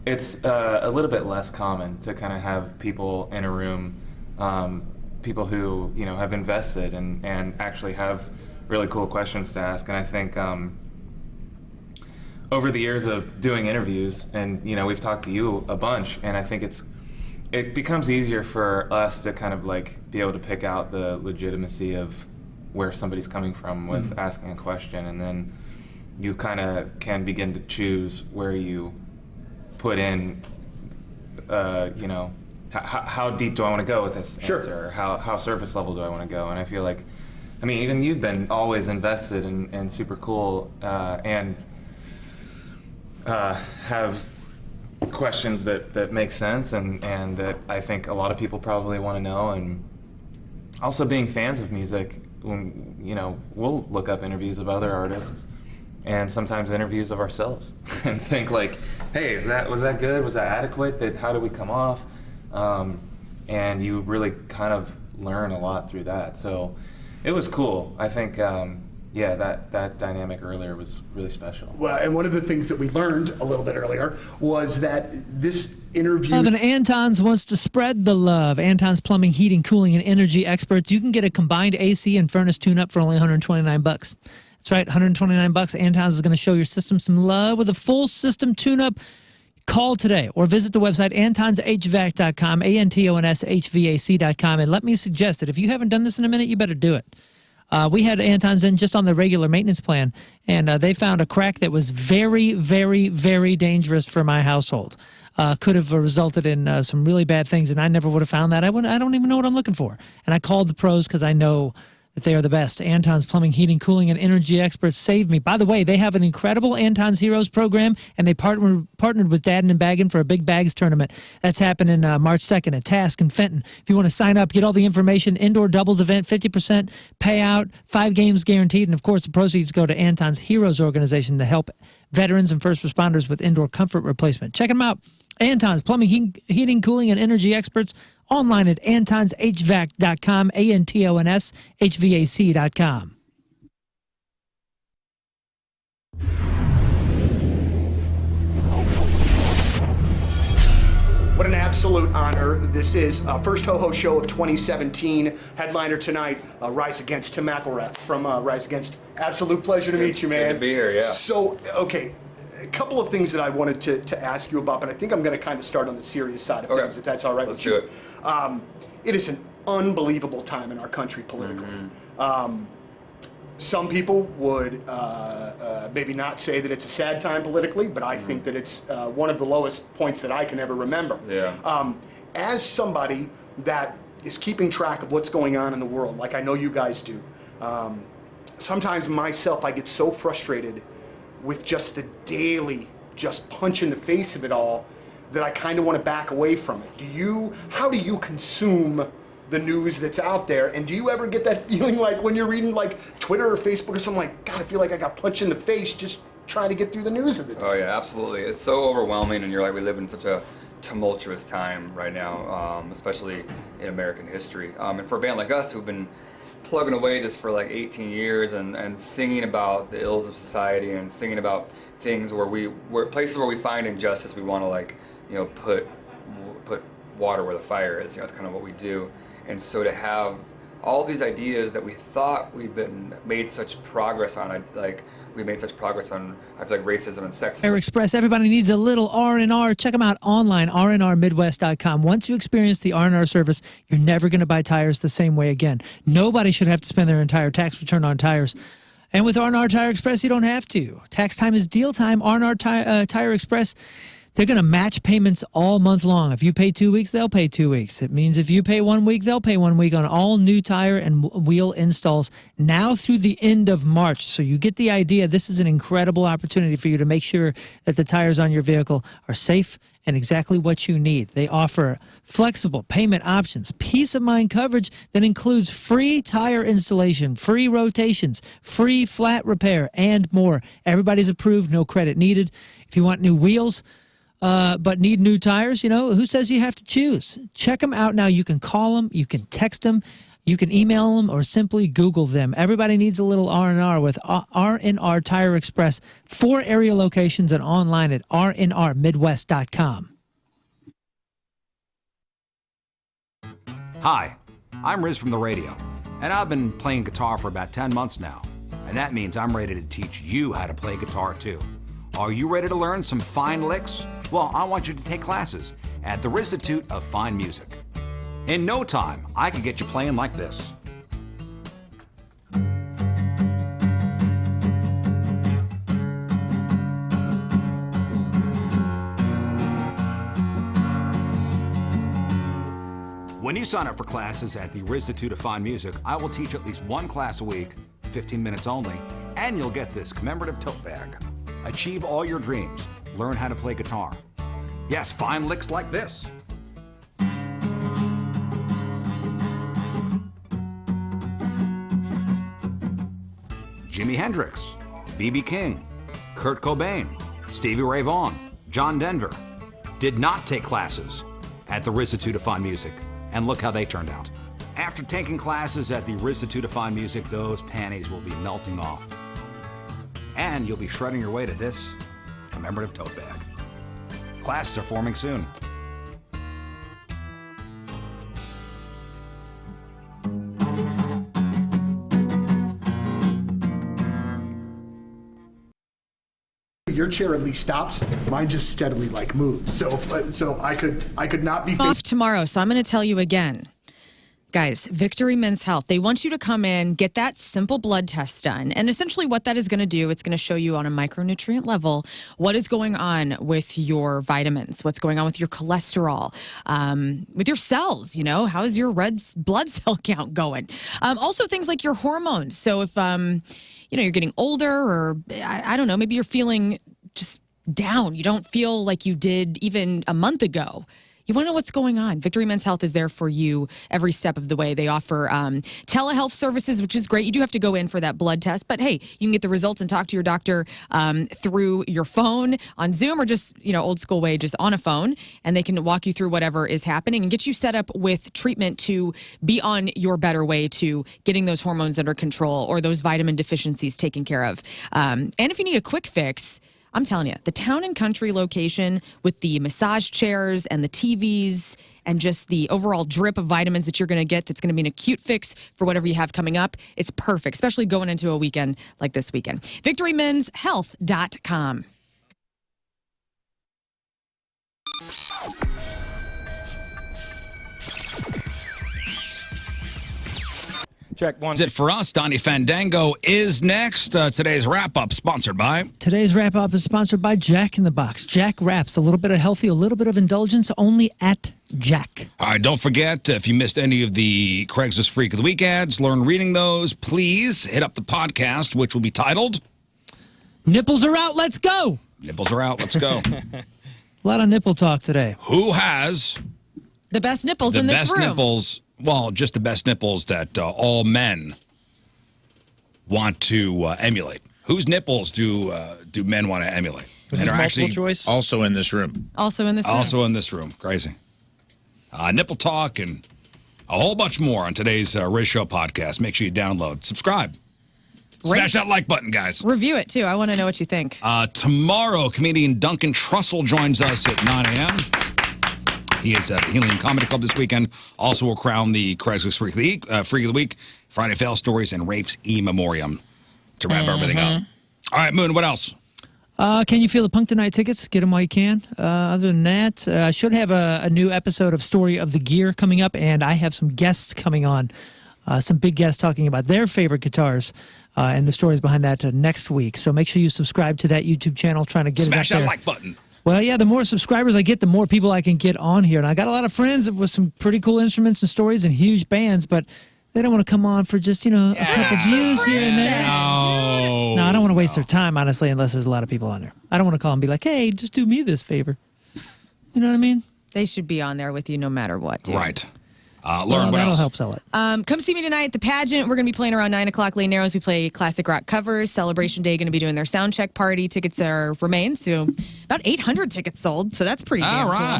it's a little bit less common to kind of have people in a room, people who have invested and actually have really cool questions to ask. And I think over the years of doing interviews, and we've talked to you a bunch, and I think it becomes easier for us to kind of be able to pick out the legitimacy of where somebody's coming from with asking a question, and then you kind of can begin to choose where you put in, how deep do I want to go with this answer? Or how surface level do I want to go? And I feel even you've been always invested and super cool, and have questions that make sense and that I think a lot of people probably want to know. And also being fans of music, when we'll look up interviews of other artists, and sometimes interviews of ourselves, and think hey, was that good? Was that adequate? How did we come off? And you really kind of learn a lot through that. So it was cool. I think, that dynamic earlier was really special. Well, and one of the things that we learned a little bit earlier was that this interview... And Anton's wants to spread the love. Anton's Plumbing, Heating, Cooling, and Energy Experts. You can get a combined AC and furnace tune-up for only $129. That's right, $129. Anton's is going to show your system some love with a full system tune-up. Call today or visit the website antonshvac.com, ANTONSHVAC.com, and let me suggest that if you haven't done this in a minute, you better do it. We had Anton's in just on the regular maintenance plan, and they found a crack that was very, very, very dangerous for my household. Could have resulted in some really bad things, and I never would have found that. I don't even know what I'm looking for. And I called the pros because I know that they are the best. Anton's Plumbing, Heating, Cooling, and Energy Experts saved me. By the way, they have an incredible Anton's Heroes program, and they partnered with Dadden and Baggin for a big bags tournament. That's happening March 2nd at Task and Fenton. If you want to sign up, get all the information, indoor doubles event, 50% payout, 5 games guaranteed, and of course the proceeds go to Anton's Heroes organization to help veterans and first responders with indoor comfort replacement. Check them out. Anton's Plumbing, Heating, Cooling, and Energy Experts, online at antonshvac.com, ANTONSHVAC.com. What an absolute honor this is. First Ho-Ho show of 2017. Headliner tonight, Rise Against, Tim McElrath from Rise Against. Absolute pleasure to meet you, man. Good to be here, yeah. So, okay, a couple of things that I wanted to ask you about, but I think I'm going to kind of start on the serious side of things, if that's all right with you. Let's do it. It is an unbelievable time in our country politically. some people would maybe not say that it's a sad time politically, but I think that it's one of the lowest points that I can ever remember. Yeah. As somebody that is keeping track of what's going on in the world, like I know you guys do, sometimes myself I get so frustrated with just the daily just punch in the face of it all that I kind of want to back away from it. How do you consume the news that's out there, and do you ever get that feeling like when you're reading like Twitter or Facebook or something, like, God, I feel like I got punched in the face just trying to get through the news of the day? Oh yeah, absolutely. It's so overwhelming, and you're like, we live in such a tumultuous time right now, especially in American history. And for a band like us who've been plugging away this for like 18 years and singing about the ills of society and singing about things where places where we find injustice, we want to like, you know, put water where the fire is. You know, it's kind of what we do. And so to have all these ideas that we thought made such progress on, I feel like racism and sexism. Express, everybody needs a little R&R. Check them out online, rnrmidwest.com. Once you experience the R&R service, you're never going to buy tires the same way again. Nobody should have to spend their entire tax return on tires. And with R&R Tire Express, you don't have to. Tax time is deal time. R&R Tire Express, they're going to match payments all month long. If you pay 2 weeks, they'll pay 2 weeks. It means if you pay 1 week, they'll pay 1 week on all new tire and wheel installs now through the end of March. So you get the idea. This is an incredible opportunity for you to make sure that the tires on your vehicle are safe and exactly what you need. They offer flexible payment options, peace of mind coverage that includes free tire installation, free rotations, free flat repair, and more. Everybody's approved, no credit needed. If you want new wheels, but need new tires, you know, who says you have to choose? Check them out now. You can call them, you can text them, you can email them, or simply Google them. Everybody needs a little R&R with R&R Tire Express. 4 area locations and online at rnrmidwest.com. Hi, I'm Rizz from the radio, and I've been playing guitar for about 10 months now, and that means I'm ready to teach you how to play guitar too. Are you ready to learn some fine licks? Well, I want you to take classes at the Rizzuto of Fine Music. In no time, I can get you playing like this. When you sign up for classes at the Rizzuto of Fine Music, I will teach at least 1 class a week, 15 minutes only, and you'll get this commemorative tote bag. Achieve all your dreams. Learn how to play guitar. Yes, fine licks like this. Jimi Hendrix, B.B. King, Kurt Cobain, Stevie Ray Vaughan, John Denver did not take classes at the Rizzuto of Fine Music, and look how they turned out. After taking classes at the Rizzuto of Fine Music, those panties will be melting off. And you'll be shredding your way to this commemorative tote bag. Classes are forming soon. Your chair at least stops. Mine just steadily like moves. So I could not be off tomorrow. So I'm going to tell you again. Guys, Victory Men's Health, they want you to come in, get that simple blood test done. And essentially what that is going to do, it's going to show you on a micronutrient level what is going on with your vitamins, what's going on with your cholesterol, with your cells, you know, how is your red blood cell count going? Also things like your hormones. So if, you know, you're getting older or I don't know, maybe you're feeling just down. You don't feel like you did even a month ago. You want to know what's going on. Victory Men's Health is there for you every step of the way. They offer telehealth services, which is great. You do have to go in for that blood test, but hey, you can get the results and talk to your doctor through your phone on Zoom or just, you know, old school way, just on a phone, and they can walk you through whatever is happening and get you set up with treatment to be on your better way to getting those hormones under control or those vitamin deficiencies taken care of. And if you need a quick fix, I'm telling you, the Town and Country location with the massage chairs and the TVs and just the overall drip of vitamins that you're going to get that's going to be an acute fix for whatever you have coming up, it's perfect, especially going into a weekend like this weekend. VictoryMen'sHealth.com. Check one. That's it for us. Donnie Fandango is next. Today's wrap-up sponsored by... Today's wrap-up is sponsored by Jack in the Box. Jack Wraps, a little bit of healthy, a little bit of indulgence, only at Jack. All right, don't forget, if you missed any of the Craigslist Freak of the Week ads, learn reading those, please hit up the podcast, which will be titled... Nipples are out, let's go! Nipples are out, let's go. A lot of nipple talk today. Who has... The best nipples the in this best room. nipples, well, just the best nipples that all men want to emulate. Whose nipples do men want to emulate? This is multiple choice? Also in this room. Also in this room. Also in this room. Crazy. Nipple talk and a whole bunch more on today's Rizz Show podcast. Make sure you download. Subscribe. Smash that like button, guys. Review it, too. I want to know what you think. Tomorrow, comedian Duncan Trussell joins us at 9 a.m. He is at the Helium Comedy Club this weekend. Also, will crown the Craigslist Freak of the Week, Friday Fail Stories, and Rafe's E-Memoriam to wrap everything up. All right, Moon, what else? Can you feel the Punk Tonight tickets? Get them while you can. Other than that, I should have a new episode of Story of the Gear coming up, and I have some guests coming on, some big guests talking about their favorite guitars and the stories behind that next week. So make sure you subscribe to that YouTube channel, trying to get Smash it up that there. like button. Well, yeah, the more subscribers I get, the more people I can get on here. And I got a lot of friends with some pretty cool instruments and stories and huge bands, but they don't want to come on for just, a couple views here and there. No, I don't want to waste their time, honestly, unless there's a lot of people on there. I don't want to call and be like, hey, just do me this favor. You know what I mean? They should be on there with you no matter what, dude. Right. Lern, what that'll else? help sell it. Come see me tonight at the pageant. We're going to be playing around 9 o'clock. Lane Narrows. We play classic rock covers. Celebration Day going to be doing their sound check party. Tickets remain. So about 800 tickets sold. So that's pretty damn All right. cool.